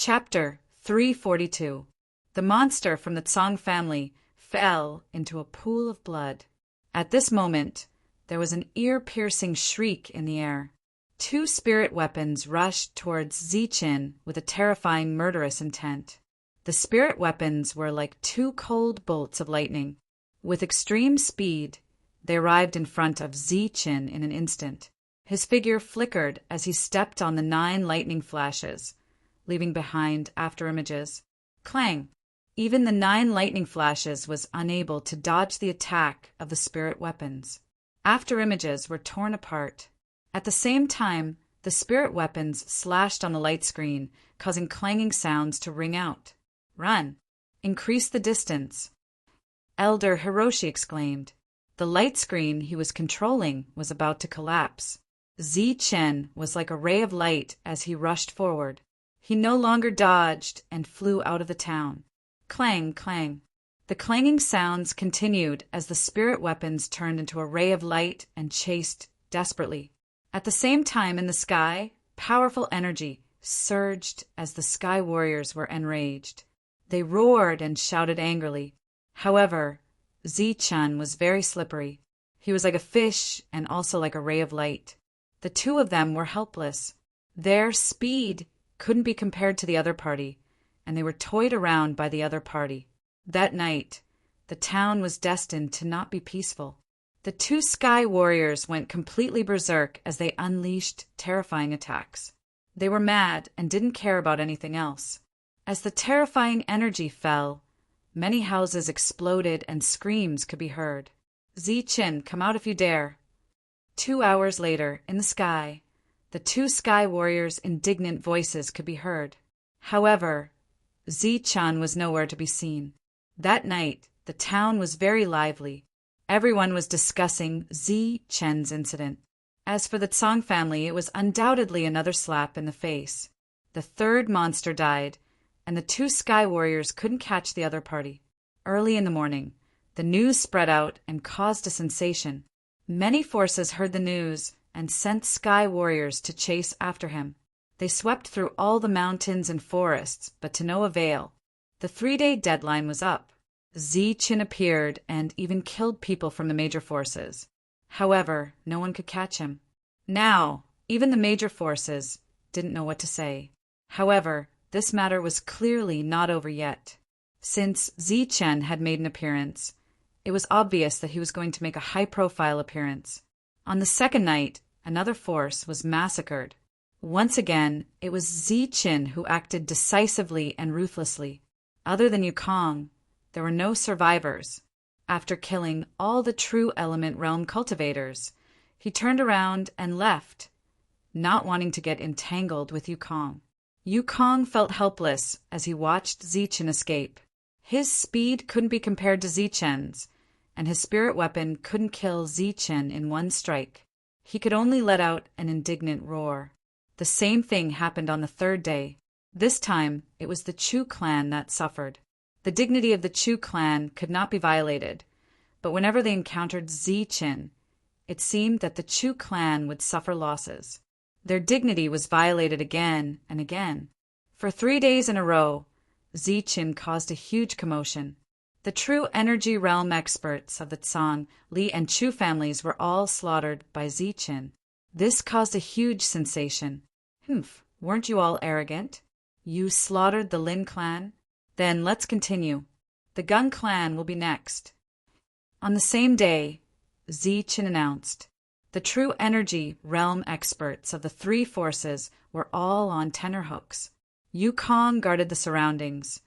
Chapter 342. The monster from the Tsang family fell into a pool of blood. At this moment, there was an ear-piercing shriek in the air. Two spirit weapons rushed towards Ziqin with a terrifying murderous intent. The spirit weapons were like two cold bolts of lightning. With extreme speed, they arrived in front of Ziqin in an instant. His figure flickered as he stepped on the 9 lightning flashes, leaving behind afterimages. Clang! Even the 9 lightning flashes was unable to dodge the attack of the spirit weapons. Afterimages were torn apart. At the same time, the spirit weapons slashed on the light screen, causing clanging sounds to ring out. Run! Increase the distance! Elder Hiroshi exclaimed. The light screen he was controlling was about to collapse. Ziqin was like a ray of light as he rushed forward. He no longer dodged and flew out of the town. Clang, clang. The clanging sounds continued as the spirit weapons turned into a ray of light and chased desperately. At the same time in the sky, powerful energy surged as the Sky Warriors were enraged. They roared and shouted angrily. However, Ziqin was very slippery. He was like a fish and also like a ray of light. The two of them were helpless. Their speed couldn't be compared to the other party, and they were toyed around by the other party. That night, the town was destined to not be peaceful. The two Sky Warriors went completely berserk as they unleashed terrifying attacks. They were mad and didn't care about anything else. As the terrifying energy fell, many houses exploded and screams could be heard. Ziqin, come out if you dare. 2 hours later, in the sky, the two Sky Warriors' indignant voices could be heard. However, Ziqin was nowhere to be seen. That night, the town was very lively. Everyone was discussing Ziqin's incident. As for the Tsang family, it was undoubtedly another slap in the face. The third monster died, and the two Sky Warriors couldn't catch the other party. Early in the morning, the news spread out and caused a sensation. Many forces heard the news and sent Sky Warriors to chase after him. They swept through all the mountains and forests, but to no avail. The 3-day deadline was up. Ziqin appeared and even killed people from the major forces. However, no one could catch him. Now, even the major forces didn't know what to say. However, this matter was clearly not over yet. Since Ziqin had made an appearance, it was obvious that he was going to make a high-profile appearance. On the second night, another force was massacred. Once again, it was Ziqin who acted decisively and ruthlessly. Other than Yukong, there were no survivors. After killing all the True Element Realm cultivators, he turned around and left, not wanting to get entangled with Yukong. Yukong felt helpless as he watched Ziqin escape. His speed couldn't be compared to Ziqin's, and his spirit weapon couldn't kill Ziqin in one strike. He could only let out an indignant roar. The same thing happened on the 3rd day. This time, it was the Chu clan that suffered. The dignity of the Chu clan could not be violated, but whenever they encountered Ziqin, it seemed that the Chu clan would suffer losses. Their dignity was violated again and again. For 3 days in a row, Ziqin caused a huge commotion. The true energy realm experts of the Tsang, Li, and Chu families were all slaughtered by Ziqin. This caused a huge sensation. Weren't you all arrogant? You slaughtered the Lin clan? Then let's continue. The Gung clan will be next. On the same day, Ziqin announced, the true energy realm experts of the 3 forces were all on tenterhooks. Yukong guarded the surroundings,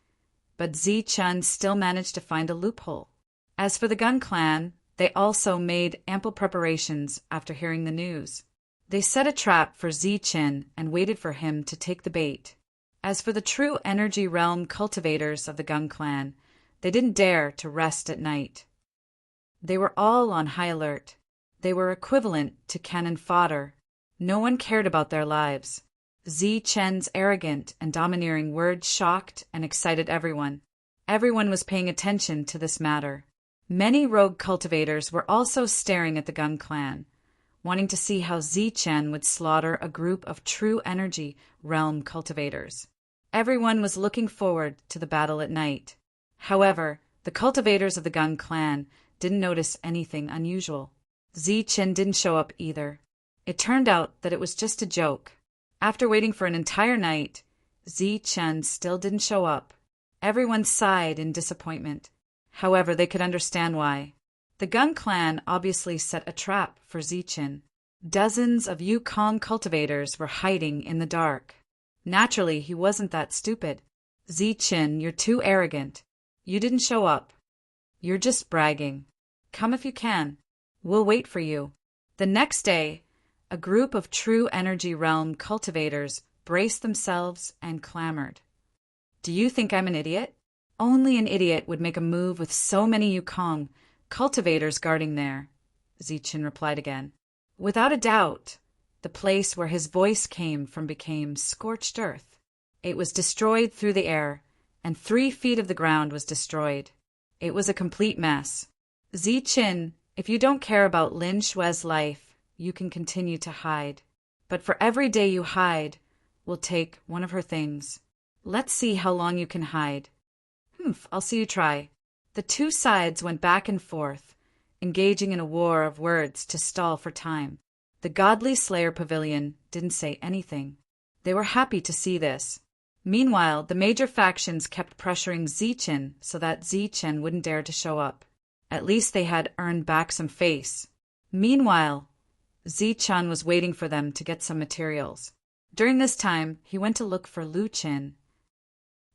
but Ziqin still managed to find a loophole. As for the Gun clan, they also made ample preparations after hearing the news. They set a trap for Ziqin and waited for him to take the bait. As for the true energy realm cultivators of the Gun clan, they didn't dare to rest at night. They were all on high alert. They were equivalent to cannon fodder. No one cared about their lives. Ziqin's arrogant and domineering words shocked and excited everyone. Everyone was paying attention to this matter. Many rogue cultivators were also staring at the Gun clan, wanting to see how Ziqin would slaughter a group of true energy realm cultivators. Everyone was looking forward to the battle at night. However, the cultivators of the Gung clan didn't notice anything unusual. Zichen didn't show up either. It turned out that it was just a joke. After waiting for an entire night, Zichen still didn't show up. Everyone sighed in disappointment. However, they could understand why. The Gung clan obviously set a trap for Zichen. Dozens of Yukong cultivators were hiding in the dark. Naturally, he wasn't that stupid. Zichen, you're too arrogant. You didn't show up. You're just bragging. Come if you can. We'll wait for you. The next day, a group of true energy realm cultivators braced themselves and clamored. Do you think I'm an idiot? Only an idiot would make a move with so many Yukong cultivators guarding there, Zichen replied again. Without a doubt, the place where his voice came from became scorched earth. It was destroyed through the air, and 3 feet of the ground was destroyed. It was a complete mess. Zichen, if you don't care about Lin Shue's life, you can continue to hide. But for every day you hide, we'll take one of her things. Let's see how long you can hide. I'll see you try. The two sides went back and forth, engaging in a war of words to stall for time. The Godly Slayer Pavilion didn't say anything. They were happy to see this. Meanwhile, the major factions kept pressuring Zichen so that Zichen wouldn't dare to show up. At least they had earned back some face. Meanwhile, Zichen was waiting for them to get some materials. During this time, he went to look for Lu Qin.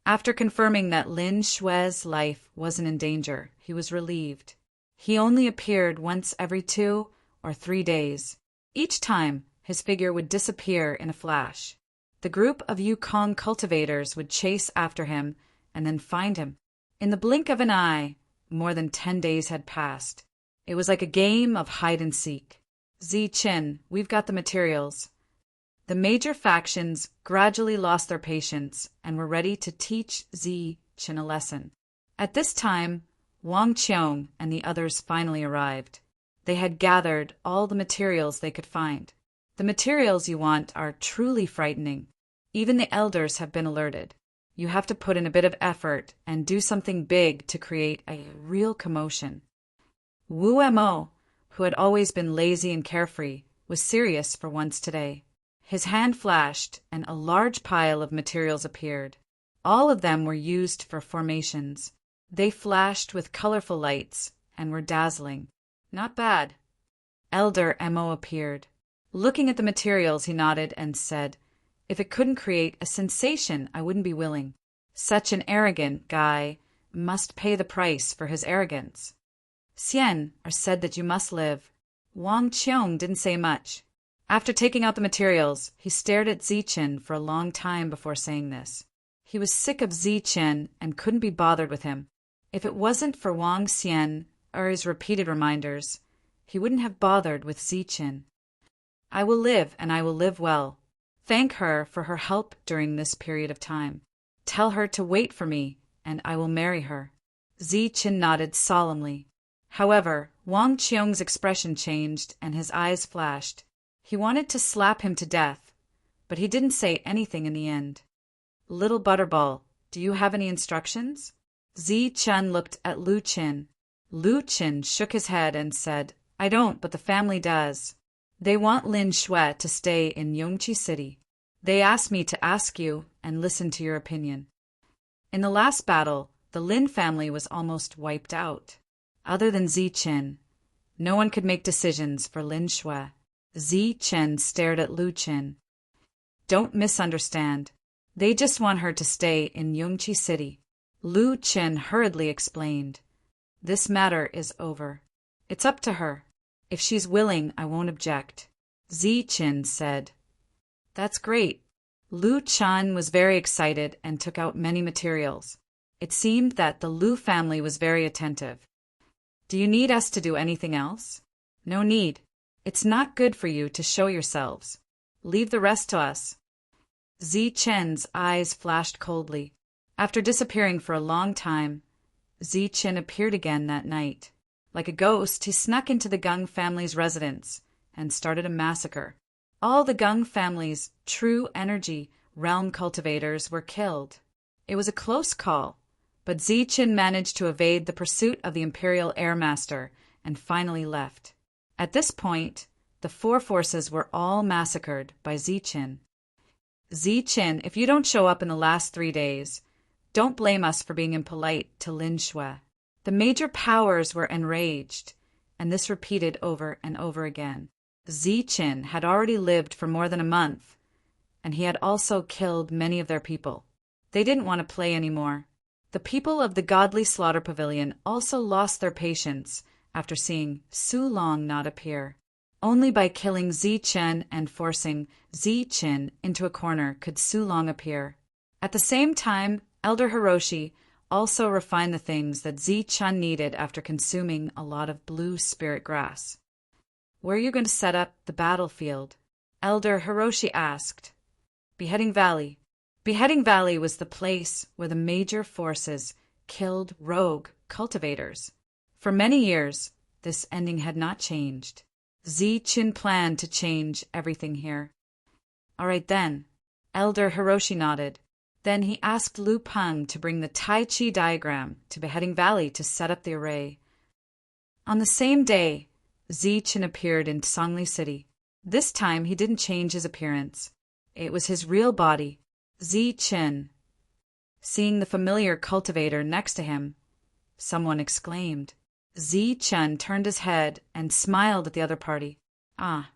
After confirming that Lin Shue's life wasn't in danger, he was relieved. He only appeared once every 2 or 3 days. Each time, his figure would disappear in a flash. The group of Yukong cultivators would chase after him and then find him. In the blink of an eye, more than 10 days had passed. It was like a game of hide and seek. Zichen, we've got the materials. The major factions gradually lost their patience and were ready to teach Zichen a lesson. At this time, Wang Qiong and the others finally arrived. They had gathered all the materials they could find. The materials you want are truly frightening. Even the elders have been alerted. You have to put in a bit of effort and do something big to create a real commotion. Wu Mo, who had always been lazy and carefree, was serious for once today. His hand flashed, and a large pile of materials appeared. All of them were used for formations. They flashed with colorful lights and were dazzling. Not bad. Elder Mo appeared. Looking at the materials, he nodded and said, If it couldn't create a sensation, I wouldn't be willing. Such an arrogant guy must pay the price for his arrogance. Xian said that you must live. Wang Qiong didn't say much. After taking out the materials, he stared at Zichen for a long time before saying this. He was sick of Zichen and couldn't be bothered with him. If it wasn't for Wang Xian or his repeated reminders, he wouldn't have bothered with Zichen. I will live, and I will live well. Thank her for her help during this period of time. Tell her to wait for me, and I will marry her. Zichen nodded solemnly. However, Wang Qiong's expression changed and his eyes flashed. He wanted to slap him to death, but he didn't say anything in the end. Little Butterball, do you have any instructions? Zichen looked at Lu Qin. Lu Qin shook his head and said, I don't, but the family does. They want Lin Shue to stay in Yongqi City. They asked me to ask you and listen to your opinion. In the last battle, the Lin family was almost wiped out. Other than Zichen, no one could make decisions for Lin Shue. Zichen stared at Lu Qin. Don't misunderstand. They just want her to stay in Yongqi City. Lu Qin hurriedly explained. This matter is over. It's up to her. If she's willing, I won't object. Zichen said. That's great. Lu Qin was very excited and took out many materials. It seemed that the Lu family was very attentive. Do you need us to do anything else? No need. It's not good for you to show yourselves. Leave the rest to us. Zichen's eyes flashed coldly. After disappearing for a long time, Zichen appeared again that night. Like a ghost, he snuck into the Gung family's residence and started a massacre. All the Gung family's true energy realm cultivators were killed. It was a close call, but Zichen managed to evade the pursuit of the Imperial Airmaster and finally left. At this point, the four forces were all massacred by Zichen. Zichen, if you don't show up in the last 3 days, don't blame us for being impolite to Lin Shui. The major powers were enraged, and this repeated over and over again. Zichen had already lived for more than a month, and he had also killed many of their people. They didn't want to play anymore. The people of the Godly Slaughter Pavilion also lost their patience after seeing Su Long not appear. Only by killing Zichen and forcing Zichen into a corner could Su Long appear. At the same time, Elder Hiroshi also refined the things that Zichen needed after consuming a lot of blue spirit grass. "Where are you going to set up the battlefield?" Elder Hiroshi asked. "Beheading Valley." Beheading Valley was the place where the major forces killed rogue cultivators. For many years, this ending had not changed. Zichen planned to change everything here. "All right then." Elder Hiroshi nodded. Then he asked Lu Peng to bring the Tai Chi diagram to Beheading Valley to set up the array. On the same day, Zichen appeared in Songli City. This time he didn't change his appearance. It was his real body. Zichen. Seeing the familiar cultivator next to him, someone exclaimed. Zichen turned his head and smiled at the other party. "Ah."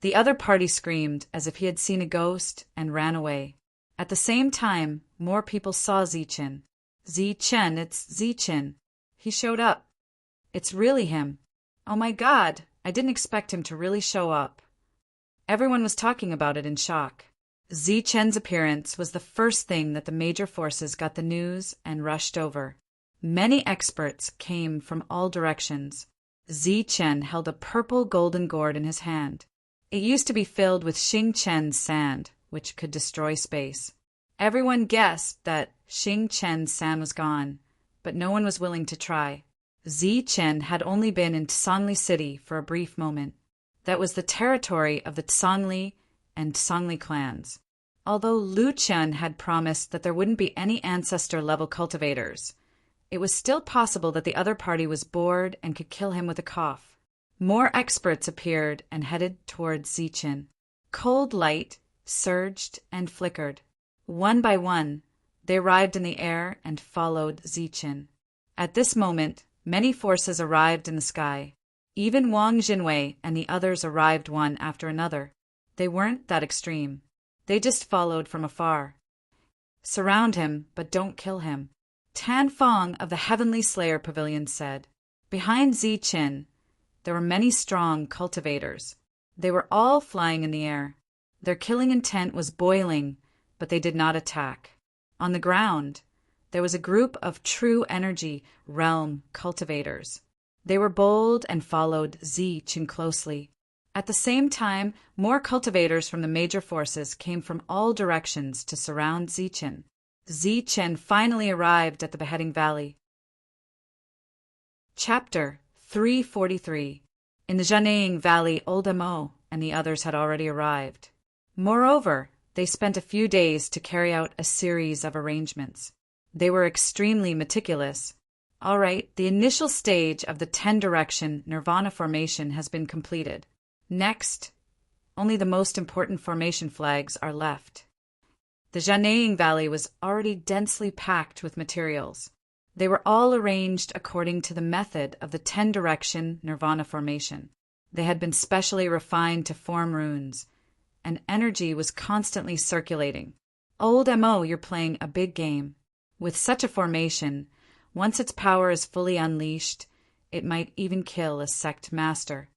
The other party screamed as if he had seen a ghost and ran away. At the same time, more people saw Zichen. "Zichen, it's Zichen. He showed up. It's really him. Oh my God, I didn't expect him to really show up." Everyone was talking about it in shock. Zichen's appearance was the first thing that the major forces got the news and rushed over. Many experts came from all directions. Zichen held a purple golden gourd in his hand. It used to be filled with Xing Chen's sand, which could destroy space. Everyone guessed that Xing Chen's sand was gone, but no one was willing to try. Zichen had only been in Songli City for a brief moment. That was the territory of the Songli and Songli clans. Although Lu Chen had promised that there wouldn't be any ancestor-level cultivators, it was still possible that the other party was bored and could kill him with a cough. More experts appeared and headed towards Zichen. Cold light surged and flickered. One by one, they arrived in the air and followed Zichen. At this moment, many forces arrived in the sky. Even Wang Jinwei and the others arrived one after another. They weren't that extreme. They just followed from afar. "Surround him, but don't kill him," Tan Fong of the Heavenly Slayer Pavilion said. Behind Zichen, there were many strong cultivators. They were all flying in the air. Their killing intent was boiling, but they did not attack. On the ground, there was a group of true energy realm cultivators. They were bold and followed Zichen closely. At the same time, more cultivators from the major forces came from all directions to surround Zichen. Zichen finally arrived at the Beheading Valley. Chapter 343. In the Jianying Valley, Old Mo and the others had already arrived. Moreover, they spent a few days to carry out a series of arrangements. They were extremely meticulous. All right, the initial stage of the 10-direction Nirvana formation has been completed. Next, only the most important formation flags are left. The Jianying Valley was already densely packed with materials. They were all arranged according to the method of the 10-direction Nirvana formation. They had been specially refined to form runes, and energy was constantly circulating. Old Mo, you're playing a big game. With such a formation, once its power is fully unleashed, it might even kill a sect master.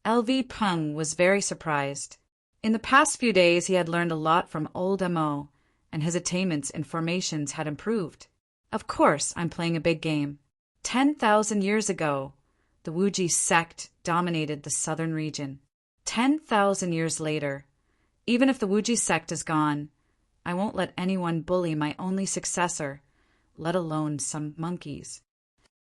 LV Peng was very surprised. In the past few days he had learned a lot from Old Mo, and his attainments in formations had improved. Of course I'm playing a big game. 10,000 years ago, the Wuji sect dominated the southern region. 10,000 years later, even if the Wuji sect is gone, I won't let anyone bully my only successor, let alone some monkeys.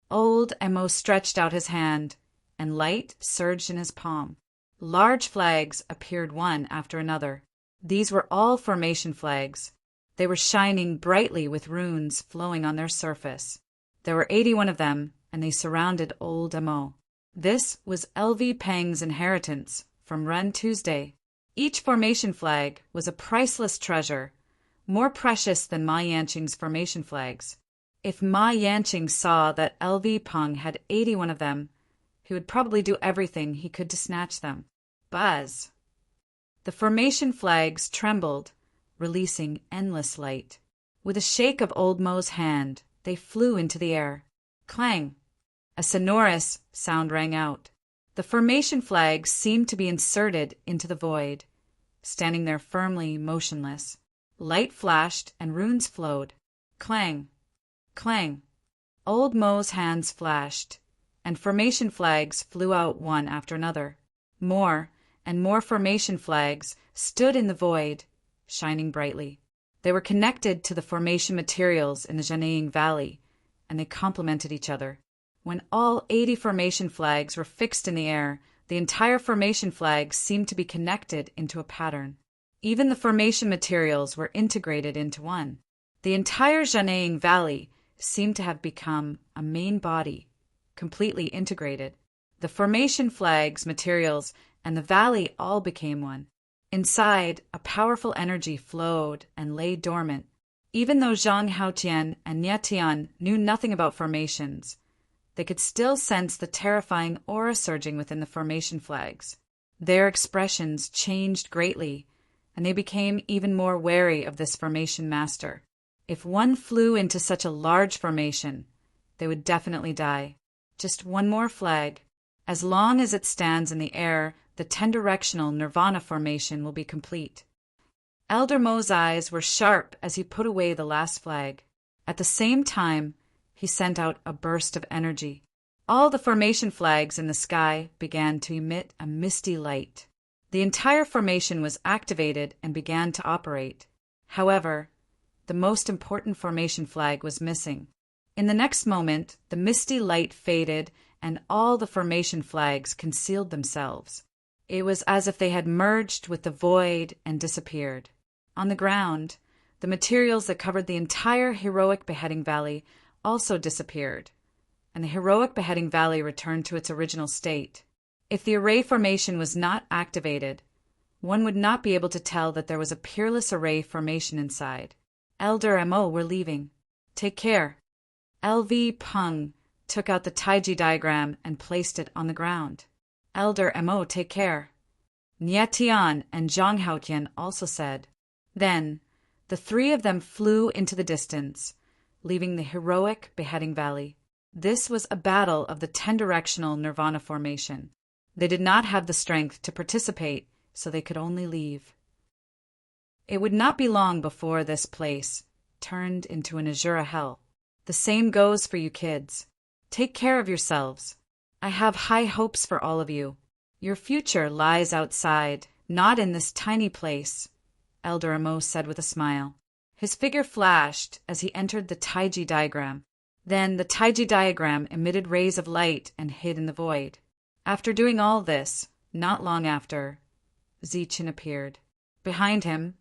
Old Mo stretched out his hand, and light surged in his palm. Large flags appeared one after another. These were all formation flags. They were shining brightly with runes flowing on their surface. There were 81 of them, and they surrounded old Amo. This was L.V. Peng's inheritance from Ren Tuesday. Each formation flag was a priceless treasure, more precious than Ma Yanqing's formation flags. If Ma Yanqing saw that L.V. Peng had 81 of them, he would probably do everything he could to snatch them. Buzz! The formation flags trembled, releasing endless light. With a shake of old Mo's hand, they flew into the air. Clang! A sonorous sound rang out. The formation flags seemed to be inserted into the void, standing there firmly motionless. Light flashed and runes flowed. Clang! Clang! Old Mo's hands flashed, and formation flags flew out one after another. More and more formation flags stood in the void, shining brightly. They were connected to the formation materials in the Jianying Valley, and they complemented each other. When all 80 formation flags were fixed in the air, the entire formation flag seemed to be connected into a pattern. Even the formation materials were integrated into one. The entire Jianying Valley seemed to have become a main body, completely integrated. The formation flags, materials, and the valley all became one. Inside, a powerful energy flowed and lay dormant. Even though Zhang Haotian and Nie Tian knew nothing about formations, they could still sense the terrifying aura surging within the formation flags. Their expressions changed greatly, and they became even more wary of this formation master. If one flew into such a large formation, they would definitely die. Just one more flag. As long as it stands in the air, the 10-directional Nirvana formation will be complete. Elder Mo's eyes were sharp as he put away the last flag. At the same time, he sent out a burst of energy. All the formation flags in the sky began to emit a misty light. The entire formation was activated and began to operate. However, the most important formation flag was missing. In the next moment, the misty light faded and all the formation flags concealed themselves. It was as if they had merged with the void and disappeared. On the ground, the materials that covered the entire heroic beheading valley also disappeared, and the heroic beheading valley returned to its original state. If the array formation was not activated, one would not be able to tell that there was a peerless array formation inside. Elder Mo were leaving. Take care. L.V. Peng took out the Taiji diagram and placed it on the ground. Elder Mo, take care. Nie Tian and Zhang Haotian also said. Then, the three of them flew into the distance, leaving the heroic beheading valley. This was a battle of the 10-directional Nirvana formation. They did not have the strength to participate, so they could only leave. It would not be long before this place turned into an Azura hell. The same goes for you kids. Take care of yourselves. I have high hopes for all of you. Your future lies outside, not in this tiny place, Elder Amo said with a smile. His figure flashed as he entered the Taiji diagram. Then the Taiji diagram emitted rays of light and hid in the void. After doing all this, not long after, Ziqin appeared. Behind him,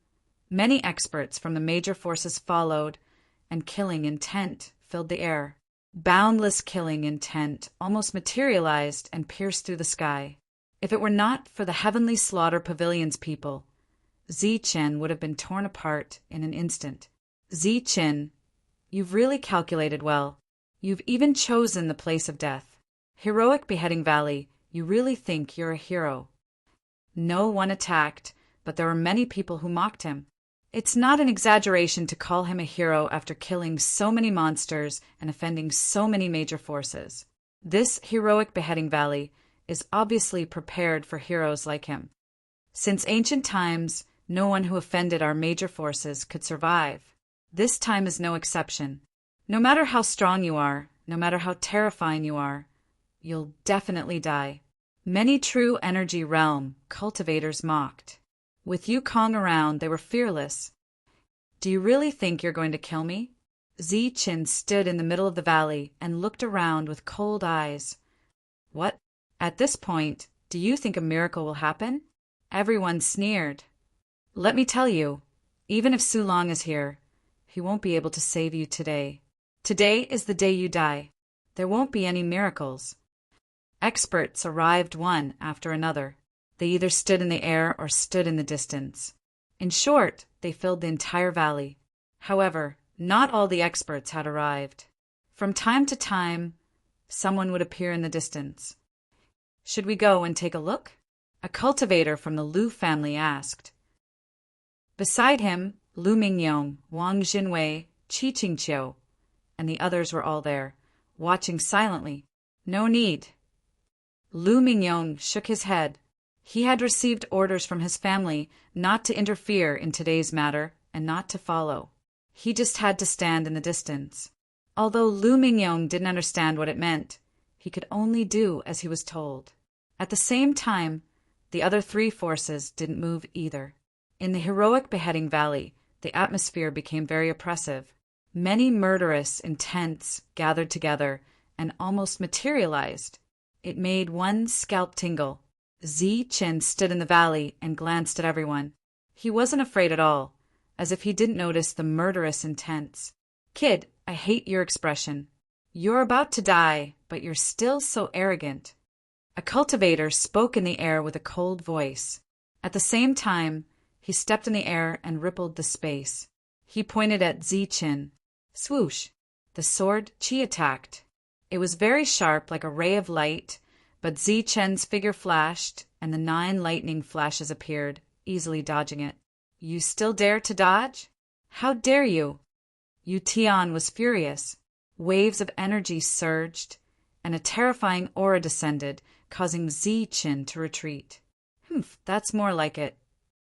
many experts from the major forces followed, and killing intent filled the air. Boundless killing intent almost materialized and pierced through the sky. If it were not for the Heavenly Slaughter Pavilion's people, Ziqin would have been torn apart in an instant. Ziqin, you've really calculated well. You've even chosen the place of death. Heroic Beheading Valley, you really think you're a hero. No one attacked, but there were many people who mocked him. It's not an exaggeration to call him a hero after killing so many monsters and offending so many major forces. This heroic Beheading Valley is obviously prepared for heroes like him. Since ancient times, no one who offended our major forces could survive. This time is no exception. No matter how strong you are, no matter how terrifying you are, you'll definitely die. Many true energy realm cultivators mocked. With Yukong around, they were fearless. Do you really think you're going to kill me? Ziqin stood in the middle of the valley and looked around with cold eyes. What? At this point, do you think a miracle will happen? Everyone sneered. Let me tell you, even if Su Long is here, he won't be able to save you today. Today is the day you die. There won't be any miracles. Experts arrived one after another. They either stood in the air or stood in the distance. In short, they filled the entire valley. However, not all the experts had arrived. From time to time, someone would appear in the distance. Should we go and take a look? A cultivator from the Lu family asked. Beside him, Lu Mingyong, Wang Jinwei, Qi Qingqiu, and the others were all there, watching silently. No need. Lu Mingyong shook his head. He had received orders from his family not to interfere in today's matter and not to follow. He just had to stand in the distance. Although Lu Mingyong didn't understand what it meant, he could only do as he was told. At the same time, the other three forces didn't move either. In the heroic beheading valley, the atmosphere became very oppressive. Many murderous intents gathered together and almost materialized. It made one scalp tingle. Zichen stood in the valley and glanced at everyone. He wasn't afraid at all, as if he didn't notice the murderous intents. Kid, I hate your expression. You're about to die, but you're still so arrogant. A cultivator spoke in the air with a cold voice. At the same time, he stepped in the air and rippled the space. He pointed at Zichen. Swoosh! The sword Qi attacked. It was very sharp like a ray of light, but Zichen's figure flashed, and the 9 lightning flashes appeared, easily dodging it. You still dare to dodge? How dare you? Yu Tian was furious. Waves of energy surged, and a terrifying aura descended, causing Zichen to retreat. That's more like it.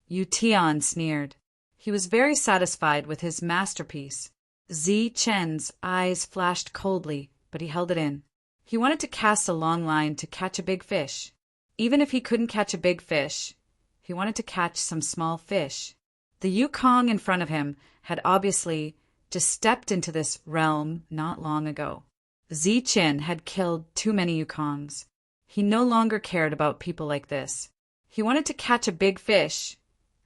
Yu Tian sneered. He was very satisfied with his masterpiece. Zichen's eyes flashed coldly, but he held it in. He wanted to cast a long line to catch a big fish. Even if he couldn't catch a big fish, he wanted to catch some small fish. The Yukong in front of him had obviously just stepped into this realm not long ago. Zichen had killed too many Yukongs. He no longer cared about people like this. He wanted to catch a big fish,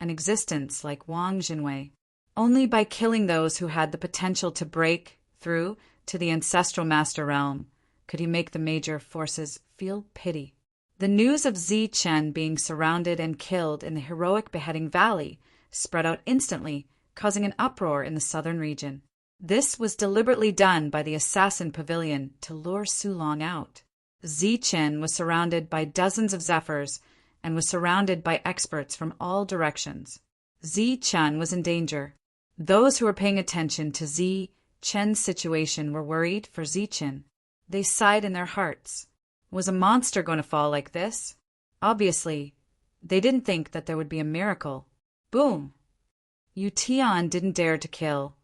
an existence like Wang Jinwei. Only by killing those who had the potential to break through to the ancestral master realm could he make the major forces feel pity. The news of Zichen being surrounded and killed in the heroic beheading valley spread out instantly, causing an uproar in the southern region. This was deliberately done by the assassin pavilion to lure Su Long out. Zichen was surrounded by dozens of zephyrs and was surrounded by experts from all directions. Zichen was in danger. Those who were paying attention to Zichen's situation were worried for Zichen. They sighed in their hearts. Was a monster going to fall like this? Obviously, they didn't think that there would be a miracle. Boom! Yu Tian didn't dare to kill,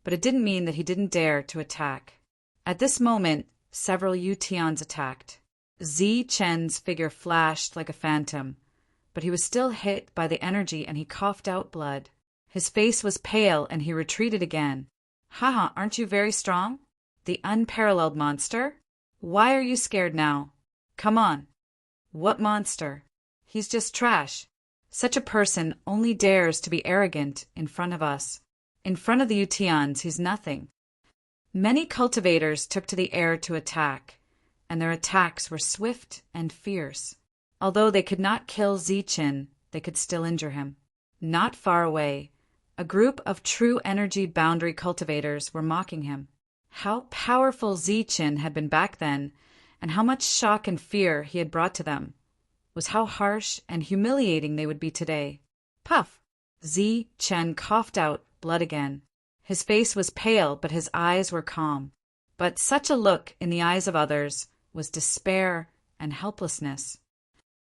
but it didn't mean that he didn't dare to attack. At this moment, several Yu Tians attacked. Zichen's figure flashed like a phantom, but he was still hit by the energy and he coughed out blood. His face was pale and he retreated again. Haha, aren't you very strong? The unparalleled monster? Why are you scared now? Come on. What monster? He's just trash. Such a person only dares to be arrogant in front of us. In front of the Yutians, he's nothing. Many cultivators took to the air to attack, and their attacks were swift and fierce. Although they could not kill Zichen, they could still injure him. Not far away, a group of true energy boundary cultivators were mocking him. How powerful Zichen had been back then, and how much shock and fear he had brought to them, was how harsh and humiliating they would be today. Puff! Zichen coughed out blood again. His face was pale, but his eyes were calm. But such a look in the eyes of others was despair and helplessness.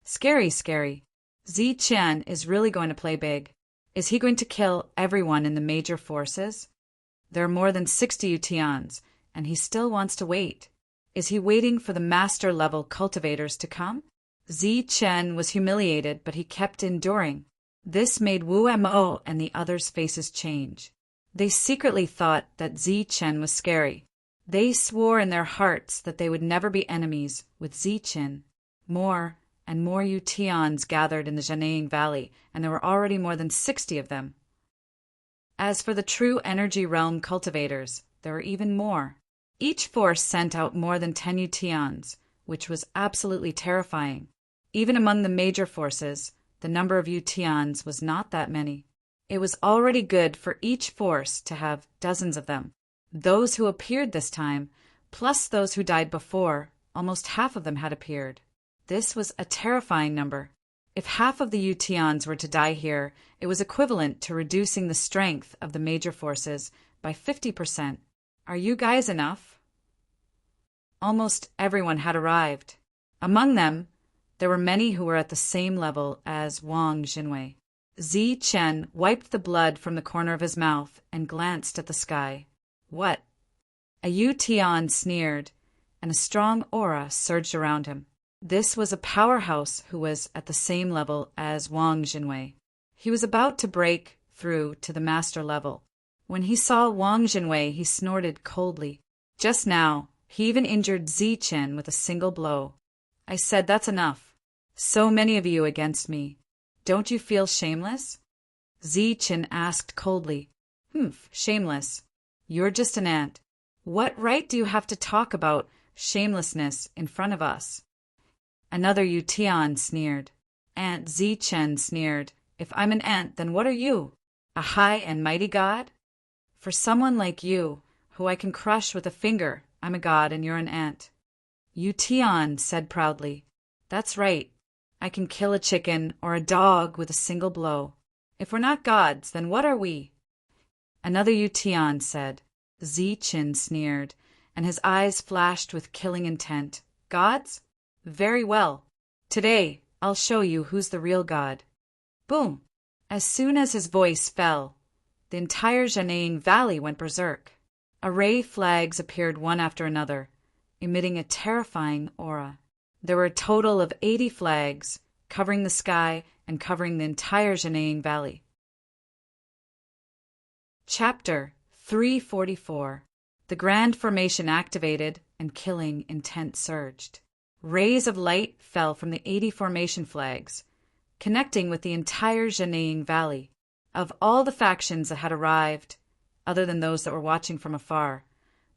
Scary, scary. Zichen is really going to play big. Is he going to kill everyone in the major forces? There are more than 60 Yutians, and he still wants to wait. Is he waiting for the master-level cultivators to come? Zichen was humiliated, but he kept enduring. This made Wu Mo and the others' faces change. They secretly thought that Zichen was scary. They swore in their hearts that they would never be enemies with Zichen. More, and more Utians gathered in the Janaing Valley, and there were already more than 60 of them. As for the true energy realm cultivators, there were even more. Each force sent out more than 10 Utians, which was absolutely terrifying. Even among the major forces, the number of Utians was not that many. It was already good for each force to have dozens of them. Those who appeared this time, plus those who died before, almost half of them had appeared. This was a terrifying number. If half of the Utians were to die here, it was equivalent to reducing the strength of the major forces by 50%. Are you guys enough? Almost everyone had arrived. Among them, there were many who were at the same level as Wang Jinwei. Zi Chen wiped the blood from the corner of his mouth and glanced at the sky. What? A Yutian sneered, and a strong aura surged around him. This was a powerhouse who was at the same level as Wang Jinwei. He was about to break through to the master level. When he saw Wang Jinwei, he snorted coldly. Just now, he even injured Zi Chen with a single blow. I said, that's enough. So many of you against me. Don't you feel shameless? Zi Chen asked coldly. Shameless. You're just an ant. What right do you have to talk about shamelessness in front of us? Another Yutian sneered. Ant Zi Chen sneered. If I'm an ant, then what are you? A high and mighty god? For someone like you, who I can crush with a finger, I'm a god and you're an ant. Yutian said proudly. That's right. I can kill a chicken or a dog with a single blow. If we're not gods, then what are we? Another Yutian said. Zi Chen sneered, and his eyes flashed with killing intent. Gods? Very well. Today, I'll show you who's the real god. Boom! As soon as his voice fell, the entire Janaing Valley went berserk. Array flags appeared one after another, emitting a terrifying aura. There were a total of 80 flags, covering the sky and covering the entire Janaing Valley. Chapter 344. The Grand Formation activated and killing intent surged. Rays of light fell from the 80 formation flags, connecting with the entire Janaing Valley. Of all the factions that had arrived, other than those that were watching from afar,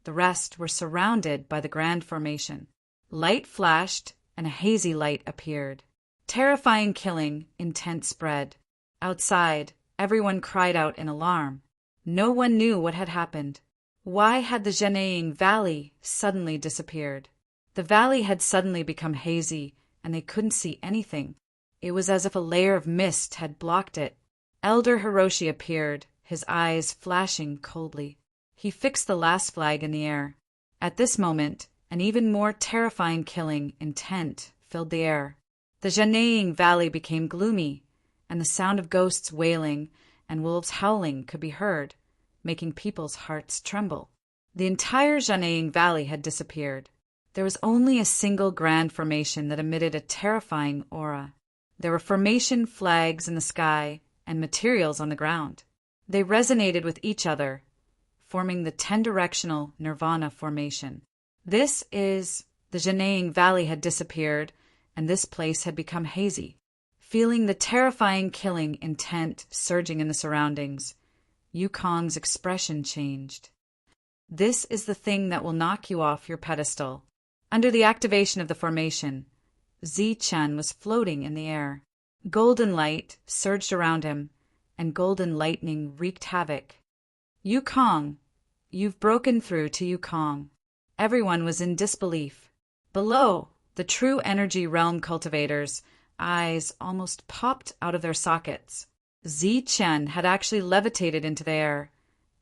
the rest were surrounded by the Grand Formation. Light flashed, and a hazy light appeared. Terrifying killing intent spread. Outside, everyone cried out in alarm. No one knew what had happened. Why had the Janaing Valley suddenly disappeared? The valley had suddenly become hazy, and they couldn't see anything. It was as if a layer of mist had blocked it. Elder Hiroshi appeared, his eyes flashing coldly. He fixed the last flag in the air. At this moment, an even more terrifying killing intent filled the air. The Janaing Valley became gloomy, and the sound of ghosts wailing and wolves howling could be heard, making people's hearts tremble. The entire Janaing Valley had disappeared. There was only a single grand formation that emitted a terrifying aura. There were formation flags in the sky and materials on the ground. They resonated with each other, forming the 10-directional Nirvana formation. The Janaing Valley had disappeared, and this place had become hazy. Feeling the terrifying killing intent surging in the surroundings, Yukong's expression changed. This is the thing that will knock you off your pedestal. Under the activation of the formation, Zi Chen was floating in the air. Golden light surged around him, and golden lightning wreaked havoc. Yukong, you've broken through to Yukong. Everyone was in disbelief. Below, the true energy realm cultivators' eyes almost popped out of their sockets. Zi Chen had actually levitated into the air,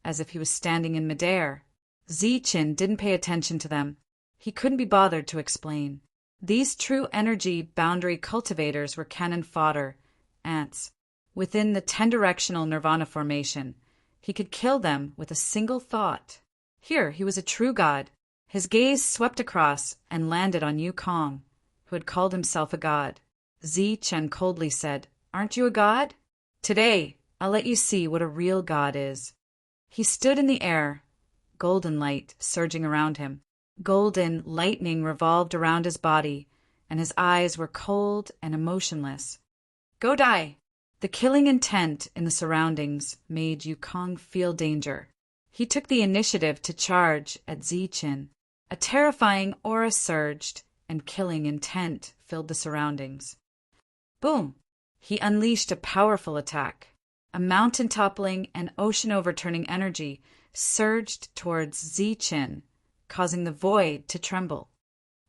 as if he was standing in midair. Zi Chen didn't pay attention to them. He couldn't be bothered to explain. These true energy boundary cultivators were cannon fodder, ants. Within the 10-directional Nirvana formation, he could kill them with a single thought. Here he was a true god. His gaze swept across and landed on Yukong, who had called himself a god. Zi Chen coldly said, "Aren't you a god? Today, I'll let you see what a real god is." He stood in the air, golden light surging around him. Golden lightning revolved around his body, and his eyes were cold and emotionless. Go die! The killing intent in the surroundings made Yukong feel danger. He took the initiative to charge at Ziqin. A terrifying aura surged, and killing intent filled the surroundings. Boom! He unleashed a powerful attack. A mountain-toppling and ocean-overturning energy surged towards Ziqin, causing the void to tremble.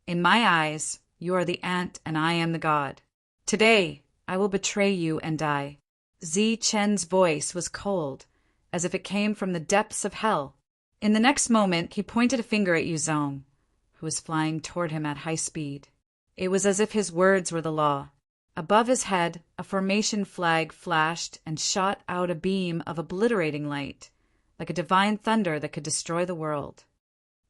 In my eyes, you are the ant and I am the god. Today, I will betray you and die. Ziqin's voice was cold, as if it came from the depths of hell. In the next moment, he pointed a finger at Yuzong, who was flying toward him at high speed. It was as if his words were the law. Above his head, a formation flag flashed and shot out a beam of obliterating light, like a divine thunder that could destroy the world.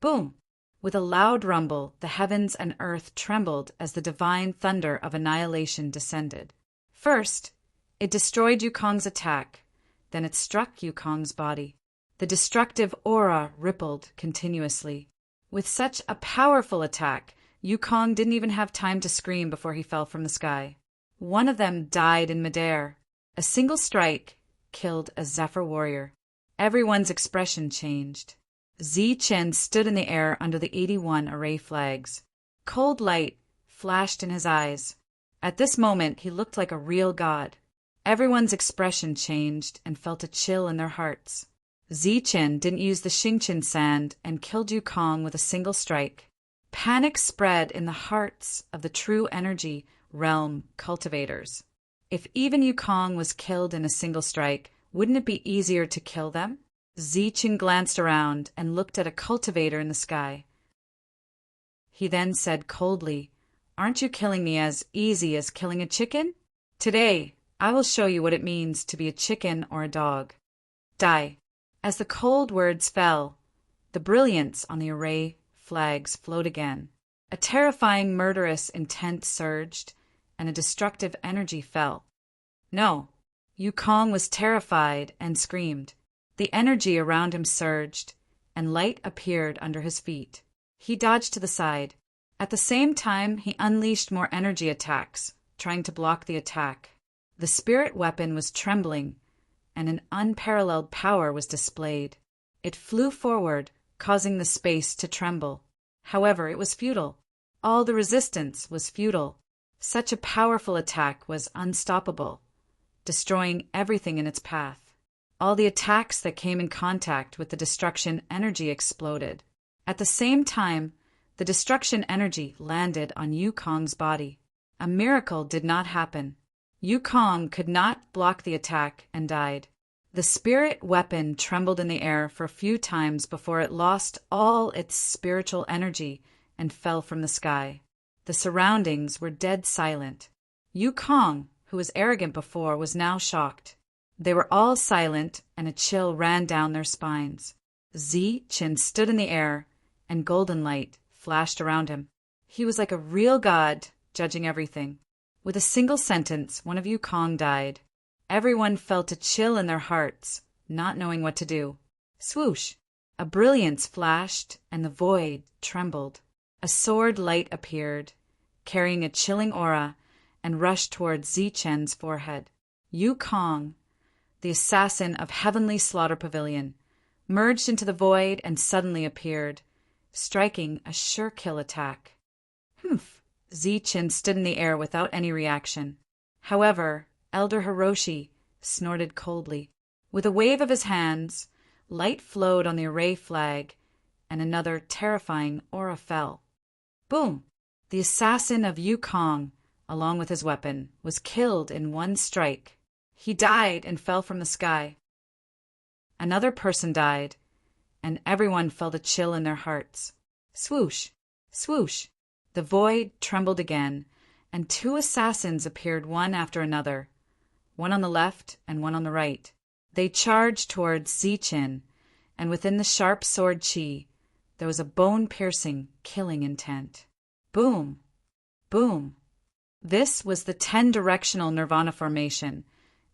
Boom! With a loud rumble, the heavens and earth trembled as the divine thunder of annihilation descended. First, it destroyed Yukong's attack, then it struck Yukong's body. The destructive aura rippled continuously. With such a powerful attack, Yukong didn't even have time to scream before he fell from the sky. One of them died in midair. A single strike killed a Zephyr warrior. Everyone's expression changed. Ziqin stood in the air under the 81 array flags. Cold light flashed in his eyes. At this moment, he looked like a real god. Everyone's expression changed and felt a chill in their hearts. Ziqin didn't use the Xingqian sand and killed Yukong with a single strike. Panic spread in the hearts of the true energy realm cultivators. If even Yukong was killed in a single strike, wouldn't it be easier to kill them? Ziqin glanced around and looked at a cultivator in the sky. He then said coldly, "Aren't you killing me as easy as killing a chicken? Today, I will show you what it means to be a chicken or a dog. Die." As the cold words fell, the brilliance on the array flags flowed again. A terrifying murderous intent surged, and a destructive energy fell. No, Yukong was terrified and screamed. The energy around him surged, and light appeared under his feet. He dodged to the side. At the same time, he unleashed more energy attacks, trying to block the attack. The spirit weapon was trembling, and an unparalleled power was displayed. It flew forward, causing the space to tremble. However, it was futile. All the resistance was futile. Such a powerful attack was unstoppable, destroying everything in its path. All the attacks that came in contact with the destruction energy exploded. At the same time, the destruction energy landed on Yukong's body. A miracle did not happen. Yukong could not block the attack and died. The spirit weapon trembled in the air for a few times before it lost all its spiritual energy and fell from the sky. The surroundings were dead silent. Yukong, who was arrogant before, was now shocked. They were all silent, and a chill ran down their spines. Ziqin stood in the air, and golden light flashed around him. He was like a real god, judging everything. With a single sentence, one of Yukong died. Everyone felt a chill in their hearts, not knowing what to do. Swoosh! A brilliance flashed, and the void trembled. A sword light appeared, carrying a chilling aura, and rushed towards Ziqin's forehead. Yukong, the assassin of Heavenly Slaughter Pavilion, merged into the void and suddenly appeared, striking a sure kill attack. Humph! Ziqin stood in the air without any reaction. However, Elder Hiroshi snorted coldly. With a wave of his hands, light flowed on the array flag, and another terrifying aura fell. Boom! The assassin of Yukong, along with his weapon, was killed in one strike. He died and fell from the sky. Another person died, and everyone felt a chill in their hearts. Swoosh! Swoosh! The void trembled again, and two assassins appeared one after another, one on the left and one on the right. They charged towards Ziqin, and within the sharp sword chi, there was a bone-piercing, killing intent. Boom! Boom! This was the 10-directional Nirvana formation,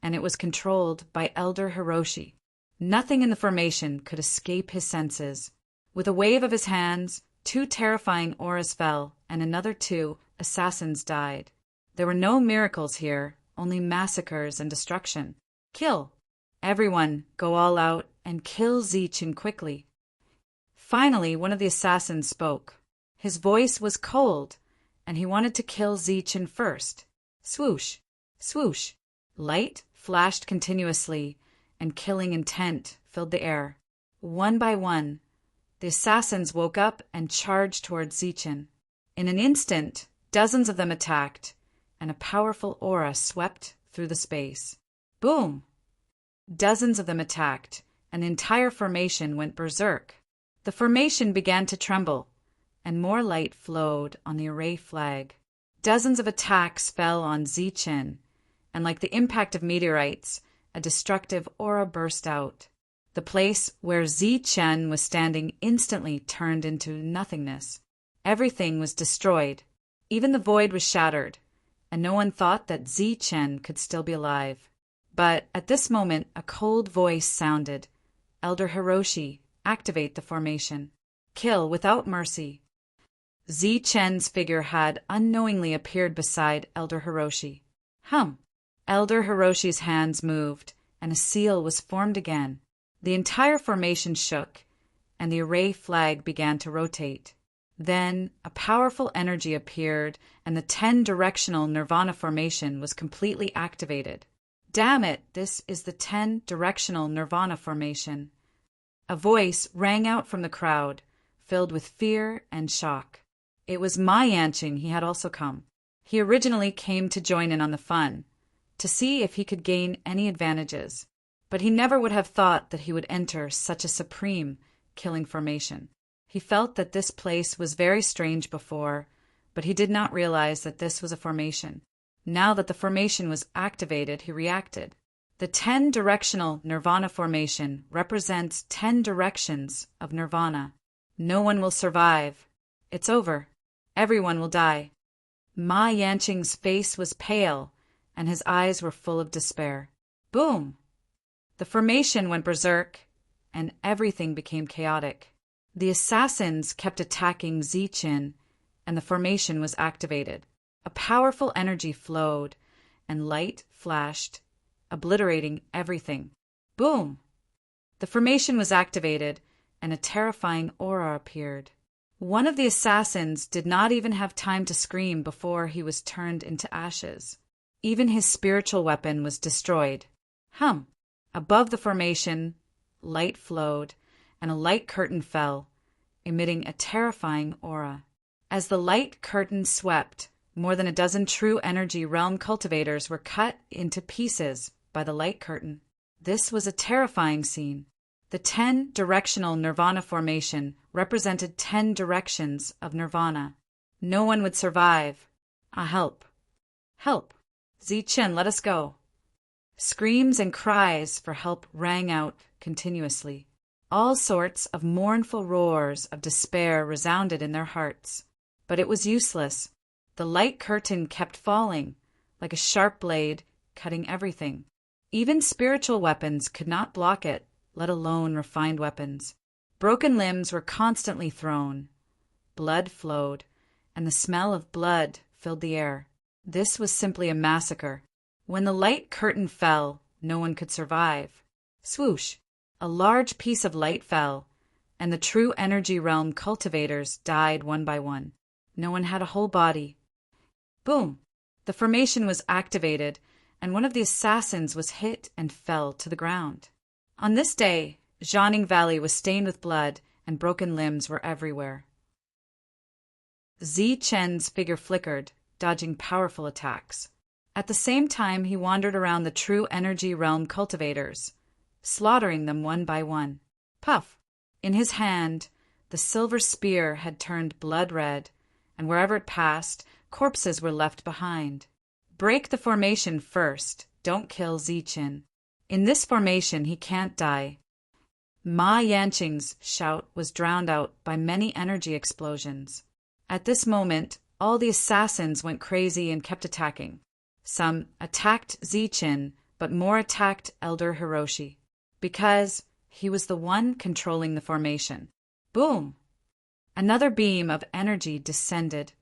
and it was controlled by Elder Hiroshi. Nothing in the formation could escape his senses. With a wave of his hands, two terrifying auras fell, and another two, assassins died. There were no miracles here, only massacres and destruction. Kill! Everyone, go all out and kill Zichen quickly. Finally, one of the assassins spoke. His voice was cold, and he wanted to kill Zichen first. Swoosh! Swoosh! Light flashed continuously, and killing intent filled the air. One by one, the assassins woke up and charged towards Zichen. In an instant, dozens of them attacked, and a powerful aura swept through the space. Boom! Dozens of them attacked, and the entire formation went berserk. The formation began to tremble, and more light flowed on the array flag. Dozens of attacks fell on Zichen, and like the impact of meteorites, a destructive aura burst out. The place where Zichen was standing instantly turned into nothingness. Everything was destroyed. Even the void was shattered, and no one thought that Zichen could still be alive. But at this moment, a cold voice sounded. Elder Hiroshi, activate the formation. Kill without mercy. Zichen's figure had unknowingly appeared beside Elder Hiroshi. Elder Hiroshi's hands moved, and a seal was formed again. The entire formation shook, and the array flag began to rotate. Then a powerful energy appeared, and the 10-directional Nirvana formation was completely activated. Damn it, this is the 10-directional Nirvana formation. A voice rang out from the crowd, filled with fear and shock. It was Ma Yanqing. He had also come. He originally came to join in on the fun, to see if he could gain any advantages, but he never would have thought that he would enter such a supreme killing formation. He felt that this place was very strange before, but he did not realize that this was a formation. Now that the formation was activated, he reacted. The 10-directional Nirvana formation represents 10 directions of Nirvana. No one will survive. It's over. Everyone will die. Ma Yanqing's face was pale, and his eyes were full of despair. Boom! The formation went berserk, and everything became chaotic. The assassins kept attacking Zichen, and the formation was activated. A powerful energy flowed, and light flashed, obliterating everything. Boom! The formation was activated, and a terrifying aura appeared. One of the assassins did not even have time to scream before he was turned into ashes. Even his spiritual weapon was destroyed. Above the formation, light flowed, and a light curtain fell, emitting a terrifying aura. As the light curtain swept, more than a dozen true energy realm cultivators were cut into pieces by the light curtain. This was a terrifying scene. The 10-directional Nirvana formation represented 10 directions of Nirvana. No one would survive. Help! Help! Zichen, let us go! Screams and cries for help rang out continuously. All sorts of mournful roars of despair resounded in their hearts. But it was useless. The light curtain kept falling, like a sharp blade, cutting everything. Even spiritual weapons could not block it, let alone refined weapons. Broken limbs were constantly thrown. Blood flowed, and the smell of blood filled the air. This was simply a massacre. When the light curtain fell, no one could survive. Swoosh! A large piece of light fell, and the true energy realm cultivators died one by one. No one had a whole body. Boom! The formation was activated, and one of the assassins was hit and fell to the ground. On this day, Jianing Valley was stained with blood, and broken limbs were everywhere. Zichen's figure flickered, dodging powerful attacks. At the same time, he wandered around the true energy realm cultivators, slaughtering them one by one. Puff! In his hand, the silver spear had turned blood red, and wherever it passed, corpses were left behind. Break the formation first. Don't kill Zichen. In this formation, he can't die. Ma Yanqing's shout was drowned out by many energy explosions. At this moment, all the assassins went crazy and kept attacking. Some attacked Zichen, but more attacked Elder Hiroshi, because he was the one controlling the formation. Boom! Another beam of energy descended,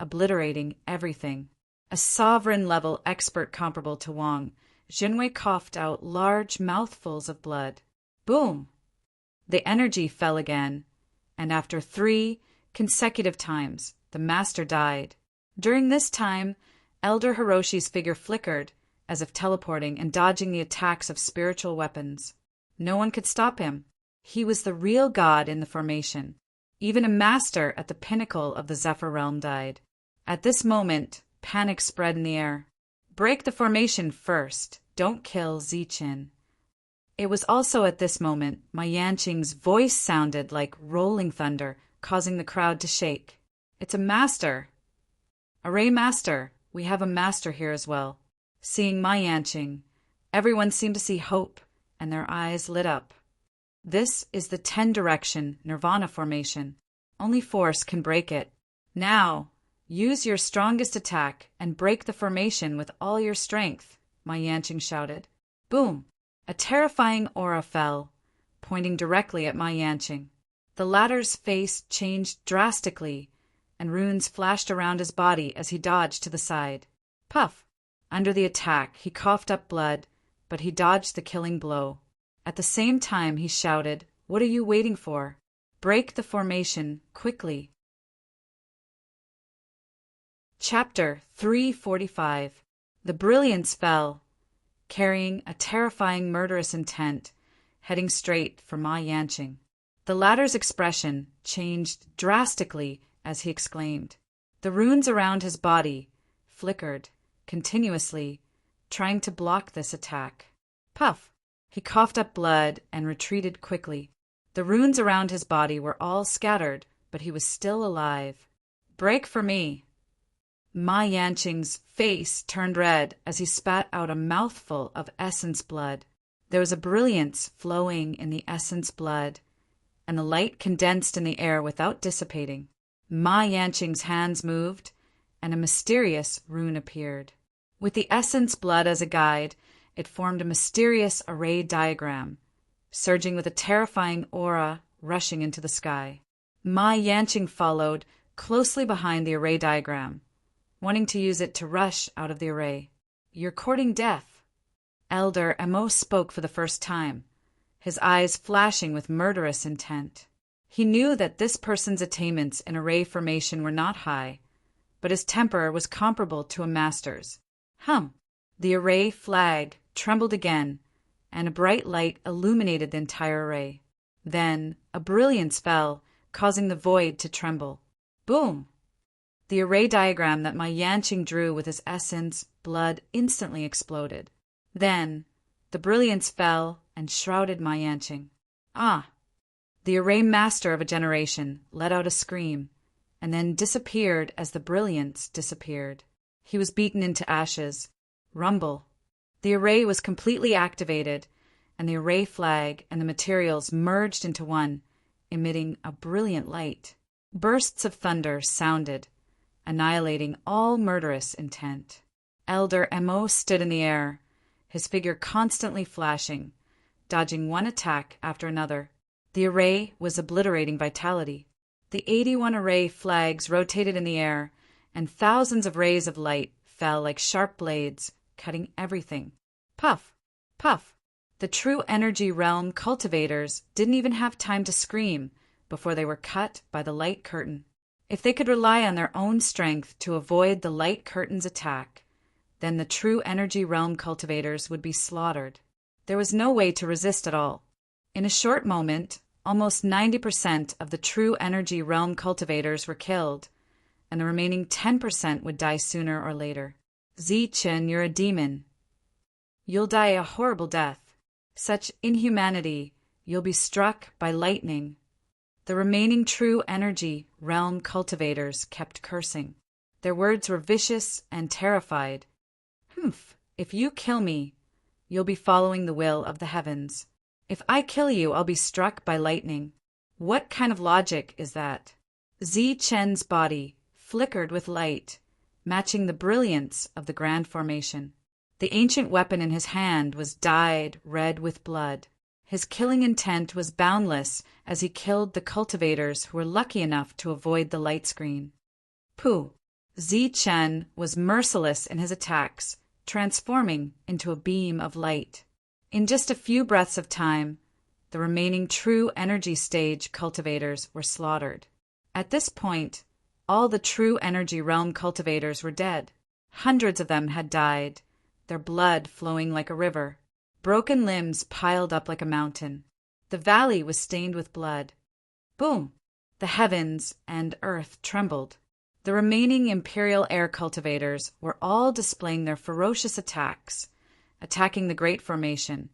obliterating everything. A sovereign-level expert comparable to Wang, Jinwei coughed out large mouthfuls of blood. Boom! The energy fell again, and after 3 consecutive times, the master died. During this time, Elder Hiroshi's figure flickered, as if teleporting and dodging the attacks of spiritual weapons. No one could stop him. He was the real god in the formation. Even a master at the pinnacle of the Zephyr realm died. At this moment, panic spread in the air. Break the formation first. Don't kill Ziqin. It was also at this moment Ma Yanqing's voice sounded like rolling thunder, causing the crowd to shake. It's a master. Array master. We have a master here as well. Seeing Ma Yanqing, everyone seemed to see hope, and their eyes lit up. This is the 10-direction Nirvana formation. Only force can break it. Now, use your strongest attack and break the formation with all your strength, Ma Yanqing shouted. Boom! A terrifying aura fell, pointing directly at Ma Yanqing. The latter's face changed drastically, and runes flashed around his body as he dodged to the side. Puff! Under the attack, he coughed up blood, but he dodged the killing blow. At the same time, he shouted, "What are you waiting for? Break the formation, quickly." Chapter 345. The Brilliance fell, carrying a terrifying murderous intent, heading straight for Ma Yanqing. The latter's expression changed drastically as he exclaimed. The runes around his body flickered continuously, trying to block this attack. Puff! He coughed up blood and retreated quickly. The runes around his body were all scattered, but he was still alive. Break for me! Ma Yanqing's face turned red as he spat out a mouthful of essence blood. There was a brilliance flowing in the essence blood, and the light condensed in the air without dissipating. Ma Yanqing's hands moved, and a mysterious rune appeared. With the essence blood as a guide, it formed a mysterious array diagram, surging with a terrifying aura rushing into the sky. Ma Yanqing followed closely behind the array diagram, wanting to use it to rush out of the array. You're courting death. Elder Amos spoke for the first time, his eyes flashing with murderous intent. He knew that this person's attainments in array formation were not high, but his temper was comparable to a master's. The array flag trembled again, and a bright light illuminated the entire array. Then a brilliance fell, causing the void to tremble. Boom! The array diagram that Ma Yanqing drew with his essence blood instantly exploded. Then the brilliance fell and shrouded Ma Yanqing. Ah! The array master of a generation let out a scream, and then disappeared as the brilliance disappeared. He was beaten into ashes. Rumble. The array was completely activated, and the array flag and the materials merged into one, emitting a brilliant light. Bursts of thunder sounded, annihilating all murderous intent. Elder Amos stood in the air, his figure constantly flashing, dodging one attack after another. The array was obliterating vitality. The 81 array flags rotated in the air, and thousands of rays of light fell like sharp blades, cutting everything. Puff! Puff! The true energy realm cultivators didn't even have time to scream before they were cut by the light curtain. If they could rely on their own strength to avoid the light curtain's attack, then the true energy realm cultivators would be slaughtered. There was no way to resist at all. In a short moment, almost 90% of the true energy realm cultivators were killed, and the remaining 10% would die sooner or later. Ziqin, you're a demon. You'll die a horrible death. Such inhumanity, you'll be struck by lightning. The remaining true energy realm cultivators kept cursing. Their words were vicious and terrified. If you kill me, you'll be following the will of the heavens. If I kill you, I'll be struck by lightning. What kind of logic is that? Ziqin's body flickered with light, matching the brilliance of the grand formation. The ancient weapon in his hand was dyed red with blood. His killing intent was boundless as he killed the cultivators who were lucky enough to avoid the light screen. Pooh! Chen was merciless in his attacks, transforming into a beam of light. In just a few breaths of time, the remaining true energy stage cultivators were slaughtered. At this point, all the true energy realm cultivators were dead. Hundreds of them had died, their blood flowing like a river. Broken limbs piled up like a mountain. The valley was stained with blood. Boom! The heavens and earth trembled. The remaining Imperial Air cultivators were all displaying their ferocious attacks, attacking the Great Formation,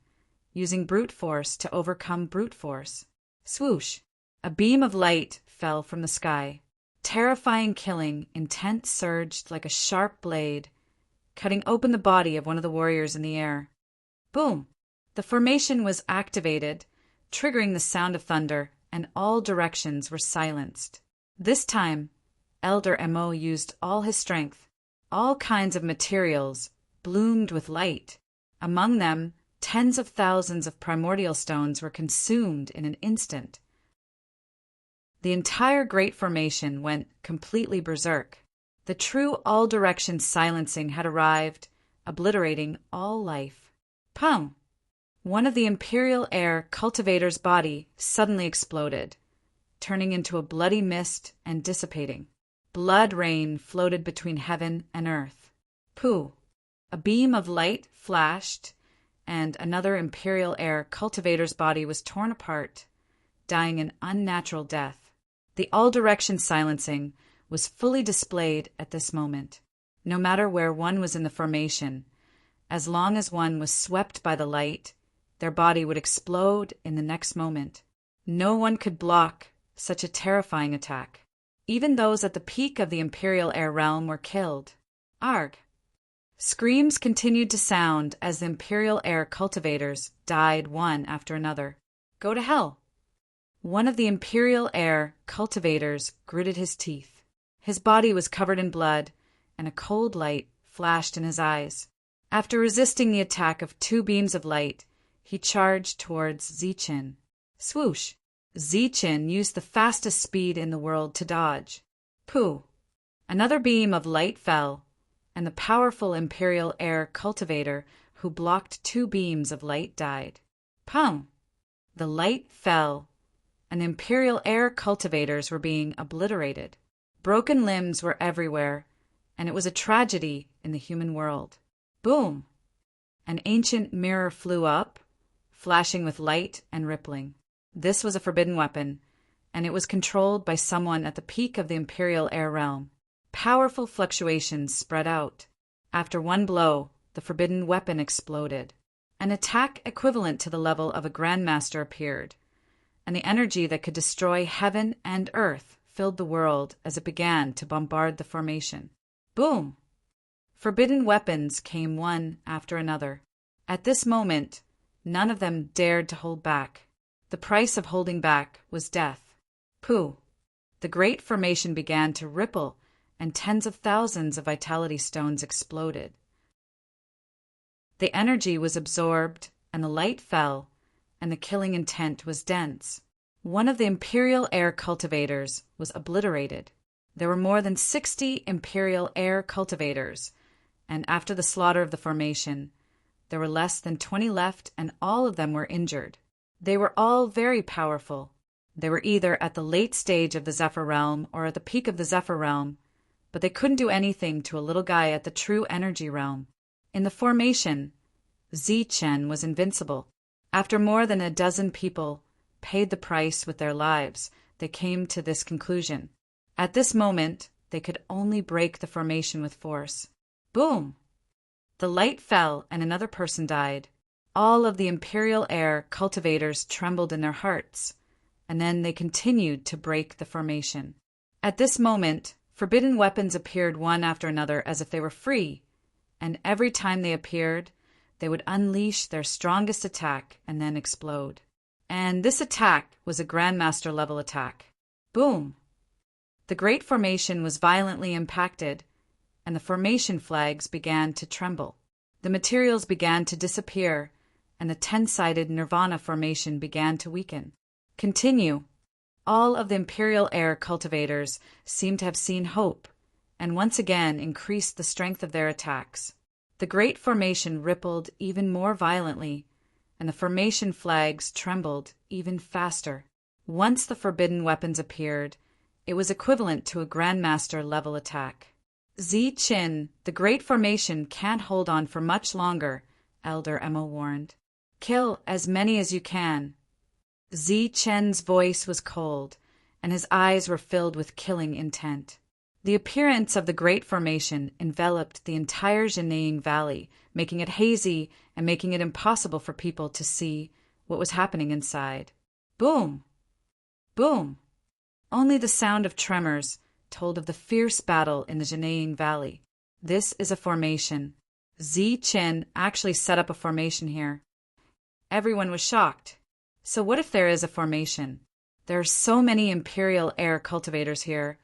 using brute force to overcome brute force. Swoosh! A beam of light fell from the sky. Terrifying killing intent surged like a sharp blade, cutting open the body of one of the warriors in the air. Boom! The formation was activated, triggering the sound of thunder, and all directions were silenced. This time, Elder Mo used all his strength. All kinds of materials bloomed with light. Among them, tens of thousands of primordial stones were consumed in an instant. The entire Great Formation went completely berserk. The true all-direction silencing had arrived, obliterating all life. Pum! One of the Imperial Air cultivator's body suddenly exploded, turning into a bloody mist and dissipating. Blood rain floated between heaven and earth. Pooh! A beam of light flashed, and another Imperial Air cultivator's body was torn apart, dying an unnatural death. The all-direction silencing was fully displayed at this moment. No matter where one was in the formation, as long as one was swept by the light, their body would explode in the next moment. No one could block such a terrifying attack. Even those at the peak of the Imperial Air realm were killed. Arg! Screams continued to sound as the Imperial Air cultivators died one after another. Go to hell! One of the Imperial Air cultivators gritted his teeth. His body was covered in blood, and a cold light flashed in his eyes. After resisting the attack of two beams of light, he charged towards Chen. Swoosh! Chen used the fastest speed in the world to dodge. Pooh! Another beam of light fell, and the powerful Imperial Air cultivator who blocked two beams of light died. Pum! The light fell, and the Imperial Air cultivators were being obliterated. Broken limbs were everywhere, and it was a tragedy in the human world. Boom! An ancient mirror flew up, flashing with light and rippling. This was a forbidden weapon, and it was controlled by someone at the peak of the Imperial Air realm. Powerful fluctuations spread out. After one blow, the forbidden weapon exploded. An attack equivalent to the level of a Grandmaster appeared, and the energy that could destroy heaven and earth filled the world as it began to bombard the formation. Boom! Forbidden weapons came one after another. At this moment, none of them dared to hold back. The price of holding back was death. Pooh! The Great Formation began to ripple, and tens of thousands of vitality stones exploded. The energy was absorbed, and the light fell, and the killing intent was dense. One of the Imperial Air cultivators was obliterated. There were more than 60 Imperial Air cultivators, and after the slaughter of the formation, there were less than 20 left, and all of them were injured. They were all very powerful. They were either at the late stage of the Zephyr realm or at the peak of the Zephyr realm, but they couldn't do anything to a little guy at the true energy realm. In the formation, Chen was invincible. After more than a dozen people paid the price with their lives, they came to this conclusion. At this moment, they could only break the formation with force. Boom! The light fell and another person died. All of the Imperial Air cultivators trembled in their hearts, and then they continued to break the formation. At this moment, forbidden weapons appeared one after another as if they were free, and every time they appeared, they would unleash their strongest attack and then explode. And this attack was a Grandmaster level attack. Boom! The Great Formation was violently impacted, and the formation flags began to tremble. The materials began to disappear, and the 10-sided Nirvana formation began to weaken. Continue. All of the Imperial Air cultivators seemed to have seen hope, and once again increased the strength of their attacks. The great formation rippled even more violently, and the formation flags trembled even faster. Once the forbidden weapons appeared, it was equivalent to a Grandmaster-level attack. Zi-Chin, the great formation can't hold on for much longer, Elder Emma warned. Kill as many as you can. Zi-Chen's voice was cold, and his eyes were filled with killing intent. The appearance of the great formation enveloped the entire Jinying Valley, making it hazy and making it impossible for people to see what was happening inside. Boom! Boom! Only the sound of tremors told of the fierce battle in the Jinying Valley. This is a formation. Zi-Chin actually set up a formation here. Everyone was shocked. So what if there is a formation? There are so many Imperial Air cultivators here,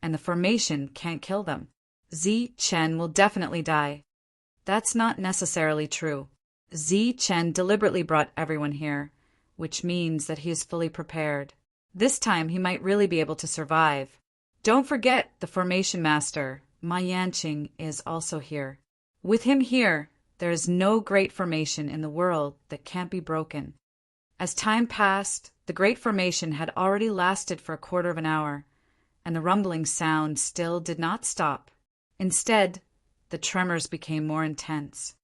and the formation can't kill them. Zi-Chen will definitely die. That's not necessarily true. Zi-Chen deliberately brought everyone here, which means that he is fully prepared. This time he might really be able to survive. Don't forget the Formation Master, Ma Yanqing, is also here. With him here, there is no great formation in the world that can't be broken. As time passed, the great formation had already lasted for a quarter of an hour, and the rumbling sound still did not stop. Instead, the tremors became more intense.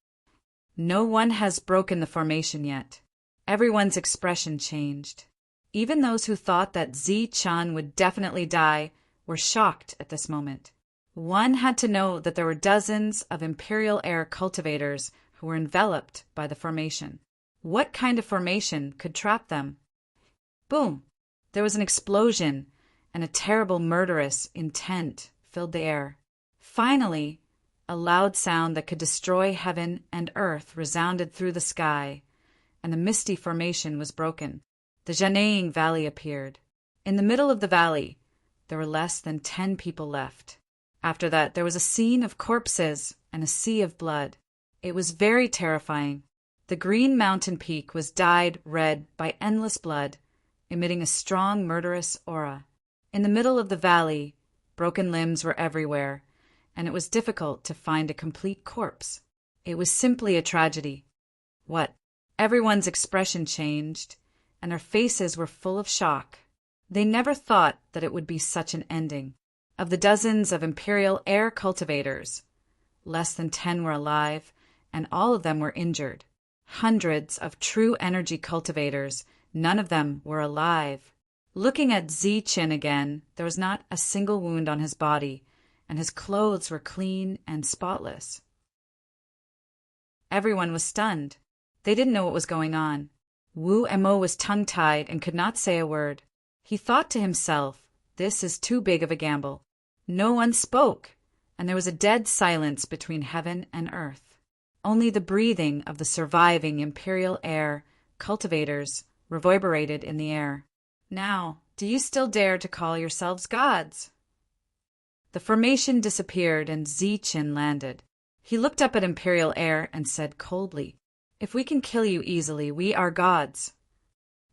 No one has broken the formation yet. Everyone's expression changed. Even those who thought that Zi-Chan would definitely die were shocked at this moment. One had to know that there were dozens of Imperial Air cultivators who were enveloped by the formation. What kind of formation could trap them? Boom! There was an explosion, and a terrible murderous intent filled the air. Finally, a loud sound that could destroy heaven and earth resounded through the sky, and the misty formation was broken. The Jinying Valley appeared. In the middle of the valley, there were less than 10 people left. After that, there was a scene of corpses and a sea of blood. It was very terrifying. The green mountain peak was dyed red by endless blood, emitting a strong, murderous aura. In the middle of the valley, broken limbs were everywhere, and it was difficult to find a complete corpse. It was simply a tragedy. What? Everyone's expression changed, and their faces were full of shock. They never thought that it would be such an ending. Of the dozens of Imperial Air cultivators, less than 10 were alive, and all of them were injured. Hundreds of true energy cultivators, none of them were alive. Looking at Zi-Chin again, there was not a single wound on his body, and his clothes were clean and spotless. Everyone was stunned. They didn't know what was going on. Wu Emo was tongue-tied and could not say a word. He thought to himself, this is too big of a gamble. No one spoke, and there was a dead silence between heaven and earth. Only the breathing of the surviving Imperial Air cultivators reverberated in the air. Now, do you still dare to call yourselves gods? The formation disappeared and Zi-Chin landed. He looked up at Imperial Air and said coldly, "If we can kill you easily, we are gods."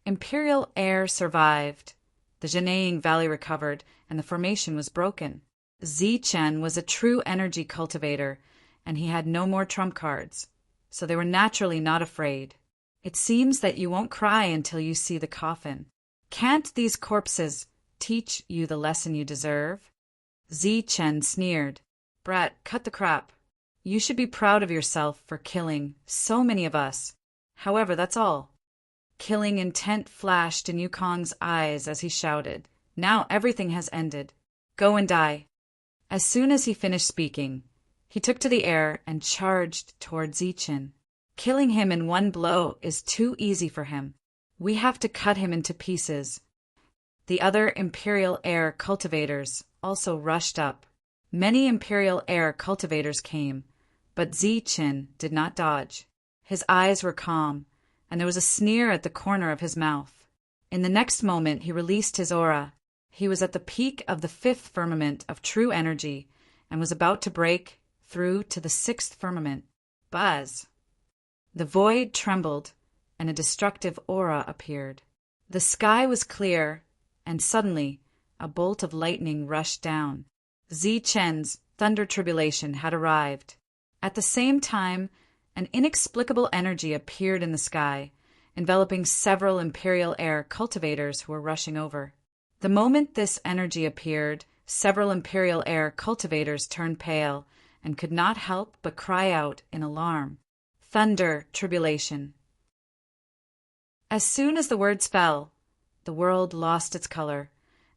Imperial Air survived. The Jinying Valley recovered, and the formation was broken. Zi-Chen was a true energy cultivator, and he had no more trump cards, so they were naturally not afraid. It seems that you won't cry until you see the coffin. Can't these corpses teach you the lesson you deserve? Zi-Chen sneered. Brat, cut the crap. You should be proud of yourself for killing so many of us. However, that's all. Killing intent flashed in Yukong's eyes as he shouted, "Now everything has ended. Go and die." As soon as he finished speaking, he took to the air and charged toward Zi-Chin. Killing him in one blow is too easy for him. We have to cut him into pieces. The other Imperial Air cultivators also rushed up. Many Imperial Air cultivators came, but Zi-Chin did not dodge. His eyes were calm, and there was a sneer at the corner of his mouth. In the next moment, he released his aura. He was at the peak of the 5th firmament of true energy and was about to break through to the 6th firmament. Buzz! The void trembled, and a destructive aura appeared. The sky was clear, and suddenly a bolt of lightning rushed down. Zi Chen's thunder tribulation had arrived. At the same time, an inexplicable energy appeared in the sky, enveloping several imperial air cultivators who were rushing over. The moment this energy appeared, several imperial air cultivators turned pale and could not help but cry out in alarm. Thunder tribulation. As soon as the words fell, the world lost its color,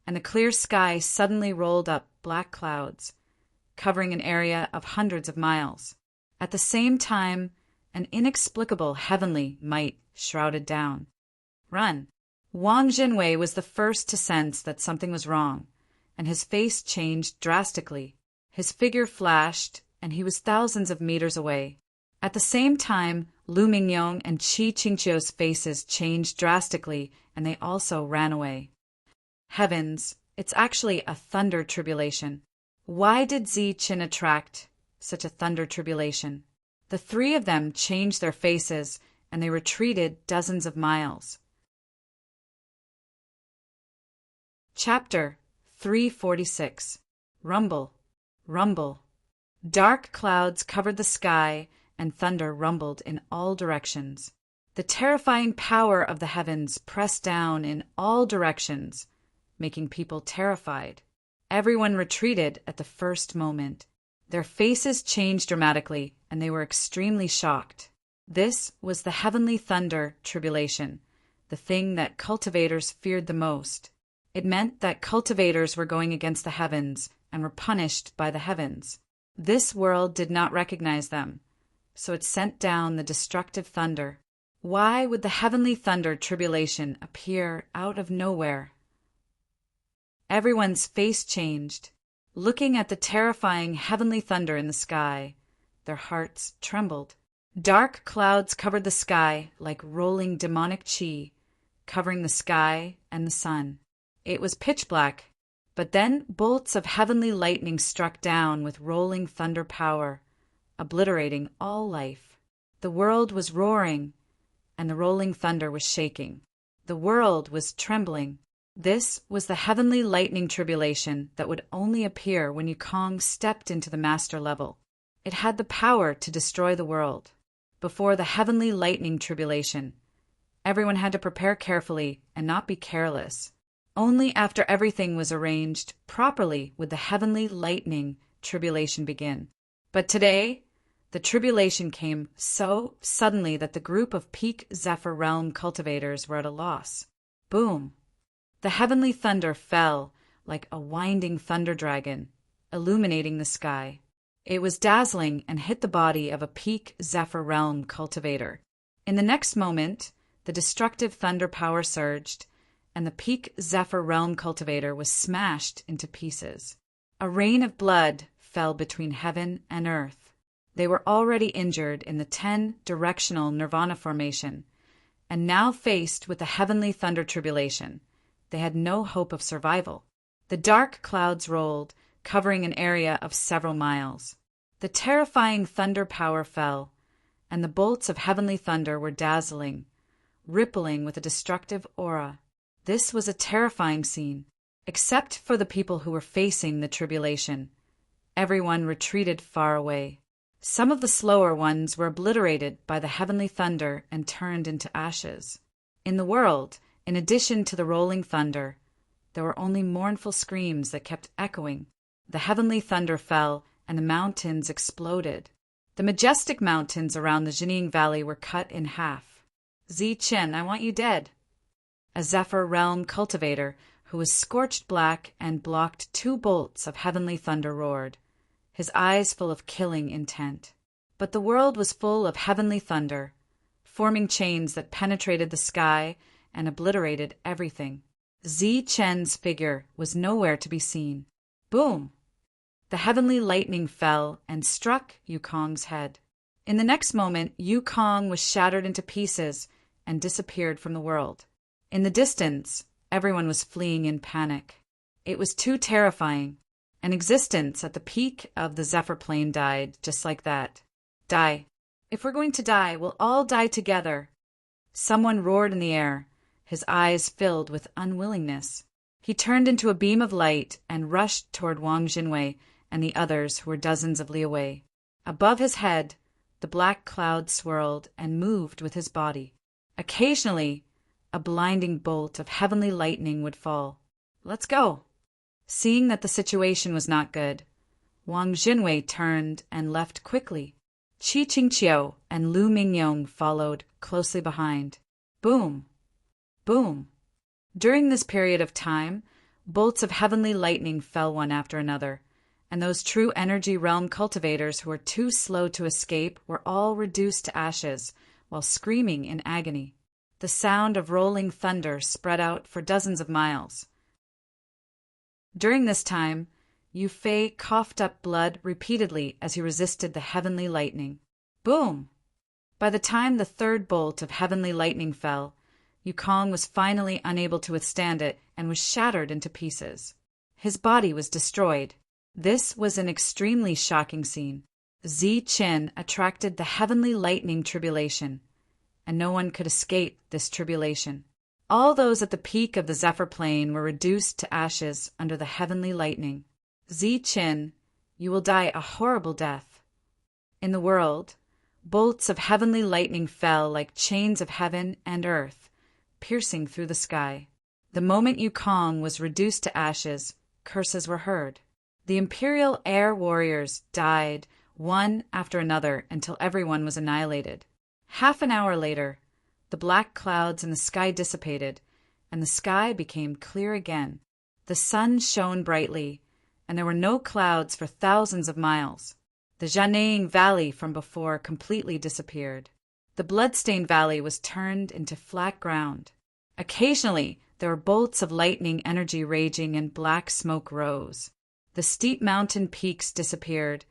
and the clear sky suddenly rolled up black clouds, covering an area of hundreds of miles. At the same time, an inexplicable heavenly might shrouded down. Run! Wang Jinwei was the first to sense that something was wrong, and his face changed drastically. His figure flashed, and he was thousands of meters away. At the same time, Lu Mingyong and Qi Qingqiu's faces changed drastically, and they also ran away. Heavens, it's actually a thunder tribulation. Why did Zi Qin attract such a thunder tribulation? The three of them changed their faces, and they retreated dozens of miles. Chapter 346. Rumble, Rumble. Dark clouds covered the sky, and thunder rumbled in all directions. The terrifying power of the heavens pressed down in all directions, making people terrified. Everyone retreated at the first moment. Their faces changed dramatically, and they were extremely shocked. This was the heavenly thunder tribulation, the thing that cultivators feared the most. It meant that cultivators were going against the heavens and were punished by the heavens. This world did not recognize them, so it sent down the destructive thunder. Why would the heavenly thunder tribulation appear out of nowhere? Everyone's face changed. Looking at the terrifying heavenly thunder in the sky, their hearts trembled. Dark clouds covered the sky like rolling demonic qi, covering the sky and the sun. It was pitch black, but then bolts of heavenly lightning struck down with rolling thunder power, obliterating all life. The world was roaring, and the rolling thunder was shaking. The world was trembling. This was the heavenly lightning tribulation that would only appear when Yukong stepped into the master level. It had the power to destroy the world. Before the heavenly lightning tribulation, everyone had to prepare carefully and not be careless. Only after everything was arranged properly would the heavenly lightning tribulation begin. But today, the tribulation came so suddenly that the group of peak Zephyr Realm cultivators were at a loss. Boom! The heavenly thunder fell like a winding thunder dragon, illuminating the sky. It was dazzling and hit the body of a peak Zephyr Realm cultivator. In the next moment, the destructive thunder power surged, and the peak Zephyr Realm cultivator was smashed into pieces. A rain of blood fell between heaven and earth. They were already injured in the 10-directional Nirvana formation, and now faced with the heavenly thunder tribulation. They had no hope of survival. The dark clouds rolled, covering an area of several miles. The terrifying thunder power fell, and the bolts of heavenly thunder were dazzling, rippling with a destructive aura. This was a terrifying scene. Except for the people who were facing the tribulation, everyone retreated far away. Some of the slower ones were obliterated by the heavenly thunder and turned into ashes. In the world, in addition to the rolling thunder, there were only mournful screams that kept echoing. The heavenly thunder fell, and the mountains exploded. The majestic mountains around the Jining Valley were cut in half. Zi Chen, I want you dead. A Zephyr Realm cultivator who was scorched black and blocked 2 bolts of heavenly thunder roared, his eyes full of killing intent. But the world was full of heavenly thunder, forming chains that penetrated the sky and obliterated everything. Zi Chen's figure was nowhere to be seen. Boom! The heavenly lightning fell and struck Yukong's head. In the next moment, Yukong was shattered into pieces and disappeared from the world. In the distance, everyone was fleeing in panic. It was too terrifying. An existence at the peak of the Zephyr Plane died just like that. Die. If we're going to die, we'll all die together. Someone roared in the air, his eyes filled with unwillingness. He turned into a beam of light and rushed toward Wang Jinwei and the others who were dozens of li away. Above his head, the black cloud swirled and moved with his body. Occasionally, a blinding bolt of heavenly lightning would fall. "Let's go." Seeing that the situation was not good, Wang Jinwei turned and left quickly. Qi Qingqiu and Lu Mingyong followed closely behind. Boom! Boom! During this period of time, bolts of heavenly lightning fell one after another, and those true energy realm cultivators who were too slow to escape were all reduced to ashes while screaming in agony. The sound of rolling thunder spread out for dozens of miles. During this time, Yu Fei coughed up blood repeatedly as he resisted the heavenly lightning. Boom! By the time the third bolt of heavenly lightning fell, Yukong was finally unable to withstand it and was shattered into pieces. His body was destroyed. This was an extremely shocking scene. Zi Qin attracted the heavenly lightning tribulation, and no one could escape this tribulation. All those at the peak of the Zephyr Plain were reduced to ashes under the heavenly lightning. Zi Qin, you will die a horrible death. In the world, bolts of heavenly lightning fell like chains of heaven and earth, piercing through the sky. The moment Yukong was reduced to ashes, curses were heard. The Imperial Air Warriors died one after another until everyone was annihilated. Half an hour later, the black clouds in the sky dissipated, and the sky became clear again. The sun shone brightly, and there were no clouds for thousands of miles. The Jianning Valley from before completely disappeared. The blood-stained valley was turned into flat ground. Occasionally, there were bolts of lightning energy raging and black smoke rose. The steep mountain peaks disappeared,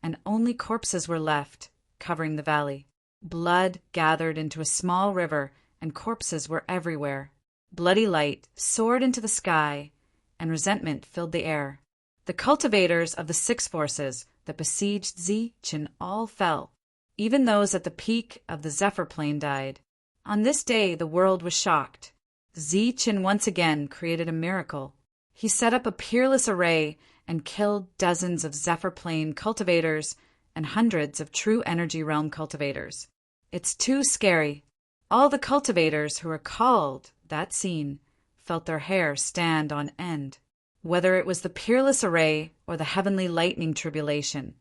and only corpses were left, covering the valley. Blood gathered into a small river, and corpses were everywhere. Bloody light soared into the sky, and resentment filled the air. The cultivators of the six forces that besieged Zi Qin all fell. Even those at the peak of the Zephyr Plain died. On this day the world was shocked. Zi Qin once again created a miracle. He set up a peerless array and killed dozens of Zephyr Plain cultivators and hundreds of true energy realm cultivators. It's too scary. All the cultivators who recalled that scene felt their hair stand on end. Whether it was the peerless array or the heavenly lightning tribulation,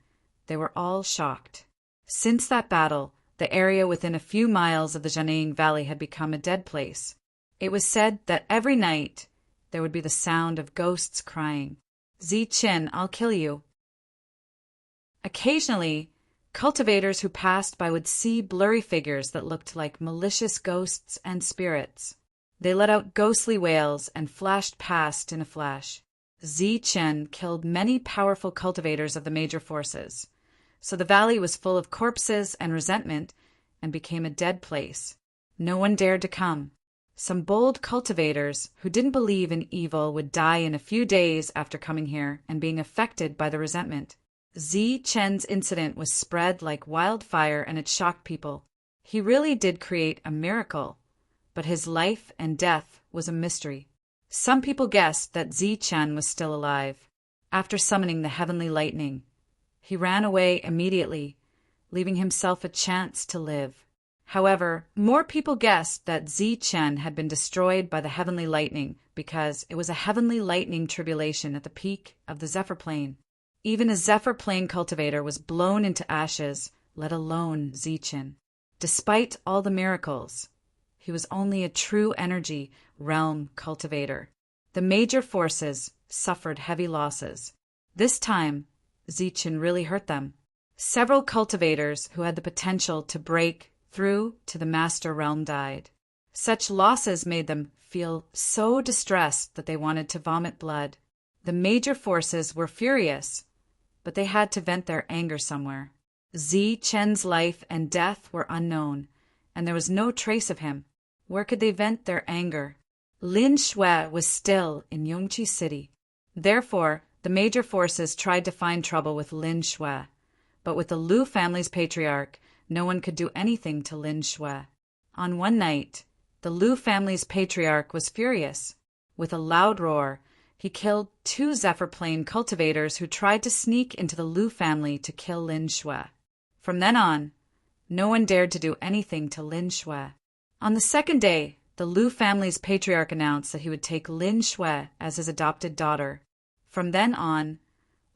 they were all shocked. Since that battle, the area within a few miles of the Jianning Valley had become a dead place. It was said that every night there would be the sound of ghosts crying, "Zi Qin, I'll kill you." Occasionally, cultivators who passed by would see blurry figures that looked like malicious ghosts and spirits. They let out ghostly wails and flashed past in a flash. Zi Qin killed many powerful cultivators of the major forces, so the valley was full of corpses and resentment and became a dead place. No one dared to come. Some bold cultivators who didn't believe in evil would die in a few days after coming here and being affected by the resentment. Zi Qin's incident was spread like wildfire and it shocked people. He really did create a miracle, but his life and death was a mystery. Some people guessed that Zi Qin was still alive. After summoning the heavenly lightning, he ran away immediately, leaving himself a chance to live. However, more people guessed that Zi Qin had been destroyed by the heavenly lightning because it was a heavenly lightning tribulation at the peak of the Zephyr Plain. Even a Zephyr Plain cultivator was blown into ashes, let alone Zi Qin. Despite all the miracles, he was only a true energy realm cultivator. The major forces suffered heavy losses. This time, Zi Qin really hurt them. Several cultivators who had the potential to break through to the master realm died. Such losses made them feel so distressed that they wanted to vomit blood. The major forces were furious, but they had to vent their anger somewhere. Zi Qin's life and death were unknown, and there was no trace of him. Where could they vent their anger? Lin Shui was still in Yongqi City. Therefore, the major forces tried to find trouble with Lin Shui, but with the Lu family's patriarch, no one could do anything to Lin Shui. On one night, the Lu family's patriarch was furious. With a loud roar, he killed 2 Zephyr Plane cultivators who tried to sneak into the Lu family to kill Lin Shui. From then on, no one dared to do anything to Lin Shui. On the second day, the Lu family's patriarch announced that he would take Lin Shui as his adopted daughter. From then on,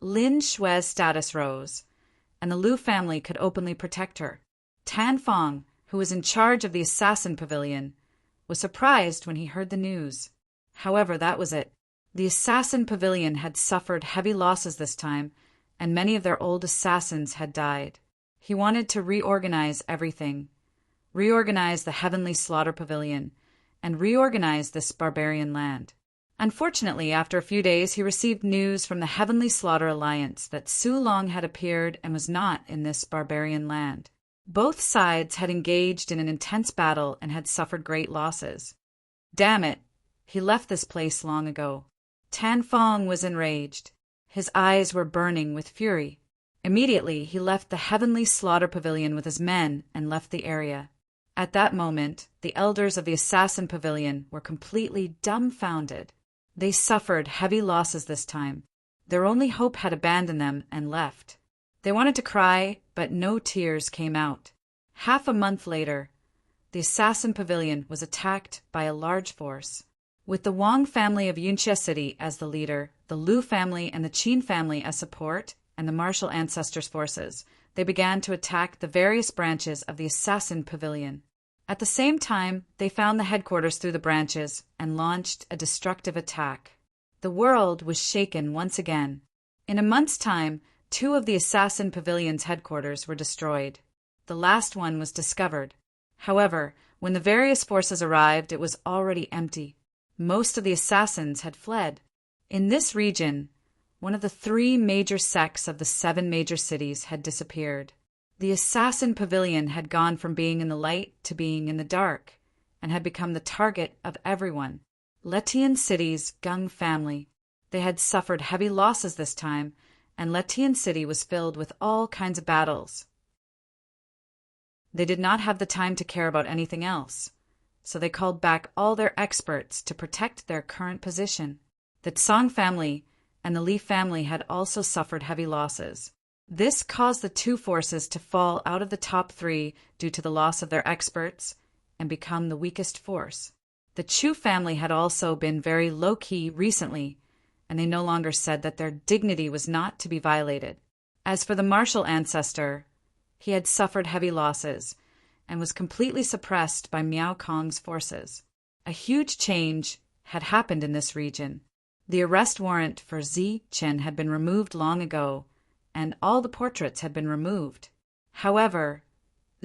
Lin Shui's status rose, and the Lu family could openly protect her. Tan Fong, who was in charge of the assassin pavilion, was surprised when he heard the news. However, that was it. The assassin pavilion had suffered heavy losses this time, and many of their old assassins had died. He wanted to reorganize everything, reorganize the Heavenly Slaughter Pavilion, and reorganize this barbarian land. Unfortunately, after a few days, he received news from the Heavenly Slaughter Alliance that Su Long had appeared and was not in this barbarian land. Both sides had engaged in an intense battle and had suffered great losses. Damn it, he left this place long ago. Tan Fong was enraged. His eyes were burning with fury. Immediately, he left the Heavenly Slaughter Pavilion with his men and left the area. At that moment, the elders of the Assassin Pavilion were completely dumbfounded. They suffered heavy losses this time. Their only hope had abandoned them and left. They wanted to cry, but no tears came out. Half a month later, the Assassin Pavilion was attacked by a large force. With the Wang family of Yunxia City as the leader, the Lu family and the Qin family as support, and the martial ancestors' forces, they began to attack the various branches of the Assassin Pavilion. At the same time, they found the headquarters through the branches and launched a destructive attack. The world was shaken once again. In a month's time, 2 of the Assassin Pavilion's headquarters were destroyed. The last one was discovered. However, when the various forces arrived, it was already empty. Most of the assassins had fled. In this region, one of the 3 major sects of the 7 major cities had disappeared. The Assassin Pavilion had gone from being in the light to being in the dark, and had become the target of everyone. Letian City's Gung family. They had suffered heavy losses this time, and Letian City was filled with all kinds of battles. They did not have the time to care about anything else, so they called back all their experts to protect their current position. The Tsang family and the Li family had also suffered heavy losses. This caused the 2 forces to fall out of the top 3 due to the loss of their experts and become the weakest force. The Chu family had also been very low-key recently, and they no longer said that their dignity was not to be violated. As for the martial ancestor, he had suffered heavy losses and was completely suppressed by Miao Kong's forces. A huge change had happened in this region. The arrest warrant for Zi Chen had been removed long ago, and all the portraits had been removed. However,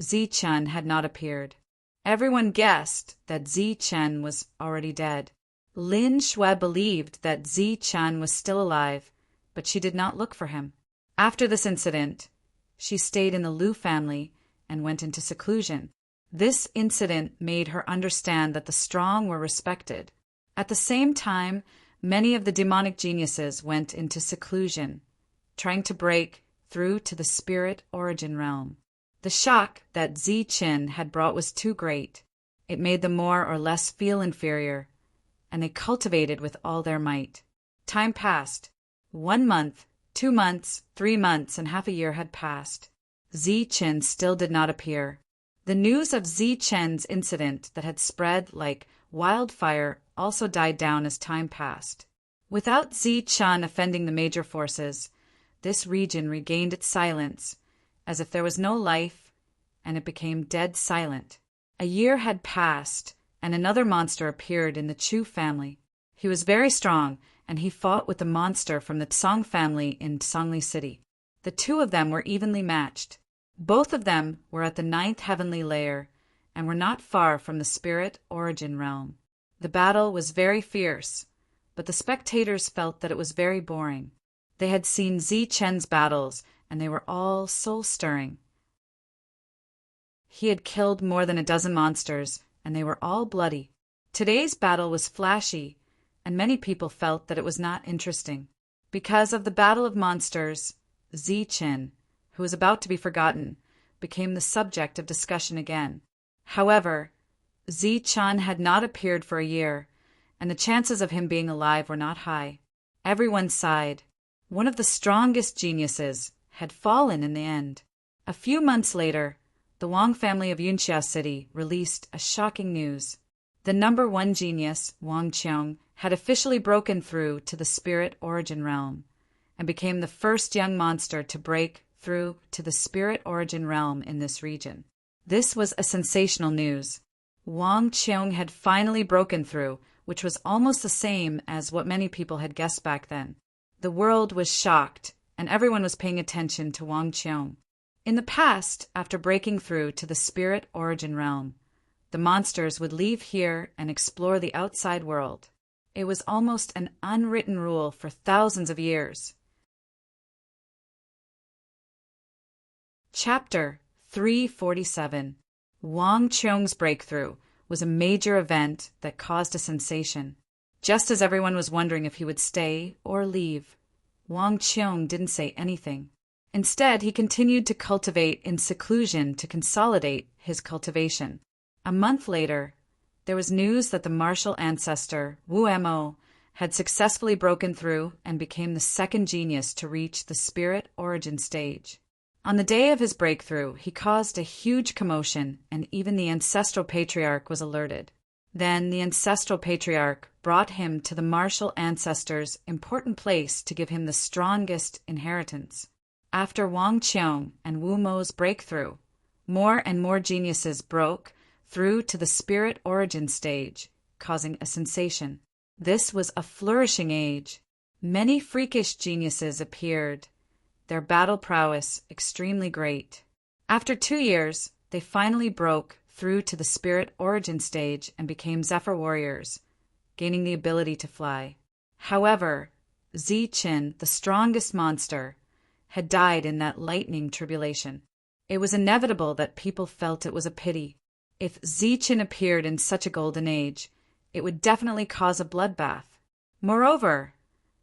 Zi Chen had not appeared. Everyone guessed that Zi Chen was already dead. Lin Shui believed that Zi Chen was still alive, but she did not look for him. After this incident, she stayed in the Lu family and went into seclusion. This incident made her understand that the strong were respected. At the same time, many of the demonic geniuses went into seclusion, trying to break through to the spirit origin realm. The shock that Zi Qin had brought was too great. It made them more or less feel inferior, and they cultivated with all their might. Time passed. 1 month, 2 months, 3 months, and half a year had passed. Zi Qin still did not appear. The news of Zi Chen's incident that had spread like wildfire also died down as time passed. Without Zi Chen offending the major forces, this region regained its silence, as if there was no life, and it became dead silent. A year had passed, and another monster appeared in the Chu family. He was very strong, and he fought with the monster from the Tsang family in Songli City. The 2 of them were evenly matched. Both of them were at the 9th heavenly layer, and were not far from the spirit origin realm. The battle was very fierce, but the spectators felt that it was very boring. They had seen Zi Chen's battles, and they were all soul-stirring. He had killed more than a dozen monsters, and they were all bloody. Today's battle was flashy, and many people felt that it was not interesting. Because of the battle of monsters, Zi Chen, who was about to be forgotten, became the subject of discussion again. However, Zi Chen had not appeared for a year, and the chances of him being alive were not high. Everyone sighed. One of the strongest geniuses had fallen in the end. A few months later, the Wang family of Yunxia City released a shocking news. The number one genius, Wang Qiong, had officially broken through to the spirit origin realm and became the first young monster to break through to the spirit origin realm in this region. This was a sensational news. Wang Qiong had finally broken through, which was almost the same as what many people had guessed back then. The world was shocked, and everyone was paying attention to Wang Qiong. In the past, after breaking through to the spirit origin realm, the monsters would leave here and explore the outside world. It was almost an unwritten rule for thousands of years. Chapter 347. Wang Qiong's breakthrough was a major event that caused a sensation. Just as everyone was wondering if he would stay or leave, Wang Qiong didn't say anything. Instead, he continued to cultivate in seclusion to consolidate his cultivation. A month later, there was news that the martial ancestor, Wu Mo, had successfully broken through and became the second genius to reach the spirit origin stage. On the day of his breakthrough, he caused a huge commotion, and even the ancestral patriarch was alerted. Then the ancestral patriarch brought him to the martial ancestor's important place to give him the strongest inheritance. After Wang Qiong and Wu Mo's breakthrough, more and more geniuses broke through to the spirit origin stage, causing a sensation. This was a flourishing age. Many freakish geniuses appeared, their battle prowess extremely great. After 2 years, they finally broke through to the spirit origin stage and became Zephyr warriors, gaining the ability to fly. However, Ziqin, the strongest monster, had died in that lightning tribulation. It was inevitable that people felt it was a pity. If Ziqin appeared in such a golden age, it would definitely cause a bloodbath. Moreover,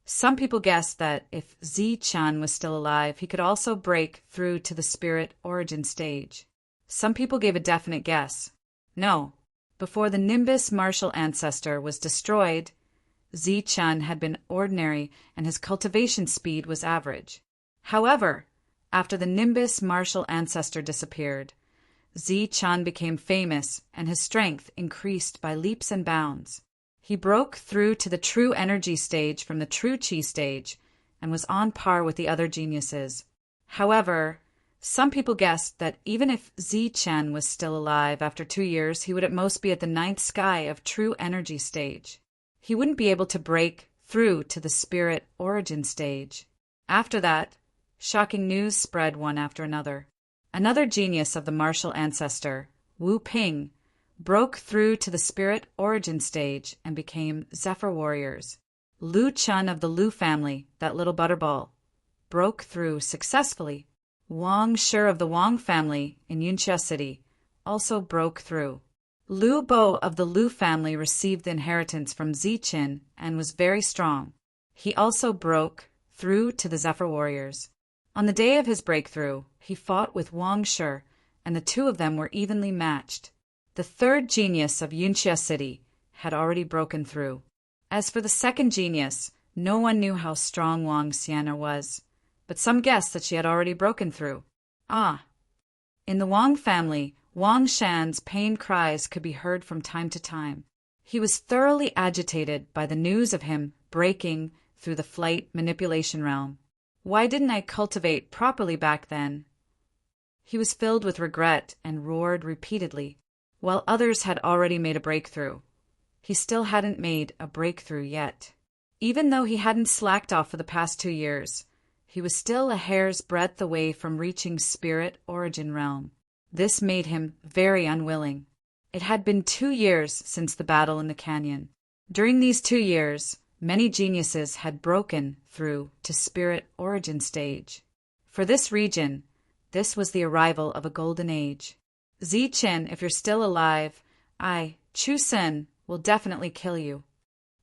some people guessed that if Ziqin was still alive, he could also break through to the spirit origin stage. Some people gave a definite guess. No, before the Nimbus martial ancestor was destroyed, Ziqin had been ordinary and his cultivation speed was average. However, after the Nimbus martial ancestor disappeared, Ziqin became famous and his strength increased by leaps and bounds. He broke through to the true energy stage from the true qi stage and was on par with the other geniuses. However, some people guessed that even if Ziqin was still alive after 2 years, he would at most be at the 9th sky of true energy stage. He wouldn't be able to break through to the spirit origin stage. After that, shocking news spread one after another. Another genius of the martial ancestor, Wu Ping, broke through to the spirit origin stage and became Zephyr warriors. Lu Chun of the Lu family, that little butterball, broke through successfully. Wang Shi of the Wang family in Yunxia City also broke through. Lu Bo of the Lu family received the inheritance from Ziqin and was very strong. He also broke through to the Zephyr warriors. On the day of his breakthrough, he fought with Wang Shi, and the two of them were evenly matched. The third genius of Yunxia City had already broken through. As for the second genius, no one knew how strong Wang Xian'er was, but some guessed that she had already broken through. In the Wang family, Wang Shan's pain cries could be heard from time to time. He was thoroughly agitated by the news of him breaking through the flight manipulation realm. Why didn't I cultivate properly back then? He was filled with regret and roared repeatedly. While others had already made a breakthrough, he still hadn't made a breakthrough yet. Even though he hadn't slacked off for the past 2 years, he was still a hair's breadth away from reaching spirit origin realm. This made him very unwilling. It had been 2 years since the battle in the canyon. During these 2 years, many geniuses had broken through to spirit origin stage. For this region, this was the arrival of a golden age. Ziqin, if you're still alive, Chu Sen, will definitely kill you.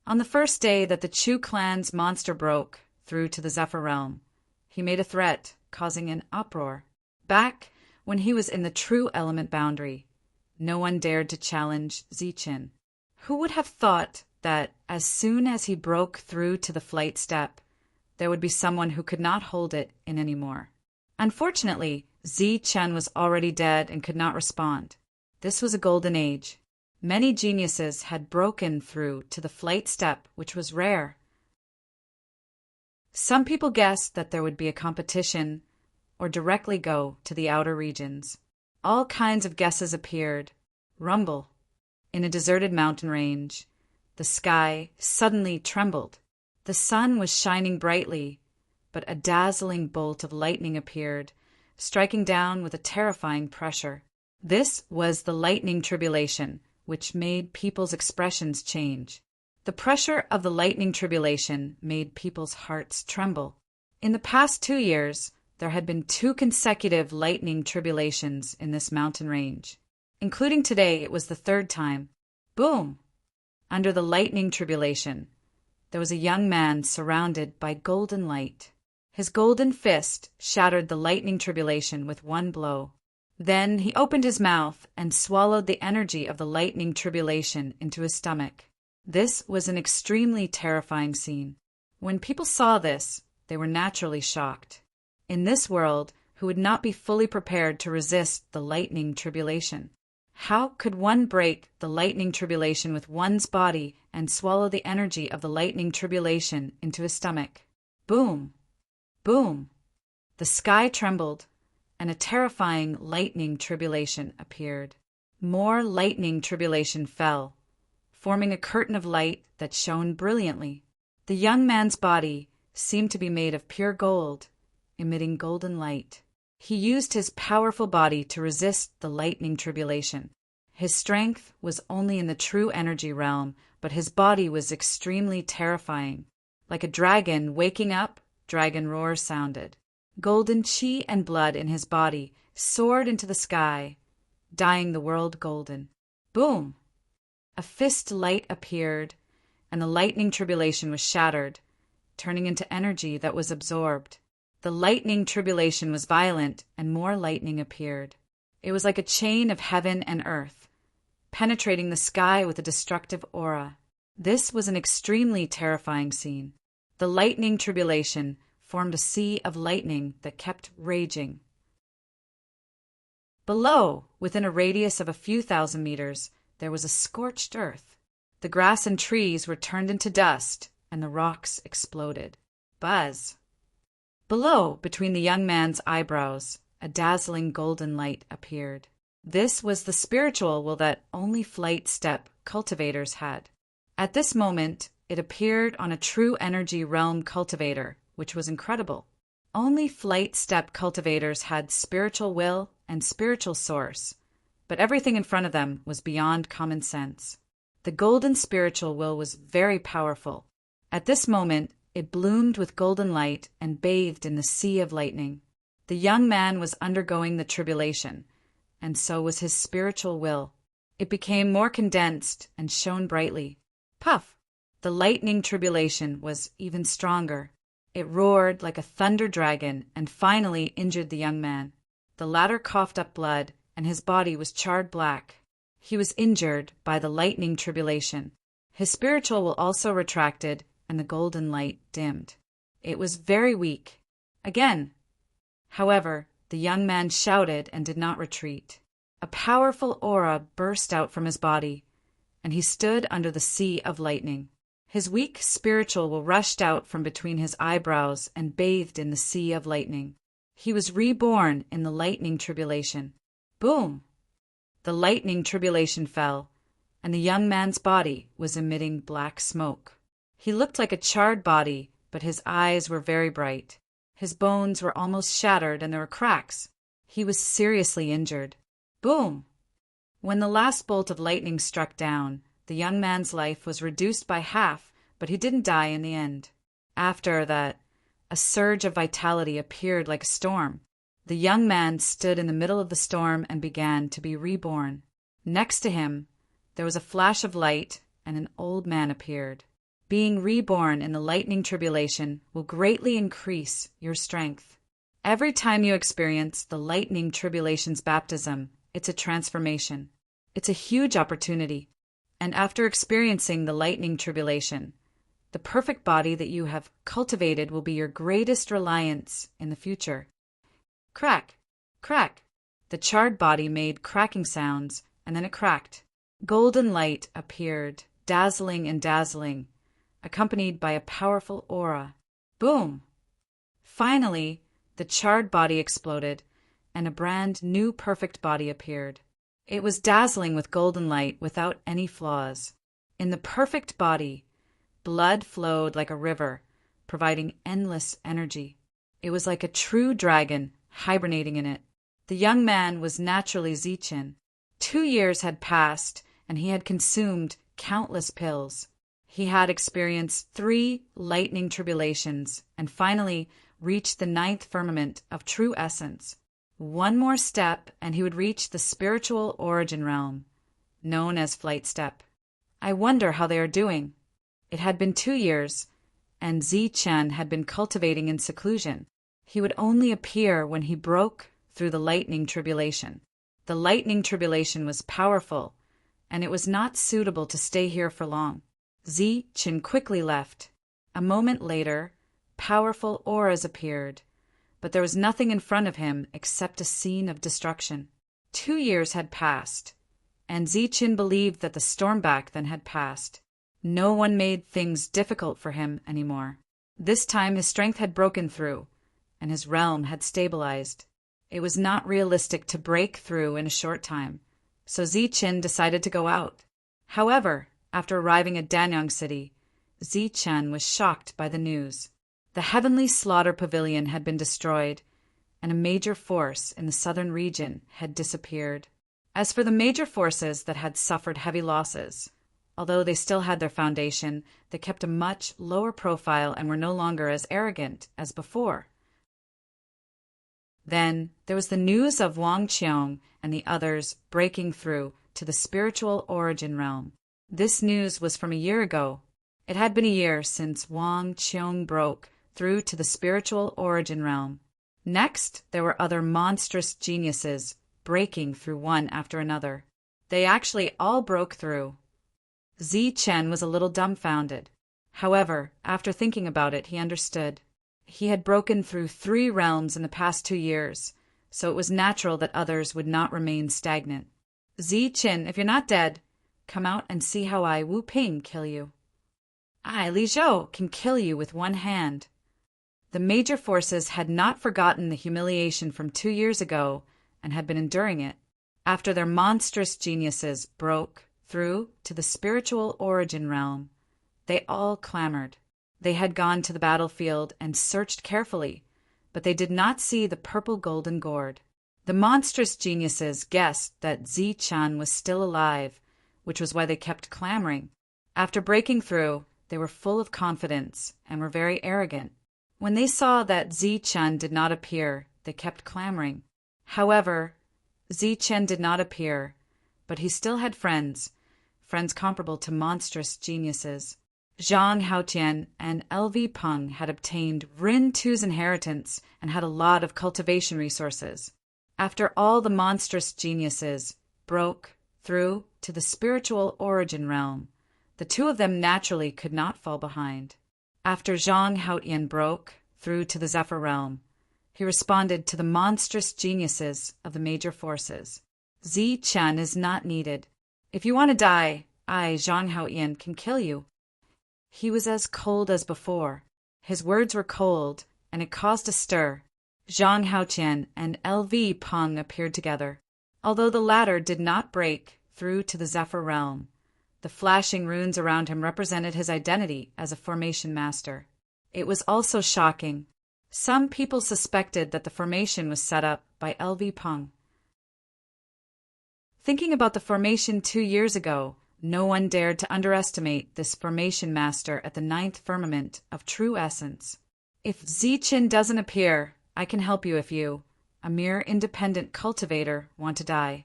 On the first day that the Chu clan's monster broke through to the Zephyr realm, he made a threat, causing an uproar. Back when he was in the true element boundary, no one dared to challenge Ziqin. Who would have thought that as soon as he broke through to the flight step, there would be someone who could not hold it in anymore. Unfortunately, Zi Chen was already dead and could not respond. This was a golden age. Many geniuses had broken through to the flight step, which was rare. Some people guessed that there would be a competition or directly go to the outer regions. All kinds of guesses appeared. Rumble. In a deserted mountain range, the sky suddenly trembled. The sun was shining brightly, but a dazzling bolt of lightning appeared, striking down with a terrifying pressure. This was the lightning tribulation, which made people's expressions change. The pressure of the lightning tribulation made people's hearts tremble. In the past 2 years, there had been 2 consecutive lightning tribulations in this mountain range. Including today, it was the 3rd time. Boom! Under the lightning tribulation, there was a young man surrounded by golden light. His golden fist shattered the lightning tribulation with one blow. Then he opened his mouth and swallowed the energy of the lightning tribulation into his stomach. This was an extremely terrifying scene. When people saw this, they were naturally shocked. In this world, who would not be fully prepared to resist the lightning tribulation? How could one break the lightning tribulation with one's body and swallow the energy of the lightning tribulation into his stomach? Boom! Boom! The sky trembled, and a terrifying lightning tribulation appeared. More lightning tribulation fell, forming a curtain of light that shone brilliantly. The young man's body seemed to be made of pure gold, emitting golden light. He used his powerful body to resist the lightning tribulation. His strength was only in the true energy realm, but his body was extremely terrifying. Like a dragon waking up, dragon roar sounded. Golden chi and blood in his body soared into the sky, dyeing the world golden. Boom! A fist light appeared, and the lightning tribulation was shattered, turning into energy that was absorbed. The lightning tribulation was violent, and more lightning appeared. It was like a chain of heaven and earth, penetrating the sky with a destructive aura. This was an extremely terrifying scene. The lightning tribulation formed a sea of lightning that kept raging. Below, within a radius of a few thousand meters, there was a scorched earth. The grass and trees were turned into dust, and the rocks exploded. Buzz! Below, between the young man's eyebrows, a dazzling golden light appeared. This was the spiritual will that only flight step cultivators had. At this moment, it appeared on a true energy realm cultivator, which was incredible. Only flight step cultivators had spiritual will and spiritual source, but everything in front of them was beyond common sense. The golden spiritual will was very powerful. At this moment, it bloomed with golden light and bathed in the sea of lightning. The young man was undergoing the tribulation, and so was his spiritual will. It became more condensed and shone brightly. Puff! The lightning tribulation was even stronger. It roared like a thunder dragon and finally injured the young man. The latter coughed up blood, and his body was charred black. He was injured by the lightning tribulation. His spiritual will also retracted, and the golden light dimmed. It was very weak. Again. However, the young man shouted and did not retreat. A powerful aura burst out from his body, and he stood under the sea of lightning. His weak spiritual will rushed out from between his eyebrows and bathed in the sea of lightning. He was reborn in the lightning tribulation. Boom! The lightning tribulation fell, and the young man's body was emitting black smoke. He looked like a charred body, but his eyes were very bright. His bones were almost shattered and there were cracks. He was seriously injured. Boom! When the last bolt of lightning struck down, the young man's life was reduced by half, but he didn't die in the end. After that, a surge of vitality appeared like a storm. The young man stood in the middle of the storm and began to be reborn. Next to him, there was a flash of light, and an old man appeared. Being reborn in the lightning tribulation will greatly increase your strength. Every time you experience the lightning tribulation's baptism, it's a transformation. It's a huge opportunity. And after experiencing the lightning tribulation, the perfect body that you have cultivated will be your greatest reliance in the future. Crack, crack. The charred body made cracking sounds, and then it cracked. Golden light appeared, dazzling and dazzling, accompanied by a powerful aura. Boom! Finally, the charred body exploded, and a brand new perfect body appeared. It was dazzling with golden light without any flaws. In the perfect body, blood flowed like a river, providing endless energy. It was like a true dragon hibernating in it. The young man was naturally Zichin. 2 years had passed, and he had consumed countless pills. He had experienced 3 lightning tribulations, and finally reached the 9th firmament of true essence. One more step, and he would reach the spiritual origin realm, known as Flight Step. I wonder how they are doing. It had been 2 years, and Zichen had been cultivating in seclusion. He would only appear when he broke through the lightning tribulation. The lightning tribulation was powerful, and it was not suitable to stay here for long. Zichen quickly left. A moment later, powerful auras appeared, but there was nothing in front of him except a scene of destruction. 2 years had passed, and Zichin believed that the stormback then had passed. No one made things difficult for him anymore. This time his strength had broken through, and his realm had stabilized. It was not realistic to break through in a short time, so Zichin decided to go out. However, after arriving at Danyang City, Zichin was shocked by the news. The heavenly slaughter pavilion had been destroyed, and a major force in the southern region had disappeared. As for the major forces that had suffered heavy losses, although they still had their foundation, they kept a much lower profile and were no longer as arrogant as before. Then there was the news of Wang Qiong and the others breaking through to the spiritual origin realm. This news was from a year ago. It had been a year since Wang Qiong broke through to the spiritual origin realm. Next, there were other monstrous geniuses breaking through one after another. They actually all broke through. Zichen was a little dumbfounded. However, after thinking about it, he understood. He had broken through 3 realms in the past 2 years, so it was natural that others would not remain stagnant. Zichen, if you're not dead, come out and see how I, Wu Ping, kill you. I, Li Zhou, can kill you with one hand. The major forces had not forgotten the humiliation from 2 years ago and had been enduring it. After their monstrous geniuses broke through to the spiritual origin realm, they all clamored. They had gone to the battlefield and searched carefully, but they did not see the purple golden gourd. The monstrous geniuses guessed that Zichan was still alive, which was why they kept clamoring. After breaking through, they were full of confidence and were very arrogant. When they saw that Zichan did not appear, they kept clamoring. However, Zichen did not appear, but he still had friends comparable to monstrous geniuses. Zhang Haotian and LV Peng had obtained Rin Tu's inheritance and had a lot of cultivation resources. After all the monstrous geniuses broke through to the spiritual origin realm, the 2 of them naturally could not fall behind. After Zhang Haotian broke through to the Zephyr realm, he responded to the monstrous geniuses of the major forces. Zichen is not needed. If you want to die, I, Zhang Haotian, can kill you. He was as cold as before. His words were cold, and it caused a stir. Zhang Haotian and LV Peng appeared together. Although the latter did not break through to the Zephyr realm, the flashing runes around him represented his identity as a formation master. It was also shocking. Some people suspected that the formation was set up by LV Peng. Thinking about the formation 2 years ago, no one dared to underestimate this formation master at the 9th firmament of true essence. If Zichin doesn't appear, I can help you if you, a mere independent cultivator, want to die.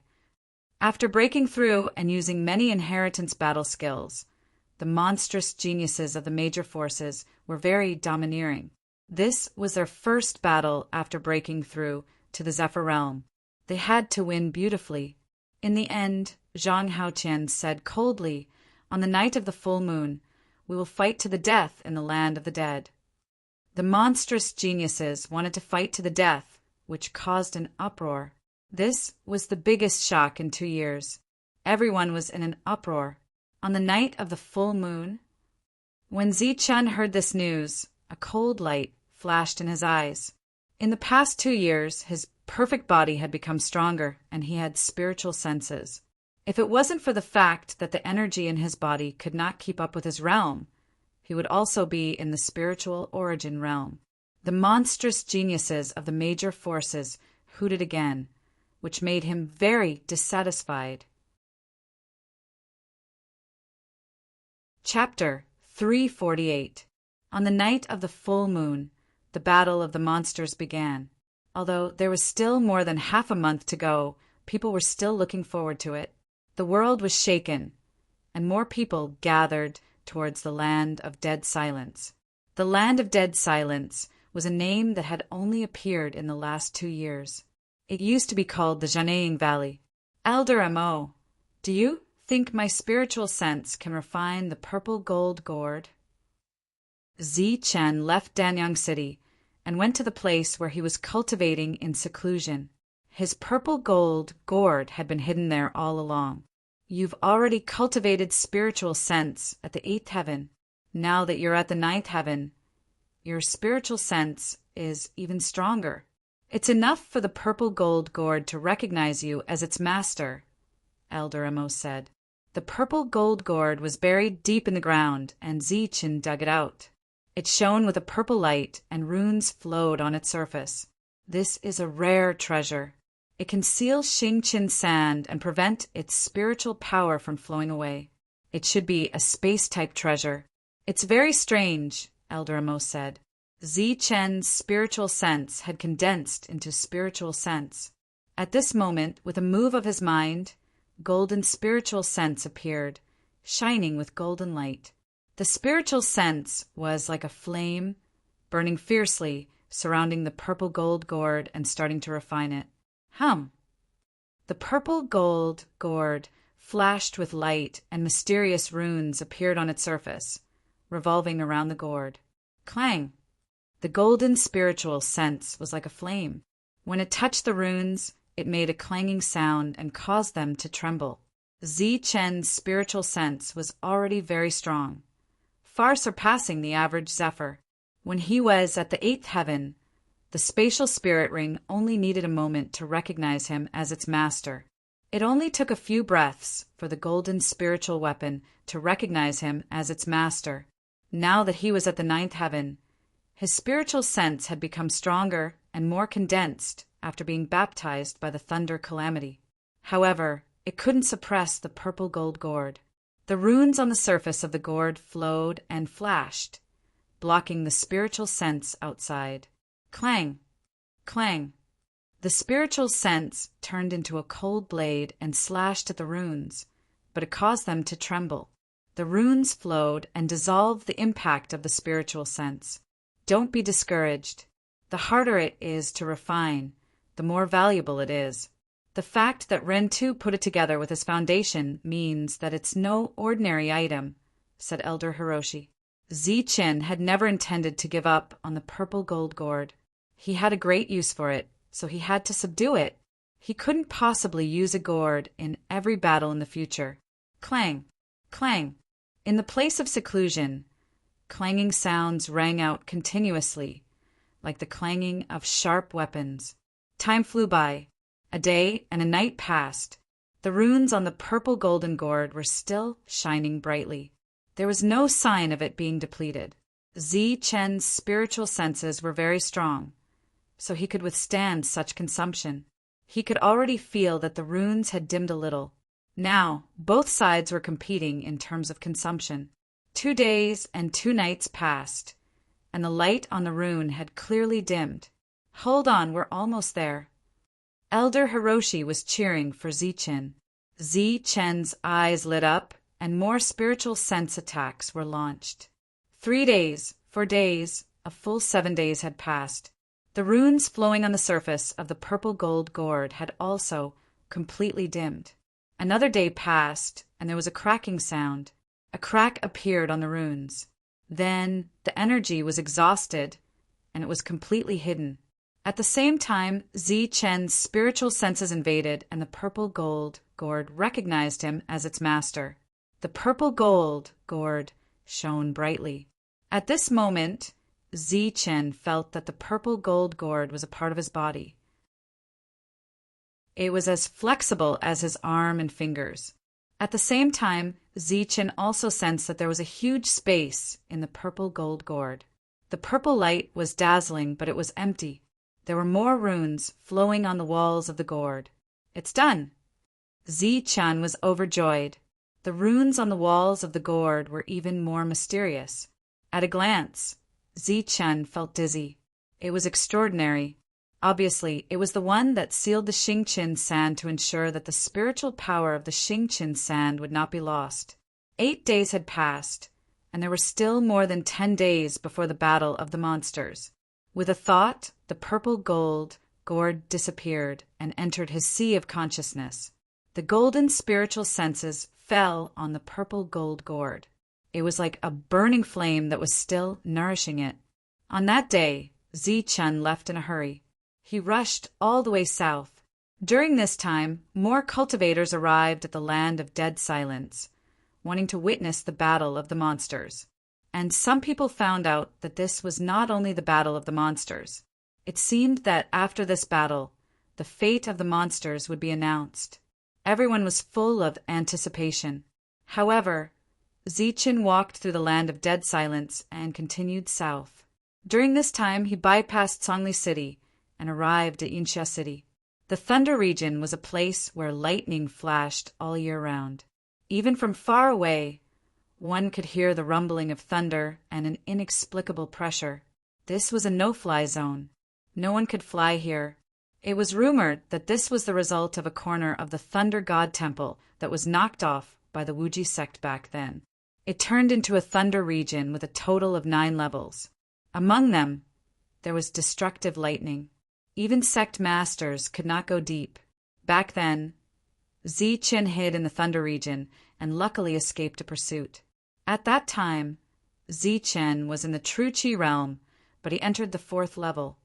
After breaking through and using many inheritance battle skills, the monstrous geniuses of the major forces were very domineering. This was their first battle after breaking through to the Zephyr realm. They had to win beautifully. In the end, Zhang Haotian said coldly, On the night of the full moon, we will fight to the death in the land of the dead. The monstrous geniuses wanted to fight to the death, which caused an uproar. This was the biggest shock in 2 years. Everyone was in an uproar. On the night of the full moon, when Zichen heard this news, a cold light flashed in his eyes. In the past 2 years, his perfect body had become stronger, and he had spiritual senses. If it wasn't for the fact that the energy in his body could not keep up with his realm, he would also be in the spiritual origin realm. The monstrous geniuses of the major forces hooted again, which made him very dissatisfied. Chapter 348. On the night of the full moon, the battle of the monsters began. Although there was still more than half a month to go, people were still looking forward to it. The world was shaken, and more people gathered towards the land of dead silence. The land of dead silence was a name that had only appeared in the last 2 years. It used to be called the Janaying Valley. Elder Mo, do you think my spiritual sense can refine the purple gold gourd? Zichen left Danyang City and went to the place where he was cultivating in seclusion. His purple gold gourd had been hidden there all along. You've already cultivated spiritual sense at the 8th heaven. Now that you're at the 9th heaven, your spiritual sense is even stronger. It's enough for the purple gold gourd to recognize you as its master, Elder Amos said. The purple gold gourd was buried deep in the ground, and Zichen dug it out. It shone with a purple light, and runes flowed on its surface. This is a rare treasure. It can seal Xingqian sand and prevent its spiritual power from flowing away. It should be a space-type treasure. It's very strange, Elder Amos said. Zichen's spiritual sense had condensed into spiritual sense. At this moment, with a move of his mind, golden spiritual sense appeared, shining with golden light. The spiritual sense was like a flame, burning fiercely, surrounding the purple gold gourd and starting to refine it. The purple gold gourd flashed with light, and mysterious runes appeared on its surface, revolving around the gourd. Clang! The golden spiritual sense was like a flame. When it touched the runes, it made a clanging sound and caused them to tremble. Zichen's spiritual sense was already very strong, far surpassing the average Zephyr. When he was at the 8th heaven, the spatial spirit ring only needed a moment to recognize him as its master. It only took a few breaths for the golden spiritual weapon to recognize him as its master. Now that he was at the 9th heaven, his spiritual sense had become stronger and more condensed after being baptized by the thunder calamity. However, it couldn't suppress the purple gold gourd. The runes on the surface of the gourd flowed and flashed, blocking the spiritual sense outside. Clang! Clang! The spiritual sense turned into a cold blade and slashed at the runes, but it caused them to tremble. The runes flowed and dissolved the impact of the spiritual sense. Don't be discouraged. The harder it is to refine, the more valuable it is. The fact that Rentu put it together with his foundation means that it's no ordinary item, said Elder Hiroshi. Zichen had never intended to give up on the purple gold gourd. He had a great use for it, so he had to subdue it. He couldn't possibly use a gourd in every battle in the future. Clang! Clang! In the place of seclusion, clanging sounds rang out continuously, like the clanging of sharp weapons. Time flew by. A day and a night passed. The runes on the purple golden gourd were still shining brightly. There was no sign of it being depleted. Zichen's spiritual senses were very strong, so he could withstand such consumption. He could already feel that the runes had dimmed a little. Now, both sides were competing in terms of consumption. 2 days and 2 nights passed, and the light on the rune had clearly dimmed. Hold on, we're almost there. Elder Hiroshi was cheering for Zichen. Zichen's eyes lit up, and more spiritual sense attacks were launched. 3 days, 4 days, a full 7 days had passed. The runes flowing on the surface of the purple gold gourd had also completely dimmed. Another day passed, and there was a cracking sound. A crack appeared on the runes. Then the energy was exhausted, and it was completely hidden. At the same time, Zi Chen's spiritual senses invaded, and the purple gold gourd recognized him as its master. The purple gold gourd shone brightly. At this moment, Zi Chen felt that the purple gold gourd was a part of his body. It was as flexible as his arm and fingers. At the same time, Zi Chen also sensed that there was a huge space in the purple gold gourd. The purple light was dazzling, but it was empty. There were more runes flowing on the walls of the gourd. It's done! Zi Chen was overjoyed. The runes on the walls of the gourd were even more mysterious. At a glance, Zi Chen felt dizzy. It was extraordinary. Obviously, it was the one that sealed the Xingqin sand to ensure that the spiritual power of the Xingqin sand would not be lost. 8 days had passed, and there were still more than 10 days before the battle of the monsters. With a thought, the purple gold gourd disappeared and entered his sea of consciousness. The golden spiritual senses fell on the purple gold gourd. It was like a burning flame that was still nourishing it. On that day, Zi Chen left in a hurry. He rushed all the way south. During this time, more cultivators arrived at the land of dead silence, wanting to witness the battle of the monsters. And some people found out that this was not only the battle of the monsters. It seemed that after this battle, the fate of the monsters would be announced. Everyone was full of anticipation. However, Zi Chen walked through the land of dead silence and continued south. During this time, he bypassed Songli City and arrived at Yinxia City. The Thunder region was a place where lightning flashed all year round. Even from far away, one could hear the rumbling of thunder and an inexplicable pressure. This was a no-fly zone. No one could fly here. It was rumored that this was the result of a corner of the Thunder God Temple that was knocked off by the Wuji sect back then. It turned into a thunder region with a total of 9 levels. Among them, there was destructive lightning. Even sect masters could not go deep. Back then, Zi Chen hid in the Thunder region and luckily escaped a pursuit. At that time, Zi Chen was in the True Qi realm, but he entered the 4th level.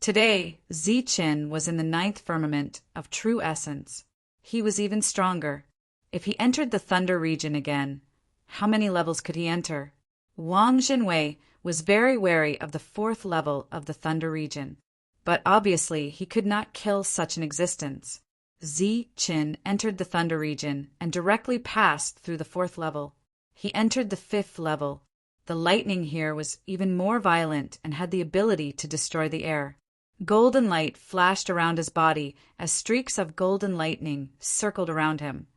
Today, Zi Chen was in the 9th firmament of True Essence. He was even stronger. If he entered the Thunder region again, how many levels could he enter? Wang Jinwei was very wary of the 4th level of the Thunder region, but obviously he could not kill such an existence. Zi Chen entered the Thunder region and directly passed through the 4th level. He entered the 5th level. The lightning here was even more violent and had the ability to destroy the air. Golden light flashed around his body as streaks of golden lightning circled around him,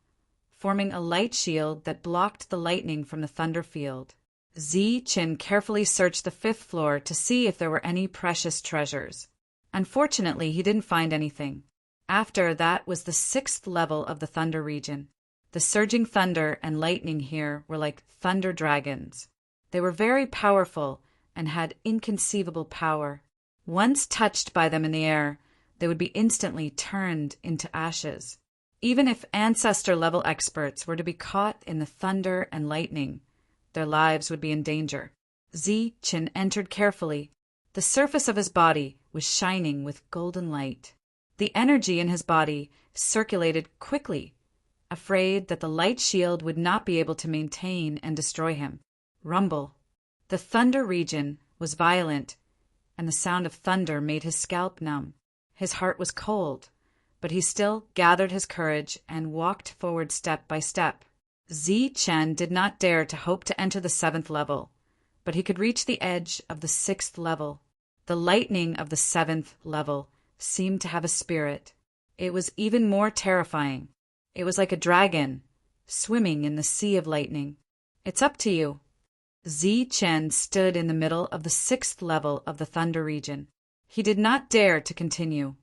forming a light shield that blocked the lightning from the thunder field. Zi Chen carefully searched the 5th floor to see if there were any precious treasures. Unfortunately, he didn't find anything. After that was the 6th level of the Thunder region. The surging thunder and lightning here were like thunder dragons. They were very powerful and had inconceivable power. Once touched by them in the air, they would be instantly turned into ashes. Even if ancestor-level experts were to be caught in the thunder and lightning, their lives would be in danger. Zi Chen entered carefully. The surface of his body was shining with golden light. The energy in his body circulated quickly, afraid that the light shield would not be able to maintain and destroy him. Rumble. The Thunder region was violent, and the sound of thunder made his scalp numb. His heart was cold, but he still gathered his courage and walked forward step by step. Zi Chen did not dare to hope to enter the 7th level, but he could reach the edge of the 6th level. The lightning of the 7th level seemed to have a spirit. It was even more terrifying. It was like a dragon, swimming in the sea of lightning. It's up to you. Zi Chen stood in the middle of the 6th level of the Thunder region. He did not dare to continue,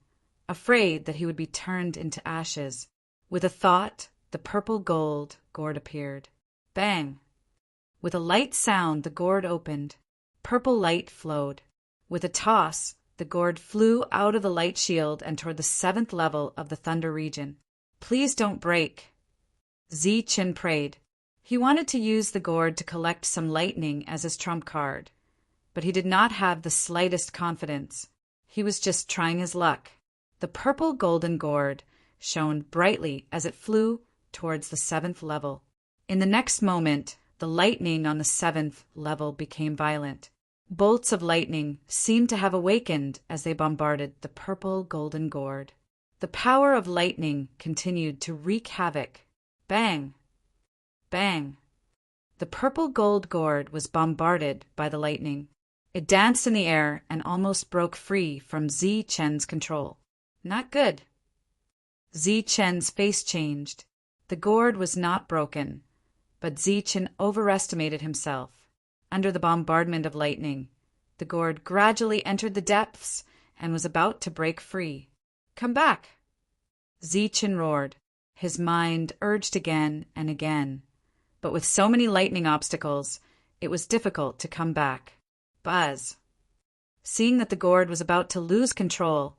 afraid that he would be turned into ashes. With a thought, the purple gold gourd appeared. Bang! With a light sound, the gourd opened. Purple light flowed. With a toss, the gourd flew out of the light shield and toward the 7th level of the Thunder region. Please don't break. Zi Chen prayed. He wanted to use the gourd to collect some lightning as his trump card, but he did not have the slightest confidence. He was just trying his luck. The purple golden gourd shone brightly as it flew towards the 7th level. In the next moment, the lightning on the 7th level became violent. Bolts of lightning seemed to have awakened as they bombarded the purple golden gourd. The power of lightning continued to wreak havoc. Bang! Bang! The purple gold gourd was bombarded by the lightning. It danced in the air and almost broke free from Zi Chen's control. Not good. Zi Chen's face changed. The gourd was not broken, but Zi Chen overestimated himself. Under the bombardment of lightning, the gourd gradually entered the depths and was about to break free. Come back! Zi Chen roared. His mind urged again and again, but with so many lightning obstacles, it was difficult to come back. Buzz! Seeing that the gourd was about to lose control,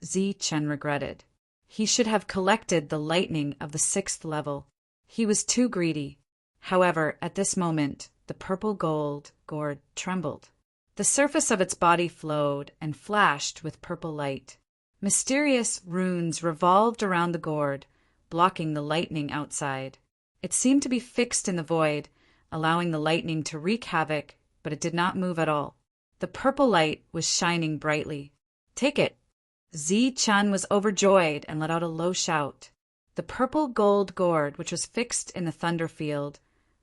Zi Chen regretted. He should have collected the lightning of the 6th level. He was too greedy. However, at this moment, the purple gold gourd trembled. The surface of its body flowed and flashed with purple light. Mysterious runes revolved around the gourd, blocking the lightning outside. It seemed to be fixed in the void, allowing the lightning to wreak havoc, but it did not move at all. The purple light was shining brightly. Take it! Zi Chen was overjoyed and let out a low shout. The purple gold gourd, which was fixed in the thunder field,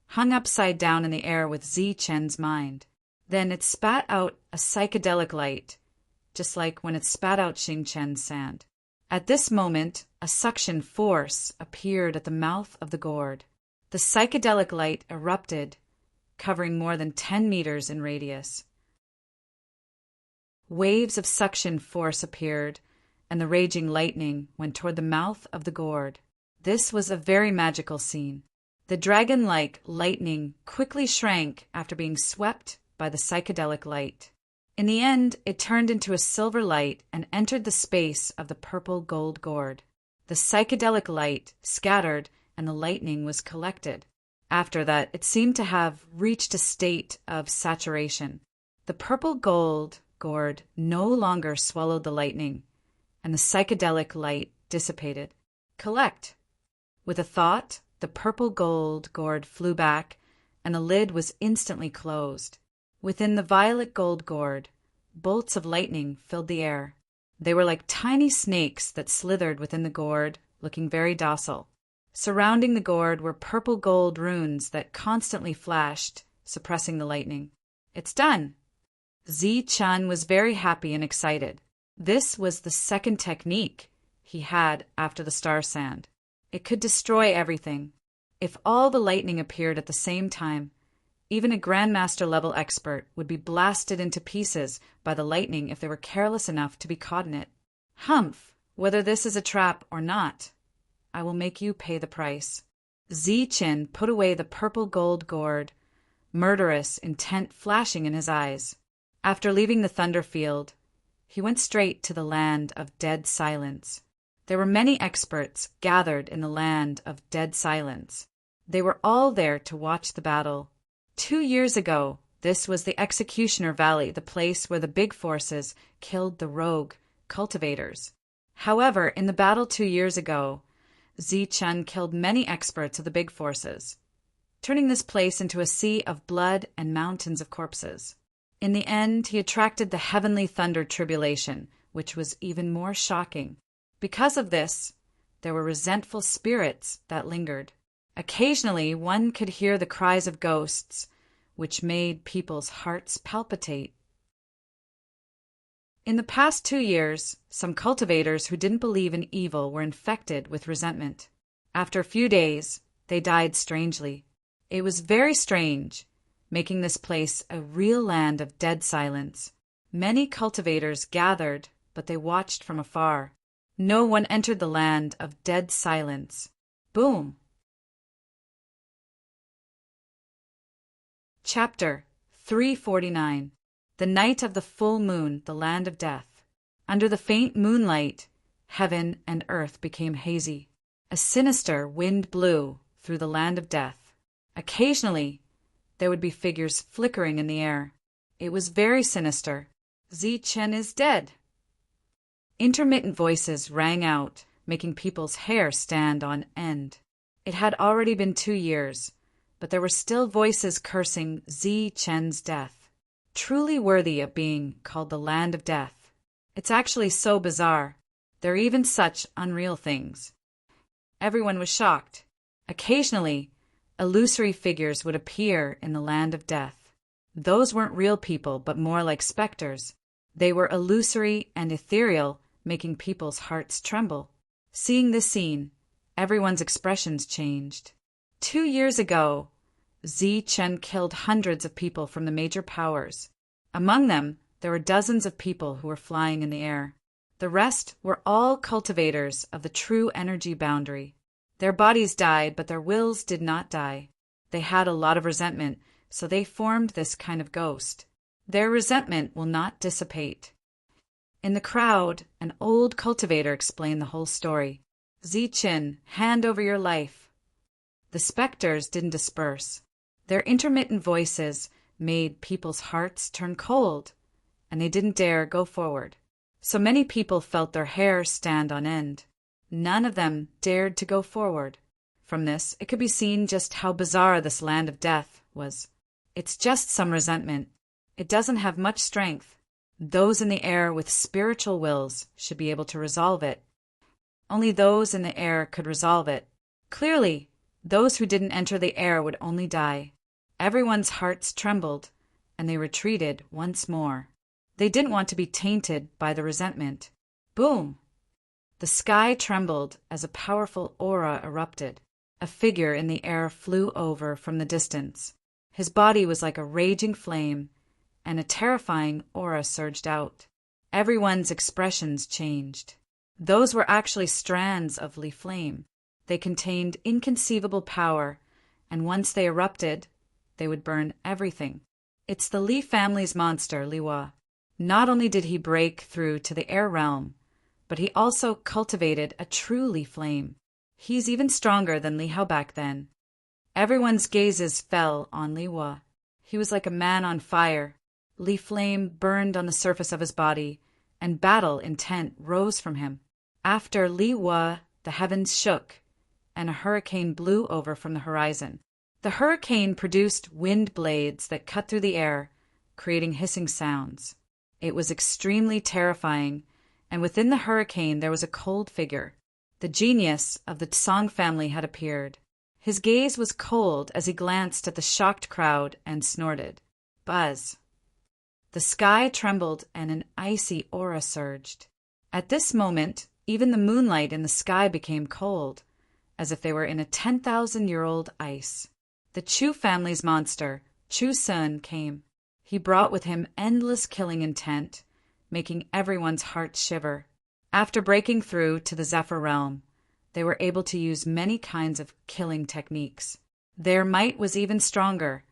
hung upside down in the air with Zi Chen's mind. Then it spat out a psychedelic light, just like when it spat out Xing Chen's sand. At this moment, a suction force appeared at the mouth of the gourd. The psychedelic light erupted, covering more than 10 meters in radius. Waves of suction force appeared, and the raging lightning went toward the mouth of the gourd. This was a very magical scene. The dragon-like lightning quickly shrank after being swept by the psychedelic light. In the end, it turned into a silver light and entered the space of the purple gold gourd. The psychedelic light scattered and the lightning was collected. After that, it seemed to have reached a state of saturation. The purple gold gourd no longer swallowed the lightning, and the psychedelic light dissipated. Collect! With a thought, the purple gold gourd flew back, and the lid was instantly closed. Within the violet gold gourd, bolts of lightning filled the air. They were like tiny snakes that slithered within the gourd, looking very docile. Surrounding the gourd were purple gold runes that constantly flashed, suppressing the lightning. It's done! Zi Chen was very happy and excited. This was the second technique he had after the star sand. It could destroy everything. If all the lightning appeared at the same time, even a Grandmaster-level expert would be blasted into pieces by the lightning if they were careless enough to be caught in it. Humph! Whether this is a trap or not, I will make you pay the price. Zi Chen put away the purple gold gourd, murderous intent flashing in his eyes. After leaving the thunder field, he went straight to the land of dead silence. There were many experts gathered in the land of dead silence. They were all there to watch the battle. 2 years ago, this was the Executioner Valley, the place where the big forces killed the rogue cultivators. However, in the battle 2 years ago, Zi Chen killed many experts of the big forces, turning this place into a sea of blood and mountains of corpses. In the end, he attracted the heavenly thunder tribulation, which was even more shocking. Because of this, there were resentful spirits that lingered. Occasionally, one could hear the cries of ghosts, which made people's hearts palpitate. In the past 2 years, some cultivators who didn't believe in evil were infected with resentment. After a few days, they died strangely. It was very strange, making this place a real land of dead silence. Many cultivators gathered, but they watched from afar. No one entered the land of dead silence. Boom! Chapter 349. The night of the full moon, the land of death. Under the faint moonlight, heaven and earth became hazy. A sinister wind blew through the land of death. Occasionally, there would be figures flickering in the air. It was very sinister. Zi Chen is dead. Intermittent voices rang out, making people's hair stand on end. It had already been 2 years, but there were still voices cursing Zi Chen's death. Truly worthy of being called the land of death. It's actually so bizarre. There are even such unreal things. Everyone was shocked. Occasionally, illusory figures would appear in the land of death. Those weren't real people, but more like specters. They were illusory and ethereal, making people's hearts tremble. Seeing this scene, everyone's expressions changed. 2 years ago, Zi Chen killed hundreds of people from the major powers. Among them, there were dozens of people who were flying in the air. The rest were all cultivators of the true energy boundary. Their bodies died, but their wills did not die. They had a lot of resentment, so they formed this kind of ghost. Their resentment will not dissipate. In the crowd, an old cultivator explained the whole story. Zi Chen, hand over your life. The specters didn't disperse. Their intermittent voices made people's hearts turn cold, and they didn't dare go forward. So many people felt their hair stand on end. None of them dared to go forward. From this, it could be seen just how bizarre this land of death was. It's just some resentment. It doesn't have much strength. Those in the air with spiritual wills should be able to resolve it. Only those in the air could resolve it. Clearly, those who didn't enter the air would only die. Everyone's hearts trembled, and they retreated once more. They didn't want to be tainted by the resentment. Boom! The sky trembled as a powerful aura erupted. A figure in the air flew over from the distance. His body was like a raging flame, and a terrifying aura surged out. Everyone's expressions changed. Those were actually strands of Li flame. They contained inconceivable power, and once they erupted, they would burn everything. It's the Li family's monster, Liwa. Not only did he break through to the air realm, but he also cultivated a true Li flame. He's even stronger than Li Hao back then. Everyone's gazes fell on Liwa. He was like a man on fire. Li flame burned on the surface of his body, and battle intent rose from him. After Liwa, the heavens shook, and a hurricane blew over from the horizon. The hurricane produced wind blades that cut through the air, creating hissing sounds. It was extremely terrifying, and within the hurricane there was a cold figure. The genius of the Song family had appeared. His gaze was cold as he glanced at the shocked crowd and snorted. Buzz. The sky trembled and an icy aura surged. At this moment, even the moonlight in the sky became cold, as if they were in a 10,000-year-old ice. The Chu family's monster, Chu Sun, came. He brought with him endless killing intent, making everyone's heart shiver. After breaking through to the Zephyr realm, they were able to use many kinds of killing techniques. Their might was even stronger,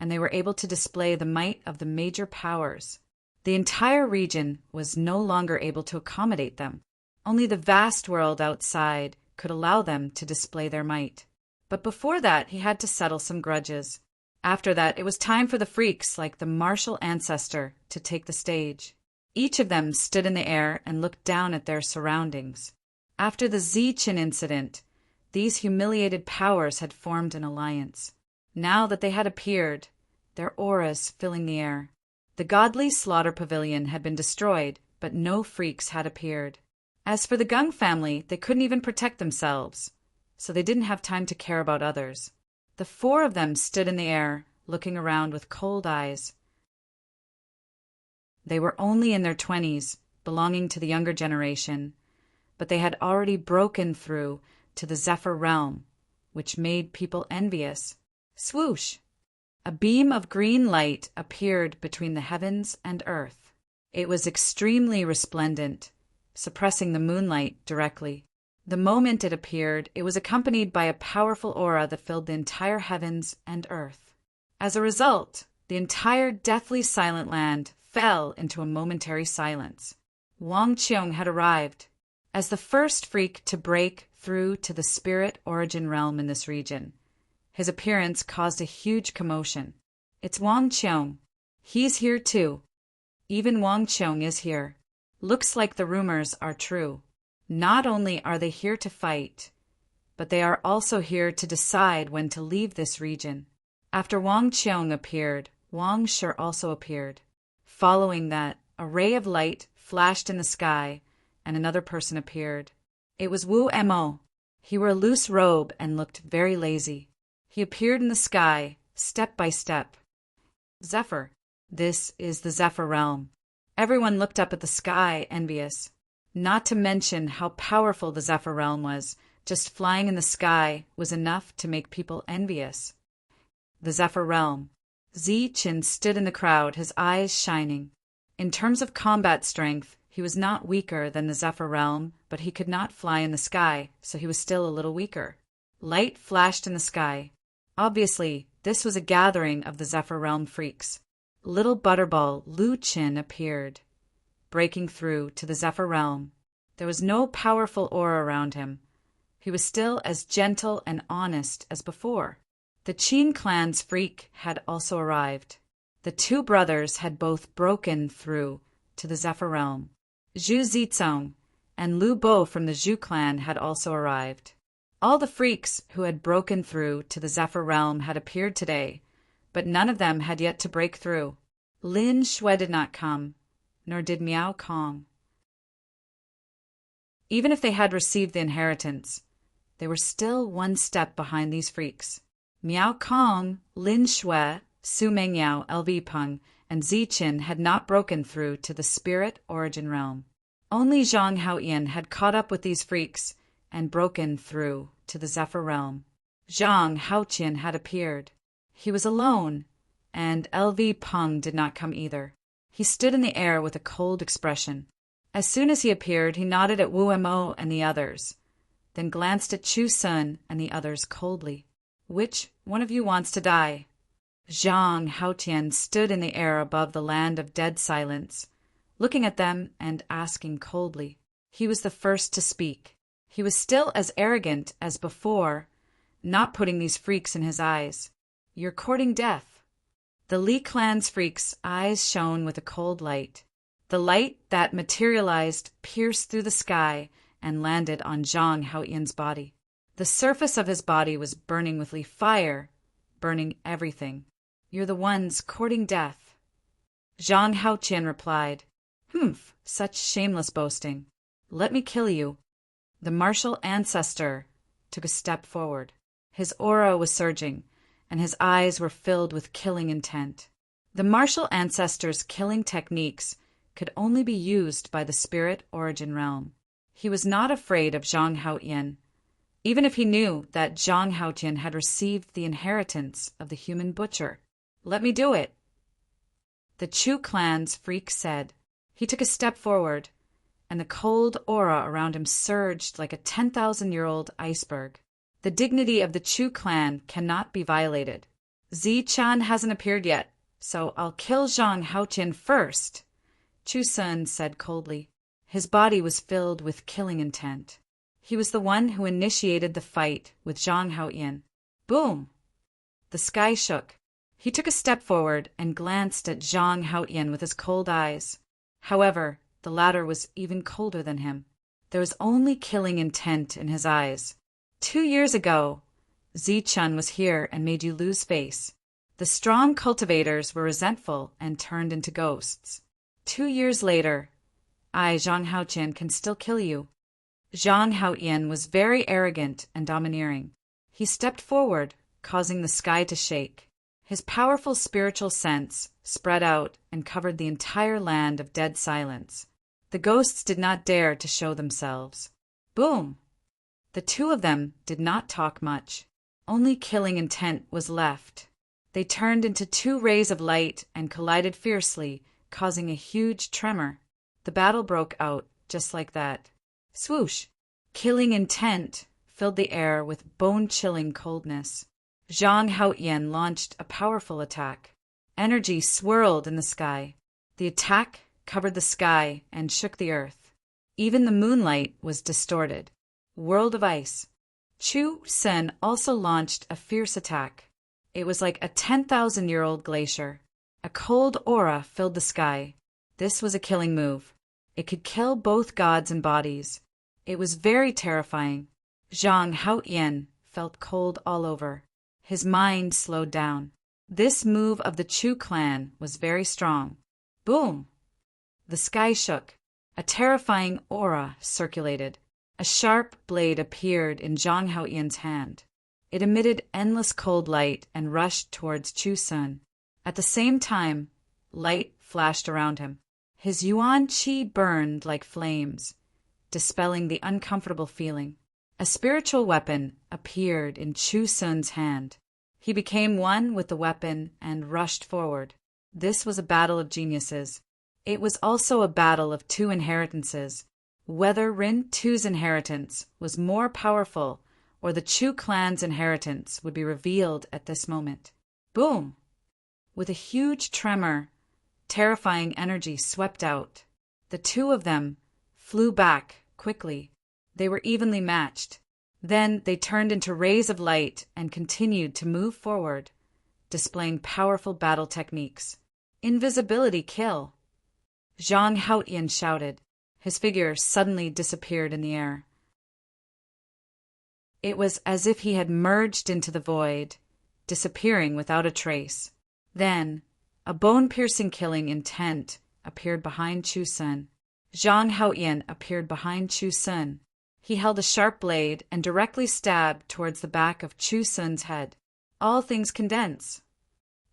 and they were able to display the might of the major powers. The entire region was no longer able to accommodate them. Only the vast world outside could allow them to display their might. But before that, he had to settle some grudges. After that, it was time for the freaks like the martial ancestor to take the stage. Each of them stood in the air and looked down at their surroundings. After the Zi Chen incident, these humiliated powers had formed an alliance. Now that they had appeared, their auras filling the air. The godly slaughter pavilion had been destroyed, but no freaks had appeared. As for the Gung family, they couldn't even protect themselves, so they didn't have time to care about others. The 4 of them stood in the air, looking around with cold eyes. They were only in their 20s, belonging to the younger generation, but they had already broken through to the Zephyr realm, which made people envious. Swoosh! A beam of green light appeared between the heavens and earth. It was extremely resplendent, suppressing the moonlight directly. The moment it appeared, it was accompanied by a powerful aura that filled the entire heavens and earth. As a result, the entire deathly silent land fell into a momentary silence. Wang Qiong had arrived as the first freak to break through to the spirit origin realm in this region. His appearance caused a huge commotion. It's Wang Qiong. He's here too. Even Wang Qiong is here. Looks like the rumors are true. Not only are they here to fight, but they are also here to decide when to leave this region. After Wang Qiong appeared, Wang Shi also appeared. Following that, a ray of light flashed in the sky, and another person appeared. It was Wu Mo. He wore a loose robe and looked very lazy. He appeared in the sky, step by step. Zephyr. This is the Zephyr realm. Everyone looked up at the sky, envious. Not to mention how powerful the Zephyr realm was. Just flying in the sky was enough to make people envious. The Zephyr realm. Ziqin stood in the crowd, his eyes shining. In terms of combat strength, he was not weaker than the Zephyr realm, but he could not fly in the sky, so he was still a little weaker. Light flashed in the sky. Obviously, this was a gathering of the Zephyr realm freaks. Little Butterball Lu Qin appeared, breaking through to the Zephyr realm. There was no powerful aura around him. He was still as gentle and honest as before. The Qin clan's freak had also arrived. The two brothers had both broken through to the Zephyr realm. Zhu Zicong and Lu Bo from the Zhu clan had also arrived. All the freaks who had broken through to the Zephyr realm had appeared today, but none of them had yet to break through. Lin Shui did not come, nor did Miao Kong. Even if they had received the inheritance, they were still one step behind these freaks. Miao Kong, Lin Shui, Su Mengyao, LV Peng, and Ziqin had not broken through to the spirit origin realm. Only Zhang Haoyan had caught up with these freaks and broken through to the Zephyr realm. Zhang Haoqian had appeared. He was alone, and LV Peng did not come either. He stood in the air with a cold expression. As soon as he appeared, he nodded at Wu Mo and the others, then glanced at Chu Sun and the others coldly. Which one of you wants to die? Zhang Haotian stood in the air above the land of dead silence, looking at them and asking coldly. He was the first to speak. He was still as arrogant as before, not putting these freaks in his eyes. You're courting death. The Li clan's freaks' eyes shone with a cold light. The light that materialized pierced through the sky and landed on Zhang Haoyan's body. The surface of his body was burning with Li fire, burning everything. You're the ones courting death. Zhang Haoqian replied, Humph, such shameless boasting. Let me kill you. The martial ancestor took a step forward. His aura was surging, and his eyes were filled with killing intent. The martial ancestor's killing techniques could only be used by the spirit origin realm. He was not afraid of Zhang Haoyan, even if he knew that Zhang Haotian had received the inheritance of the human butcher. Let me do it, the Chu clan's freak said. He took a step forward, and the cold aura around him surged like a 10,000-year-old iceberg. The dignity of the Chu clan cannot be violated. Zichan hasn't appeared yet, so I'll kill Zhang Haotian first, Chu Sun said coldly. His body was filled with killing intent. He was the one who initiated the fight with Zhang Haoyan. Boom! The sky shook. He took a step forward and glanced at Zhang Haoyan with his cold eyes. However, the latter was even colder than him. There was only killing intent in his eyes. 2 years ago, Zichun was here and made you lose face. The strong cultivators were resentful and turned into ghosts. 2 years later, I, Zhang Haoqian, can still kill you. Zhang Haoyan was very arrogant and domineering. He stepped forward, causing the sky to shake. His powerful spiritual sense spread out and covered the entire land of dead silence. The ghosts did not dare to show themselves. Boom! The two of them did not talk much. Only killing intent was left. They turned into 2 rays of light and collided fiercely, causing a huge tremor. The battle broke out just like that. Swoosh! Killing intent filled the air with bone-chilling coldness. Zhang Haoyan launched a powerful attack. Energy swirled in the sky. The attack covered the sky and shook the earth. Even the moonlight was distorted. World of ice. Chu Sen also launched a fierce attack. It was like a 10,000-year-old glacier. A cold aura filled the sky. This was a killing move. It could kill both gods and bodies. It was very terrifying. Zhang Haoyan felt cold all over. His mind slowed down. This move of the Chu clan was very strong. Boom! The sky shook. A terrifying aura circulated. A sharp blade appeared in Zhang Haoyan's hand. It emitted endless cold light and rushed towards Chu Sun. At the same time, light flashed around him. His yuan qi burned like flames, dispelling the uncomfortable feeling. A spiritual weapon appeared in Chu Sun's hand. He became one with the weapon and rushed forward. This was a battle of geniuses. It was also a battle of two inheritances. Whether Rin Tu's inheritance was more powerful or the Chu clan's inheritance would be revealed at this moment. Boom! With a huge tremor, terrifying energy swept out. The two of them flew back quickly. They were evenly matched. Then they turned into rays of light and continued to move forward, displaying powerful battle techniques. Invisibility kill! Zhang Haoyan shouted. His figure suddenly disappeared in the air. It was as if he had merged into the void, disappearing without a trace. Then, a bone-piercing killing intent appeared behind Chu Sun. Zhang Haoyan appeared behind Chu Sun. He held a sharp blade and directly stabbed towards the back of Chu Sun's head. All things condense.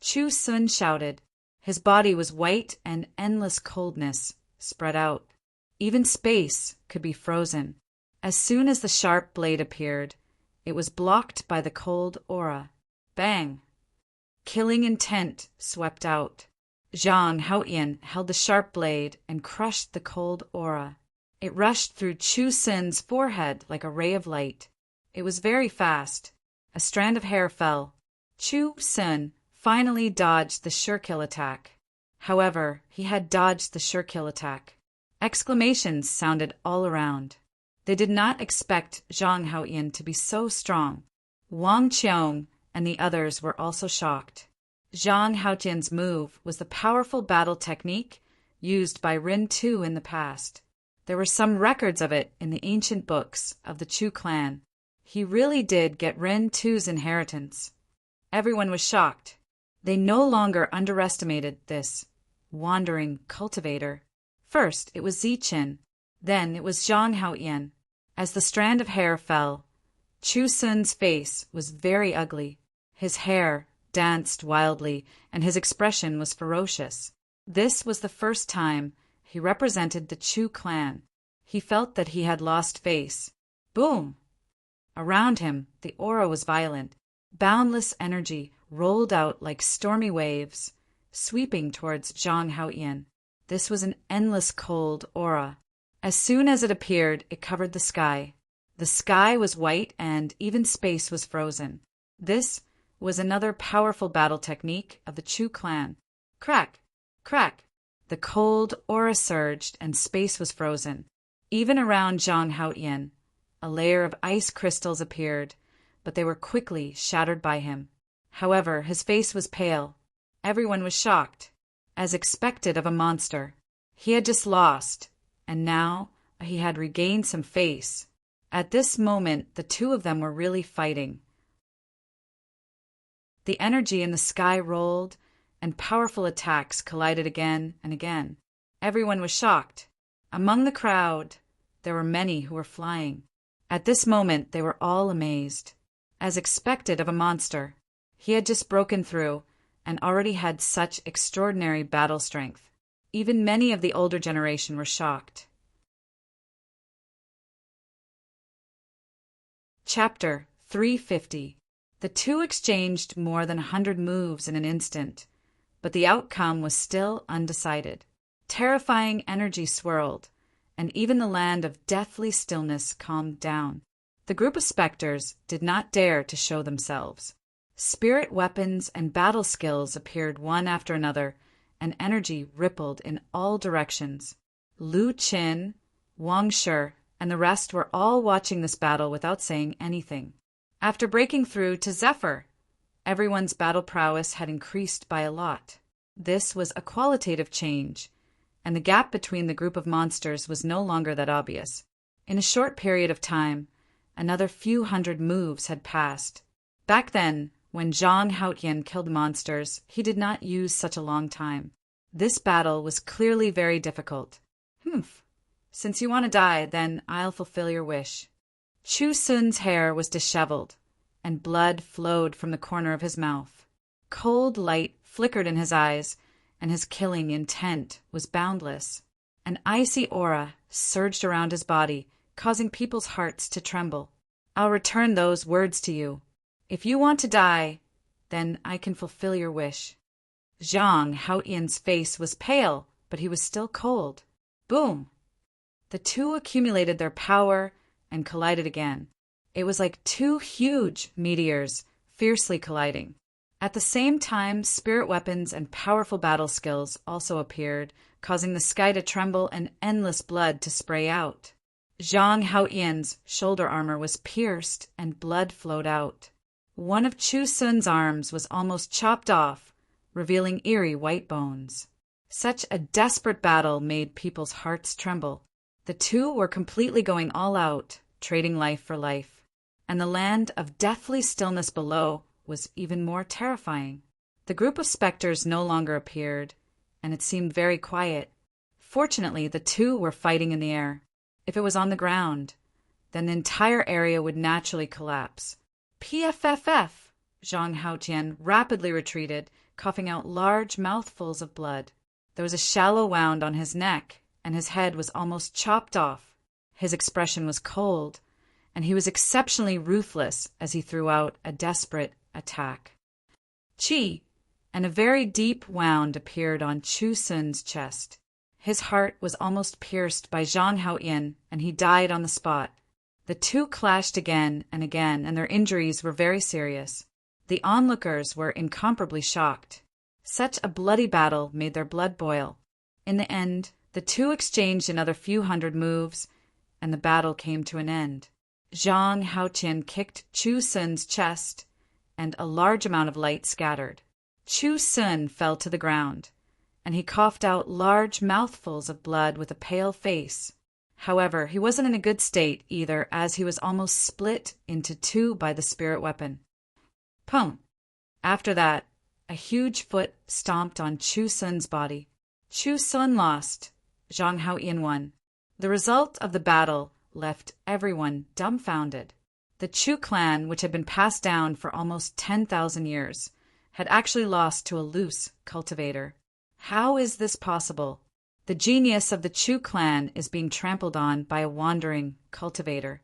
Chu Sun shouted. His body was white and endless coldness spread out. Even space could be frozen. As soon as the sharp blade appeared, it was blocked by the cold aura. Bang! Killing intent swept out. Zhang Haoyan held the sharp blade and crushed the cold aura. It rushed through Chu Sun's forehead like a ray of light. It was very fast. A strand of hair fell. Chu Sun finally dodged the sure-kill attack. However, he had dodged the sure-kill attack. Exclamations sounded all around. They did not expect Zhang Haoyan to be so strong. Wang Qiong and the others were also shocked. Zhang Haoyan's move was the powerful battle technique used by Rin Tu in the past. There were some records of it in the ancient books of the Chu clan. He really did get Rin Tu's inheritance. Everyone was shocked. They no longer underestimated this wandering cultivator. First, it was Ziqin. Then it was Zhang Haoyan. As the strand of hair fell, Chu Sun's face was very ugly. His hair danced wildly, and his expression was ferocious. This was the first time he represented the Chu clan. He felt that he had lost face. Boom! Around him, the aura was violent. Boundless energy rolled out like stormy waves, sweeping towards Zhang Haoyan. This was an endless cold aura. As soon as it appeared, it covered the sky. The sky was white and even space was frozen. This was another powerful battle technique of the Chu clan. Crack! Crack! The cold aura surged and space was frozen. Even around Zhang Haoyan, a layer of ice crystals appeared, but they were quickly shattered by him. However, his face was pale. Everyone was shocked. As expected of a monster, he had just lost, and now he had regained some face. At this moment, the two of them were really fighting. The energy in the sky rolled, and powerful attacks collided again and again. Everyone was shocked. Among the crowd, there were many who were flying. At this moment, they were all amazed. As expected of a monster, he had just broken through and already had such extraordinary battle strength. Even many of the older generation were shocked. Chapter 350. The two exchanged more than 100 moves in an instant, but the outcome was still undecided. Terrifying energy swirled, and even the land of deathly stillness calmed down. The group of specters did not dare to show themselves. Spirit weapons and battle skills appeared one after another, and energy rippled in all directions. Lu Qin, Wang Shi, and the rest were all watching this battle without saying anything. After breaking through to Zephyr, everyone's battle prowess had increased by a lot. This was a qualitative change, and the gap between the group of monsters was no longer that obvious. In a short period of time, another few hundred moves had passed. Back then, when Zhang Haotian killed monsters, he did not use such a long time. This battle was clearly very difficult. Since you want to die, then I'll fulfill your wish. Chu Sun's hair was disheveled, and blood flowed from the corner of his mouth. Cold light flickered in his eyes, and his killing intent was boundless. An icy aura surged around his body, causing people's hearts to tremble. I'll return those words to you. If you want to die, then I can fulfill your wish. Zhang Haotian's face was pale, but he was still cold. Boom! The two accumulated their power and collided again. It was like two huge meteors fiercely colliding. At the same time, spirit weapons and powerful battle skills also appeared, causing the sky to tremble and endless blood to spray out. Zhang Haotian's shoulder armor was pierced and blood flowed out. One of Chu Sun's arms was almost chopped off, revealing eerie white bones. Such a desperate battle made people's hearts tremble. The two were completely going all out, trading life for life. And the land of deathly stillness below was even more terrifying. The group of specters no longer appeared, and it seemed very quiet. Fortunately, the two were fighting in the air. If it was on the ground, then the entire area would naturally collapse. PFFF! Zhang Haotian rapidly retreated, coughing out large mouthfuls of blood. There was a shallow wound on his neck, and his head was almost chopped off. His expression was cold, and he was exceptionally ruthless as he threw out a desperate attack. Chi! And a very deep wound appeared on Chu Sun's chest. His heart was almost pierced by Zhang Haotian, and he died on the spot. The two clashed again, and their injuries were very serious. The onlookers were incomparably shocked. Such a bloody battle made their blood boil. In the end, the two exchanged another few hundred moves, and the battle came to an end. Zhang Haotian kicked Chu Sun's chest, and a large amount of light scattered. Chu Sun fell to the ground, and he coughed out large mouthfuls of blood with a pale face. However, he wasn't in a good state either, as he was almost split into two by the spirit weapon. Pum! After that, a huge foot stomped on Chu Sun's body. Chu Sun lost. Zhang Haotian won. The result of the battle left everyone dumbfounded. The Chu clan, which had been passed down for almost 10,000 years, had actually lost to a loose cultivator. How is this possible? The genius of the Chu clan is being trampled on by a wandering cultivator.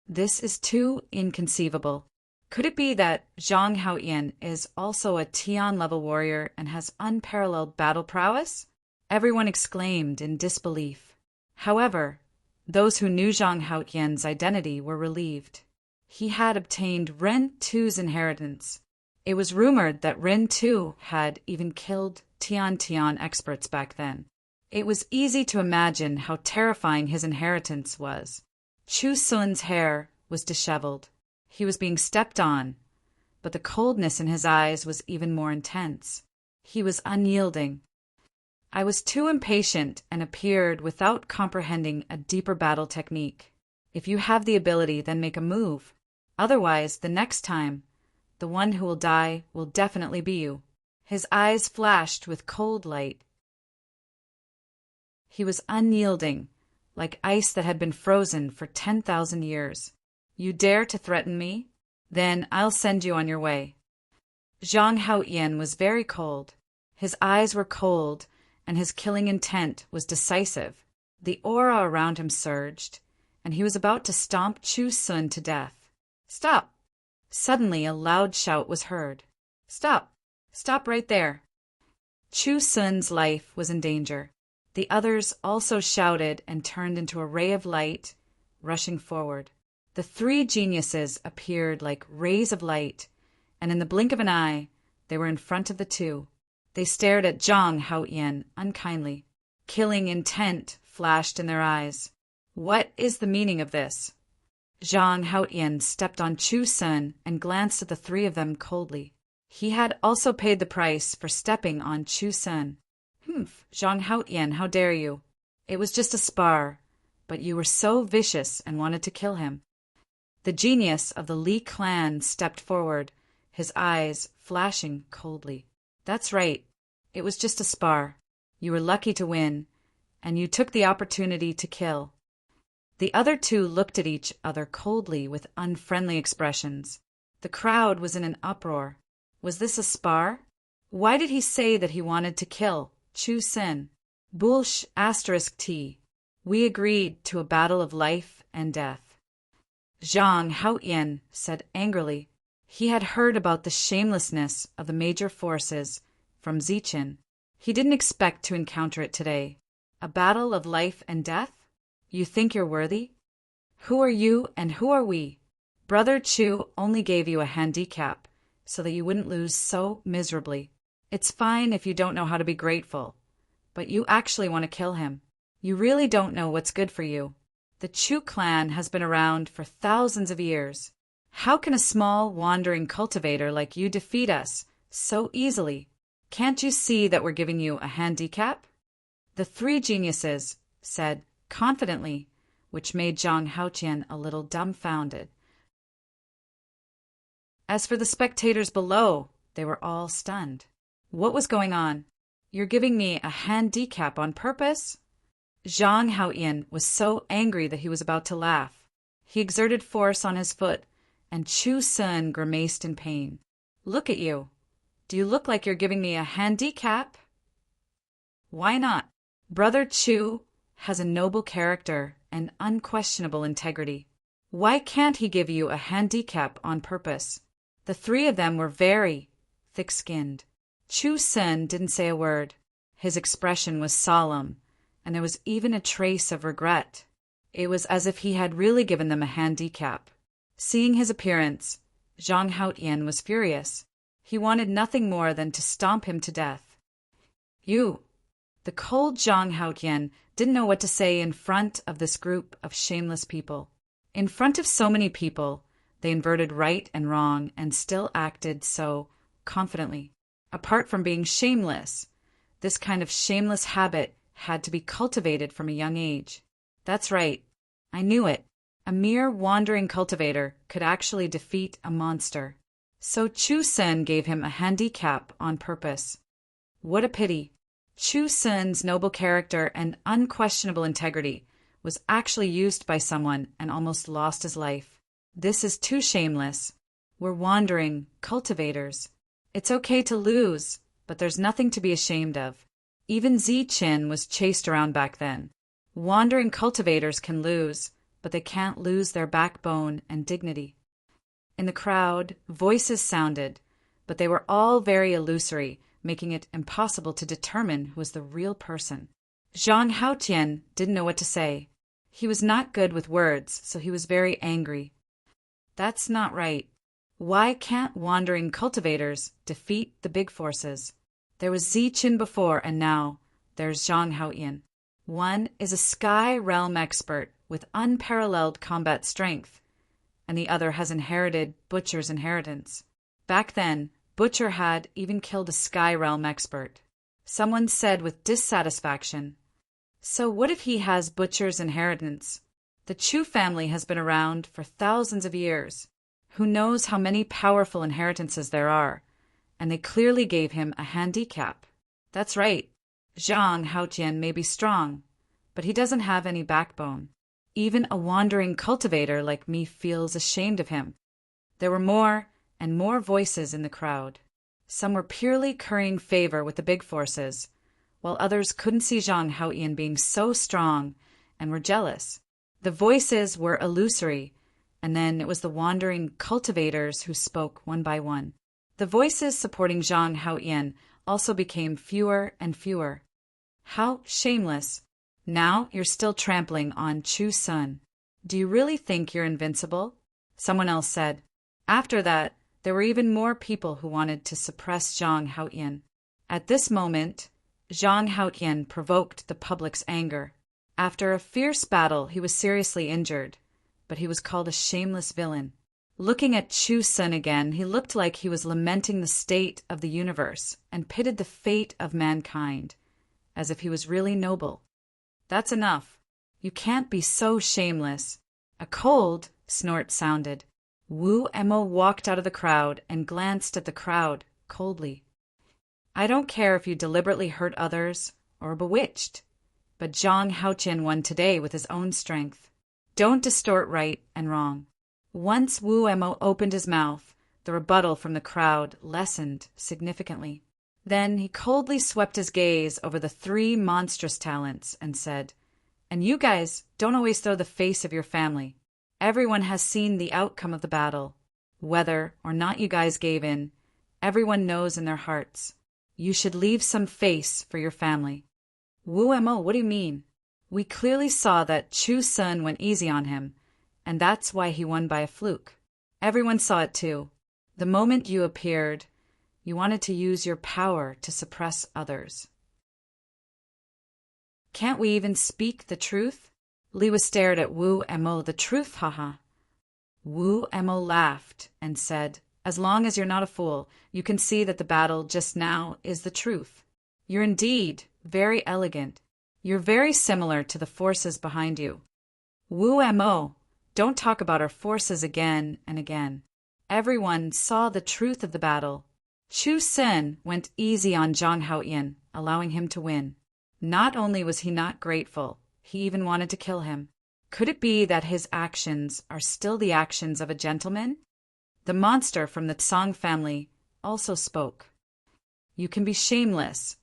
This is too inconceivable. Could it be that Zhang Haotian is also a Tian-level warrior and has unparalleled battle prowess? Everyone exclaimed in disbelief. However, those who knew Zhang Haotian's identity were relieved. He had obtained Ren Tu's inheritance. It was rumored that Ren Tu had even killed Tian experts back then. It was easy to imagine how terrifying his inheritance was. Chu Sun's hair was disheveled. He was being stepped on, but the coldness in his eyes was even more intense. He was unyielding. I was too impatient and appeared without comprehending a deeper battle technique. If you have the ability, then make a move. Otherwise, the next time, the one who will die will definitely be you. His eyes flashed with cold light. He was unyielding, like ice that had been frozen for 10,000 years. You dare to threaten me? Then I'll send you on your way. Zhang Haotian was very cold. His eyes were cold, and his killing intent was decisive. The aura around him surged, and he was about to stomp Chu Sun to death. Stop! Suddenly a loud shout was heard. Stop! Stop right there! Chu Sun's life was in danger. The others also shouted and turned into a ray of light, rushing forward. The three geniuses appeared like rays of light, and in the blink of an eye, they were in front of the two. They stared at Zhang Haotian unkindly. Killing intent flashed in their eyes. What is the meaning of this? Zhang Haotian stepped on Chu Sun and glanced at the three of them coldly. He had also paid the price for stepping on Chu Sun. Humph, Zhang Haotian, how dare you? It was just a spar, but you were so vicious and wanted to kill him. The genius of the Li clan stepped forward, his eyes flashing coldly. That's right. It was just a spar. You were lucky to win, and you took the opportunity to kill. The other two looked at each other coldly with unfriendly expressions. The crowd was in an uproar. Was this a spar? Why did he say that he wanted to kill Chu Sun? Bullsh *T. We agreed to a battle of life and death. Zhang Haotian said angrily. He had heard about the shamelessness of the major forces from Ziqin. He didn't expect to encounter it today. A battle of life and death? You think you're worthy? Who are you and who are we? Brother Chu only gave you a handicap so that you wouldn't lose so miserably. It's fine if you don't know how to be grateful, but you actually want to kill him. You really don't know what's good for you. The Chu clan has been around for thousands of years. How can a small, wandering cultivator like you defeat us so easily? Can't you see that we're giving you a handicap? The three geniuses said confidently, which made Zhang Haotian a little dumbfounded. As for the spectators below, they were all stunned. What was going on? You're giving me a handicap on purpose? Zhang Haotian was so angry that he was about to laugh. He exerted force on his foot, and Chu Sun grimaced in pain. Look at you. Do you look like you're giving me a handicap? Why not? Brother Chu has a noble character and unquestionable integrity. Why can't he give you a handicap on purpose? The three of them were very thick-skinned. Chu Sun didn't say a word. His expression was solemn, and there was even a trace of regret. It was as if he had really given them a handicap. Seeing his appearance, Zhang Haotian was furious. He wanted nothing more than to stomp him to death. You! The cold Zhang Haotian didn't know what to say in front of this group of shameless people. In front of so many people, they inverted right and wrong and still acted so confidently. Apart from being shameless, this kind of shameless habit had to be cultivated from a young age. That's right. I knew it. A mere wandering cultivator could actually defeat a monster. So Chu Sun gave him a handicap on purpose. What a pity. Chu Sun's noble character and unquestionable integrity was actually used by someone and almost lost his life. This is too shameless. We're wandering cultivators. It's okay to lose, but there's nothing to be ashamed of. Even Ziqin was chased around back then. Wandering cultivators can lose, but they can't lose their backbone and dignity. In the crowd, voices sounded, but they were all very illusory, making it impossible to determine who was the real person. Zhang Haotian didn't know what to say. He was not good with words, so he was very angry. That's not right. Why can't wandering cultivators defeat the big forces? There was Ziqin before, and now there's Zhang Haotian. One is a sky realm expert with unparalleled combat strength, and the other has inherited Butcher's inheritance. Back then, Butcher had even killed a sky realm expert. Someone said with dissatisfaction, "So what if he has Butcher's inheritance? The Chu family has been around for thousands of years. Who knows how many powerful inheritances there are? And they clearly gave him a handicap." That's right. Zhang Haotian may be strong, but he doesn't have any backbone. Even a wandering cultivator like me feels ashamed of him. There were more and more voices in the crowd. Some were purely currying favor with the big forces, while others couldn't see Zhang Haotian being so strong and were jealous. The voices were illusory, and then it was the wandering cultivators who spoke one by one. The voices supporting Zhang Haotian also became fewer and fewer. How shameless. Now you're still trampling on Chu Sun. Do you really think you're invincible? Someone else said. After that, there were even more people who wanted to suppress Zhang Haotian. At this moment, Zhang Haotian provoked the public's anger. After a fierce battle, he was seriously injured, but he was called a shameless villain. Looking at Chu Sun again, he looked like he was lamenting the state of the universe and pitted the fate of mankind, as if he was really noble. That's enough. You can't be so shameless. A cold snort sounded. Wu Emo walked out of the crowd and glanced at the crowd coldly. I don't care if you deliberately hurt others or bewitched, but Zhang Haoqian won today with his own strength. Don't distort right and wrong. Once Wu Emo opened his mouth, the rebuttal from the crowd lessened significantly. Then he coldly swept his gaze over the three monstrous talents and said, "And you guys don't always throw the face of your family. Everyone has seen the outcome of the battle. Whether or not you guys gave in, everyone knows in their hearts. You should leave some face for your family." Wu Mo, what do you mean? We clearly saw that Chu Sun went easy on him, and that's why he won by a fluke. Everyone saw it too. The moment you appeared, you wanted to use your power to suppress others. Can't we even speak the truth? Liwa stared at Wu Mo. The truth, haha. Wu Mo laughed and said, "As long as you're not a fool, you can see that the battle just now is the truth. You're indeed very elegant. You're very similar to the forces behind you." Wu Mo, don't talk about our forces again and again. Everyone saw the truth of the battle. Chu Sen went easy on Zhang Haoyan, allowing him to win. Not only was he not grateful, he even wanted to kill him. Could it be that his actions are still the actions of a gentleman? The monster from the Tsang family also spoke. You can be shameless,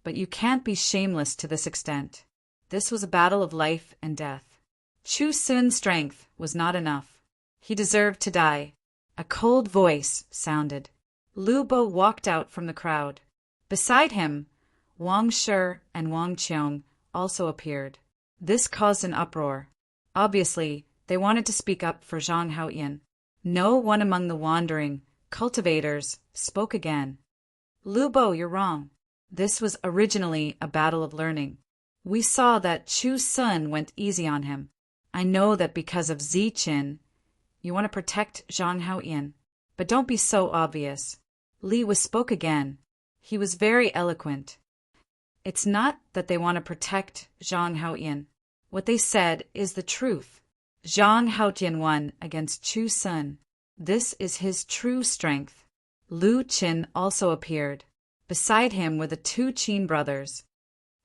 but you can't be shameless to this extent. This was a battle of life and death. Chu Sun's strength was not enough. He deserved to die. A cold voice sounded. Lu Bo walked out from the crowd. Beside him, Wang Shi and Wang Qiong also appeared. This caused an uproar. Obviously, they wanted to speak up for Zhang Haoyan. No one among the wandering cultivators spoke again. Lu Bo, you're wrong. This was originally a battle of learning. We saw that Chu Sun went easy on him. I know that because of Zi Qin, you want to protect Zhang Haoyan, but don't be so obvious. Li Wa spoke again. He was very eloquent. It's not that they want to protect Zhang Haoyan. What they said is the truth. Zhang Haoyan won against Chu Sun. This is his true strength. Lu Qin also appeared. Beside him were the two Qin brothers.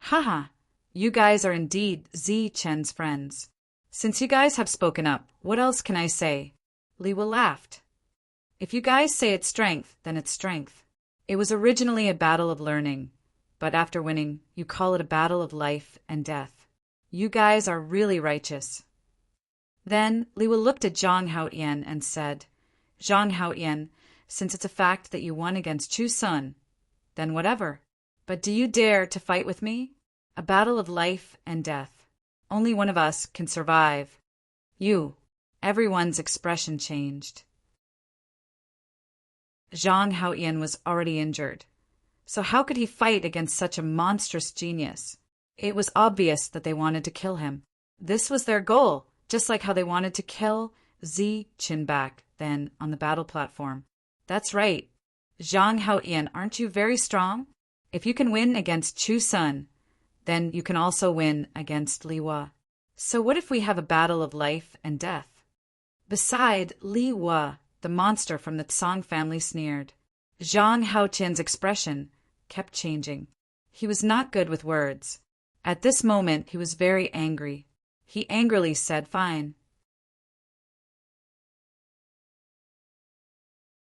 Haha, you guys are indeed Zi Chen's friends. Since you guys have spoken up, what else can I say? Li Wa laughed. If you guys say it's strength, then it's strength. It was originally a battle of learning, but after winning, you call it a battle of life and death. You guys are really righteous. Then Li Wa looked at Zhang Haoyan and said, Zhang Haoyan, since it's a fact that you won against Chu Sun, then whatever. But do you dare to fight with me? A battle of life and death. Only one of us can survive. You. Everyone's expression changed. Zhang Haoyan was already injured. So how could he fight against such a monstrous genius? It was obvious that they wanted to kill him. This was their goal, just like how they wanted to kill Zi Qin back then on the battle platform. That's right. Zhang Haoyan, aren't you very strong? If you can win against Chu Sun, then you can also win against Li Wa. So what if we have a battle of life and death? Beside Li Wa, the monster from the Tsang family sneered. Zhang Haoqian's expression kept changing. He was not good with words. At this moment, he was very angry. He angrily said, "Fine."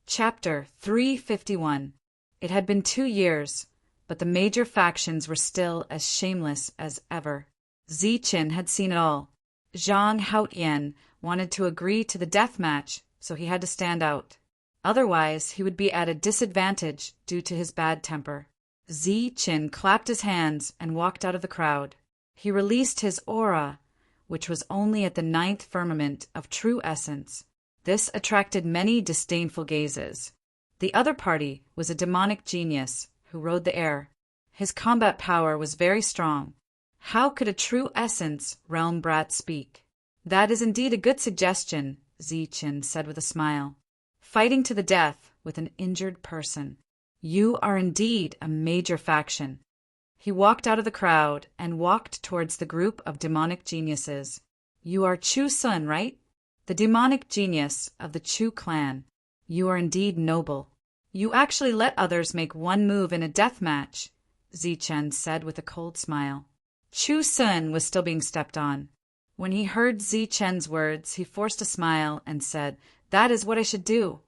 Chapter 351. It had been 2 years, but the major factions were still as shameless as ever. Zi Qin had seen it all. Zhang Haoyan wanted to agree to the death match, so he had to stand out. Otherwise, he would be at a disadvantage due to his bad temper. Zi Qin clapped his hands and walked out of the crowd. He released his aura, which was only at the 9th firmament of true essence. This attracted many disdainful gazes. The other party was a demonic genius who rode the air. His combat power was very strong. How could a true essence realm brat speak? That is indeed a good suggestion, Zichen said with a smile. Fighting to the death with an injured person. You are indeed a major faction. He walked out of the crowd and walked towards the group of demonic geniuses. You are Chu Sun, right? The demonic genius of the Chu clan. You are indeed noble. You actually let others make one move in a death match, Zichen said with a cold smile. Chu Sun was still being stepped on. When he heard Zichen's words, he forced a smile and said, That is what I should do.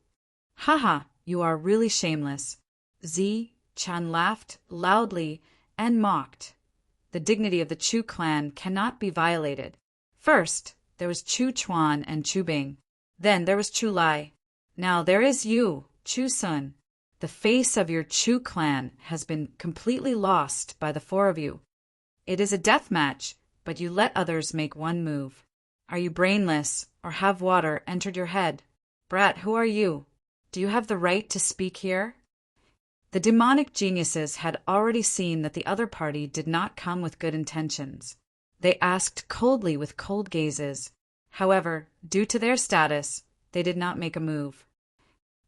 Haha, you are really shameless. Zichen laughed loudly and mocked. The dignity of the Chu clan cannot be violated. First, there was Chu Chuan and Chu Bing. Then there was Chu Lai. Now there is you, Chu Sun. The face of your Chu clan has been completely lost by the four of you. It is a death match, but you let others make one move. Are you brainless, or have water entered your head? Brat, who are you? Do you have the right to speak here? The demonic geniuses had already seen that the other party did not come with good intentions. They asked coldly with cold gazes. However, due to their status, they did not make a move.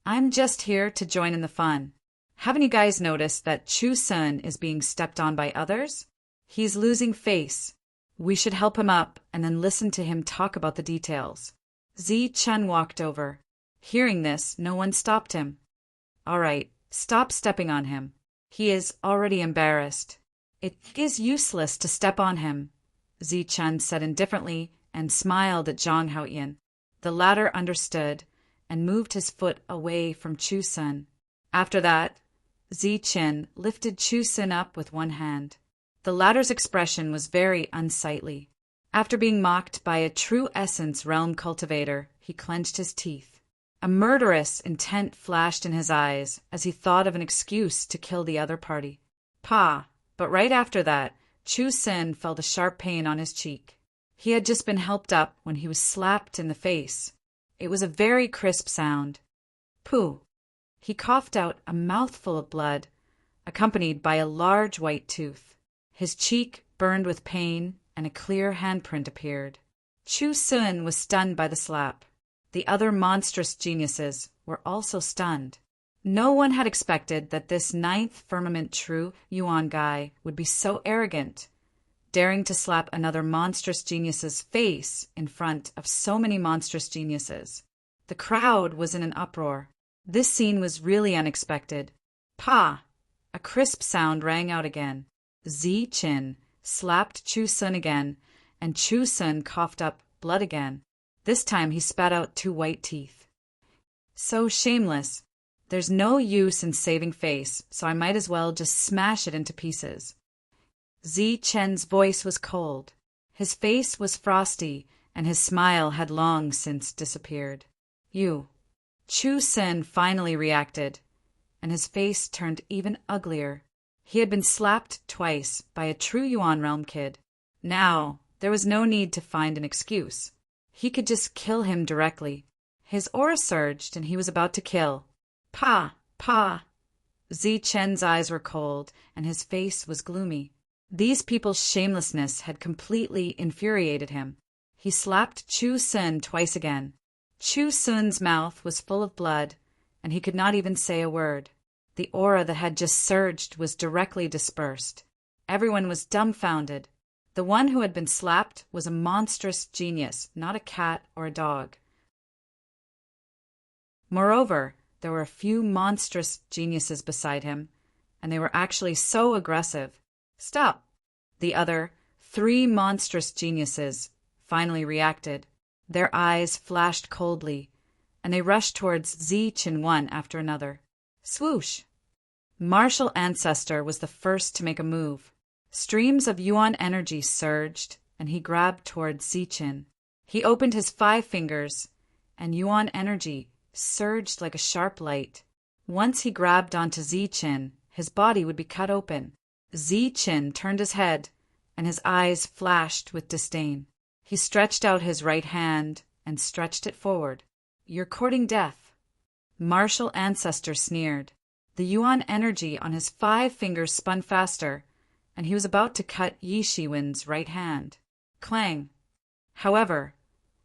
I'm just here to join in the fun. Haven't you guys noticed that Chu Sun is being stepped on by others? He's losing face. We should help him up and then listen to him talk about the details. Zichen walked over. Hearing this, no one stopped him. All right, stop stepping on him. He is already embarrassed. It is useless to step on him, Zichen said indifferently and smiled at Zhang Haoyan. The latter understood and moved his foot away from Chu Sun. After that, Zichen lifted Chu Sun up with one hand. The latter's expression was very unsightly. After being mocked by a true essence realm cultivator, he clenched his teeth. A murderous intent flashed in his eyes as he thought of an excuse to kill the other party. But right after that, Chu Sun felt a sharp pain on his cheek. He had just been helped up when he was slapped in the face. It was a very crisp sound. Pooh! He coughed out a mouthful of blood, accompanied by a large white tooth. His cheek burned with pain, and a clear handprint appeared. Chu Sun was stunned by the slap. The other monstrous geniuses were also stunned. No one had expected that this ninth firmament true Yuan guy would be so arrogant, daring to slap another monstrous genius's face in front of so many monstrous geniuses. The crowd was in an uproar. This scene was really unexpected. Pa! A crisp sound rang out again. Zichen slapped Chu Sun again, and Chu Sun coughed up blood again. This time he spat out 2 white teeth. So shameless. There's no use in saving face, so I might as well just smash it into pieces. Zichen's voice was cold. His face was frosty, and his smile had long since disappeared. You. Chu Sun finally reacted, and his face turned even uglier. He had been slapped twice by a true Yuan realm kid. Now, there was no need to find an excuse. He could just kill him directly. His aura surged, and he was about to kill. Pa! Zichen's eyes were cold, and his face was gloomy. These people's shamelessness had completely infuriated him. He slapped Chu Sun twice again. Chu Sun's mouth was full of blood, and he could not even say a word. The aura that had just surged was directly dispersed. Everyone was dumbfounded. The one who had been slapped was a monstrous genius, not a cat or a dog. Moreover, there were a few monstrous geniuses beside him, and they were actually so aggressive. Stop! The other 3 monstrous geniuses finally reacted. Their eyes flashed coldly, and they rushed towards Zichen one after another. Swoosh! Martial Ancestor was the first to make a move. Streams of Yuan energy surged, and he grabbed towards Zichen. He opened his 5 fingers, and Yuan energy surged like a sharp light. Once he grabbed onto Zichen, his body would be cut open. Zichen turned his head, and his eyes flashed with disdain. He stretched out his right hand and stretched it forward. You're courting death. Martial Ancestor sneered. The Yuan energy on his 5 fingers spun faster, and he was about to cut Yi Shiwen's right hand. Clang! However,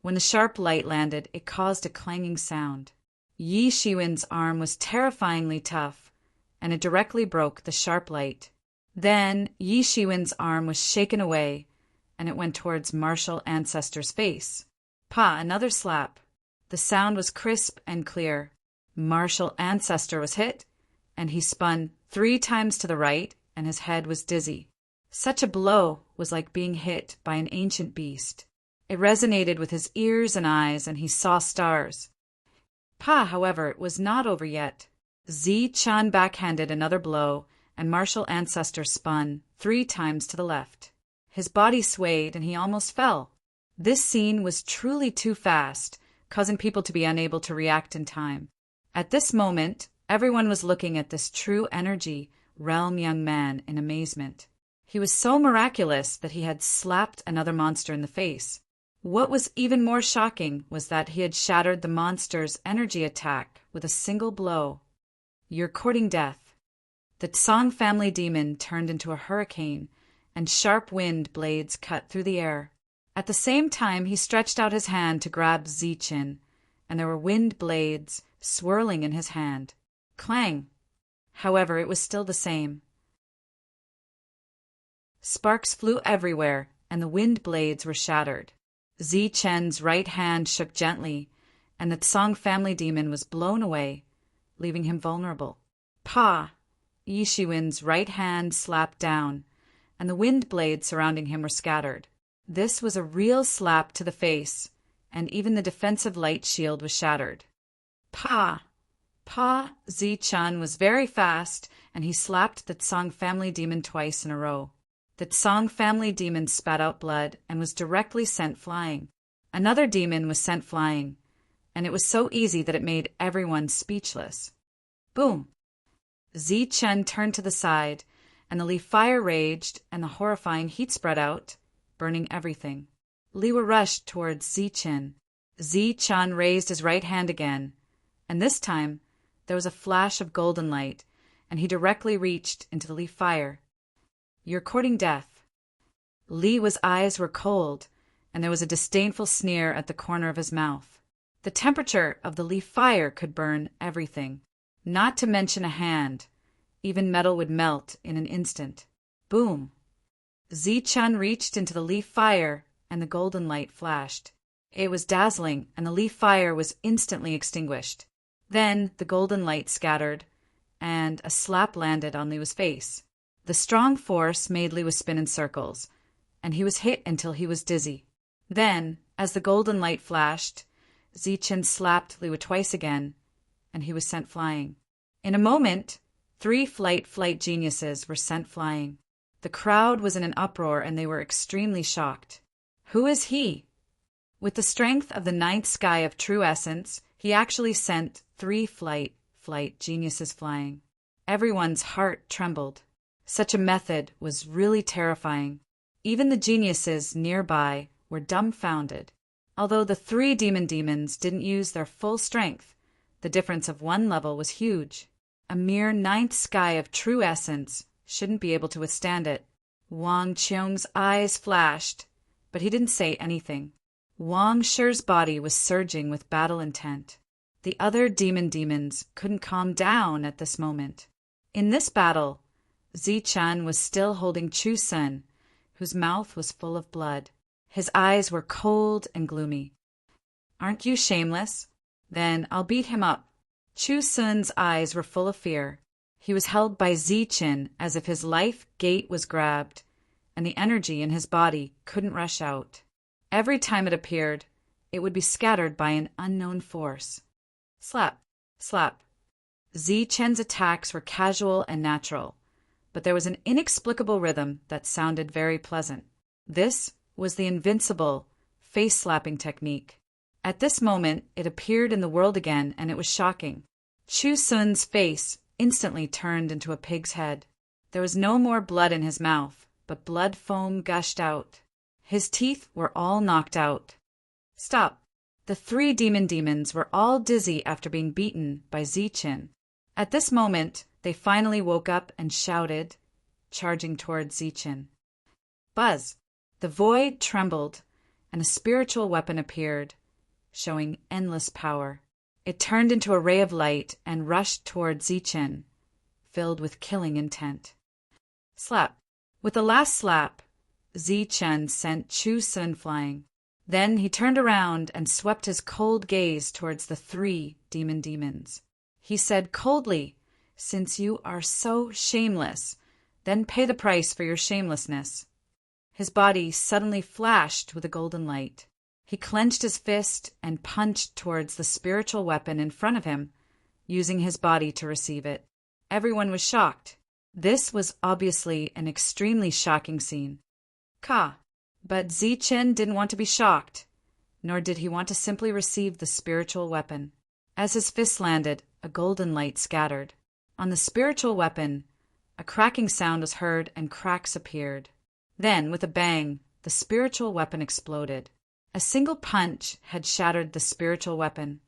when the sharp light landed, it caused a clanging sound. Yi Shiwen's arm was terrifyingly tough, and it directly broke the sharp light. Then Yi Shiwen's arm was shaken away, and it went towards Martial Ancestor's face. Pa! Another slap. The sound was crisp and clear. Martial Ancestor was hit, and he spun 3 times to the right, and his head was dizzy. Such a blow was like being hit by an ancient beast. It resonated with his ears and eyes, and he saw stars. Pa, however, it was not over yet. Zi-chan backhanded another blow, and Martial Ancestor spun 3 times to the left. His body swayed, and he almost fell. This scene was truly too fast, causing people to be unable to react in time. At this moment, everyone was looking at this true energy realm young man in amazement. He was so miraculous that he had slapped another monster in the face. What was even more shocking was that he had shattered the monster's energy attack with a single blow. You're courting death. The Song family demon turned into a hurricane, and sharp wind blades cut through the air. At the same time, he stretched out his hand to grab Zi-chin, and there were wind blades swirling in his hand. Clang! However, it was still the same. Sparks flew everywhere, and the wind blades were shattered. Zi-chen's right hand shook gently, and the Song family demon was blown away, leaving him vulnerable. Pa! Yi Shiwen's right hand slapped down, and the wind blades surrounding him were scattered. This was a real slap to the face, and even the defensive light shield was shattered. Pa! Pa! Zi-chan was very fast, and he slapped the Song family demon twice in a row. The Song family demon spat out blood and was directly sent flying. Another demon was sent flying, and it was so easy that it made everyone speechless. Boom! Zi-chen turned to the side, and the leaf fire raged, and the horrifying heat spread out, burning everything. Liwa rushed towards Zi-chen. Zi-chan raised his right hand again, and this time there was a flash of golden light, and he directly reached into the leaf fire. You're courting death. Liwa's eyes were cold, and there was a disdainful sneer at the corner of his mouth. The temperature of the leaf fire could burn everything, not to mention a hand. Even metal would melt in an instant. Boom! Zi-chan reached into the leaf fire, and the golden light flashed. It was dazzling, and the leaf fire was instantly extinguished. Then the golden light scattered, and a slap landed on Liwa's face. The strong force made Liwa spin in circles, and he was hit until he was dizzy. Then, as the golden light flashed, Zi-chen slapped Liwa twice again, and he was sent flying. In a moment, 3 flight geniuses were sent flying. The crowd was in an uproar, and they were extremely shocked. Who is he? With the strength of the 9th sky of true essence, he actually sent 3 flight geniuses flying. Everyone's heart trembled. Such a method was really terrifying. Even the geniuses nearby were dumbfounded. Although the 3 demons didn't use their full strength, the difference of 1 level was huge. A mere 9th sky of true essence shouldn't be able to withstand it. Wang Qiong's eyes flashed, but he didn't say anything. Wang Shi's body was surging with battle intent. The other demons couldn't calm down at this moment. In this battle, Zi-chan was still holding Chu Sun, whose mouth was full of blood. His eyes were cold and gloomy. Aren't you shameless? Then I'll beat him up. Chu Sun's eyes were full of fear. He was held by Zi-chan as if his life gate was grabbed, and the energy in his body couldn't rush out. Every time it appeared, it would be scattered by an unknown force. Slap, slap. Zi-chan's attacks were casual and natural, but there was an inexplicable rhythm that sounded very pleasant. This was the invincible face-slapping technique. At this moment, it appeared in the world again, and it was shocking. Chu Sun's face instantly turned into a pig's head. There was no more blood in his mouth, but blood foam gushed out. His teeth were all knocked out. Stop! The 3 demons were all dizzy after being beaten by Zi-chan. At this moment, they finally woke up and shouted, charging towards Zichin. Buzz! The void trembled, and a spiritual weapon appeared, showing endless power. It turned into a ray of light and rushed towards Zichin, filled with killing intent. Slap! With the last slap, Zichin sent Chu Sun flying. Then he turned around and swept his cold gaze towards the 3 demons. He said coldly, "Since you are so shameless, then pay the price for your shamelessness." His body suddenly flashed with a golden light. He clenched his fist and punched towards the spiritual weapon in front of him, using his body to receive it. Everyone was shocked. This was obviously an extremely shocking scene. But Zichin didn't want to be shocked, nor did he want to simply receive the spiritual weapon. As his fist landed, a golden light scattered. On the spiritual weapon, a cracking sound was heard and cracks appeared. Then, with a bang, the spiritual weapon exploded. A single punch had shattered the spiritual weapon.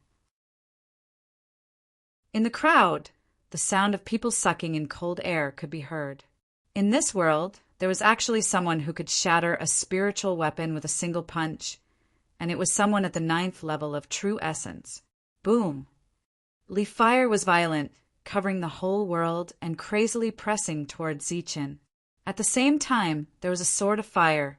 In the crowd, the sound of people sucking in cold air could be heard. In this world, there was actually someone who could shatter a spiritual weapon with a single punch, and it was someone at the 9th level of true essence. Boom! Leaf fire was violent, covering the whole world and crazily pressing towards Zichin. At the same time, there was a sword of fire,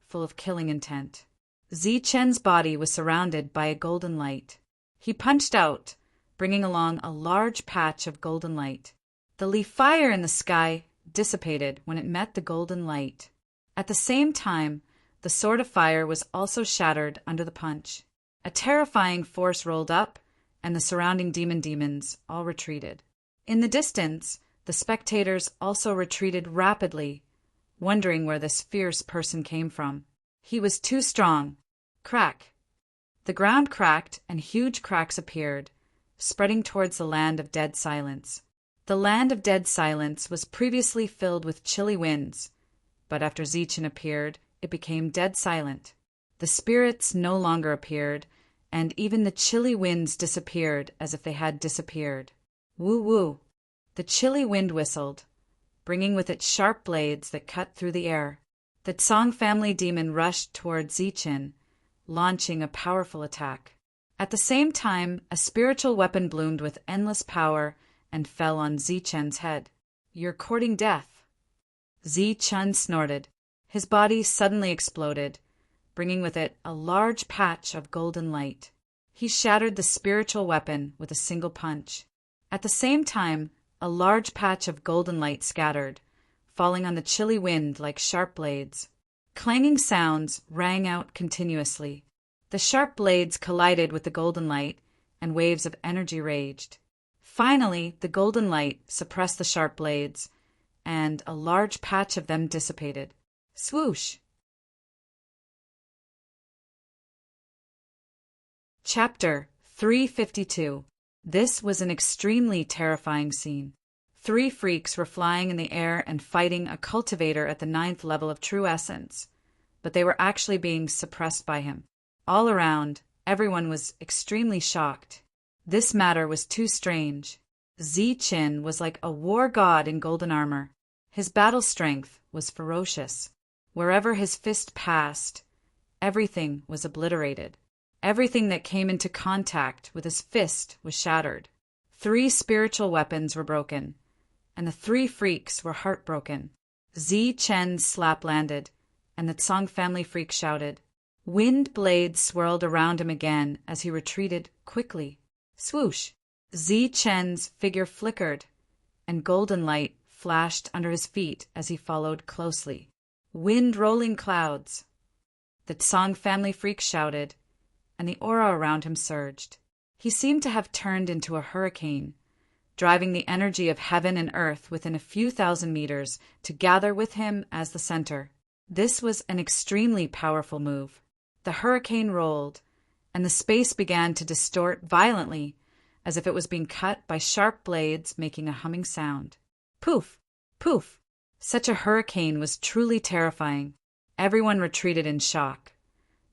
full of killing intent. Zichen's body was surrounded by a golden light. He punched out, bringing along a large patch of golden light. The leaf fire in the sky dissipated when it met the golden light. At the same time, the sword of fire was also shattered under the punch. A terrifying force rolled up, and the surrounding demons all retreated. In the distance, the spectators also retreated rapidly, wondering where this fierce person came from. He was too strong. Crack! The ground cracked and huge cracks appeared, spreading towards the land of dead silence. The land of dead silence was previously filled with chilly winds, but after Zichin appeared, it became dead silent. The spirits no longer appeared, and even the chilly winds disappeared as if they had disappeared. Woo-woo! The chilly wind whistled, bringing with it sharp blades that cut through the air. The Tsong family demon rushed towards Zichin, launching a powerful attack. At the same time, a spiritual weapon bloomed with endless power and fell on Zichen's head. "You're courting death." Zichin snorted. His body suddenly exploded, bringing with it a large patch of golden light. He shattered the spiritual weapon with a single punch. At the same time, a large patch of golden light scattered, falling on the chilly wind like sharp blades. Clanging sounds rang out continuously. The sharp blades collided with the golden light, and waves of energy raged. Finally, the golden light suppressed the sharp blades, and a large patch of them dissipated. Swoosh! Chapter 352. This was an extremely terrifying scene. 3 freaks were flying in the air and fighting a cultivator at the 9th level of true essence, but they were actually being suppressed by him. All around, everyone was extremely shocked. This matter was too strange. Zichin was like a war god in golden armor. His battle strength was ferocious. Wherever his fist passed, everything was obliterated. Everything that came into contact with his fist was shattered. 3 spiritual weapons were broken, and the 3 freaks were heartbroken. Zichen's slap landed, and the Tsong family freak shouted. Wind blades swirled around him again as he retreated quickly. Swoosh! Zichen's figure flickered, and golden light flashed under his feet as he followed closely. Wind-rolling clouds. The Tsong family freak shouted, and the aura around him surged. He seemed to have turned into a hurricane, driving the energy of heaven and earth within a few thousand meters to gather with him as the center. This was an extremely powerful move. The hurricane rolled, and the space began to distort violently, as if it was being cut by sharp blades making a humming sound. Poof! Poof! Such a hurricane was truly terrifying. Everyone retreated in shock,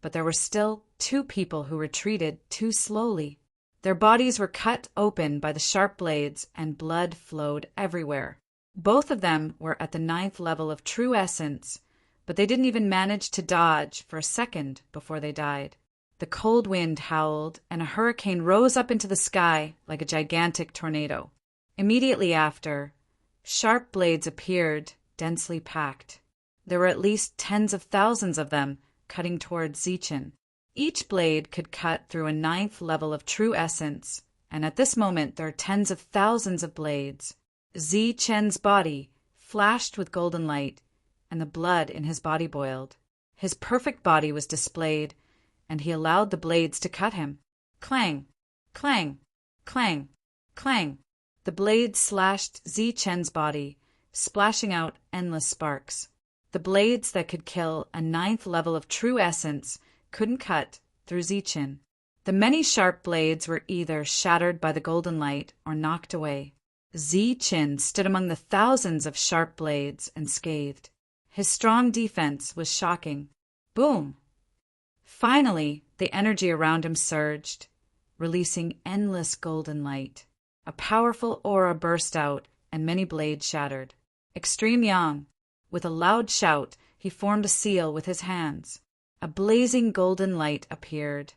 but there were still 2 people who retreated too slowly. Their bodies were cut open by the sharp blades, and blood flowed everywhere. Both of them were at the 9th level of true essence, but they didn't even manage to dodge for a second before they died. The cold wind howled, and a hurricane rose up into the sky like a gigantic tornado. Immediately after, sharp blades appeared, densely packed. There were at least tens of thousands of them, cutting towards Zichen. Each blade could cut through a 9th level of true essence, and at this moment there are tens of thousands of blades. Zichen's body flashed with golden light, and the blood in his body boiled. His perfect body was displayed, and he allowed the blades to cut him. Clang, clang, clang, clang. The blades slashed Zichen's body, splashing out endless sparks. The blades that could kill a 9th level of true essence couldn't cut through Zichen. The many sharp blades were either shattered by the golden light or knocked away. Zichen stood among the thousands of sharp blades and scathed. His strong defense was shocking. Boom! Finally, the energy around him surged, releasing endless golden light. A powerful aura burst out, and many blades shattered. Extreme Yang, with a loud shout, he formed a seal with his hands. A blazing golden light appeared,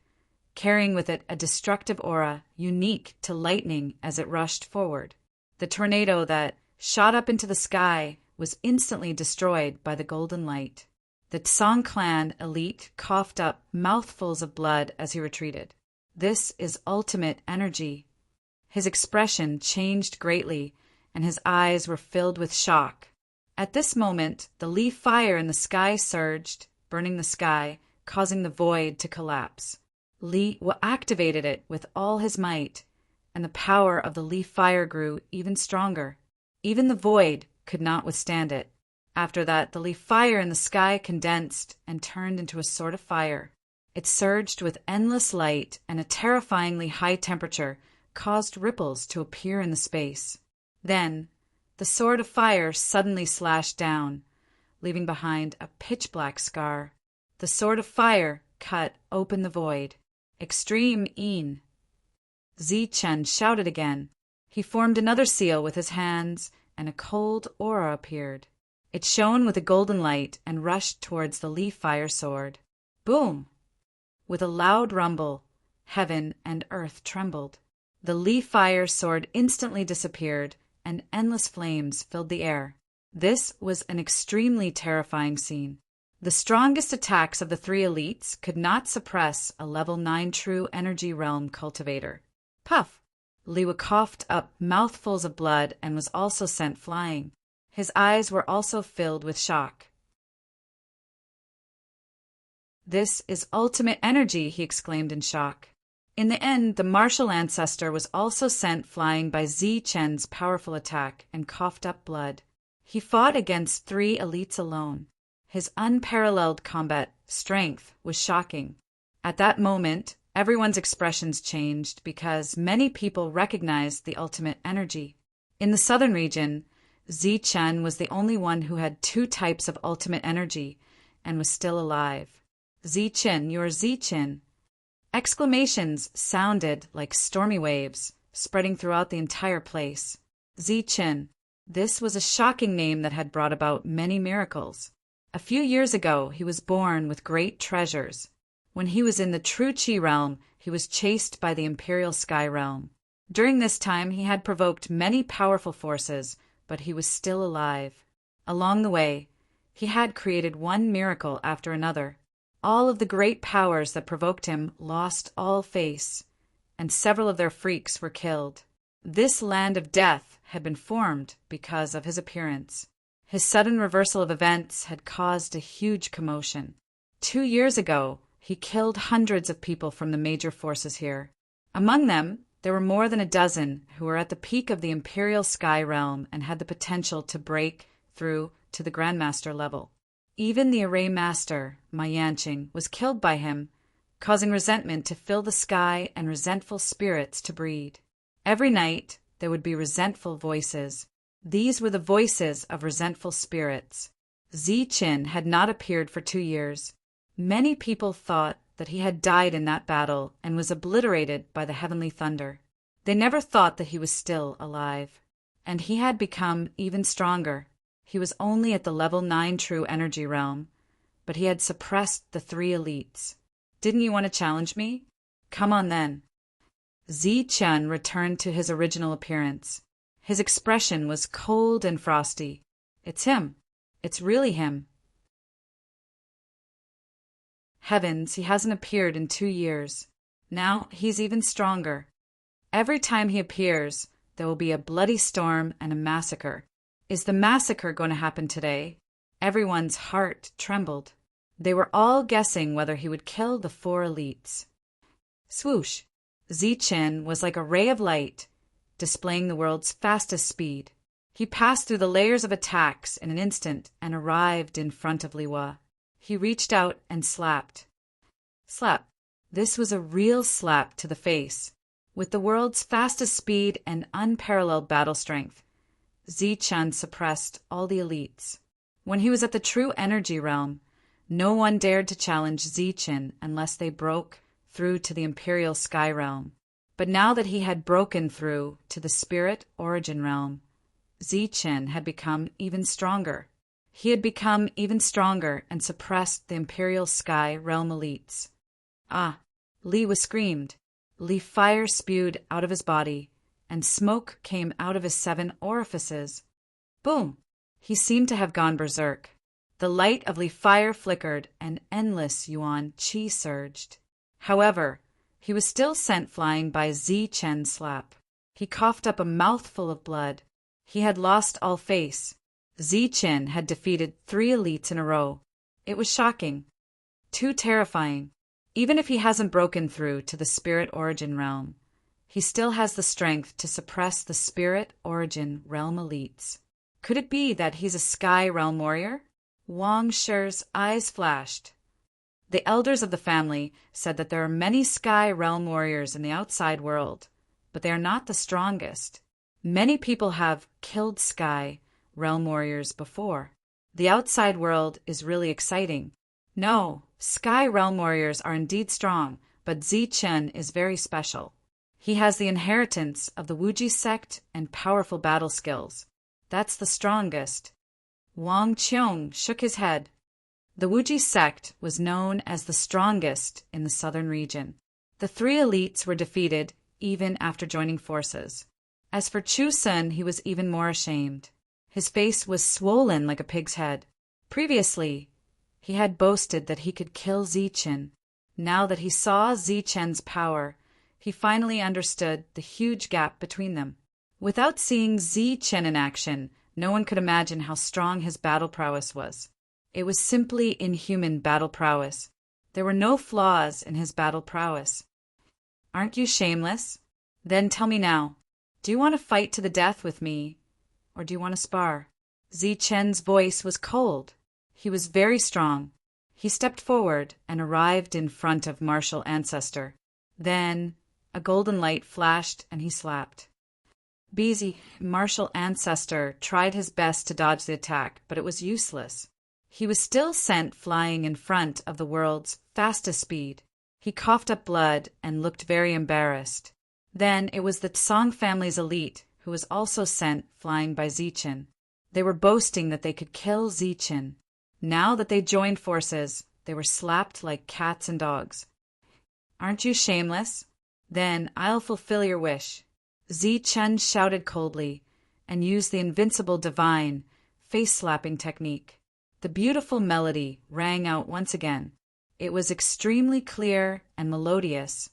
carrying with it a destructive aura unique to lightning as it rushed forward. The tornado that shot up into the sky was instantly destroyed by the golden light. The Song clan elite coughed up mouthfuls of blood as he retreated. This is ultimate energy. His expression changed greatly, and his eyes were filled with shock. At this moment, the leaf fire in the sky surged, burning the sky, causing the void to collapse. Li activated it with all his might, and the power of the leaf fire grew even stronger. Even the void could not withstand it. After that, the leaf fire in the sky condensed and turned into a sort of fire. It surged with endless light, and a terrifyingly high temperature caused ripples to appear in the space. Then, the sword of fire suddenly slashed down, leaving behind a pitch-black scar. The sword of fire cut open the void. Extreme Yin. Zichen shouted again. He formed another seal with his hands, and a cold aura appeared. It shone with a golden light and rushed towards the leaf fire sword. Boom! With a loud rumble, heaven and earth trembled. The leaf fire sword instantly disappeared, and endless flames filled the air. This was an extremely terrifying scene. The strongest attacks of the three elites could not suppress a level 9 true energy realm cultivator. Puff! Liwa coughed up mouthfuls of blood and was also sent flying. His eyes were also filled with shock. This is ultimate energy, he exclaimed in shock. In the end, the martial ancestor was also sent flying by Zichen's powerful attack and coughed up blood. He fought against 3 elites alone. His unparalleled combat strength was shocking. At that moment, everyone's expressions changed because many people recognized the ultimate energy. In the southern region, Zichen was the only one who had 2 types of ultimate energy and was still alive. Zichen, you're Zichen. Exclamations sounded like stormy waves, spreading throughout the entire place. Zichen. This was a shocking name that had brought about many miracles. A few years ago, he was born with great treasures. When he was in the true Qi realm, he was chased by the Imperial Sky realm. During this time, he had provoked many powerful forces, but he was still alive. Along the way, he had created one miracle after another. All of the great powers that provoked him lost all face, and several of their freaks were killed. This land of death had been formed because of his appearance. His sudden reversal of events had caused a huge commotion. 2 years ago, he killed hundreds of people from the major forces here. Among them, there were more than a dozen who were at the peak of the Imperial Sky realm and had the potential to break through to the Grandmaster level. Even the Array Master, Ma Yanqing, was killed by him, causing resentment to fill the sky and resentful spirits to breed. Every night, there would be resentful voices. These were the voices of resentful spirits. Zichen had not appeared for 2 years. Many people thought that he had died in that battle and was obliterated by the heavenly thunder. They never thought that he was still alive. and he had become even stronger. He was only at the level 9 true energy realm, but he had suppressed the 3 elites. Didn't you want to challenge me? Come on then. Zichen returned to his original appearance. His expression was cold and frosty. It's him. It's really him. Heavens, he hasn't appeared in 2 years. Now he's even stronger. Every time he appears, there will be a bloody storm and a massacre. Is the massacre going to happen today? Everyone's heart trembled. They were all guessing whether he would kill the 4 elites. Swoosh! Zichen was like a ray of light, displaying the world's fastest speed. He passed through the layers of attacks in an instant and arrived in front of Liwa. He reached out and slapped. Slap. This was a real slap to the face. With the world's fastest speed and unparalleled battle strength, Zichen suppressed all the elites. When he was at the true energy realm, no one dared to challenge Zichen unless they broke through to the imperial sky realm. But now that he had broken through to the spirit origin realm, Zichen had become even stronger. He had become even stronger and suppressed the imperial sky realm elites. Ah! Liwa screamed. Fire spewed out of his body, and smoke came out of his 7 orifices. Boom! He seemed to have gone berserk. The light of fire flickered, and endless yuan qi surged. However, he was still sent flying by Zichen's slap. He coughed up a mouthful of blood. He had lost all face. Zichen had defeated 3 elites in a row. It was shocking. Too terrifying. Even if he hasn't broken through to the spirit origin realm, he still has the strength to suppress the spirit origin realm elites. Could it be that he's a sky realm warrior? Wang Shi's eyes flashed. The elders of the family said that there are many sky realm warriors in the outside world, but they are not the strongest. Many people have killed sky realm warriors before. The outside world is really exciting. No, sky realm warriors are indeed strong, but Zichen is very special. He has the inheritance of the Wuji sect and powerful battle skills. That's the strongest. Wang Qiong shook his head. The Wuji sect was known as the strongest in the southern region. The 3 elites were defeated even after joining forces. As for Chu Sun, he was even more ashamed. His face was swollen like a pig's head. Previously, he had boasted that he could kill Zichen. Now that he saw Zichen's power, he finally understood the huge gap between them. Without seeing Zichen in action, no one could imagine how strong his battle prowess was. It was simply inhuman battle prowess. There were no flaws in his battle prowess. Aren't you shameless? Then tell me now, do you want to fight to the death with me, or do you want to spar? Zichen's voice was cold. He was very strong. He stepped forward and arrived in front of martial ancestor. Then a golden light flashed and he slapped. Busy martial ancestor tried his best to dodge the attack, but it was useless. He was still sent flying in front of the world's fastest speed. He coughed up blood and looked very embarrassed. Then it was the Song family's elite who was also sent flying by Zichen. They were boasting that they could kill Zichen. Now that they joined forces, they were slapped like cats and dogs. Aren't you shameless? Then I'll fulfill your wish. Zichen shouted coldly and used the invincible divine face-slapping technique. The beautiful melody rang out once again. It was extremely clear and melodious,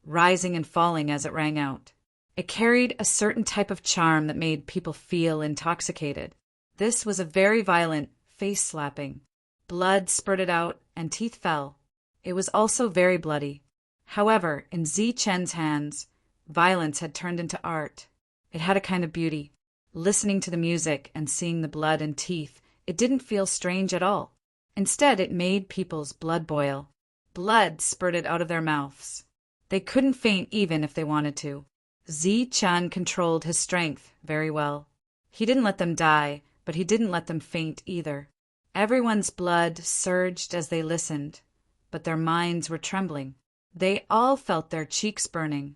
rising and falling as it rang out. It carried a certain type of charm that made people feel intoxicated. This was a very violent face-slapping. Blood spurted out and teeth fell. It was also very bloody. However, in Zichen's hands, violence had turned into art. It had a kind of beauty. Listening to the music and seeing the blood and teeth, it didn't feel strange at all. Instead, it made people's blood boil. Blood spurted out of their mouths. They couldn't faint even if they wanted to. Zichen controlled his strength very well. He didn't let them die, but he didn't let them faint either. Everyone's blood surged as they listened, but their minds were trembling. They all felt their cheeks burning.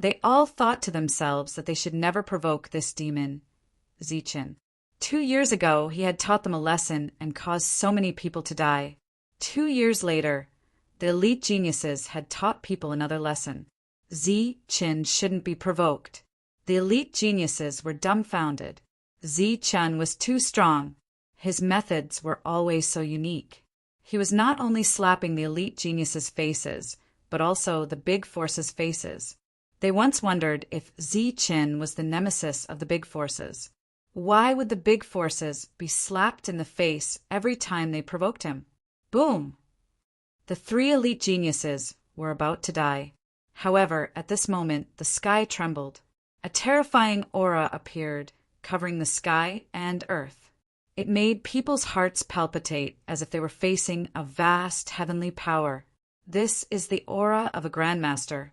They all thought to themselves that they should never provoke this demon, Zichen. 2 years ago, he had taught them a lesson and caused so many people to die. 2 years later, the elite geniuses had taught people another lesson. Zichen shouldn't be provoked. The elite geniuses were dumbfounded. Zichen was too strong. His methods were always so unique. He was not only slapping the elite geniuses' faces, but also the big forces' faces. They once wondered if Zichen was the nemesis of the big forces. Why would the big forces be slapped in the face every time they provoked him? Boom! The three elite geniuses were about to die. However, at this moment, the sky trembled. A terrifying aura appeared, covering the sky and earth. It made people's hearts palpitate as if they were facing a vast heavenly power. This is the aura of a grandmaster.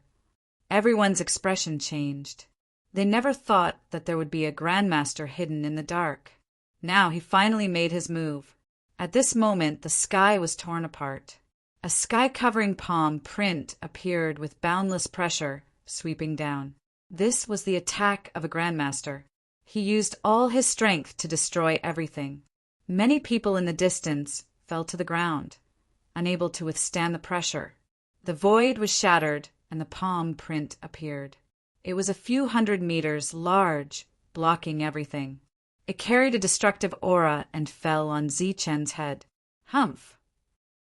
Everyone's expression changed. They never thought that there would be a grandmaster hidden in the dark. Now he finally made his move. At this moment, the sky was torn apart. A sky-covering palm print appeared with boundless pressure, sweeping down. This was the attack of a grandmaster. He used all his strength to destroy everything. Many people in the distance fell to the ground, unable to withstand the pressure. The void was shattered, and the palm print appeared. It was a few hundred meters large, blocking everything. It carried a destructive aura and fell on Zichen's head. Humph!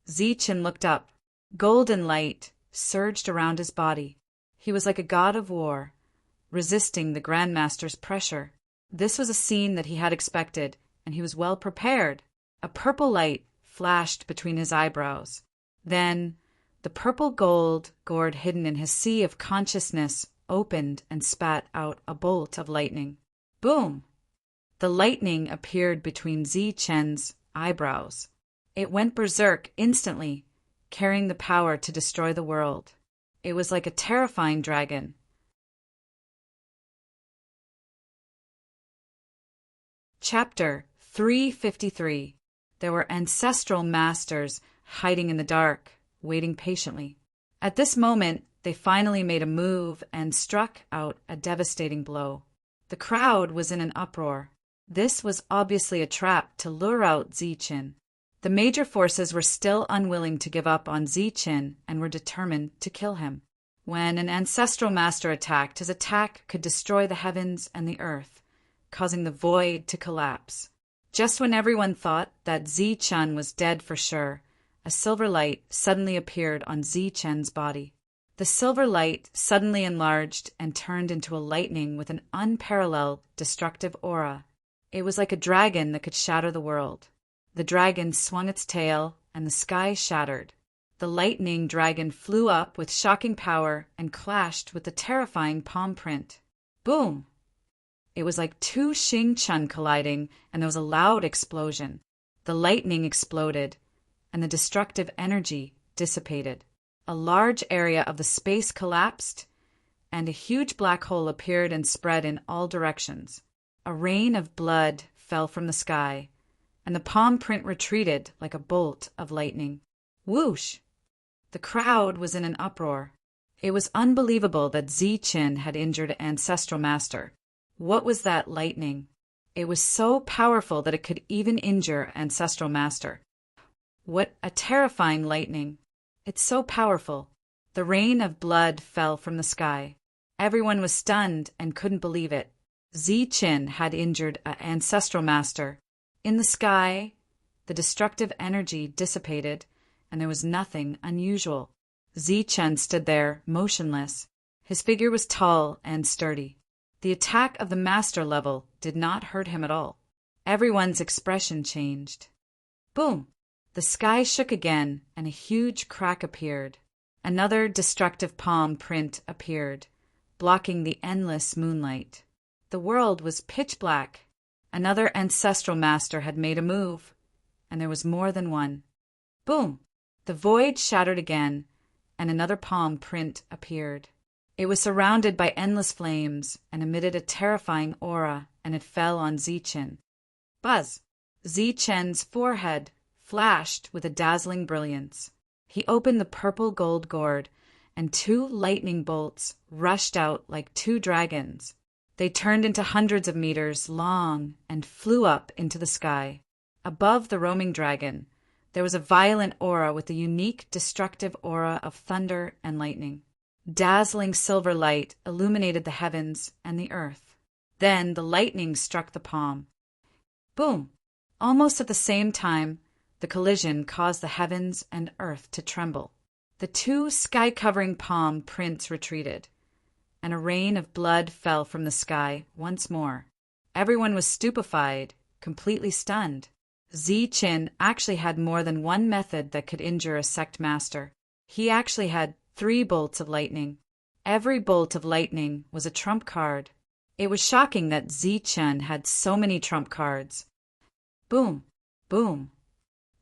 Zichen looked up. Golden light surged around his body. He was like a god of war, resisting the Grandmaster's pressure. This was a scene that he had expected, and he was well prepared. A purple light flashed between his eyebrows. Then, the purple gold gourd hidden in his sea of consciousness opened and spat out a bolt of lightning. Boom! The lightning appeared between Zichen's eyebrows. It went berserk instantly, carrying the power to destroy the world. It was like a terrifying dragon. Chapter 353. There were ancestral masters hiding in the dark, waiting patiently. At this moment, they finally made a move and struck out a devastating blow. The crowd was in an uproar. This was obviously a trap to lure out Zichen. The major forces were still unwilling to give up on Zichen and were determined to kill him. When an ancestral master attacked, his attack could destroy the heavens and the earth, causing the void to collapse. Just when everyone thought that Zichen was dead for sure, a silver light suddenly appeared on Zichen's body. The silver light suddenly enlarged and turned into a lightning with an unparalleled destructive aura. It was like a dragon that could shatter the world. The dragon swung its tail, and the sky shattered. The lightning dragon flew up with shocking power and clashed with the terrifying palm print. Boom! It was like two Xing Chun colliding, and there was a loud explosion. The lightning exploded, and the destructive energy dissipated. A large area of the space collapsed, and a huge black hole appeared and spread in all directions. A rain of blood fell from the sky, and the palm print retreated like a bolt of lightning. Whoosh! The crowd was in an uproar. It was unbelievable that Zichen had injured Ancestral Master. What was that lightning? It was so powerful that it could even injure Ancestral Master. What a terrifying lightning! It's so powerful. The rain of blood fell from the sky. Everyone was stunned and couldn't believe it. Zichen had injured an Ancestral Master. In the sky, the destructive energy dissipated, and there was nothing unusual. Zichen stood there, motionless. His figure was tall and sturdy. The attack of the master level did not hurt him at all. Everyone's expression changed. Boom! The sky shook again, and a huge crack appeared. Another destructive palm print appeared, blocking the endless moonlight. The world was pitch black. Another ancestral master had made a move, and there was more than one. Boom! The void shattered again, and another palm print appeared. It was surrounded by endless flames and emitted a terrifying aura, and it fell on Zichen. Buzz! Zichen's forehead flashed with a dazzling brilliance. He opened the purple gold gourd, and 2 lightning bolts rushed out like 2 dragons. They turned into hundreds of meters long and flew up into the sky. Above the roaming dragon, there was a violent aura with the unique destructive aura of thunder and lightning. Dazzling silver light illuminated the heavens and the earth. Then the lightning struck the palm. Boom! Almost at the same time, the collision caused the heavens and earth to tremble. The 2 sky-covering palm prints retreated, and a rain of blood fell from the sky once more. Everyone was stupefied, completely stunned. Zi-Chin actually had more than one method that could injure a sect master. He actually had 3 bolts of lightning. Every bolt of lightning was a trump card. It was shocking that Zi-Chin had so many trump cards. Boom! Boom!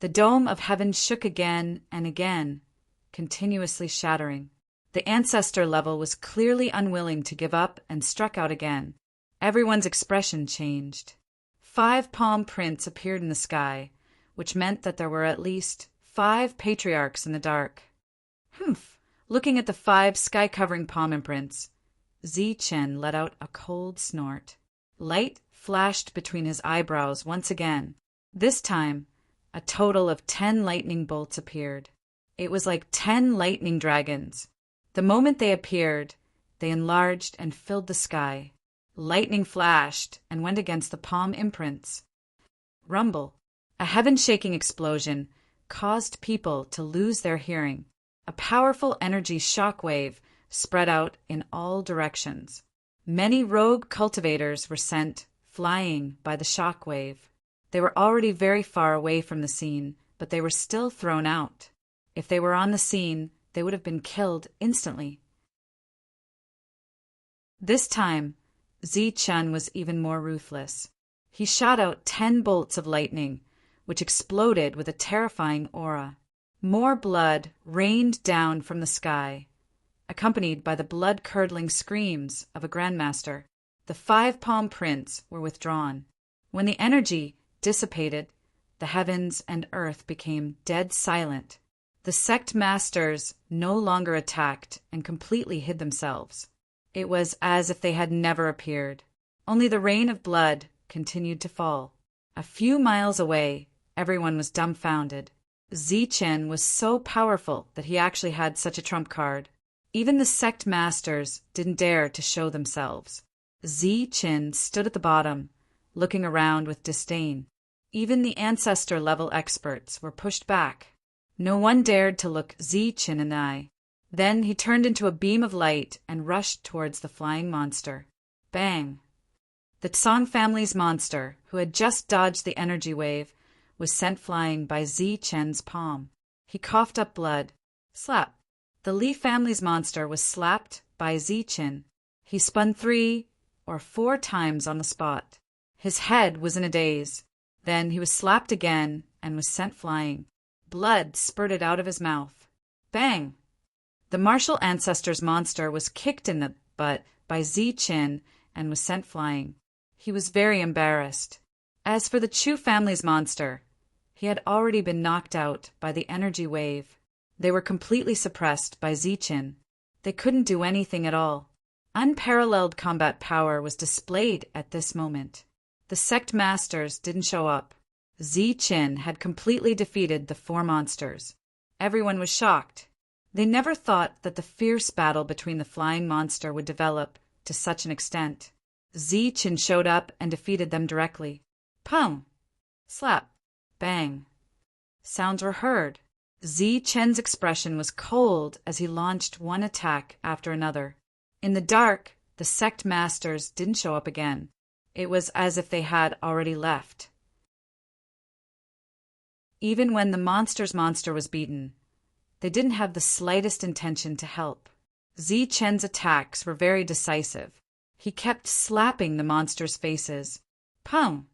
The dome of heaven shook again and again, continuously shattering. The ancestor level was clearly unwilling to give up and struck out again. Everyone's expression changed. 5 palm prints appeared in the sky, which meant that there were at least 5 patriarchs in the dark. Humph! Looking at the 5 sky-covering palm imprints, Zi-Chin let out a cold snort. Light flashed between his eyebrows once again. This time, a total of 10 lightning bolts appeared. It was like 10 lightning dragons. The moment they appeared, they enlarged and filled the sky. Lightning flashed and went against the palm imprints. Rumble! A heaven-shaking explosion caused people to lose their hearing. A powerful energy shockwave spread out in all directions. Many rogue cultivators were sent flying by the shockwave. They were already very far away from the scene, but they were still thrown out. If they were on the scene, they would have been killed instantly. This time, Zi-Chin was even more ruthless. He shot out 10 bolts of lightning, which exploded with a terrifying aura. More blood rained down from the sky, accompanied by the blood-curdling screams of a grandmaster. The 5 palm prints were withdrawn. When the energy dissipated, the heavens and earth became dead silent. The sect masters no longer attacked and completely hid themselves. It was as if they had never appeared. Only the rain of blood continued to fall. A few miles away, everyone was dumbfounded. Zi-Chin was so powerful that he actually had such a trump card. Even the sect masters didn't dare to show themselves. Zi-Chin stood at the bottom, looking around with disdain. Even the ancestor-level experts were pushed back. No one dared to look Zi-Chin in the eye. Then he turned into a beam of light and rushed towards the flying monster. Bang! The Tsang family's monster, who had just dodged the energy wave, was sent flying by Zi-Chin's palm. He coughed up blood. Slap! The Li family's monster was slapped by Zi-Chin. He spun 3 or 4 times on the spot. His head was in a daze. Then he was slapped again and was sent flying. Blood spurted out of his mouth. Bang! The martial ancestor's monster was kicked in the butt by Zi-Chin and was sent flying. He was very embarrassed. As for the Chu family's monster, he had already been knocked out by the energy wave. They were completely suppressed by Zi-Chin. They couldn't do anything at all. Unparalleled combat power was displayed at this moment. The sect masters didn't show up. Zi-Chin had completely defeated the 4 monsters. Everyone was shocked. They never thought that the fierce battle between the flying monster would develop to such an extent. Zi-Chin showed up and defeated them directly. Pum! Slap! Bang! Sounds were heard. Zi-Chin's expression was cold as he launched one attack after another. In the dark, the sect masters didn't show up again. It was as if they had already left. Even when the monster's monster was beaten, they didn't have the slightest intention to help. Zi-Chin's attacks were very decisive. He kept slapping the monster's faces. Pum!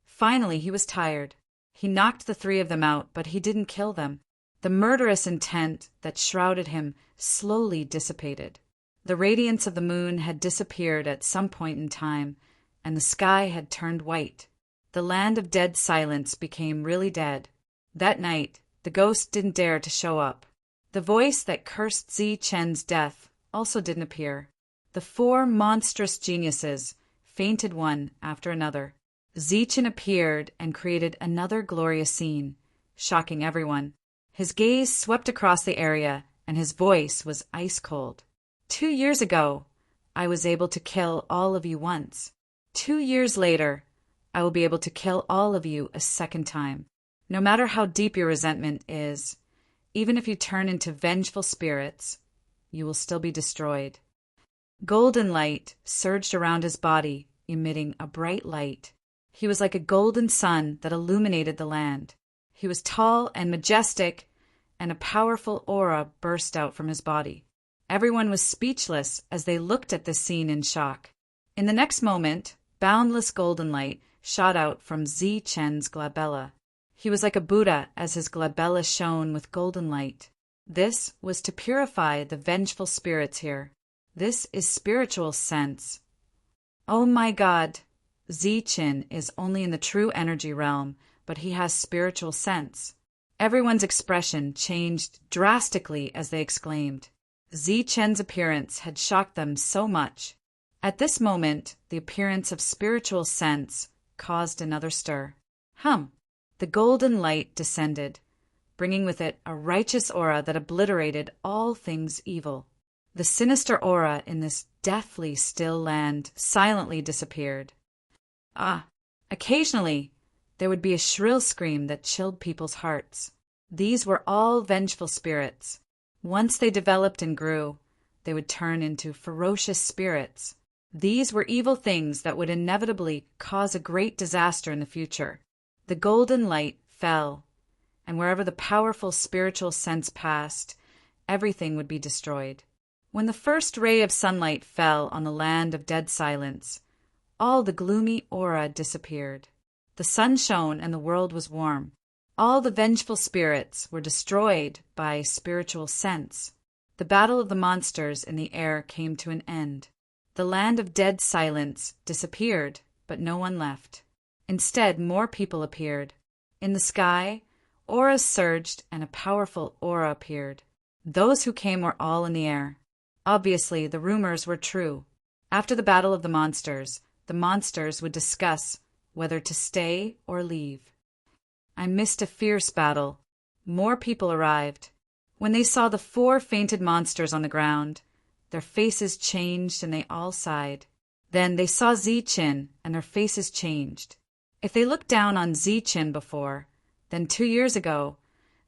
Finally, he was tired. He knocked the 3 of them out, but he didn't kill them. The murderous intent that shrouded him slowly dissipated. The radiance of the moon had disappeared at some point in time, and the sky had turned white. The land of dead silence became really dead. That night, the ghost didn't dare to show up. The voice that cursed Zi Chen's death also didn't appear. The four monstrous geniuses fainted one after another. Zi Chen appeared and created another glorious scene, shocking everyone. His gaze swept across the area, and his voice was ice cold. 2 years ago, I was able to kill all of you once. 2 years later, I will be able to kill all of you a second time. No matter how deep your resentment is, even if you turn into vengeful spirits, you will still be destroyed. Golden light surged around his body, emitting a bright light. He was like a golden sun that illuminated the land. He was tall and majestic, and a powerful aura burst out from his body. Everyone was speechless as they looked at this scene in shock. In the next moment, boundless golden light shot out from Zi Chen's glabella. He was like a Buddha as his glabella shone with golden light. This was to purify the vengeful spirits here. This is spiritual sense. Oh my God! Zi Chen is only in the true energy realm, but he has spiritual sense. Everyone's expression changed drastically as they exclaimed. Zi Chen's appearance had shocked them so much. At this moment, the appearance of spiritual sense caused another stir. The golden light descended, bringing with it a righteous aura that obliterated all things evil. The sinister aura in this deathly still land silently disappeared. Occasionally, there would be a shrill scream that chilled people's hearts. These were all vengeful spirits. Once they developed and grew, they would turn into ferocious spirits. These were evil things that would inevitably cause a great disaster in the future. The golden light fell, and wherever the powerful spiritual sense passed, everything would be destroyed. When the first ray of sunlight fell on the land of dead silence, all the gloomy aura disappeared. The sun shone and the world was warm. All the vengeful spirits were destroyed by spiritual sense. The battle of the monsters in the air came to an end. The land of dead silence disappeared, but no one left. Instead, more people appeared. In the sky, auras surged and a powerful aura appeared. Those who came were all in the air. Obviously, the rumors were true. After the battle of the monsters would discuss whether to stay or leave. I missed a fierce battle. More people arrived. When they saw the 4 fainted monsters on the ground, their faces changed and they all sighed. Then they saw Zi Chen and their faces changed. If they looked down on Zi Chen before, then 2 years ago,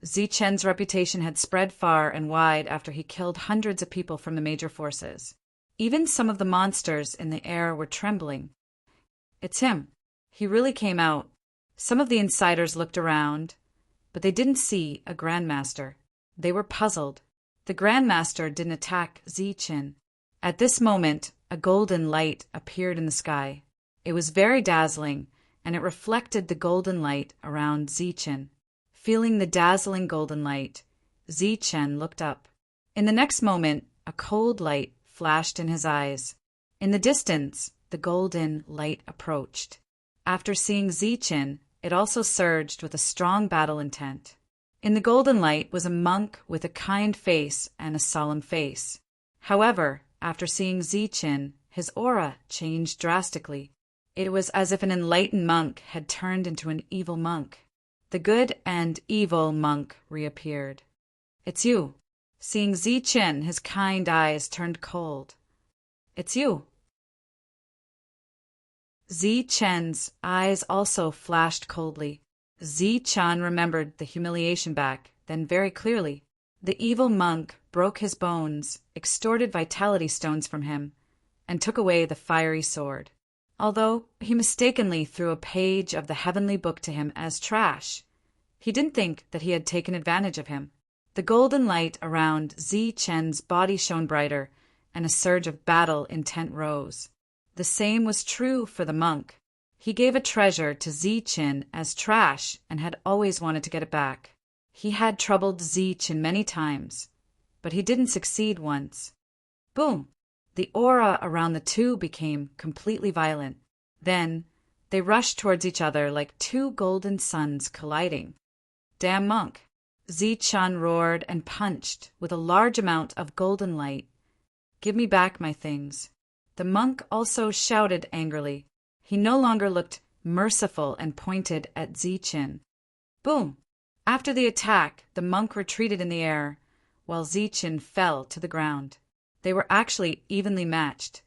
Zi Chen's reputation had spread far and wide after he killed hundreds of people from the major forces. Even some of the monsters in the air were trembling. It's him. He really came out. Some of the insiders looked around, but they didn't see a Grandmaster. They were puzzled. The Grandmaster didn't attack Zi Chen. At this moment, a golden light appeared in the sky. It was very dazzling, and it reflected the golden light around Zi Chen. Feeling the dazzling golden light, Zi Chen looked up. In the next moment, a cold light flashed in his eyes. In the distance, the golden light approached. After seeing Zi Chen, it also surged with a strong battle intent. In the golden light was a monk with a kind face and a solemn face. However, after seeing Zi Chen, his aura changed drastically. It was as if an enlightened monk had turned into an evil monk. The good and evil monk reappeared. It's you. Seeing Zi Chen, his kind eyes turned cold. It's you. Zi Chen's eyes also flashed coldly. Zi Chen remembered the humiliation back, then very clearly. The evil monk broke his bones, extorted vitality stones from him, and took away the fiery sword. Although he mistakenly threw a page of the heavenly book to him as trash, he didn't think that he had taken advantage of him. The golden light around Zi Chen's body shone brighter, and a surge of battle intent rose. The same was true for the monk. He gave a treasure to Zi Chen as trash and had always wanted to get it back. He had troubled Zi Chen many times, but he didn't succeed once. Boom! The aura around the two became completely violent. Then they rushed towards each other like 2 golden suns colliding. Damn monk! Zi-chan roared and punched with a large amount of golden light. "Give me back my things." The monk also shouted angrily. He no longer looked merciful and pointed at Zi-chan. Boom! After the attack, the monk retreated in the air, while Zi-chan fell to the ground. They were actually evenly matched.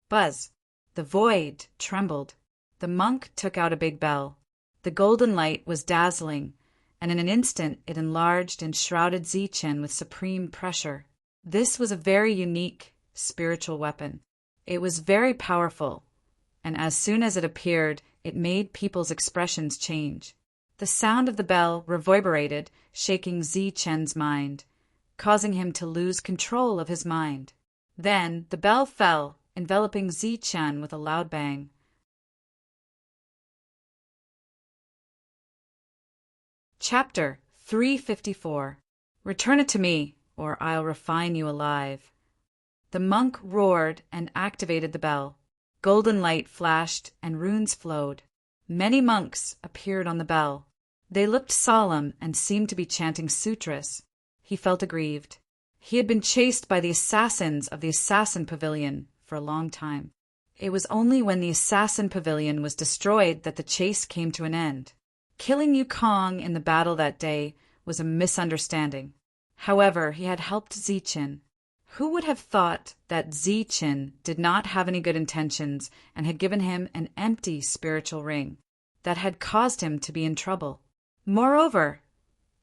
Buzz! The void trembled. The monk took out a big bell. The golden light was dazzling, and in an instant it enlarged and shrouded Zi-chan with supreme pressure. This was a very unique spiritual weapon. It was very powerful, and as soon as it appeared, it made people's expressions change. The sound of the bell reverberated, shaking Zi-chan's mind, causing him to lose control of his mind. Then the bell fell, enveloping Zi-chan with a loud bang. Chapter 354. Return it to me, or I'll refine you alive. The monk roared and activated the bell. Golden light flashed and runes flowed. Many monks appeared on the bell. They looked solemn and seemed to be chanting sutras. He felt aggrieved. He had been chased by the assassins of the Assassin Pavilion for a long time. It was only when the Assassin Pavilion was destroyed that the chase came to an end. Killing Yukong in the battle that day was a misunderstanding. However, he had helped Zi-chan. Who would have thought that Zi-chan did not have any good intentions and had given him an empty spiritual ring that had caused him to be in trouble? Moreover,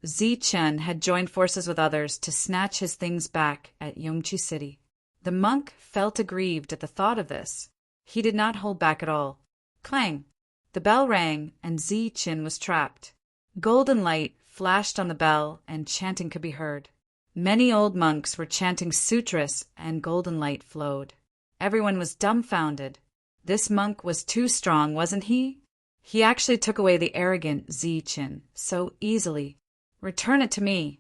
Zi-chan had joined forces with others to snatch his things back at Yongchi City. The monk felt aggrieved at the thought of this. He did not hold back at all. Clang! The bell rang, and Zi-chan was trapped. Golden light flashed on the bell, and chanting could be heard. Many old monks were chanting sutras, and golden light flowed. Everyone was dumbfounded. This monk was too strong, wasn't he? He actually took away the arrogant Zi-chan so easily. Return it to me.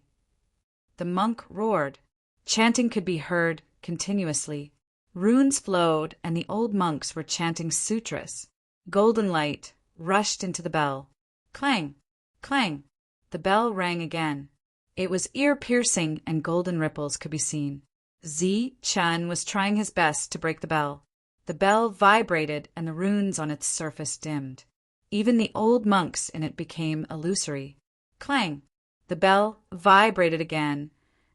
The monk roared. Chanting could be heard continuously. Runes flowed, and the old monks were chanting sutras. Golden light rushed into the bell. Clang! Clang! The bell rang again. It was ear-piercing, and golden ripples could be seen. Zi-chan was trying his best to break the bell. The bell vibrated, and the runes on its surface dimmed. Even the old monks in it became illusory. Clang! The bell vibrated again,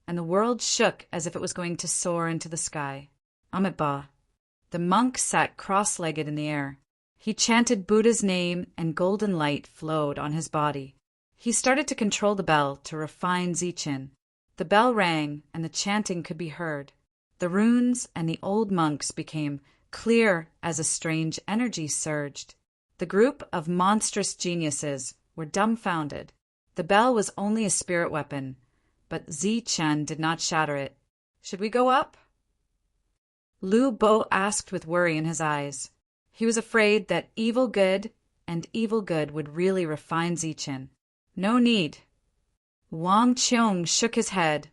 and the world shook as if it was going to soar into the sky. Amitabha. The monk sat cross-legged in the air. He chanted Buddha's name, and golden light flowed on his body. He started to control the bell to refine Zi-chan. The bell rang, and the chanting could be heard. The runes and the old monks became clear as a strange energy surged. The group of monstrous geniuses were dumbfounded. The bell was only a spirit weapon, but Zi-chan did not shatter it. Should we go up? Lu Bo asked with worry in his eyes. He was afraid that evil good and evil good would really refine Zi-chan. No need. Wang Qiong shook his head,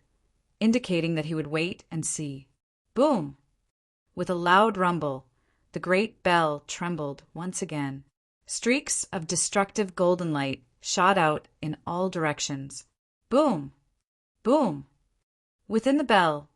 indicating that he would wait and see. Boom! With a loud rumble, the great bell trembled once again. Streaks of destructive golden light shot out in all directions. Boom! Boom! Within the bell,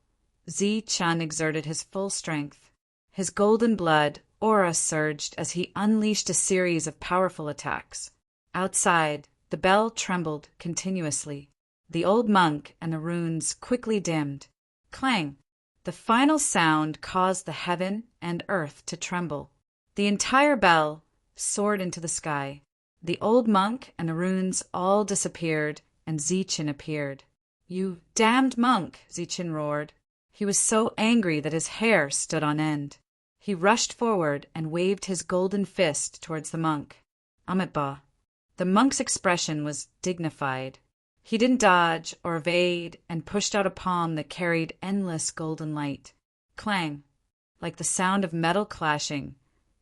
Zi-chan exerted his full strength. His golden blood aura surged as he unleashed a series of powerful attacks. Outside, the bell trembled continuously. The old monk and the runes quickly dimmed. Clang! The final sound caused the heaven and earth to tremble. The entire bell soared into the sky. The old monk and the runes all disappeared, and Zi-chan appeared. "You damned monk!" Zi-chan roared. He was so angry that his hair stood on end. He rushed forward and waved his golden fist towards the monk. Amitabha. The monk's expression was dignified. He didn't dodge or evade and pushed out a palm that carried endless golden light. Clang! Like the sound of metal clashing,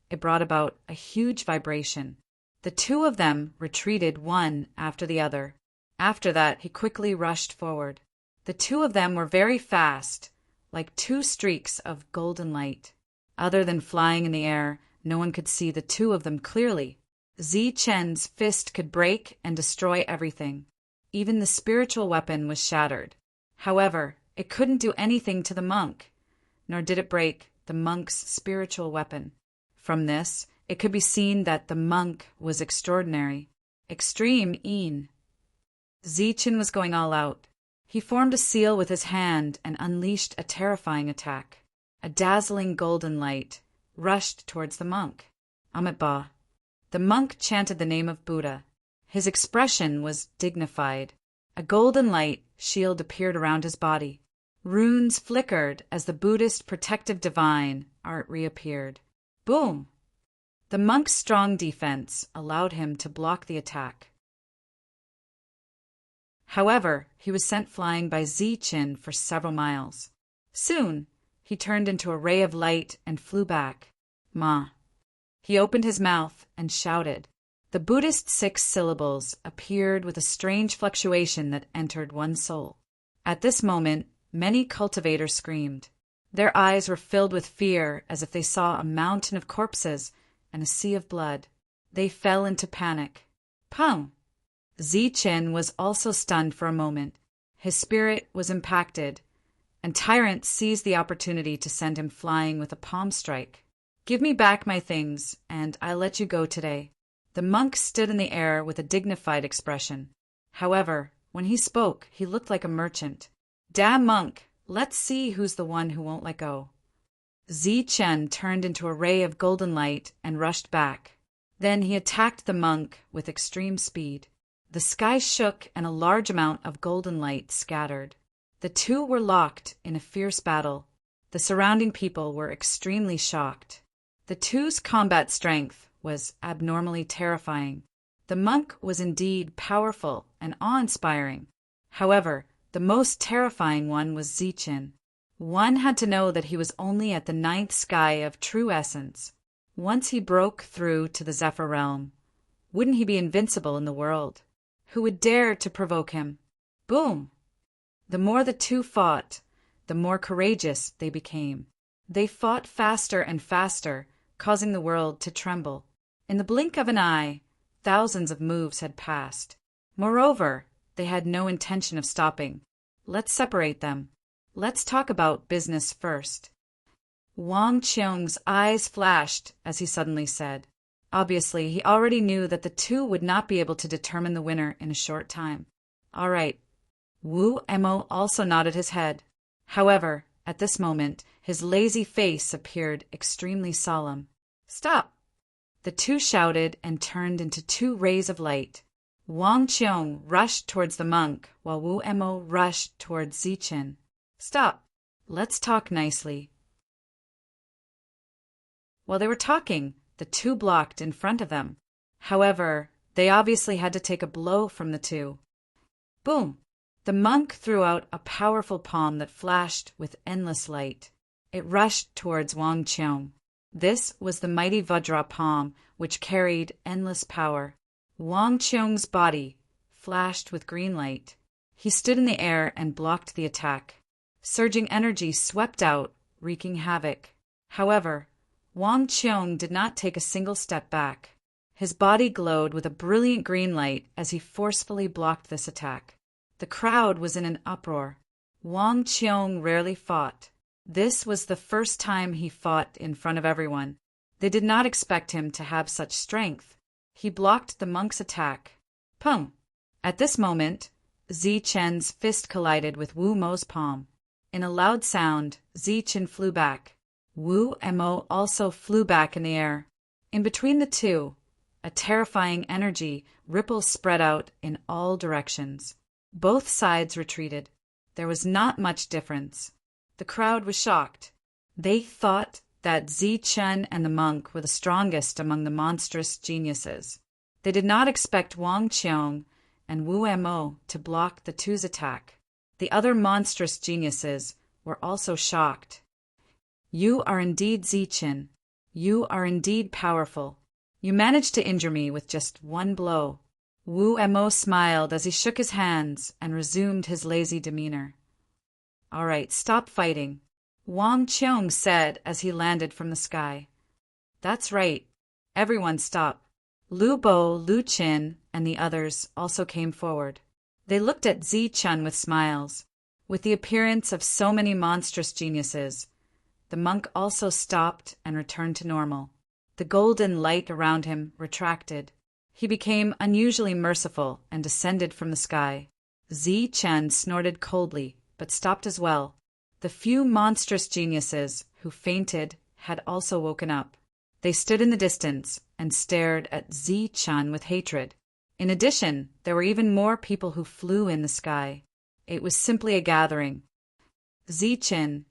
it brought about a huge vibration. The two of them retreated one after the other. After that, he quickly rushed forward. The two of them were very fast, like two streaks of golden light. Other than flying in the air, no one could see the two of them clearly. Zi-chan's fist could break and destroy everything. Even the spiritual weapon was shattered. However, it couldn't do anything to the monk, nor did it break the monk's spiritual weapon. From this, it could be seen that the monk was extraordinary. Extreme een. Zichen was going all out. He formed a seal with his hand and unleashed a terrifying attack. A dazzling golden light rushed towards the monk. Amitabha. The monk chanted the name of Buddha. His expression was dignified. A golden light shield appeared around his body. Runes flickered as the Buddhist protective divine art reappeared. Boom! The monk's strong defense allowed him to block the attack. However, he was sent flying by Zichen for several miles. Soon, he turned into a ray of light and flew back. Ma. He opened his mouth and shouted. The Buddhist 6 syllables appeared with a strange fluctuation that entered one soul. At this moment, many cultivators screamed. Their eyes were filled with fear as if they saw a mountain of corpses and a sea of blood. They fell into panic. Pum! Zichen was also stunned for a moment. His spirit was impacted, and Tyrant seized the opportunity to send him flying with a palm strike. Give me back my things, and I'll let you go today. The monk stood in the air with a dignified expression. However, when he spoke, he looked like a merchant. Damn monk, let's see who's the one who won't let go. Zichen turned into a ray of golden light and rushed back. Then he attacked the monk with extreme speed. The sky shook and a large amount of golden light scattered. The two were locked in a fierce battle. The surrounding people were extremely shocked. The two's combat strength was abnormally terrifying. The monk was indeed powerful and awe-inspiring. However, the most terrifying one was Zichen. One had to know that he was only at the 9th sky of true essence. Once he broke through to the Zephyr realm, wouldn't he be invincible in the world? Who would dare to provoke him? Boom! The more the two fought, the more courageous they became. They fought faster and faster, causing the world to tremble. In the blink of an eye, thousands of moves had passed. Moreover, they had no intention of stopping. Let's separate them. Let's talk about business first. Wang Qiong's eyes flashed as he suddenly said. Obviously, he already knew that the two would not be able to determine the winner in a short time. All right. Wu Mo also nodded his head. However, at this moment, his lazy face appeared extremely solemn. Stop! The two shouted and turned into 2 rays of light. Wang Qiong rushed towards the monk, while Wu Mo rushed towards Zichen. Stop! Let's talk nicely. While they were talking, the two blocked in front of them. However, they obviously had to take a blow from the two. Boom! The monk threw out a powerful palm that flashed with endless light. It rushed towards Wang Qiong. This was the mighty Vajra palm, which carried endless power. Wang Qiong's body flashed with green light. He stood in the air and blocked the attack. Surging energy swept out, wreaking havoc. However, Wang Qiong did not take a single step back. His body glowed with a brilliant green light as he forcefully blocked this attack. The crowd was in an uproar. Wang Qiong rarely fought. This was the first time he fought in front of everyone. They did not expect him to have such strength. He blocked the monk's attack. Pum! At this moment, Zichen's fist collided with Wu Mo's palm. In a loud sound, Zichen flew back. Wu Mo also flew back in the air. In between the two, a terrifying energy ripple spread out in all directions. Both sides retreated. There was not much difference. The crowd was shocked. They thought that Zichen and the monk were the strongest among the monstrous geniuses. They did not expect Wang Qiong and Wu Mo to block the two's attack. The other monstrous geniuses were also shocked. You are indeed Zichen. You are indeed powerful. You managed to injure me with just one blow. Wu Mo smiled as he shook his hands and resumed his lazy demeanor. All right, stop fighting, Wang Qiong said as he landed from the sky. That's right. Everyone stop. Lu Bo, Lu Qin, and the others also came forward. They looked at Zi-chun with smiles. With the appearance of so many monstrous geniuses, the monk also stopped and returned to normal. The golden light around him retracted. He became unusually merciful and descended from the sky. Zi-chun snorted coldly, but stopped as well. The few monstrous geniuses who fainted had also woken up. They stood in the distance and stared at Zi-chun with hatred. In addition, there were even more people who flew in the sky. It was simply a gathering. Zi-chun,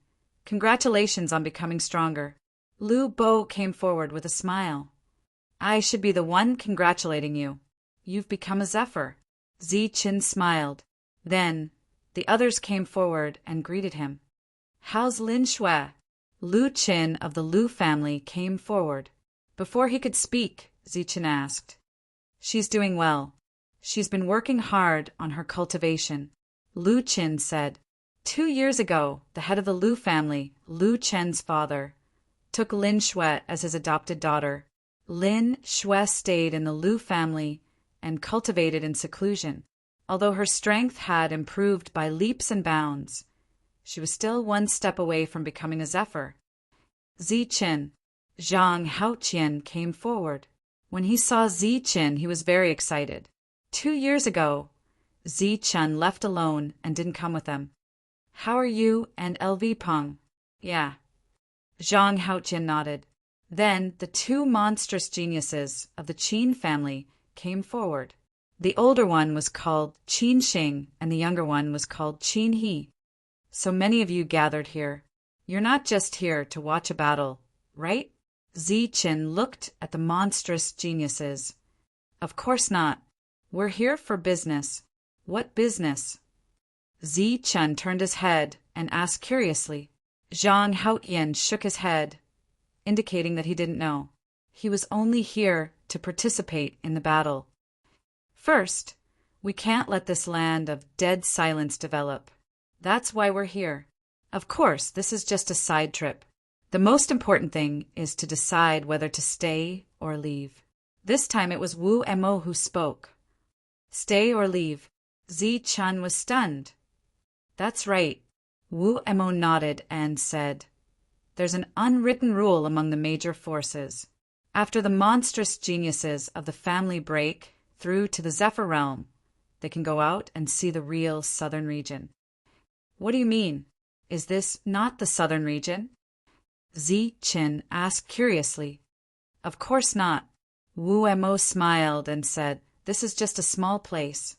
congratulations on becoming stronger. Lu Bo came forward with a smile. I should be the one congratulating you. You've become a zephyr. Zi-chun smiled. Then, the others came forward and greeted him. How's Lin Shui? Lu Qin of the Lu family came forward. Before he could speak, Zi-chun asked. She's doing well. She's been working hard on her cultivation. Lu Qin said. 2 years ago, the head of the Lu family, Lu Chen's father, took Lin Shui as his adopted daughter. Lin Shui stayed in the Lu family and cultivated in seclusion. Although her strength had improved by leaps and bounds, she was still one step away from becoming a zephyr. Zi-chun, Zhang Haoqian, came forward. When he saw Zi-chun, he was very excited. 2 years ago, Zi-chun left alone and didn't come with them. How are you and LV Peng? Yeah. Zhang Haoqian nodded. Then the 2 monstrous geniuses of the Qin family came forward. The older one was called Qin Xing and the younger one was called Qin He. So many of you gathered here. You're not just here to watch a battle, right? Zi-chun looked at the monstrous geniuses. Of course not. We're here for business. What business? Zi-chun turned his head and asked curiously. Zhang Haoqian shook his head, indicating that he didn't know. He was only here to participate in the battle. First, we can't let this land of dead silence develop. That's why we're here. Of course, this is just a side trip. The most important thing is to decide whether to stay or leave. This time it was Wu Mo who spoke. Stay or leave. Zi-chun was stunned. That's right. Wu Mo nodded and said, There's an unwritten rule among the major forces. After the monstrous geniuses of the family break through to the Zephyr realm, they can go out and see the real southern region. What do you mean? Is this not the southern region? Zi-chun asked curiously. Of course not. Wu Mo smiled and said, This is just a small place.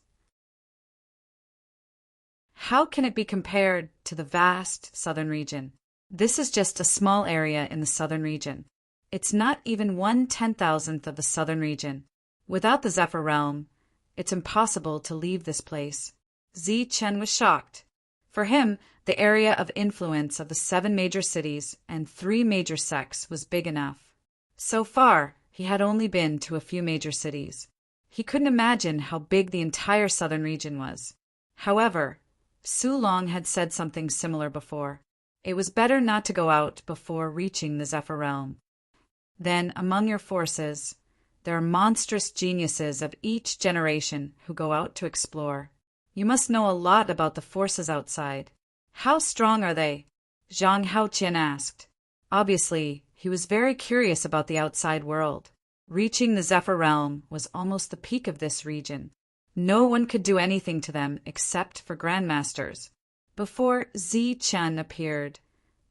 How can it be compared to the vast southern region? This is just a small area in the southern region. It's not even 1/10,000th of the southern region. Without the Zephyr realm, it's impossible to leave this place. Zi-chun was shocked. For him, the area of influence of the 7 major cities and 3 major sects was big enough. So far, he had only been to a few major cities. He couldn't imagine how big the entire southern region was. However, Su Long had said something similar before. It was better not to go out before reaching the Zephyr realm. Then, among your forces, there are monstrous geniuses of each generation who go out to explore. You must know a lot about the forces outside. How strong are they? Zhang Haoqian asked. Obviously, he was very curious about the outside world. Reaching the Zephyr realm was almost the peak of this region. No one could do anything to them except for grandmasters. Before Zi-chun appeared,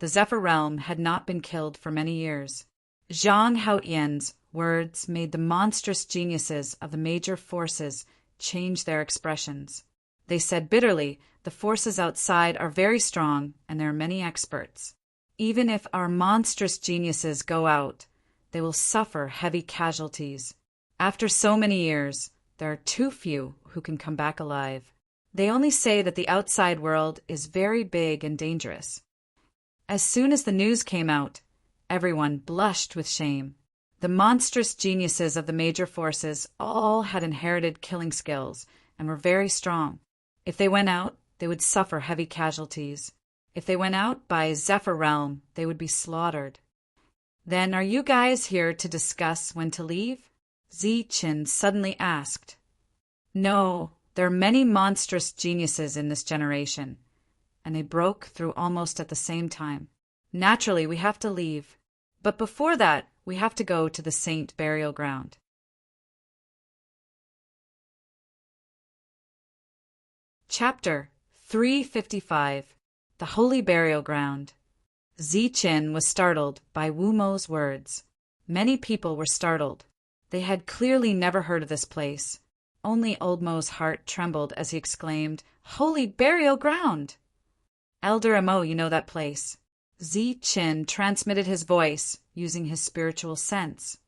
the Zephyr realm had not been killed for many years. Zhang Haoqian's words made the monstrous geniuses of the major forces change their expressions. They said bitterly, the forces outside are very strong and there are many experts. Even if our monstrous geniuses go out, they will suffer heavy casualties. After so many years, there are too few who can come back alive. They only say that the outside world is very big and dangerous. As soon as the news came out, everyone blushed with shame. The monstrous geniuses of the major forces all had inherited killing skills and were very strong. If they went out, they would suffer heavy casualties. If they went out by Zephyr realm, they would be slaughtered. Then are you guys here to discuss when to leave? Zi-chun suddenly asked. No, There are many monstrous geniuses in this generation, and they broke through almost at the same time. Naturally, we have to leave. But before that, we have to go to the Saint Burial Ground. Chapter 355. The Holy Burial Ground. Ziqin was startled by Wu Mo's words. Many people were startled. They had clearly never heard of this place. Only old Mo's heart trembled as he exclaimed, "Holy Burial Ground!" "Elder Mo, you know that place." Ziqin transmitted his voice using his spiritual sense.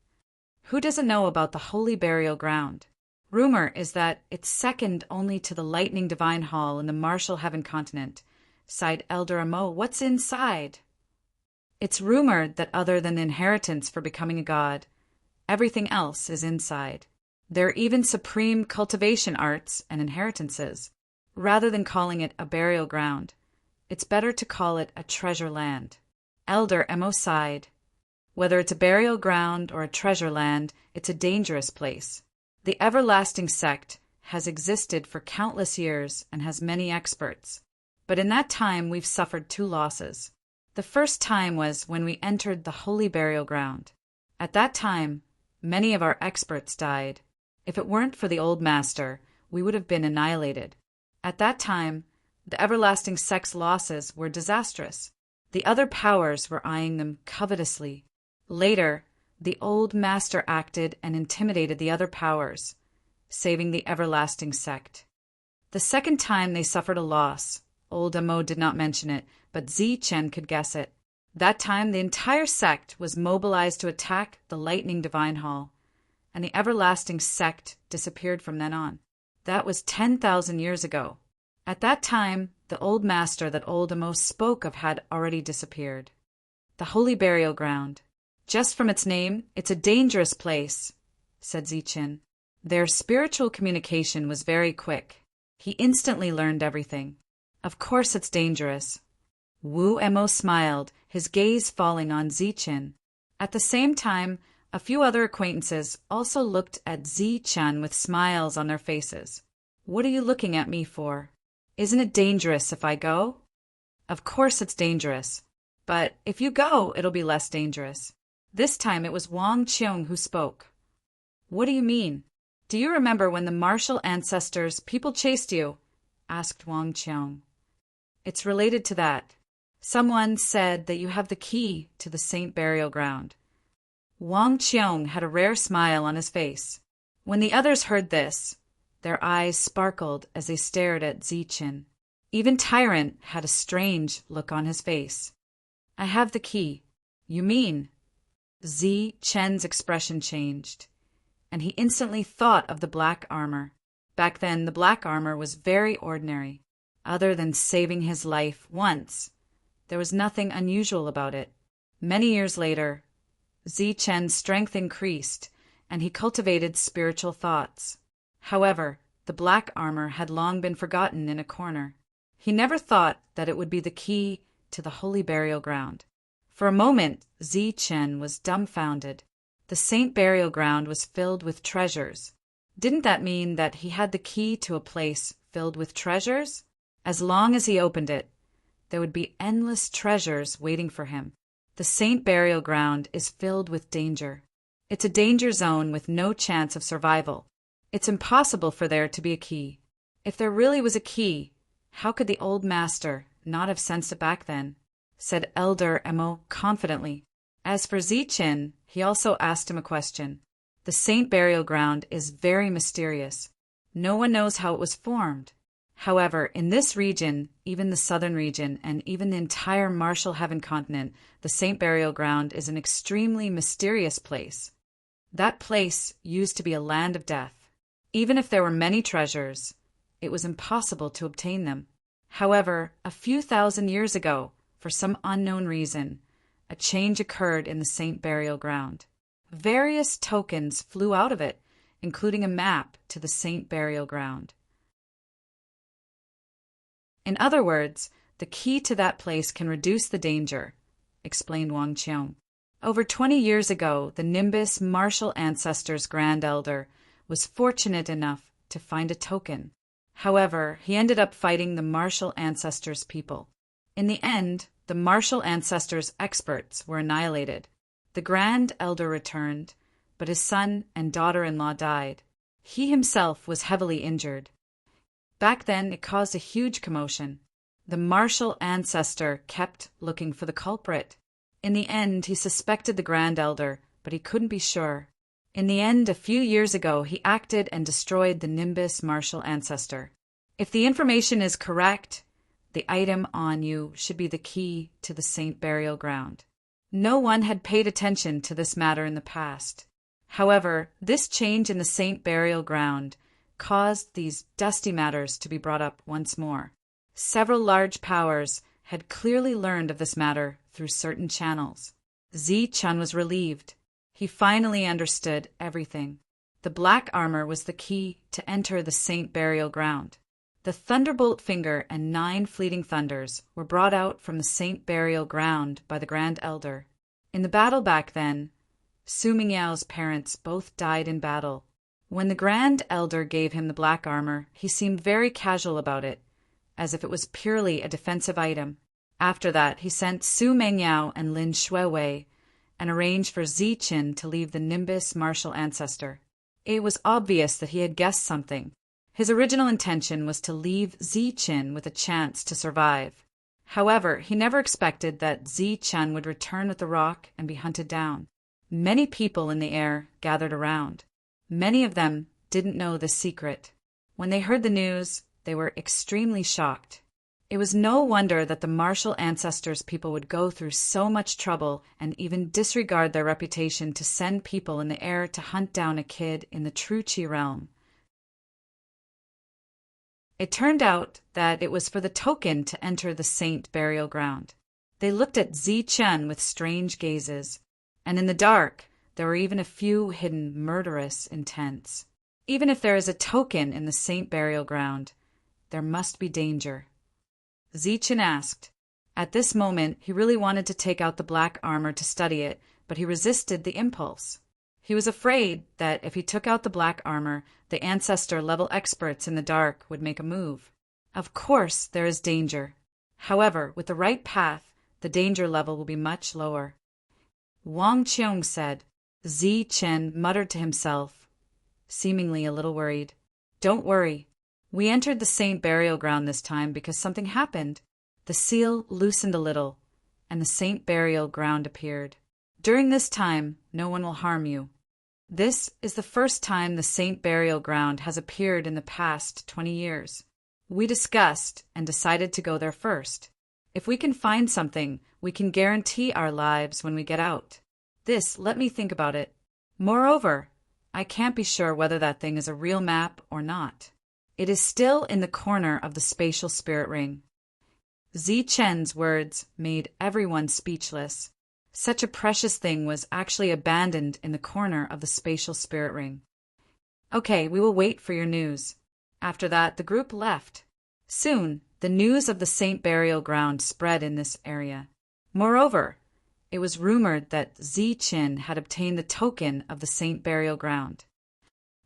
"Who doesn't know about the Holy Burial Ground? Rumor is that it's second only to the Lightning Divine Hall in the Martial Heaven continent," sighed Elder Mo. "What's inside?" "It's rumored that other than the inheritance for becoming a god, everything else is inside. There are even supreme cultivation arts and inheritances. Rather than calling it a burial ground, it's better to call it a treasure land." Elder Mo sighed. "Whether it's a burial ground or a treasure land, it's a dangerous place. The everlasting sect has existed for countless years and has many experts. But in that time we've suffered two losses. The first time was when we entered the Holy Burial Ground. At that time, many of our experts died. If it weren't for the old master, we would have been annihilated. At that time, the everlasting sect's losses were disastrous. The other powers were eyeing them covetously. Later, the old master acted and intimidated the other powers, saving the everlasting sect. The second time they suffered a loss, old Mo did not mention it, but Ziqin could guess it. That time the entire sect was mobilized to attack the Lightning Divine Hall, and the everlasting sect disappeared from then on. That was 10,000 years ago. At that time, the old master that old Mo spoke of had already disappeared. The Holy Burial Ground. Just from its name, it's a dangerous place, said Ziqin. Their spiritual communication was very quick. He instantly learned everything. Of course it's dangerous. Wu Mo smiled, his gaze falling on Ziqin. At the same time, a few other acquaintances also looked at Ziqin with smiles on their faces. "What are you looking at me for? Isn't it dangerous if I go?" "Of course it's dangerous. But if you go, it'll be less dangerous." This time it was Wang Qiong who spoke. "What do you mean? Do you remember when the martial ancestors people chased you?" asked Wang Qiong. "It's related to that. Someone said that you have the key to the Saint Burial Ground." Wang Qiong had a rare smile on his face. When the others heard this, their eyes sparkled as they stared at Ziqin. Even Tyrant had a strange look on his face. "I have the key. You mean?" Ziqin's expression changed, and he instantly thought of the black armor. Back then, the black armor was very ordinary. Other than saving his life once, there was nothing unusual about it. Many years later, Ziqin's strength increased, and he cultivated spiritual thoughts. However, the black armor had long been forgotten in a corner. He never thought that it would be the key to the Holy Burial Ground. For a moment, Ziqin was dumbfounded. The Saint Burial Ground was filled with treasures. Didn't that mean that he had the key to a place filled with treasures? As long as he opened it, there would be endless treasures waiting for him. The Saint Burial Ground is filled with danger. It's a danger zone with no chance of survival. It's impossible for there to be a key. If there really was a key, how could the old master not have sensed it back then? Said Elder Mo confidently. As for Ziqin, he also asked him a question. The Saint Burial Ground is very mysterious. No one knows how it was formed. However, in this region, even the southern region, and even the entire Martial Heaven continent, the Saint Burial Ground is an extremely mysterious place. That place used to be a land of death. Even if there were many treasures, it was impossible to obtain them. However, a few thousand years ago, for some unknown reason, a change occurred in the Saint Burial Ground. Various tokens flew out of it, including a map to the Saint Burial Ground. In other words, the key to that place can reduce the danger, explained Wang Qiong. Over 20 years ago, the Nimbus Martial Ancestors Grand Elder was fortunate enough to find a token. However, he ended up fighting the martial ancestors' people. In the end, the martial ancestors' experts were annihilated. The Grand Elder returned, but his son and daughter-in-law died. He himself was heavily injured. Back then, it caused a huge commotion. The martial ancestor kept looking for the culprit. In the end, he suspected the Grand Elder, but he couldn't be sure. In the end, a few years ago, he acted and destroyed the Nimbus martial ancestor. If the information is correct, the item on you should be the key to the Saint Burial Ground. No one had paid attention to this matter in the past. However, this change in the Saint Burial Ground caused these dusty matters to be brought up once more. Several large powers had clearly learned of this matter through certain channels. Zi-chun was relieved. He finally understood everything. The black armor was the key to enter the Saint Burial Ground. The Thunderbolt Finger and 9 fleeting thunders were brought out from the Saint Burial Ground by the Grand Elder. In the battle back then, Su Mingyao's parents both died in battle. When the Grand Elder gave him the black armor, he seemed very casual about it, as if it was purely a defensive item. After that, he sent Su Mingyao and Lin Shuiwei and arranged for Zi-chun to leave the Nimbus martial ancestor. It was obvious that he had guessed something. His original intention was to leave Zi-chun with a chance to survive. However, he never expected that Zi-chun would return with the rock and be hunted down. Many people in the air gathered around. Many of them didn't know the secret. When they heard the news, they were extremely shocked. It was no wonder that the martial ancestors people would go through so much trouble and even disregard their reputation to send people in the air to hunt down a kid in the True Chi realm. It turned out that it was for the token to enter the Saint Burial Ground. They looked at Zi-chun with strange gazes, and in the dark, there were even a few hidden murderous intents. Even if there is a token in the Saint Burial Ground, there must be danger. Zi-chun asked. At this moment, he really wanted to take out the black armor to study it, but he resisted the impulse. He was afraid that if he took out the black armor, the ancestor-level experts in the dark would make a move. Of course, there is danger. However, with the right path, the danger level will be much lower. Wang Qiong said. Zi-chun muttered to himself, seemingly a little worried. Don't worry. We entered the Saint Burial Ground this time because something happened. The seal loosened a little, and the Saint Burial Ground appeared. During this time, no one will harm you. This is the first time the Saint Burial Ground has appeared in the past 20 years. We discussed and decided to go there first. If we can find something, we can guarantee our lives when we get out. Let me think about it. Moreover, I can't be sure whether that thing is a real map or not. It is still in the corner of the spatial spirit ring. Zi-chun's words made everyone speechless. Such a precious thing was actually abandoned in the corner of the spatial spirit ring. Okay, we will wait for your news. After that, the group left. Soon, the news of the Saint Burial Ground spread in this area. Moreover, it was rumored that Zi-chun had obtained the token of the Saint Burial Ground.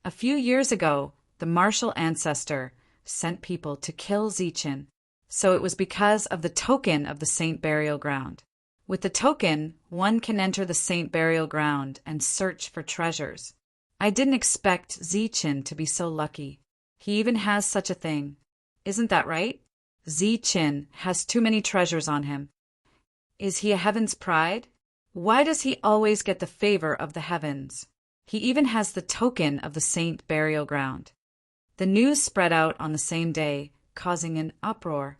A few years ago, the martial ancestor sent people to kill Zi-chun, so it was because of the token of the Saint Burial Ground. With the token, one can enter the Saint Burial Ground and search for treasures. I didn't expect Zi-chun to be so lucky. He even has such a thing. Isn't that right? Zi-chun has too many treasures on him. Is he a heaven's pride? Why does he always get the favor of the heavens? He even has the token of the Saint Burial Ground. The news spread out on the same day, causing an uproar.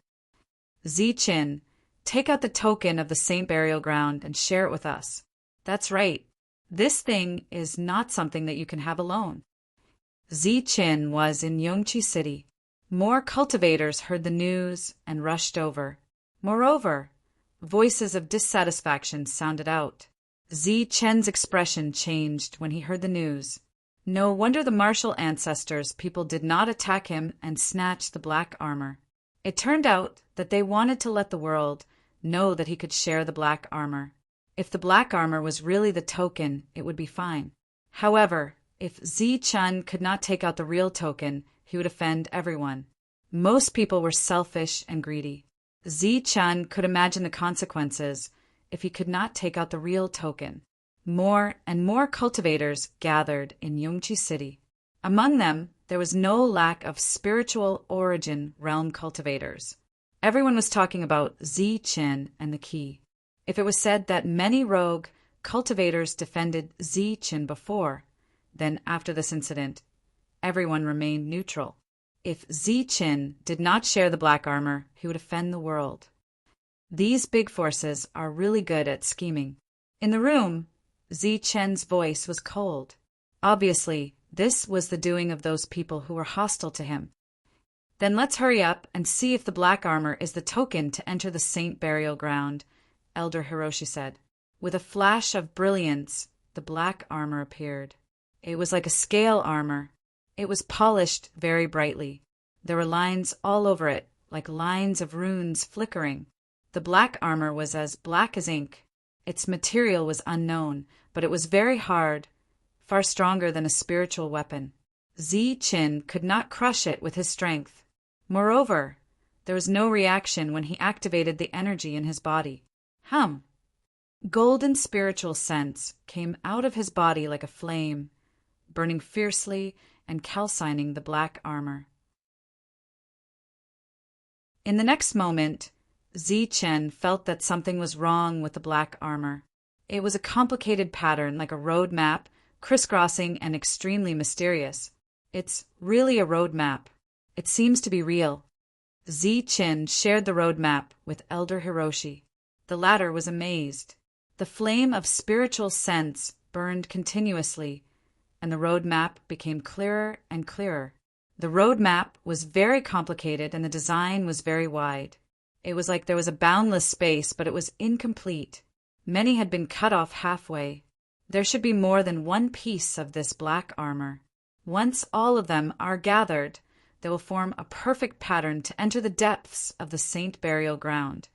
Zi-chun, take out the token of the Saint Burial Ground and share it with us. That's right. This thing is not something that you can have alone. Zi-chun was in Yongqi City. More cultivators heard the news and rushed over. Moreover, voices of dissatisfaction sounded out. Zi-chun's expression changed when he heard the news. No wonder the martial ancestors people did not attack him and snatch the black armor. It turned out that they wanted to let the world know that he could share the black armor. If the black armor was really the token, it would be fine. However, if Zi-chun could not take out the real token, he would offend everyone. Most people were selfish and greedy. Zi-Chun could imagine the consequences if he could not take out the real token. More and more cultivators gathered in Yongqi City. Among them, there was no lack of spiritual origin realm cultivators. Everyone was talking about Zi-Chin and the key. If it was said that many rogue cultivators defended Zi-Chin before, then after this incident, everyone remained neutral. If Zi-Chin did not share the black armor, he would offend the world. These big forces are really good at scheming. In the room, Zi-Chen's voice was cold. Obviously, this was the doing of those people who were hostile to him. Then let's hurry up and see if the black armor is the token to enter the saint burial ground, Elder Hiroshi said. With a flash of brilliance, the black armor appeared. It was like a scale armor. It was polished very brightly. There were lines all over it, like lines of runes flickering. The black armor was as black as ink. Its material was unknown, but it was very hard, far stronger than a spiritual weapon. Zi-Chin could not crush it with his strength. Moreover, there was no reaction when he activated the energy in his body. Golden spiritual sense came out of his body like a flame, burning fiercely and calcining the black armor. In the next moment, Zi-Chen felt that something was wrong with the black armor. It was a complicated pattern like a road map, crisscrossing and extremely mysterious. It's really a road map. It seems to be real. Zi-Chen shared the road map with Elder Hiroshi. The latter was amazed. The flame of spiritual sense burned continuously, and the road map became clearer and clearer. The road map was very complicated and the design was very wide. It was like there was a boundless space, but it was incomplete. Many had been cut off halfway. There should be more than one piece of this black armor. Once all of them are gathered, they will form a perfect pattern to enter the depths of the saint burial ground,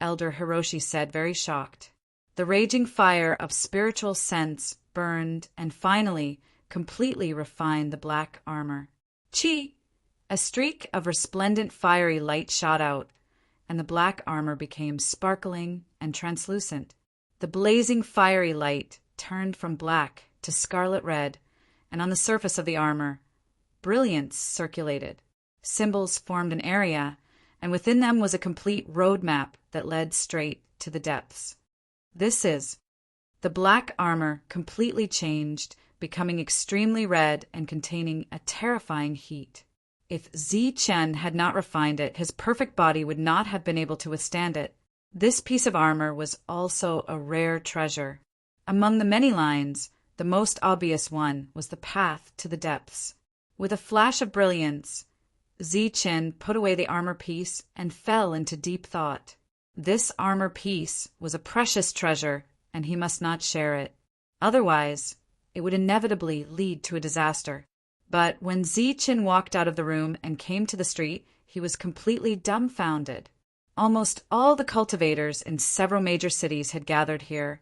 Elder Hiroshi said, very shocked. The raging fire of spiritual sense burned and finally completely refined the black armor. Chi! A streak of resplendent fiery light shot out, and the black armor became sparkling and translucent. The blazing fiery light turned from black to scarlet red, and on the surface of the armor, brilliance circulated. Symbols formed an area, and within them was a complete road map that led straight to the depths. The black armor completely changed, becoming extremely red and containing a terrifying heat. If Zi-Chen had not refined it, his perfect body would not have been able to withstand it. This piece of armor was also a rare treasure. Among the many lines, the most obvious one was the path to the depths. With a flash of brilliance, Zi-Chen put away the armor piece and fell into deep thought. This armor piece was a precious treasure, and he must not share it. Otherwise, it would inevitably lead to a disaster. But when Zi-Chen walked out of the room and came to the street, he was completely dumbfounded. Almost all the cultivators in several major cities had gathered here,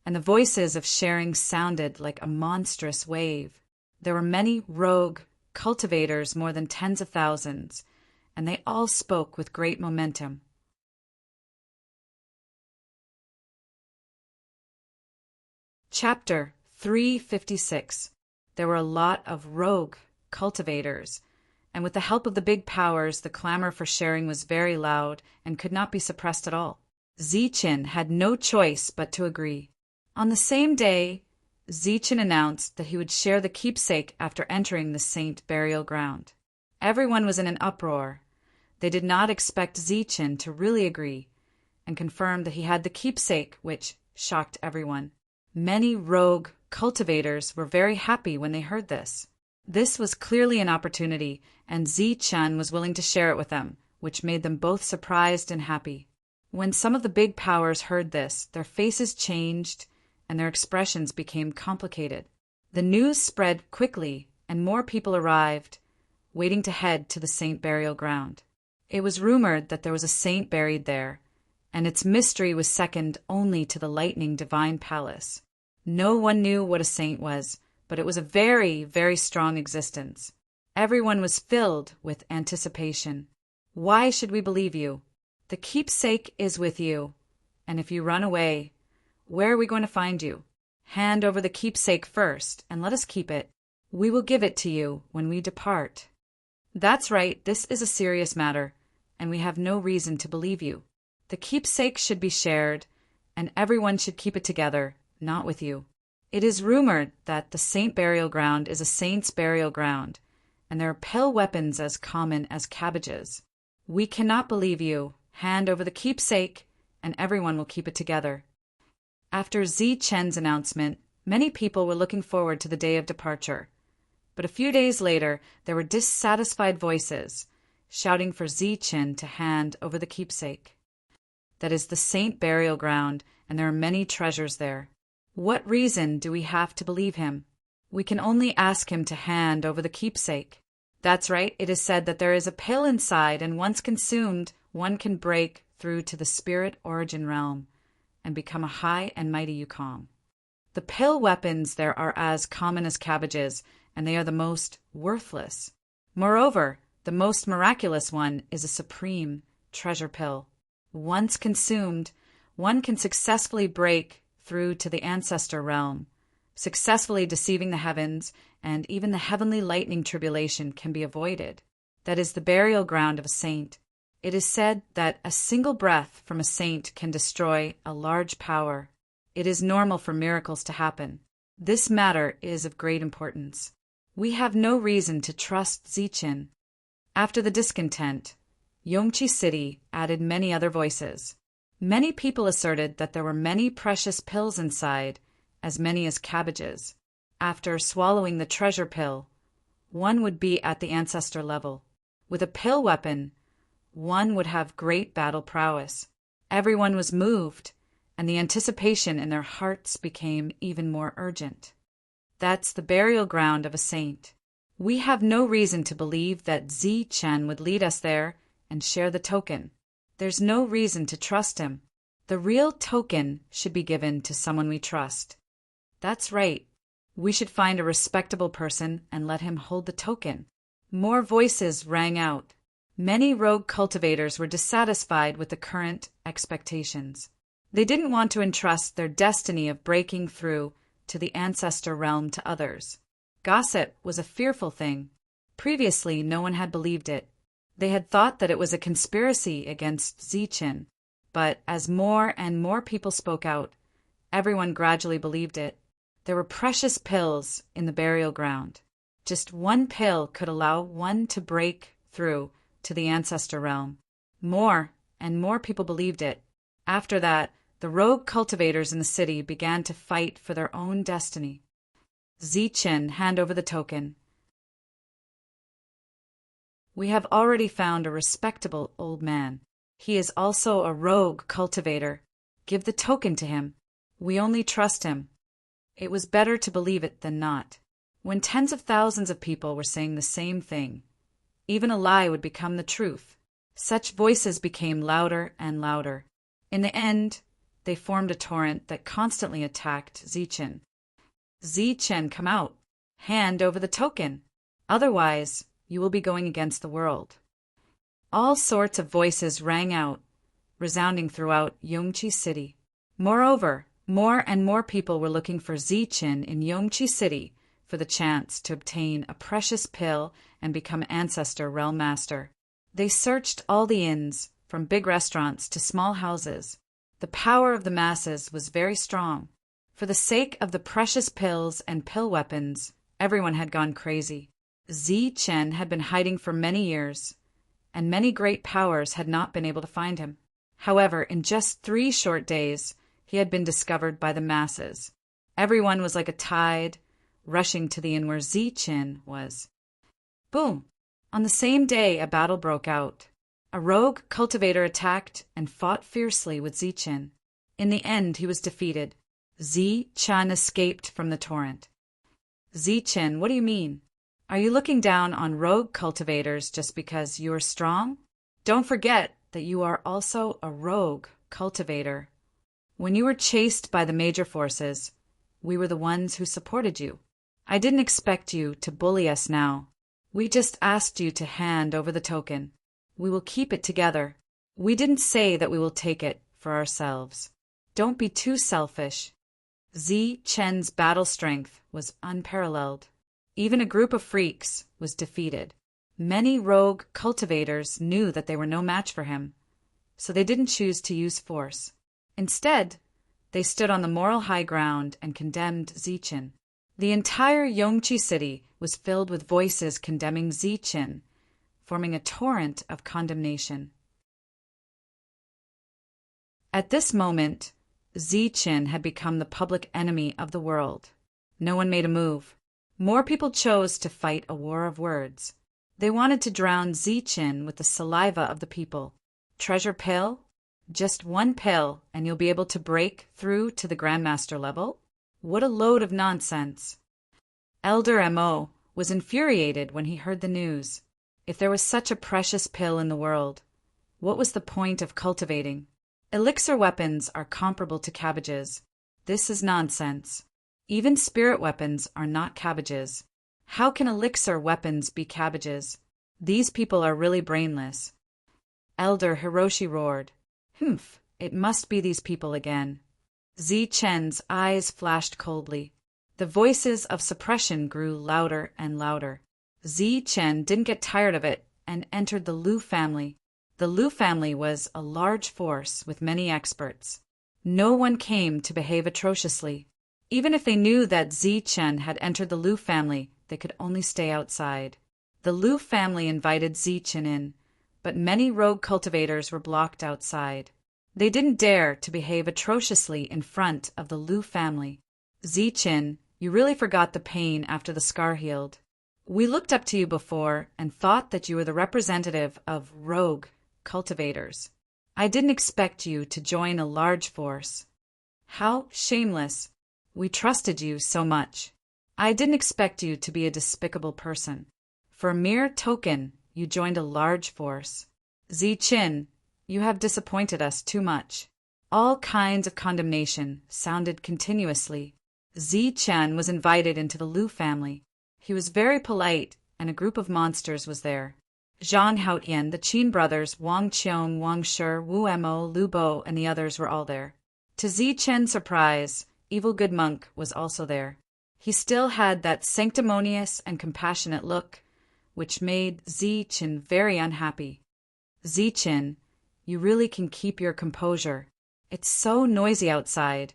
and the voices of sharing sounded like a monstrous wave. There were many rogue cultivators, more than tens of thousands, and they all spoke with great momentum. Chapter 356. There were a lot of rogue cultivators, and with the help of the big powers, the clamor for sharing was very loud and could not be suppressed at all. Zi-Chen had no choice but to agree. On the same day, Zi-Chen announced that he would share the keepsake after entering the saint burial ground. Everyone was in an uproar. They did not expect Zi-Chen to really agree, and confirmed that he had the keepsake, which shocked everyone. Many rogue cultivators were very happy when they heard this. This was clearly an opportunity, and Zi-Chen was willing to share it with them, which made them both surprised and happy. When some of the big powers heard this, their faces changed and their expressions became complicated. The news spread quickly, and more people arrived, waiting to head to the saint burial ground. It was rumored that there was a saint buried there, and its mystery was second only to the lightning divine palace. No one knew what a saint was, but it was a very, very strong existence. Everyone was filled with anticipation. Why should we believe you? The keepsake is with you. And if you run away, where are we going to find you? Hand over the keepsake first, and let us keep it. We will give it to you when we depart. That's right, this is a serious matter, and we have no reason to believe you. The keepsake should be shared, and everyone should keep it together, not with you. It is rumored that the saint burial ground is a saint's burial ground, and there are pill weapons as common as cabbages. We cannot believe you. Hand over the keepsake, and everyone will keep it together. After Zi Chen's announcement, many people were looking forward to the day of departure. But a few days later, there were dissatisfied voices shouting for Zi Chen to hand over the keepsake. That is the saint burial ground, and there are many treasures there. What reason do we have to believe him? We can only ask him to hand over the keepsake. That's right, it is said that there is a pill inside, and once consumed, one can break through to the spirit origin realm and become a high and mighty Yukong. The pill weapons there are as common as cabbages, and they are the most worthless. Moreover, the most miraculous one is a supreme treasure pill. Once consumed, one can successfully break through to the ancestor realm, successfully deceiving the heavens, and even the heavenly lightning tribulation can be avoided. That is the burial ground of a saint. It is said that a single breath from a saint can destroy a large power. It is normal for miracles to happen. This matter is of great importance. We have no reason to trust Zichen. After the discontent, Yongqi City added many other voices. Many people asserted that there were many precious pills inside, as many as cabbages. After swallowing the treasure pill, one would be at the ancestor level. With a pill weapon, one would have great battle prowess. Everyone was moved, and the anticipation in their hearts became even more urgent. That's the burial ground of a saint. We have no reason to believe that Zi Chen would lead us there and share the token. There's no reason to trust him. The real token should be given to someone we trust. That's right. We should find a respectable person and let him hold the token. More voices rang out. Many rogue cultivators were dissatisfied with the current expectations. They didn't want to entrust their destiny of breaking through to the ancestor realm to others. Gossip was a fearful thing. Previously, no one had believed it. They had thought that it was a conspiracy against Zichen, but as more and more people spoke out, everyone gradually believed it. There were precious pills in the burial ground. Just one pill could allow one to break through to the ancestor realm. More and more people believed it. After that, the rogue cultivators in the city began to fight for their own destiny. Zichen, hand over the token. We have already found a respectable old man. He is also a rogue cultivator. Give the token to him. We only trust him. It was better to believe it than not. When tens of thousands of people were saying the same thing, even a lie would become the truth. Such voices became louder and louder. In the end, they formed a torrent that constantly attacked Zichen. Zichen, come out. Hand over the token. Otherwise, you will be going against the world. All sorts of voices rang out, resounding throughout Yongqi City. Moreover, more and more people were looking for Zichen in Yongqi City for the chance to obtain a precious pill and become Ancestor Realm Master. They searched all the inns, from big restaurants to small houses. The power of the masses was very strong. For the sake of the precious pills and pill weapons, everyone had gone crazy. Zichen had been hiding for many years, and many great powers had not been able to find him. However, in just 3 short days, he had been discovered by the masses. Everyone was like a tide, rushing to the inn where Zichen was. Boom! On the same day, a battle broke out. A rogue cultivator attacked and fought fiercely with Zichen. In the end, he was defeated. Zichen escaped from the torrent. Zichen, what do you mean? Are you looking down on rogue cultivators just because you are strong? Don't forget that you are also a rogue cultivator. When you were chased by the major forces, we were the ones who supported you. I didn't expect you to bully us now. We just asked you to hand over the token. We will keep it together. We didn't say that we will take it for ourselves. Don't be too selfish. Zi Chen's battle strength was unparalleled. Even a group of freaks was defeated. Many rogue cultivators knew that they were no match for him, so they didn't choose to use force. Instead, they stood on the moral high ground and condemned Zichen. The entire Yongqi city was filled with voices condemning Zichen, forming a torrent of condemnation. At this moment, Zichen had become the public enemy of the world. No one made a move. More people chose to fight a war of words. They wanted to drown Zichen with the saliva of the people. Treasure pill? Just one pill and you'll be able to break through to the Grandmaster level? What a load of nonsense. Elder Mo was infuriated when he heard the news. If there was such a precious pill in the world, what was the point of cultivating? Elixir weapons are comparable to cabbages. This is nonsense. Even spirit weapons are not cabbages. How can elixir weapons be cabbages? These people are really brainless. Elder Hiroshi roared. Humph, it must be these people again. Zi Chen's eyes flashed coldly. The voices of suppression grew louder and louder. Zi Chen didn't get tired of it and entered the Liu family. The Liu family was a large force with many experts. No one came to behave atrociously. Even if they knew that Zi Chen had entered the Liu family, they could only stay outside. The Liu family invited Zi Chen in, but many rogue cultivators were blocked outside. They didn't dare to behave atrociously in front of the Liu family. Zi Chen, you really forgot the pain after the scar healed. We looked up to you before and thought that you were the representative of rogue cultivators. I didn't expect you to join a large force. How shameless. We trusted you so much. I didn't expect you to be a despicable person. For a mere token, you joined a large force. Zi Chen, you have disappointed us too much. All kinds of condemnation sounded continuously. Zi Chen was invited into the Liu family. He was very polite, and a group of monsters was there. Zhang Haotian, the Qin brothers, Wang Qiong, Wang Shi, Wu Mo, Lu Bo, and the others were all there. To Zi Chen's surprise, Evil Good Monk was also there. He still had that sanctimonious and compassionate look, which made Zi Chen very unhappy. Zi Chen, you really can keep your composure. It's so noisy outside,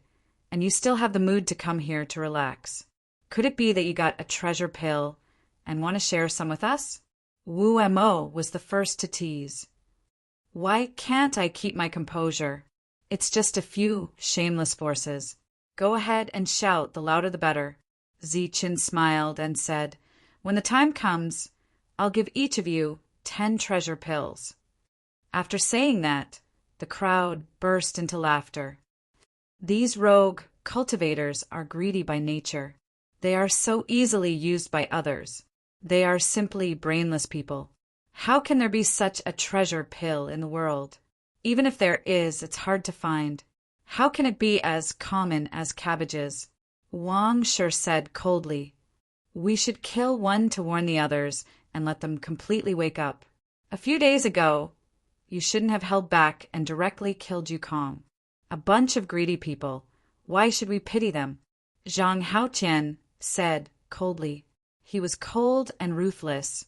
and you still have the mood to come here to relax. Could it be that you got a treasure pill and want to share some with us? Wu Mo was the first to tease. Why can't I keep my composure? It's just a few shameless forces. Go ahead and shout, the louder the better. Zi Chen smiled and said, when the time comes, I'll give each of you 10 treasure pills. After saying that, the crowd burst into laughter. These rogue cultivators are greedy by nature. They are so easily used by others. They are simply brainless people. How can there be such a treasure pill in the world? Even if there is, it's hard to find. How can it be as common as cabbages? Wang Shi said coldly, we should kill one to warn the others and let them completely wake up. A few days ago, you shouldn't have held back and directly killed Yukong. A bunch of greedy people. Why should we pity them? Zhang Haotian said coldly. He was cold and ruthless,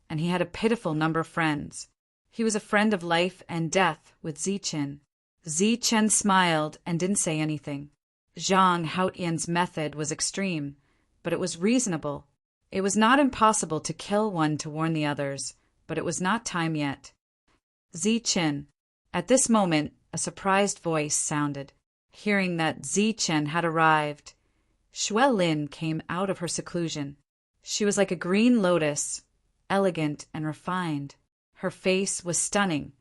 and he had a pitiful number of friends. He was a friend of life and death with Zi Chen. Zi Chen smiled and didn't say anything. Zhang Haotian's method was extreme, but it was reasonable. It was not impossible to kill one to warn the others, but it was not time yet. Zi Chen. At this moment, a surprised voice sounded. Hearing that Zi Chen had arrived, Xue Lin came out of her seclusion. She was like a green lotus, elegant and refined. Her face was stunning,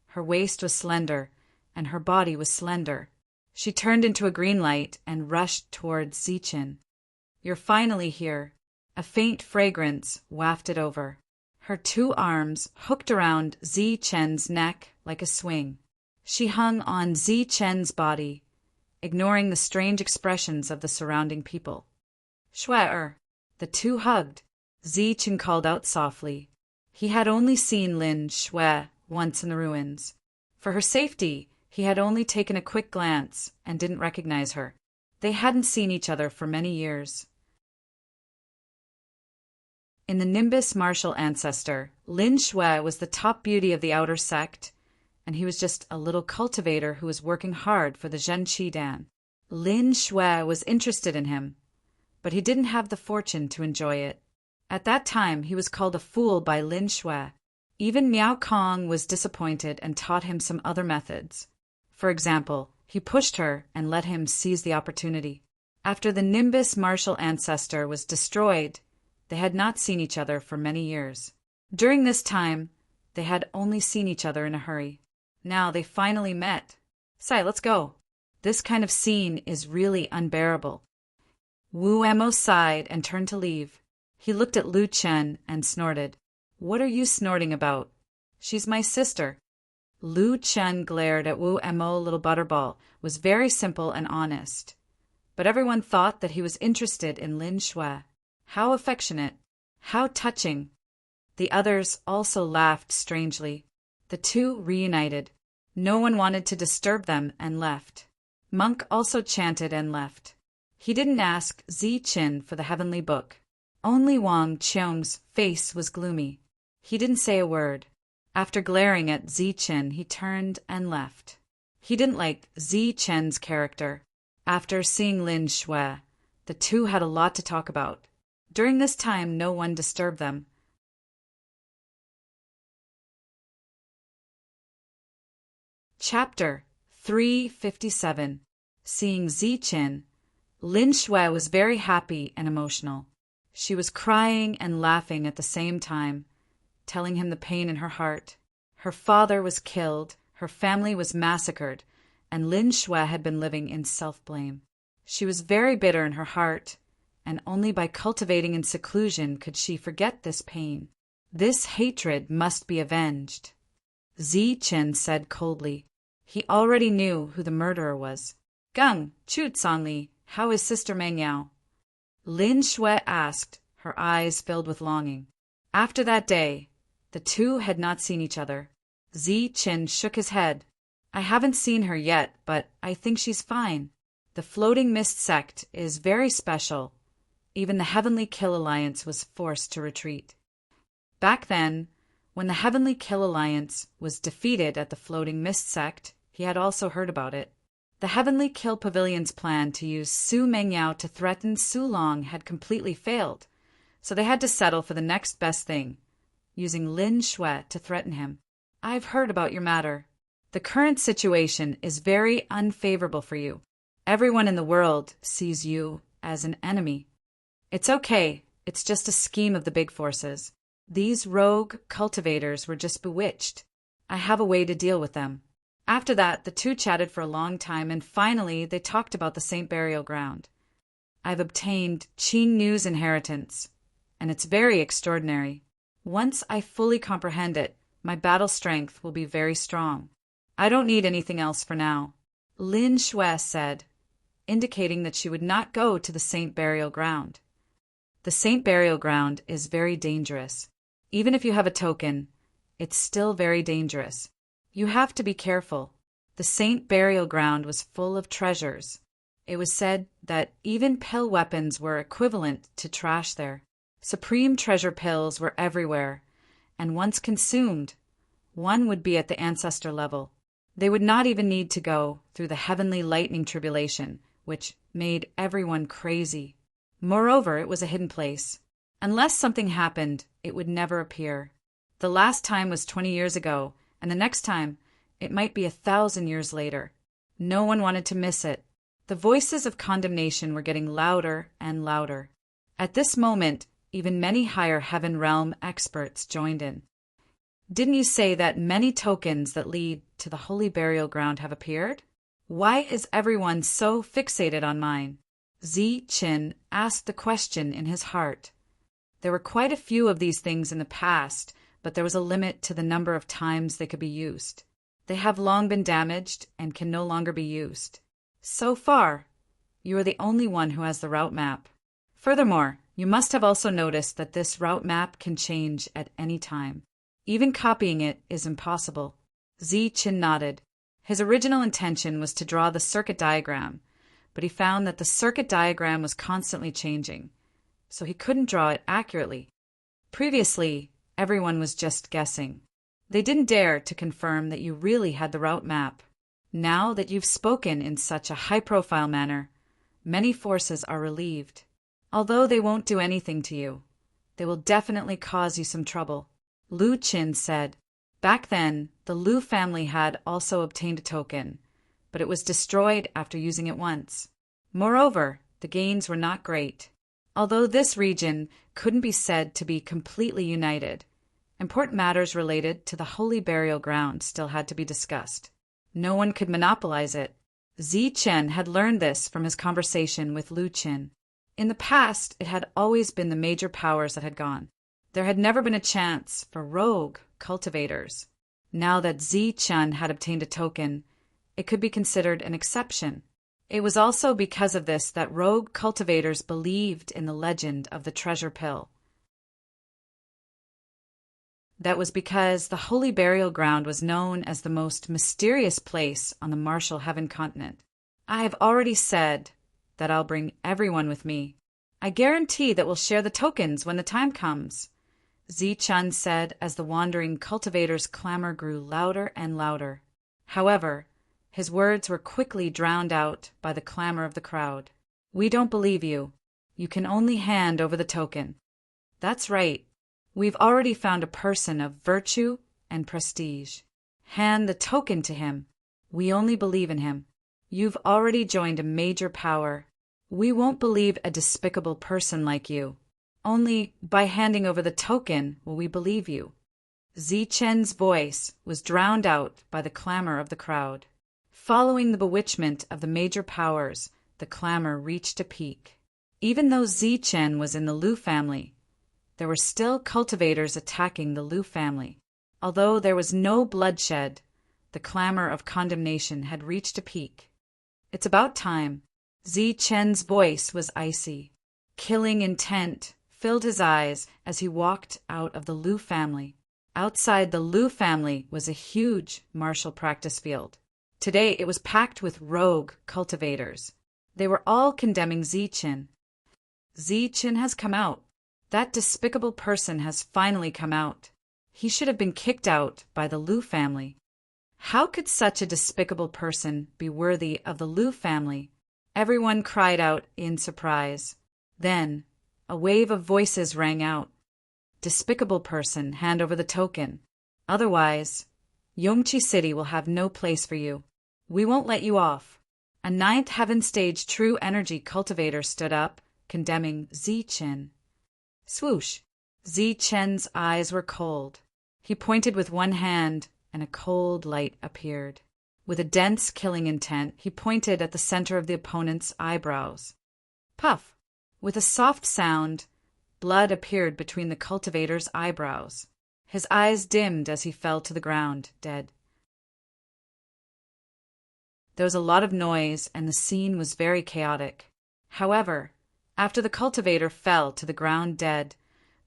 her waist was slender, and her body was slender. She turned into a green light and rushed towards Zi Chen. You're finally here. A faint fragrance wafted over. Her 2 arms hooked around Zi Chen's neck like a swing. She hung on Zi Chen's body, ignoring the strange expressions of the surrounding people. Xue, the two hugged. Zichen called out softly. He had only seen Lin Shui once in the ruins. For her safety, he had only taken a quick glance and didn't recognize her. They hadn't seen each other for many years. In the Nimbus martial ancestor, Lin Shui was the top beauty of the outer sect, and he was just a little cultivator who was working hard for the Zhenqi Dan. Lin Shui was interested in him, but he didn't have the fortune to enjoy it. At that time, he was called a fool by Lin Shui. Even Miao Kong was disappointed and taught him some other methods. For example, he pushed her and let him seize the opportunity. After the Nimbus martial ancestor was destroyed, they had not seen each other for many years. During this time, they had only seen each other in a hurry. Now they finally met. Sai, let's go. This kind of scene is really unbearable. Wu Emo sighed and turned to leave. He looked at Lu Chen and snorted. What are you snorting about? She's my sister. Lu Chen glared at Wu Emo. Little Butterball was very simple and honest. But everyone thought that he was interested in Lin Shui. How affectionate. How touching. The others also laughed strangely. The two reunited. No one wanted to disturb them and left. Monk also chanted and left. He didn't ask Zichen for the heavenly book. Only Wang Qiong's face was gloomy. He didn't say a word. After glaring at Zichen, he turned and left. He didn't like Zichen's character. After seeing Lin Shui, the two had a lot to talk about. During this time, no one disturbed them. Chapter 357. Seeing Zichen, Lin Shui was very happy and emotional. She was crying and laughing at the same time, telling him the pain in her heart. Her father was killed, her family was massacred, and Lin Shui had been living in self-blame. She was very bitter in her heart, and only by cultivating in seclusion could she forget this pain. This hatred must be avenged. Zichen said coldly. He already knew who the murderer was. Gung, Chu Songli, how is Sister Meng Yao? Lin Shui asked, her eyes filled with longing. After that day, the two had not seen each other. Zichen shook his head. I haven't seen her yet, but I think she's fine. The Floating Mist sect is very special. Even the Heavenly Kill Alliance was forced to retreat. Back then, when the Heavenly Kill Alliance was defeated at the Floating Mist sect, he had also heard about it. The Heavenly Kill Pavilion's plan to use Su Mengyao to threaten Su Long had completely failed, so they had to settle for the next best thing, using Lin Shui to threaten him. I've heard about your matter. The current situation is very unfavorable for you. Everyone in the world sees you as an enemy. It's okay, it's just a scheme of the big forces. These rogue cultivators were just bewitched. I have a way to deal with them. After that, the two chatted for a long time, and finally they talked about the Saint Burial Ground. I've obtained Qing Nu's inheritance, and it's very extraordinary. Once I fully comprehend it, my battle strength will be very strong. I don't need anything else for now. Lin Shui said, indicating that she would not go to the Saint Burial Ground. The Saint Burial Ground is very dangerous. Even if you have a token, it's still very dangerous. You have to be careful. The Saint Burial Ground was full of treasures. It was said that even pill weapons were equivalent to trash there. Supreme treasure pills were everywhere, and once consumed, one would be at the ancestor level. They would not even need to go through the heavenly lightning tribulation, which made everyone crazy. Moreover, it was a hidden place. Unless something happened, it would never appear. The last time was 20 years ago, and the next time, it might be 1,000 years later. No one wanted to miss it. The voices of condemnation were getting louder and louder. At this moment, even many higher heaven realm experts joined in. Didn't you say that many tokens that lead to the holy burial ground have appeared? Why is everyone so fixated on mine? Zichen asked the question in his heart. There were quite a few of these things in the past, but there was a limit to the number of times they could be used. They have long been damaged and can no longer be used. So far, you are the only one who has the route map. Furthermore, You must have also noticed that this route map can change at any time. Even copying it is impossible. Zichen nodded. His original intention was to draw the circuit diagram, but he found that the circuit diagram was constantly changing, so he couldn't draw it accurately. Previously, everyone was just guessing. They didn't dare to confirm that you really had the route map. Now that you've spoken in such a high-profile manner, many forces are relieved. Although they won't do anything to you, they will definitely cause you some trouble. Lu Qin said. Back then, the Lu family had also obtained a token, but it was destroyed after using it once. Moreover, the gains were not great. Although this region couldn't be said to be completely united, important matters related to the holy burial ground still had to be discussed. No one could monopolize it. Zichen had learned this from his conversation with Lu Qin. In the past, it had always been the major powers that had gone. There had never been a chance for rogue cultivators. Now that Zichen had obtained a token, it could be considered an exception. It was also because of this that rogue cultivators believed in the legend of the treasure pill. That was because the holy burial ground was known as the most mysterious place on the Martial Heaven continent. I have already said that I'll bring everyone with me. I guarantee that we'll share the tokens when the time comes, Zichen said as the wandering cultivator's clamor grew louder and louder. However, his words were quickly drowned out by the clamor of the crowd. We don't believe you. You can only hand over the token. That's right. We've already found a person of virtue and prestige. Hand the token to him. We only believe in him. You've already joined a major power. We won't believe a despicable person like you. Only by handing over the token will we believe you. Zichen's voice was drowned out by the clamor of the crowd. Following the bewitchment of the major powers, the clamor reached a peak. Even though Zichen was in the Lu family, there were still cultivators attacking the Lu family. Although there was no bloodshed, the clamor of condemnation had reached a peak. It's about time. Zichen's voice was icy. Killing intent filled his eyes as he walked out of the Lu family. Outside the Lu family was a huge martial practice field. Today it was packed with rogue cultivators. They were all condemning Zichen. Zichen has come out. That despicable person has finally come out. He should have been kicked out by the Lu family. How could such a despicable person be worthy of the Lu family? Everyone cried out in surprise. Then, a wave of voices rang out. Despicable person, hand over the token. Otherwise, Yongqi City will have no place for you. We won't let you off. A ninth heaven stage true energy cultivator stood up, condemning Zichen. Swoosh! Zichen's eyes were cold. He pointed with one hand, and a cold light appeared. With a dense killing intent, he pointed at the center of the opponent's eyebrows. Puff! With a soft sound, blood appeared between the cultivator's eyebrows. His eyes dimmed as he fell to the ground, dead. There was a lot of noise, and the scene was very chaotic. However, after the cultivator fell to the ground dead,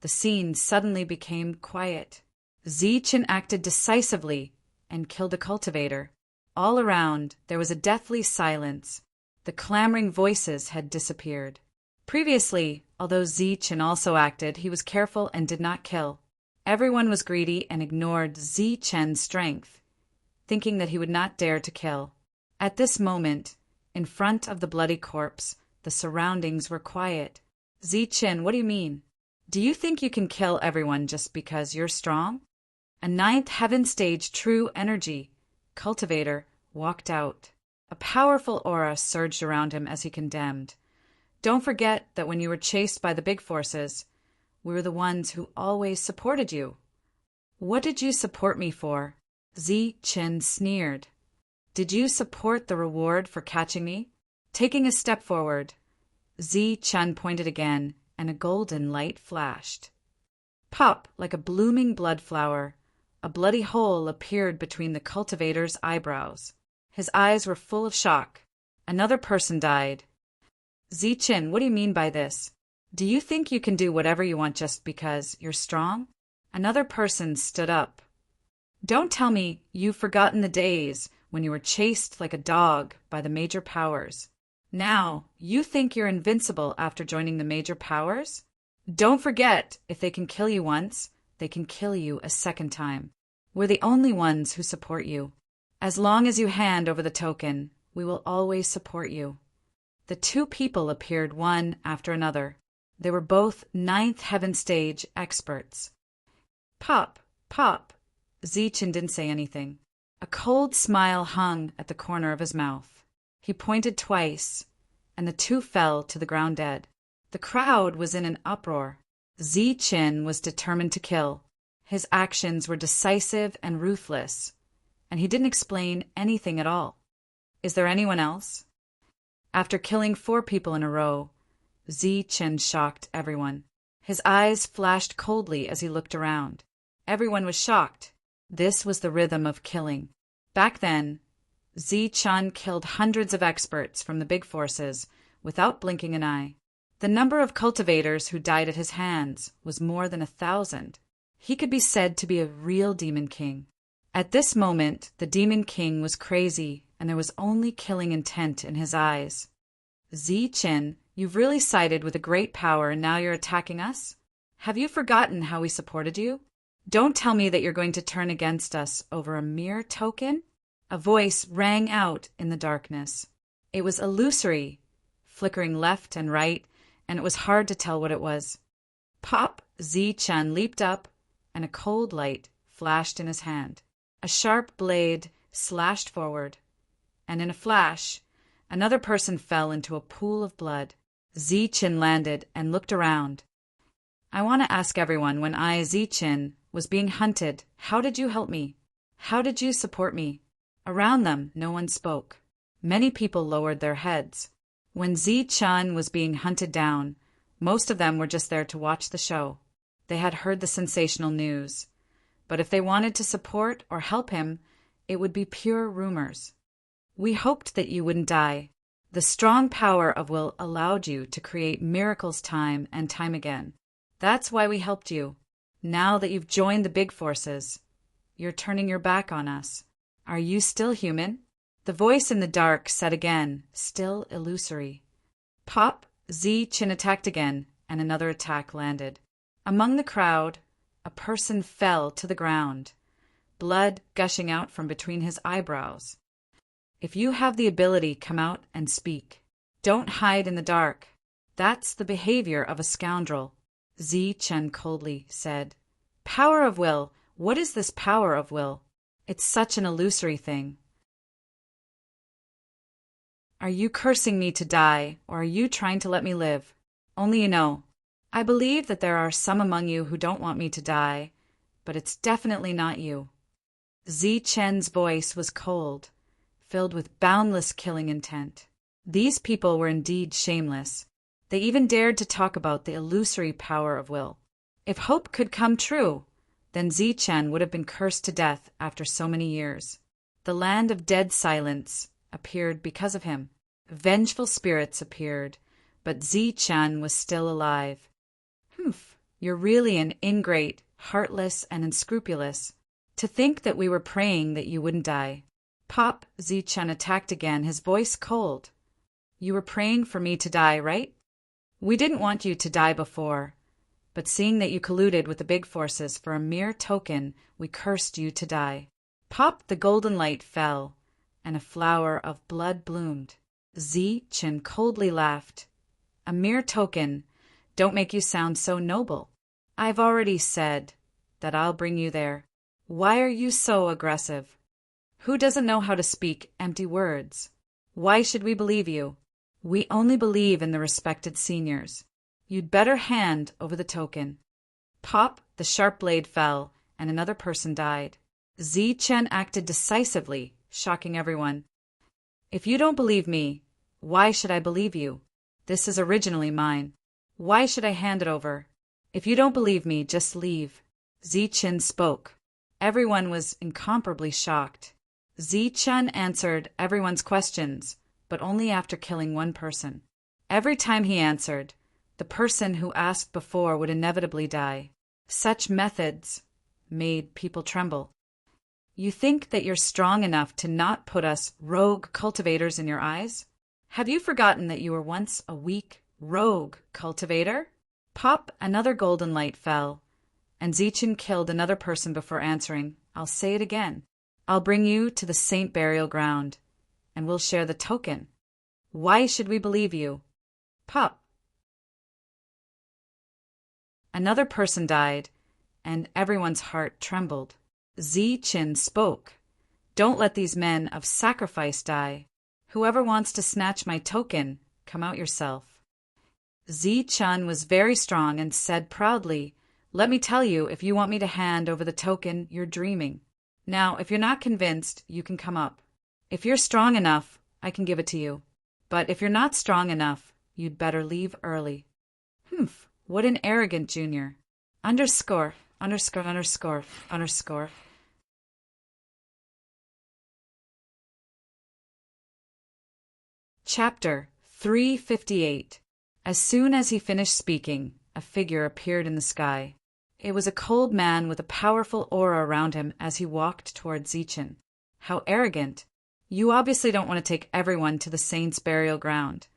the scene suddenly became quiet. Zichen acted decisively and killed a cultivator. All around, there was a deathly silence. The clamoring voices had disappeared. Previously, although Zichen also acted, he was careful and did not kill. Everyone was greedy and ignored Zichen's strength, thinking that he would not dare to kill. At this moment, in front of the bloody corpse, the surroundings were quiet. Zichen, what do you mean? Do you think you can kill everyone just because you're strong? A ninth heaven stage true energy cultivator walked out. A powerful aura surged around him as he condemned. Don't forget that when you were chased by the big forces, we were the ones who always supported you. What did you support me for? Zichen sneered. Did you support the reward for catching me? Taking a step forward, Zichen pointed again, and a golden light flashed. Pop, like a blooming blood flower, a bloody hole appeared between the cultivator's eyebrows. His eyes were full of shock. Another person died. Zichen, what do you mean by this? Do you think you can do whatever you want just because you're strong? Another person stood up. Don't tell me you've forgotten the days when you were chased like a dog by the major powers. Now, you think you're invincible after joining the major powers? Don't forget, if they can kill you once, they can kill you a second time. We're the only ones who support you. As long as you hand over the token, we will always support you. The two people appeared one after another. They were both ninth heaven stage experts. Pop, pop. Zichen didn't say anything. A cold smile hung at the corner of his mouth. He pointed twice, and the two fell to the ground dead. The crowd was in an uproar. Zichen was determined to kill. His actions were decisive and ruthless, and he didn't explain anything at all. Is there anyone else? After killing 4 people in a row, Zichen shocked everyone. His eyes flashed coldly as he looked around. Everyone was shocked. This was the rhythm of killing. Back then, Zichen killed hundreds of experts from the big forces without blinking an eye. The number of cultivators who died at his hands was more than 1,000. He could be said to be a real demon king. At this moment, the demon king was crazy, and there was only killing intent in his eyes. Zichen, you've really sided with a great power and now you're attacking us? Have you forgotten how we supported you? Don't tell me that you're going to turn against us over a mere token? A voice rang out in the darkness. It was illusory, flickering left and right, and it was hard to tell what it was. Pop! Zichen leaped up, and a cold light flashed in his hand. A sharp blade slashed forward, and in a flash, another person fell into a pool of blood. Zichen landed and looked around. I want to ask everyone, when I, Zichen, was being hunted, how did you help me? How did you support me? Around them, no one spoke. Many people lowered their heads. When Zichen was being hunted down, most of them were just there to watch the show. They had heard the sensational news. But if they wanted to support or help him, it would be pure rumors. We hoped that you wouldn't die. The strong power of will allowed you to create miracles time and time again. That's why we helped you. Now that you've joined the big forces, you're turning your back on us. Are you still human? The voice in the dark said again, still illusory. Pop! Zichen attacked again, and another attack landed. Among the crowd, a person fell to the ground, blood gushing out from between his eyebrows. If you have the ability, come out and speak. Don't hide in the dark. That's the behavior of a scoundrel, Zichen coldly said. Power of will. What is this power of will? It's such an illusory thing. Are you cursing me to die, or are you trying to let me live? Only you know. I believe that there are some among you who don't want me to die, but it's definitely not you. Zichen's voice was cold, filled with boundless killing intent. These people were indeed shameless. They even dared to talk about the illusory power of will. If hope could come true, then Zichen would have been cursed to death after so many years. The land of dead silence appeared because of him. Vengeful spirits appeared, but Zichen was still alive. Humph, you're really an ingrate, heartless, and unscrupulous. To think that we were praying that you wouldn't die. Pop! Zichen attacked again, his voice cold. You were praying for me to die, right? We didn't want you to die before, but seeing that you colluded with the big forces for a mere token, we cursed you to die. Pop! The golden light fell, and a flower of blood bloomed. Zichen coldly laughed. A mere token. Don't make you sound so noble. I've already said that I'll bring you there. Why are you so aggressive? Who doesn't know how to speak empty words? Why should we believe you? We only believe in the respected seniors. You'd better hand over the token. Pop! The sharp blade fell, and another person died. Zichen acted decisively, shocking everyone. If you don't believe me, why should I believe you? This is originally mine. Why should I hand it over? If you don't believe me, just leave. Zichen spoke. Everyone was incomparably shocked. Zichen answered everyone's questions, but only after killing one person. Every time he answered, The person who asked before would inevitably die. Such methods made people tremble. You think that you're strong enough to not put us rogue cultivators in your eyes? Have you forgotten that you were once a weak, rogue cultivator? Pop, another golden light fell, and Zichin killed another person before answering. I'll say it again. I'll bring you to the saint burial ground, and we'll share the token. Why should we believe you? Pop. Another person died, and everyone's heart trembled. Zichin spoke. Don't let these men of sacrifice die. Whoever wants to snatch my token, come out yourself. Zichin was very strong and said proudly, let me tell you, if you want me to hand over the token, you're dreaming. Now, if you're not convinced, you can come up. If you're strong enough, I can give it to you. But if you're not strong enough, you'd better leave early. Humph, what an arrogant junior. Underscore. Chapter 358. As soon as he finished speaking, a figure appeared in the sky. It was a cold man with a powerful aura around him as he walked toward Zichin. How arrogant. You obviously don't want to take everyone to the saint's burial ground,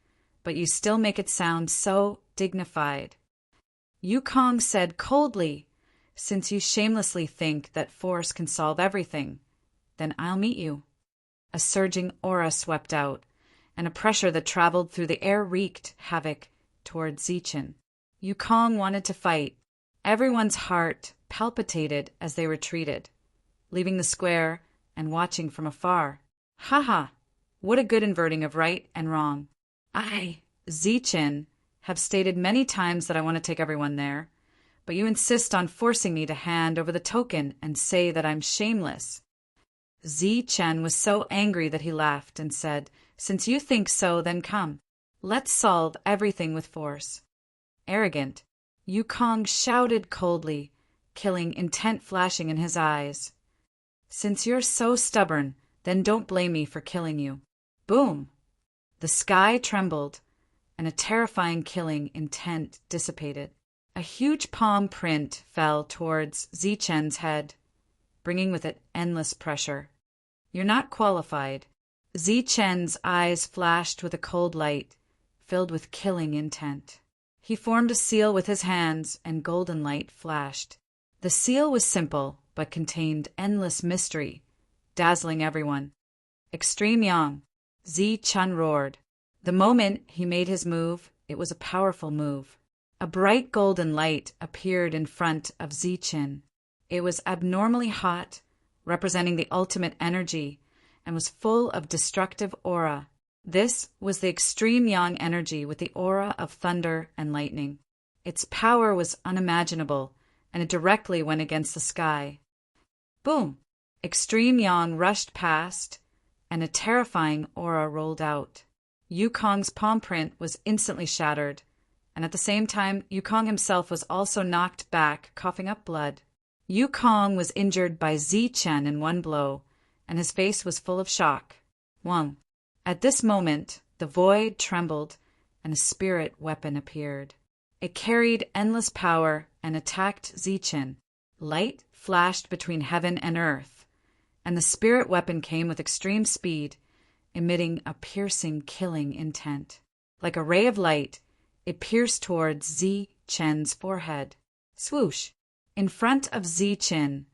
but you still make it sound so dignified. Yukong said coldly, since you shamelessly think that force can solve everything, then I'll meet you. A surging aura swept out, and a pressure that traveled through the air wreaked havoc toward Zichin. Yukong wanted to fight. Everyone's heart palpitated as they retreated, leaving the square and watching from afar. Ha! What a good inverting of right and wrong. I, Zichin, have stated many times that I want to take everyone there, but you insist on forcing me to hand over the token and say that I'm shameless. Zichin was so angry that he laughed and said, since you think so, then come. Let's solve everything with force. Arrogant. Yukong shouted coldly, killing intent flashing in his eyes. Since you're so stubborn, then don't blame me for killing you. Boom! The sky trembled, and a terrifying killing intent dissipated. A huge palm print fell towards Zichen's head, bringing with it endless pressure. You're not qualified. Zichen's eyes flashed with a cold light, filled with killing intent. He formed a seal with his hands, and golden light flashed. The seal was simple, but contained endless mystery, dazzling everyone. Extreme Yang. Zichin roared. The moment he made his move, it was a powerful move. A bright golden light appeared in front of Zichin. It was abnormally hot, representing the ultimate energy, and was full of destructive aura. This was the extreme Yang energy with the aura of thunder and lightning. Its power was unimaginable, and it directly went against the sky. Boom! Extreme Yang rushed past, and a terrifying aura rolled out. Yukong's palm print was instantly shattered, and at the same time, Yukong himself was also knocked back, coughing up blood. Yukong was injured by Zichin in one blow, and his face was full of shock. Wang. At this moment, the void trembled, and a spirit weapon appeared. It carried endless power and attacked Zichin. Light flashed between heaven and earth, and the spirit weapon came with extreme speed, emitting a piercing, killing intent. Like a ray of light, it pierced towards Zichen's forehead. Swoosh! In front of Zichin,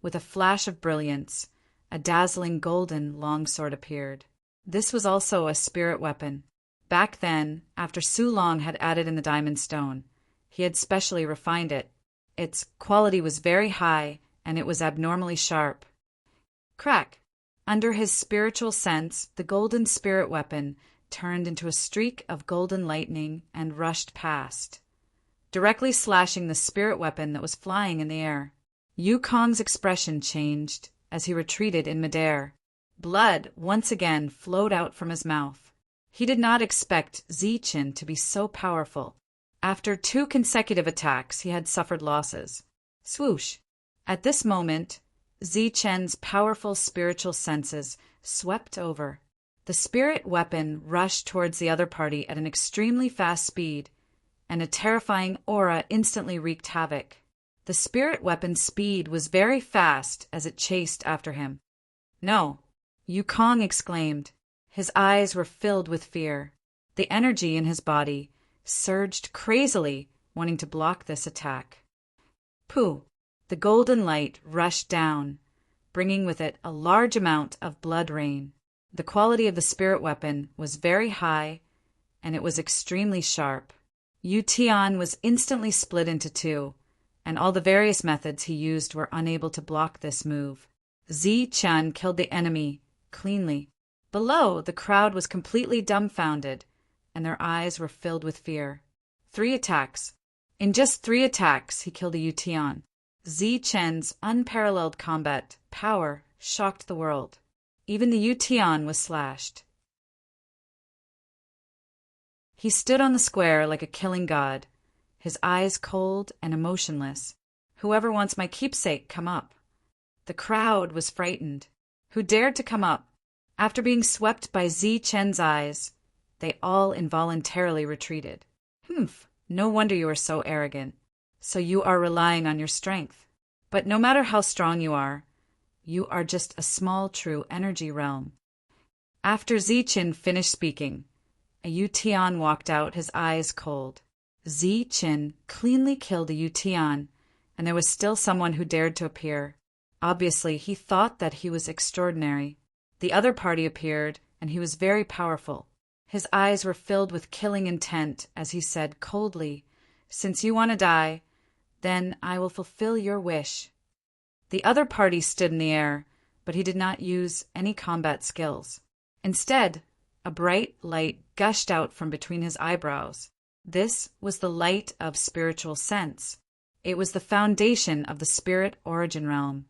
with a flash of brilliance, a dazzling golden longsword appeared. This was also a spirit weapon. Back then, after Su Long had added in the diamond stone, he had specially refined it. Its quality was very high, and it was abnormally sharp. Crack! Under his spiritual sense, the golden spirit weapon turned into a streak of golden lightning and rushed past, directly slashing the spirit weapon that was flying in the air. Yukong's expression changed as he retreated in midair. Blood once again flowed out from his mouth. He did not expect Zichin to be so powerful. After 2 consecutive attacks, he had suffered losses. Swoosh! At this moment, Zichen's powerful spiritual senses swept over. The spirit weapon rushed towards the other party at an extremely fast speed, and a terrifying aura instantly wreaked havoc. The spirit weapon's speed was very fast as it chased after him. "No!" Yukong exclaimed. His eyes were filled with fear. The energy in his body surged crazily, wanting to block this attack. Pooh! The golden light rushed down, bringing with it a large amount of blood rain. The quality of the spirit weapon was very high, and it was extremely sharp. Yu Tian was instantly split into two, and all the various methods he used were unable to block this move. Zi Chen killed the enemy cleanly. Below, the crowd was completely dumbfounded, and their eyes were filled with fear. 3 attacks. In just 3 attacks, he killed a Yu Tian. Zi Chen's unparalleled combat power shocked the world. Even the Yu Tian was slashed. He stood on the square like a killing god, his eyes cold and emotionless. "Whoever wants my keepsake, come up." The crowd was frightened. Who dared to come up? After being swept by Zi Chen's eyes, they all involuntarily retreated. "Humph, no wonder you are so arrogant. So you are relying on your strength. But no matter how strong you are just a small true energy realm." After Zi Chen finished speaking, a Yu Tian walked out, his eyes cold. Zi Chen cleanly killed a Yu Tian, and there was still someone who dared to appear. Obviously, he thought that he was extraordinary. The other party appeared, and he was very powerful. His eyes were filled with killing intent as he said coldly, "Since you want to die, then I will fulfill your wish." The other party stood in the air, but he did not use any combat skills. Instead, a bright light gushed out from between his eyebrows. This was the light of spiritual sense. It was the foundation of the spirit origin realm,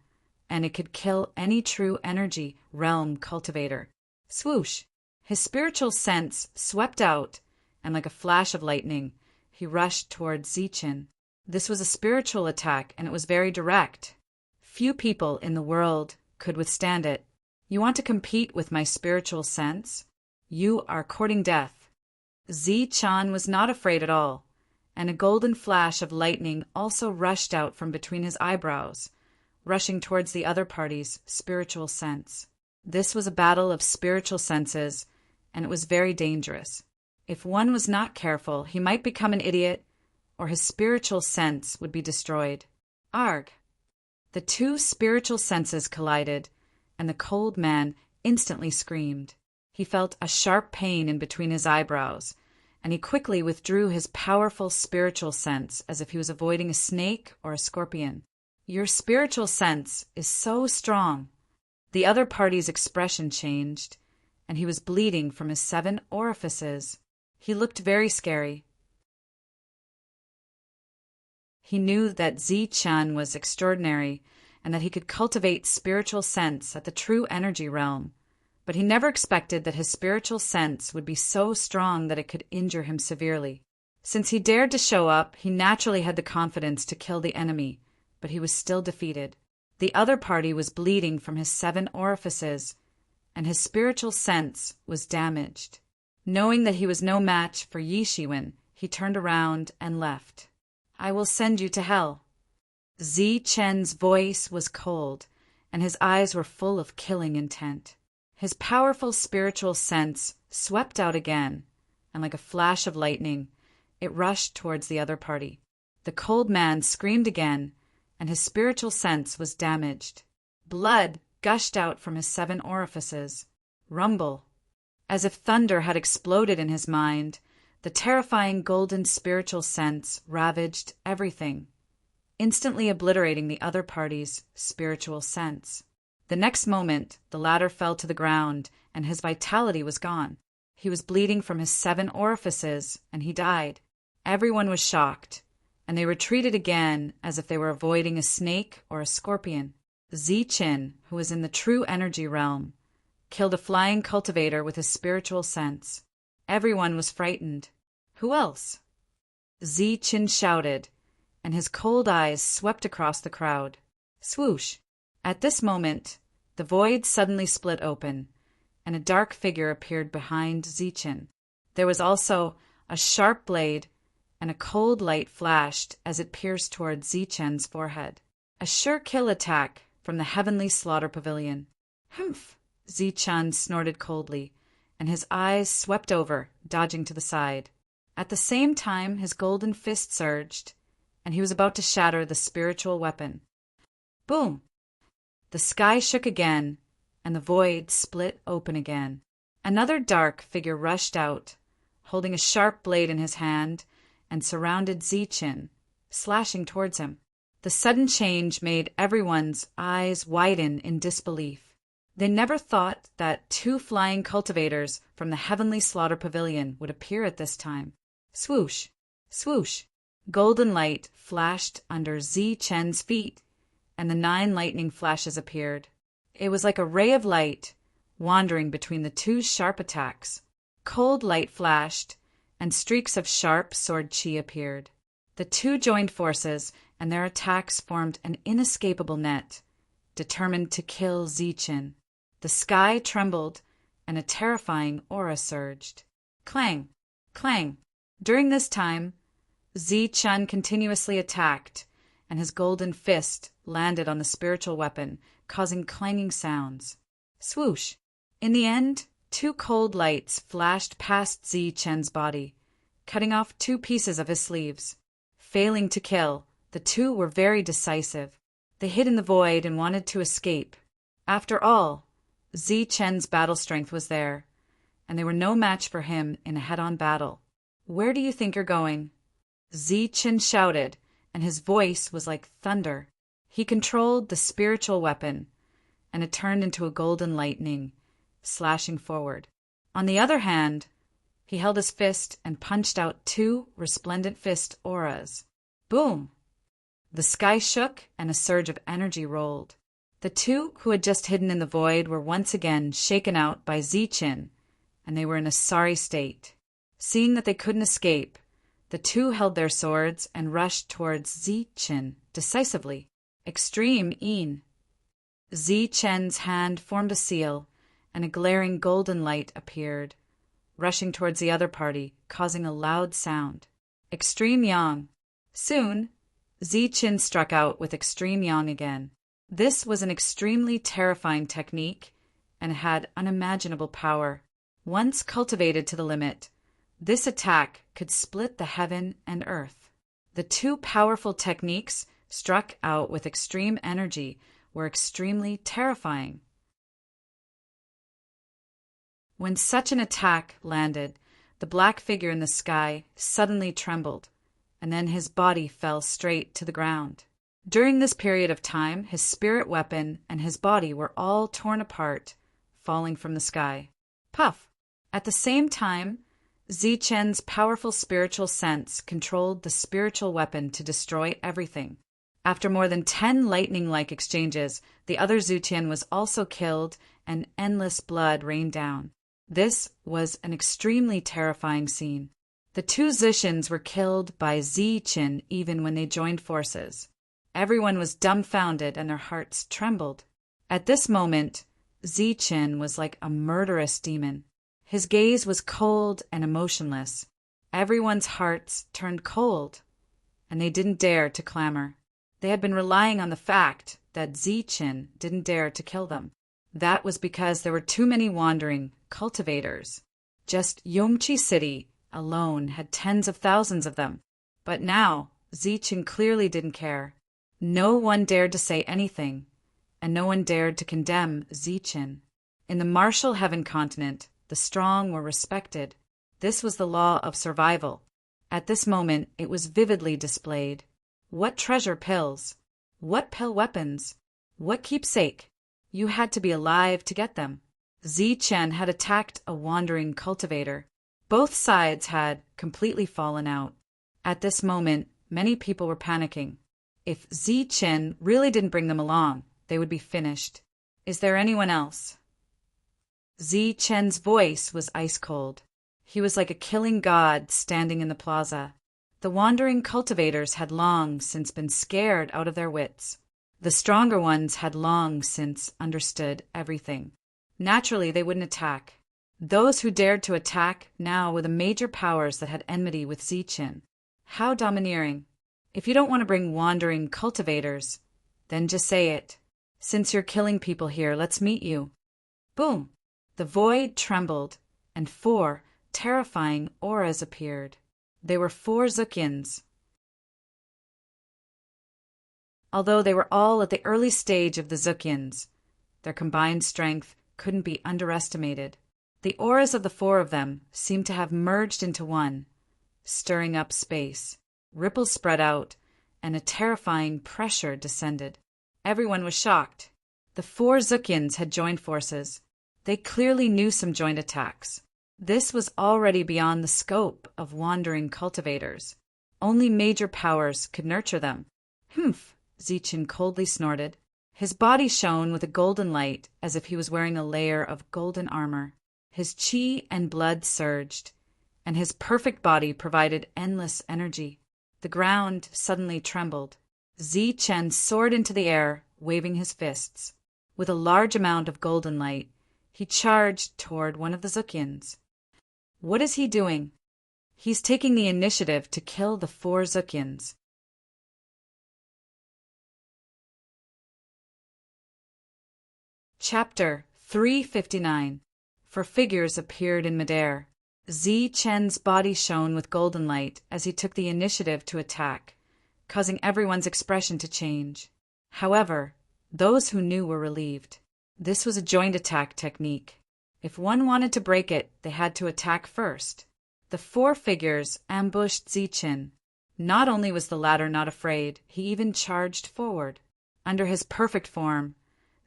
and it could kill any true energy realm cultivator. Swoosh! His spiritual sense swept out, and like a flash of lightning, he rushed towards Zi Chen. This was a spiritual attack, and it was very direct. Few people in the world could withstand it. "You want to compete with my spiritual sense? You are courting death." Zi Chen was not afraid at all, and a golden flash of lightning also rushed out from between his eyebrows, rushing towards the other party's spiritual sense. This was a battle of spiritual senses, and it was very dangerous. If one was not careful, he might become an idiot, or his spiritual sense would be destroyed. Arg! The 2 spiritual senses collided, and the cold man instantly screamed. He felt a sharp pain in between his eyebrows, and he quickly withdrew his powerful spiritual sense as if he was avoiding a snake or a scorpion. "Your spiritual sense is so strong." The other party's expression changed, and he was bleeding from his 7 orifices. He looked very scary. He knew that Zi Chen was extraordinary and that he could cultivate spiritual sense at the true energy realm, but he never expected that his spiritual sense would be so strong that it could injure him severely. Since he dared to show up, he naturally had the confidence to kill the enemy, but he was still defeated. The other party was bleeding from his 7 orifices, and his spiritual sense was damaged. Knowing that he was no match for Yi Shiwen, he turned around and left. "I will send you to hell." Zi Chen's voice was cold, and his eyes were full of killing intent. His powerful spiritual sense swept out again, and like a flash of lightning, it rushed towards the other party. The cold man screamed again, and his spiritual sense was damaged. Blood gushed out from his 7 orifices. Rumble! As if thunder had exploded in his mind, the terrifying golden spiritual sense ravaged everything, instantly obliterating the other party's spiritual sense. The next moment, the latter fell to the ground, and his vitality was gone. He was bleeding from his 7 orifices, and he died. Everyone was shocked, and they retreated again as if they were avoiding a snake or a scorpion. Zi Chen, who was in the true energy realm, killed a flying cultivator with his spiritual sense. Everyone was frightened. Who else? Zi Chen shouted, and his cold eyes swept across the crowd. Swoosh! At this moment, the void suddenly split open, and a dark figure appeared behind Zi Chen. There was also a sharp blade and a cold light flashed as it pierced toward Zichen's forehead. A sure kill attack from the heavenly slaughter pavilion. Humph! Zichen snorted coldly, and his eyes swept over, dodging to the side. At the same time, his golden fist surged, and he was about to shatter the spiritual weapon. Boom! The sky shook again, and the void split open again. Another dark figure rushed out, holding a sharp blade in his hand, and surrounded Zichen, slashing towards him. The sudden change made everyone's eyes widen in disbelief. They never thought that 2 flying cultivators from the heavenly slaughter pavilion would appear at this time. Swoosh! Swoosh! Golden light flashed under Zichen's feet, and the 9 lightning flashes appeared. It was like a ray of light, wandering between the 2 sharp attacks. Cold light flashed, and streaks of sharp sword chi appeared. The 2 joined forces, and their attacks formed an inescapable net, determined to kill Zichen. The sky trembled, and a terrifying aura surged. Clang! Clang! During this time, Zichen continuously attacked, and his golden fist landed on the spiritual weapon, causing clanging sounds. Swoosh! In the end, 2 cold lights flashed past Zichen's body, cutting off 2 pieces of his sleeves. Failing to kill, the 2 were very decisive. They hid in the void and wanted to escape. After all, Zichen's battle strength was there, and they were no match for him in a head-on battle. Where do you think you're going? Zichen shouted, and his voice was like thunder. He controlled the spiritual weapon, and it turned into a golden lightning, slashing forward. On the other hand, he held his fist and punched out 2 resplendent fist auras. Boom! The sky shook, and a surge of energy rolled. The 2 who had just hidden in the void were once again shaken out by Zichen, and they were in a sorry state. Seeing that they couldn't escape, the 2 held their swords and rushed towards Zichen decisively. Extreme Een. Zichen's hand formed a seal, and a glaring golden light appeared, rushing towards the other party, causing a loud sound. Extreme Yang. Soon, Zichen struck out with Extreme Yang again. This was an extremely terrifying technique, and had unimaginable power. Once cultivated to the limit, this attack could split the heaven and earth. The 2 powerful techniques struck out with extreme energy were extremely terrifying. When such an attack landed, the black figure in the sky suddenly trembled, and then his body fell straight to the ground. During this period of time, his spirit weapon and his body were all torn apart, falling from the sky. Puff! At the same time, Zichen's powerful spiritual sense controlled the spiritual weapon to destroy everything. After more than 10 lightning-like exchanges, the other Zichen was also killed, and endless blood rained down. This was an extremely terrifying scene. The 2 Zichens were killed by Zichen even when they joined forces. Everyone was dumbfounded, and their hearts trembled. At this moment, Zichen was like a murderous demon. His gaze was cold and emotionless. Everyone's hearts turned cold, and they didn't dare to clamor. They had been relying on the fact that Zichen didn't dare to kill them. That was because there were too many wandering cultivators. Just Yongqi City alone had tens of thousands of them. But now, Zichen clearly didn't care. No one dared to say anything, and no one dared to condemn Zichen. In the martial heaven continent, the strong were respected. This was the law of survival. At this moment, it was vividly displayed. What treasure pills? What pill weapons? What keepsake? You had to be alive to get them. Zichen had attacked a wandering cultivator. Both sides had completely fallen out. At this moment, many people were panicking. If Zichen really didn't bring them along, they would be finished. Is there anyone else? Zichen's voice was ice-cold. He was like a killing god standing in the plaza. The wandering cultivators had long since been scared out of their wits. The stronger ones had long since understood everything. Naturally, they wouldn't attack. Those who dared to attack now were the major powers that had enmity with Zichen. How domineering. If you don't want to bring wandering cultivators, then just say it. Since you're killing people here, let's meet you. Boom! The void trembled, and 4 terrifying auras appeared. They were 4 Zukyans. Although they were all at the early stage of the Zukyans, their combined strength couldn't be underestimated. The auras of the 4 of them seemed to have merged into one, stirring up space. Ripples spread out, and a terrifying pressure descended. Everyone was shocked. The 4 Zukyans had joined forces. They clearly knew some joint attacks. This was already beyond the scope of wandering cultivators. Only major powers could nurture them. Humph! Zichin coldly snorted. His body shone with a golden light as if he was wearing a layer of golden armor. His chi and blood surged, and his perfect body provided endless energy. The ground suddenly trembled. Zichen soared into the air, waving his fists. With a large amount of golden light, he charged toward one of the Zukyans. What is he doing? He's taking the initiative to kill the 4 Zukyans. Chapter 359. For figures appeared in midair. Zichen's body shone with golden light as he took the initiative to attack, causing everyone's expression to change. However, those who knew were relieved. This was a joint attack technique. If one wanted to break it, they had to attack first. The 4 figures ambushed Zichen. Not only was the latter not afraid, he even charged forward. Under his perfect form,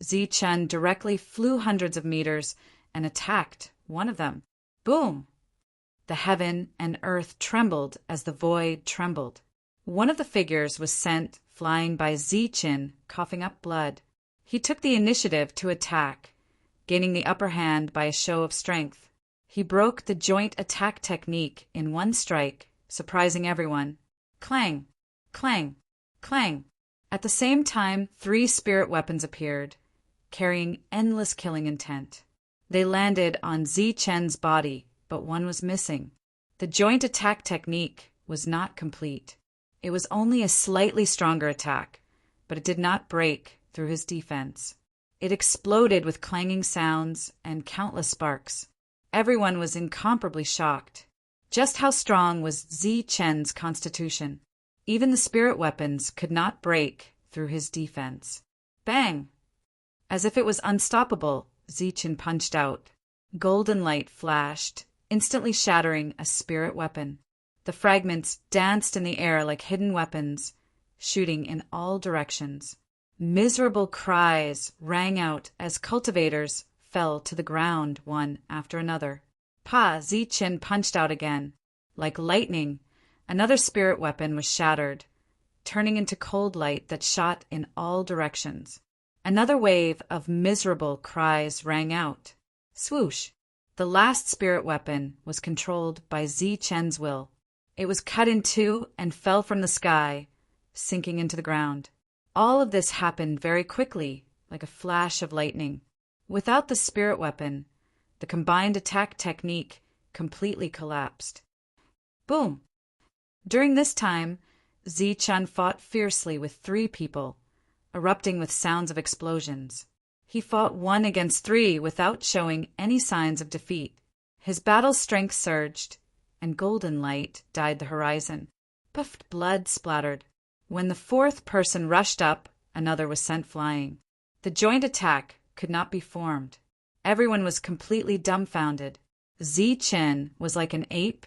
Zichen directly flew hundreds of meters and attacked one of them. Boom! The heaven and earth trembled as the void trembled. One of the figures was sent flying by Zichen, coughing up blood. He took the initiative to attack, gaining the upper hand by a show of strength. He broke the joint attack technique in one strike, surprising everyone. Clang! Clang! Clang! At the same time, 3 spirit weapons appeared, carrying endless killing intent. They landed on Zichen's body, but one was missing. The joint attack technique was not complete. It was only a slightly stronger attack, but it did not break through his defense. It exploded with clanging sounds and countless sparks. Everyone was incomparably shocked. Just how strong was Zichen's constitution? Even the spirit weapons could not break through his defense. Bang! As if it was unstoppable, Zichen punched out. Golden light flashed, instantly shattering a spirit weapon. The fragments danced in the air like hidden weapons, shooting in all directions. Miserable cries rang out as cultivators fell to the ground one after another. Zichen punched out again. Like lightning, another spirit weapon was shattered, turning into cold light that shot in all directions. Another wave of miserable cries rang out. Swoosh! The last spirit weapon was controlled by Zichen's will. It was cut in two and fell from the sky, sinking into the ground. All of this happened very quickly, like a flash of lightning. Without the spirit weapon, the combined attack technique completely collapsed. Boom! During this time, Zichen fought fiercely with 3 people, erupting with sounds of explosions. He fought 1 against 3 without showing any signs of defeat. His battle strength surged, and golden light dyed the horizon. Puffed blood splattered. When the 4th person rushed up, another was sent flying. The joint attack could not be formed. Everyone was completely dumbfounded. Zichen was like an ape,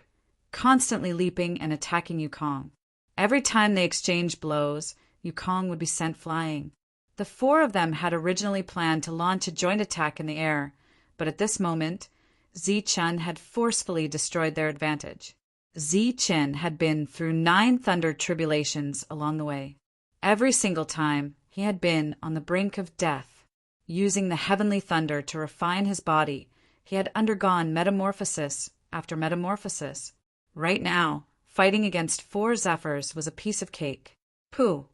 constantly leaping and attacking Yukong. Every time they exchanged blows, Yukong would be sent flying. The 4 of them had originally planned to launch a joint attack in the air, but at this moment, Zichen had forcefully destroyed their advantage. Zichen had been through 9 thunder tribulations along the way. Every single time, he had been on the brink of death. Using the heavenly thunder to refine his body, he had undergone metamorphosis after metamorphosis. Right now, fighting against 4 zephyrs was a piece of cake. Pooh!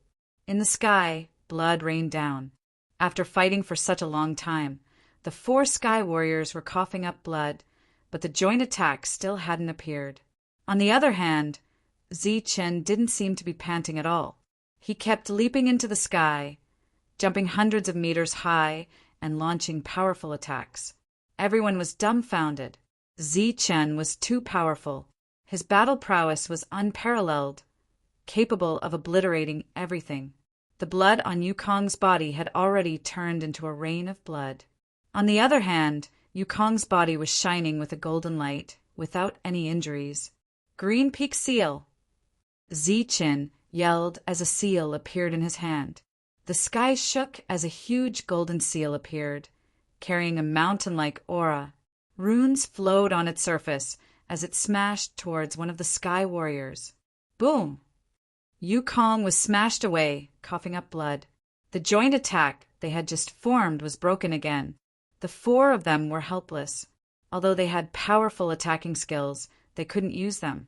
In the sky, blood rained down. After fighting for such a long time, the 4 sky warriors were coughing up blood, but the joint attack still hadn't appeared. On the other hand, Chen didn't seem to be panting at all. He kept leaping into the sky, jumping hundreds of meters high and launching powerful attacks. Everyone was dumbfounded. Chen was too powerful. His battle prowess was unparalleled, capable of obliterating everything. The blood on Yukong's body had already turned into a rain of blood. On the other hand, Yukong's body was shining with a golden light, without any injuries. Green Peak Seal! Chen yelled as a seal appeared in his hand. The sky shook as a huge golden seal appeared, carrying a mountain-like aura. Runes flowed on its surface as it smashed towards one of the sky warriors. Boom! Yukong was smashed away, coughing up blood. The joint attack they had just formed was broken again. The four of them were helpless. Although they had powerful attacking skills, they couldn't use them.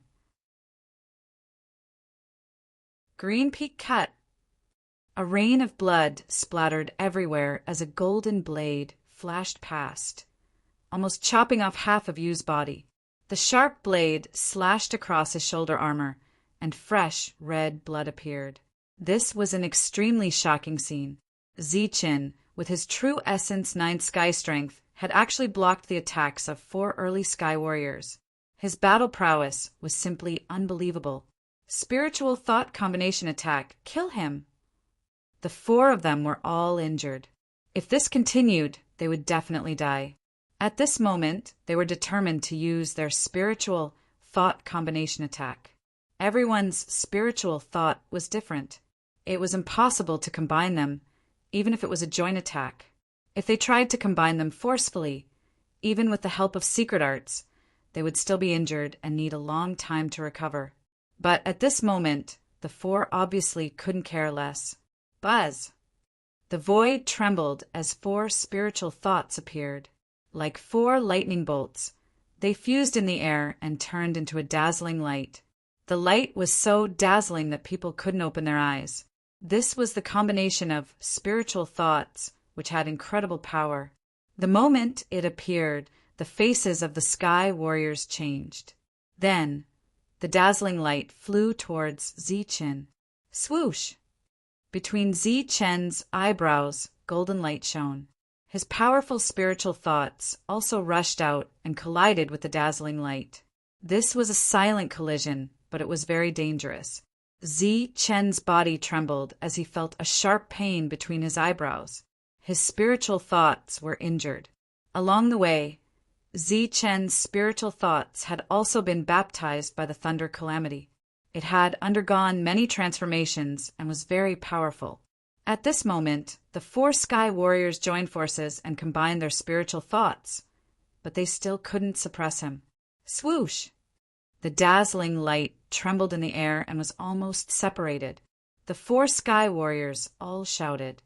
Green Peak Cut! A rain of blood splattered everywhere as a golden blade flashed past, almost chopping off half of Yu's body. The sharp blade slashed across his shoulder armor, and fresh red blood appeared. This was an extremely shocking scene. Chen, with his true essence 9 sky strength, had actually blocked the attacks of 4 early sky warriors. His battle prowess was simply unbelievable. Spiritual thought combination attack, kill him! The 4 of them were all injured. If this continued, they would definitely die. At this moment, they were determined to use their spiritual thought combination attack. Everyone's spiritual thought was different. It was impossible to combine them, even if it was a joint attack. If they tried to combine them forcefully, even with the help of secret arts, they would still be injured and need a long time to recover. But at this moment, the 4 obviously couldn't care less. Buzz! The void trembled as 4 spiritual thoughts appeared. Like 4 lightning bolts, they fused in the air and turned into a dazzling light. The light was so dazzling that people couldn't open their eyes. This was the combination of spiritual thoughts, which had incredible power. The moment it appeared, the faces of the sky warriors changed. Then, the dazzling light flew towards Chen. Swoosh! Between Chen's eyebrows, golden light shone. His powerful spiritual thoughts also rushed out and collided with the dazzling light. This was a silent collision, but it was very dangerous. Chen's body trembled as he felt a sharp pain between his eyebrows. His spiritual thoughts were injured. Along the way, Chen's spiritual thoughts had also been baptized by the Thunder Calamity. It had undergone many transformations and was very powerful. At this moment, the 4 sky warriors joined forces and combined their spiritual thoughts, but they still couldn't suppress him. Swoosh! The dazzling light trembled in the air and was almost separated. The 4 sky warriors all shouted.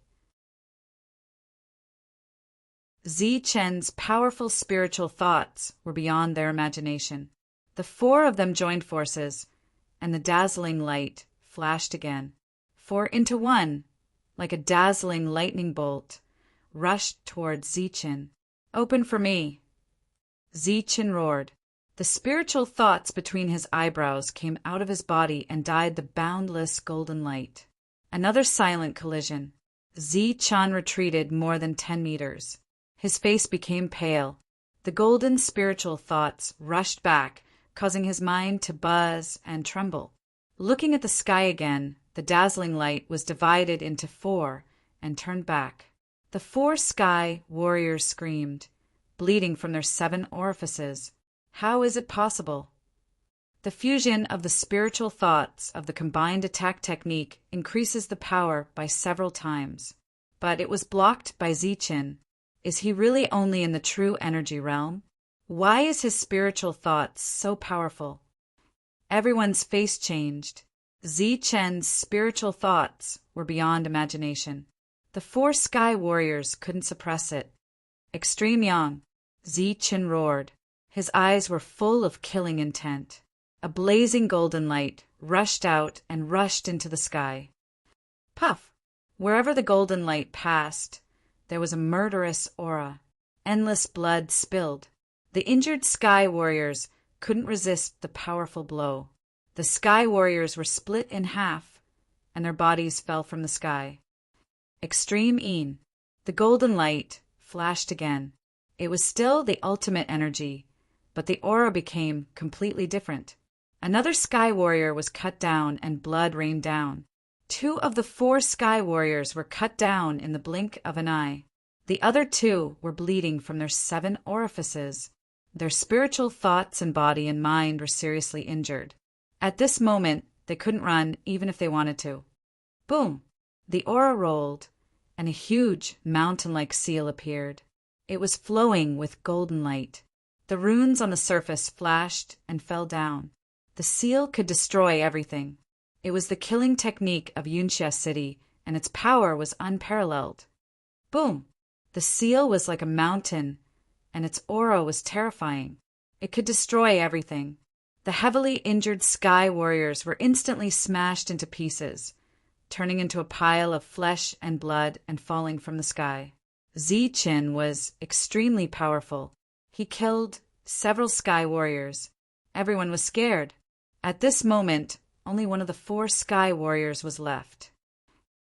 Chen's powerful spiritual thoughts were beyond their imagination. The 4 of them joined forces, and the dazzling light flashed again. 4 into 1, like a dazzling lightning bolt, rushed towards Chen. Open for me! Chen roared. The spiritual thoughts between his eyebrows came out of his body and dyed the boundless golden light. Another silent collision. Chen retreated more than 10 meters. His face became pale. The golden spiritual thoughts rushed back, causing his mind to buzz and tremble. Looking at the sky again, the dazzling light was divided into 4 and turned back. The 4 sky warriors screamed, bleeding from their 7 orifices. How is it possible? The fusion of the spiritual thoughts of the combined attack technique increases the power by several times. But it was blocked by Chen. Is he really only in the true energy realm? Why is his spiritual thoughts so powerful? Everyone's face changed. Chen's spiritual thoughts were beyond imagination. The 4 sky warriors couldn't suppress it. Extreme Yang, Chen roared. His eyes were full of killing intent. A blazing golden light rushed out and rushed into the sky. Puff! Wherever the golden light passed, there was a murderous aura. Endless blood spilled. The injured sky warriors couldn't resist the powerful blow. The sky warriors were split in half, and their bodies fell from the sky. Extreme Een. The golden light flashed again. It was still the ultimate energy, but the aura became completely different. Another sky warrior was cut down and blood rained down. 2 of the 4 sky warriors were cut down in the blink of an eye. The other 2 were bleeding from their 7 orifices. Their spiritual thoughts and body and mind were seriously injured. At this moment, they couldn't run even if they wanted to. Boom! The aura rolled, and a huge, mountain-like seal appeared. It was flowing with golden light. The runes on the surface flashed and fell down. The seal could destroy everything. It was the killing technique of Yunxia City, and its power was unparalleled. Boom! The seal was like a mountain, and its aura was terrifying. It could destroy everything. The heavily injured sky warriors were instantly smashed into pieces, turning into a pile of flesh and blood and falling from the sky. Ziqin was extremely powerful. He killed several sky warriors. Everyone was scared. At this moment, only one of the 4 sky warriors was left.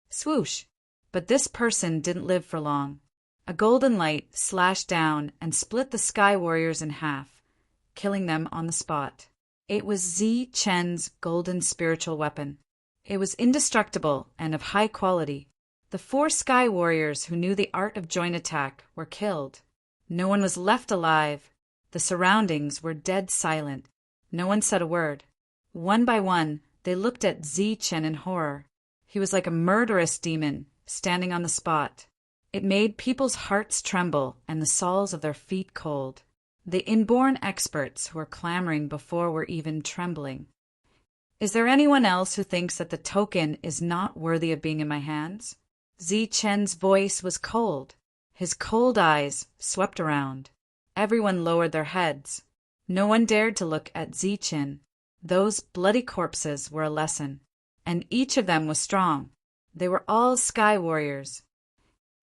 Swoosh! But this person didn't live for long. A golden light slashed down and split the sky warriors in half, killing them on the spot. It was Ziqin's golden spiritual weapon. It was indestructible and of high quality. The 4 sky warriors who knew the art of joint attack were killed. No one was left alive. The surroundings were dead silent. No one said a word. One by one, they looked at Ziqin in horror. He was like a murderous demon, standing on the spot. It made people's hearts tremble and the soles of their feet cold. The inborn experts who were clamoring before were even trembling. Is there anyone else who thinks that the token is not worthy of being in my hands? Ziqin's voice was cold. His cold eyes swept around. Everyone lowered their heads. No one dared to look at Ziqin. Those bloody corpses were a lesson, and each of them was strong. They were all sky warriors.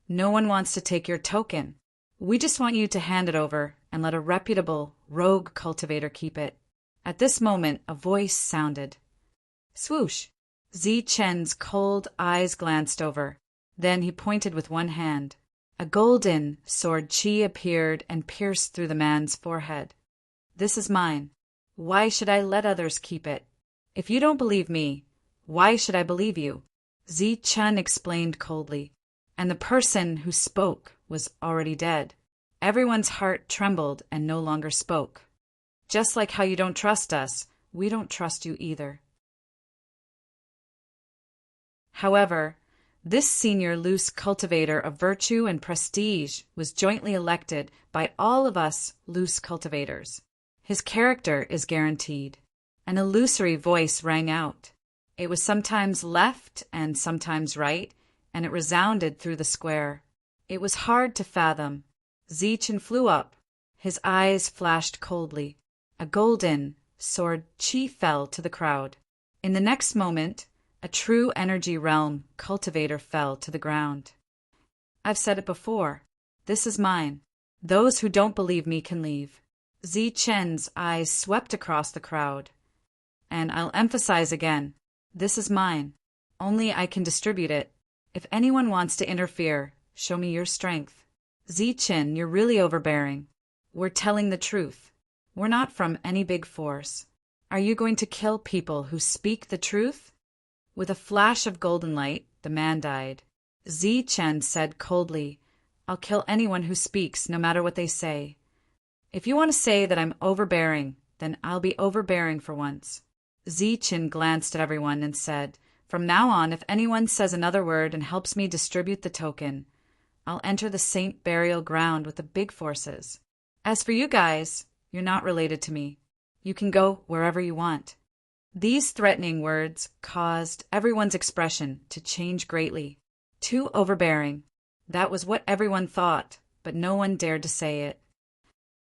No one wants to take your token. We just want you to hand it over and let a reputable rogue cultivator keep it. At this moment, a voice sounded. Swoosh! Ziqin's cold eyes glanced over. Then he pointed with one hand. A golden sword chi appeared and pierced through the man's forehead. This is mine. Why should I let others keep it? If you don't believe me, why should I believe you? Ziqin explained coldly. And the person who spoke was already dead. Everyone's heart trembled and no longer spoke. Just like how you don't trust us, we don't trust you either. However, this senior loose cultivator of virtue and prestige was jointly elected by all of us loose cultivators. His character is guaranteed. An illusory voice rang out. It was sometimes left and sometimes right, and it resounded through the square. It was hard to fathom. Ziqin flew up. His eyes flashed coldly. A golden sword chi fell to the crowd. In the next moment, a true energy realm cultivator fell to the ground. I've said it before. This is mine. Those who don't believe me can leave. Ziqin's eyes swept across the crowd. And I'll emphasize again, this is mine. Only I can distribute it. If anyone wants to interfere, show me your strength. Ziqin, you're really overbearing. We're telling the truth. We're not from any big force. Are you going to kill people who speak the truth? With a flash of golden light, the man died. Ziqin said coldly, I'll kill anyone who speaks, no matter what they say. If you want to say that I'm overbearing, then I'll be overbearing for once. Ziqin glanced at everyone and said, From now on, if anyone says another word and helps me distribute the token, I'll enter the saint burial ground with the big forces. As for you guys, you're not related to me. You can go wherever you want. These threatening words caused everyone's expression to change greatly. Too overbearing. That was what everyone thought, but no one dared to say it.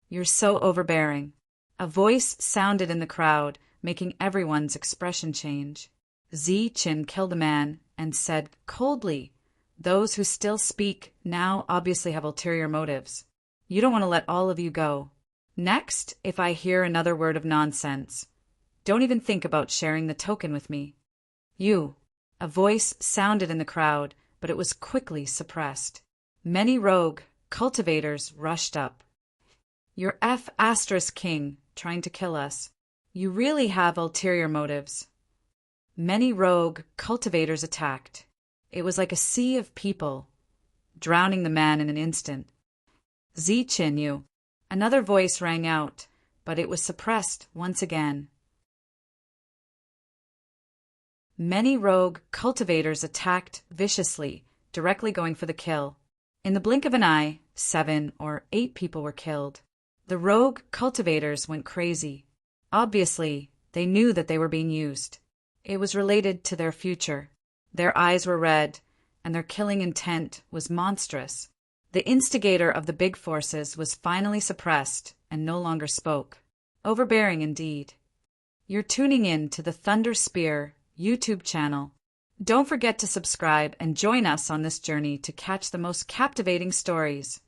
You're so overbearing. A voice sounded in the crowd, making everyone's expression change. Ziqin killed a man and said coldly, Those who still speak now obviously have ulterior motives. You don't want to let all of you go. Next, if I hear another word of nonsense, Don't even think about sharing the token with me. You. A voice sounded in the crowd, but it was quickly suppressed. Many rogue cultivators rushed up. You're King, trying to kill us. You really have ulterior motives. Many rogue cultivators attacked. It was like a sea of people, drowning the man in an instant. Zichin, you. Another voice rang out, but it was suppressed once again. Many rogue cultivators attacked viciously, directly going for the kill. In the blink of an eye, 7 or 8 people were killed. The rogue cultivators went crazy. Obviously, they knew that they were being used. It was related to their future. Their eyes were red, and their killing intent was monstrous. The instigator of the big forces was finally suppressed and no longer spoke. Overbearing indeed. You're tuning in to the Thunder Spear YouTube channel. Don't forget to subscribe and join us on this journey to catch the most captivating stories.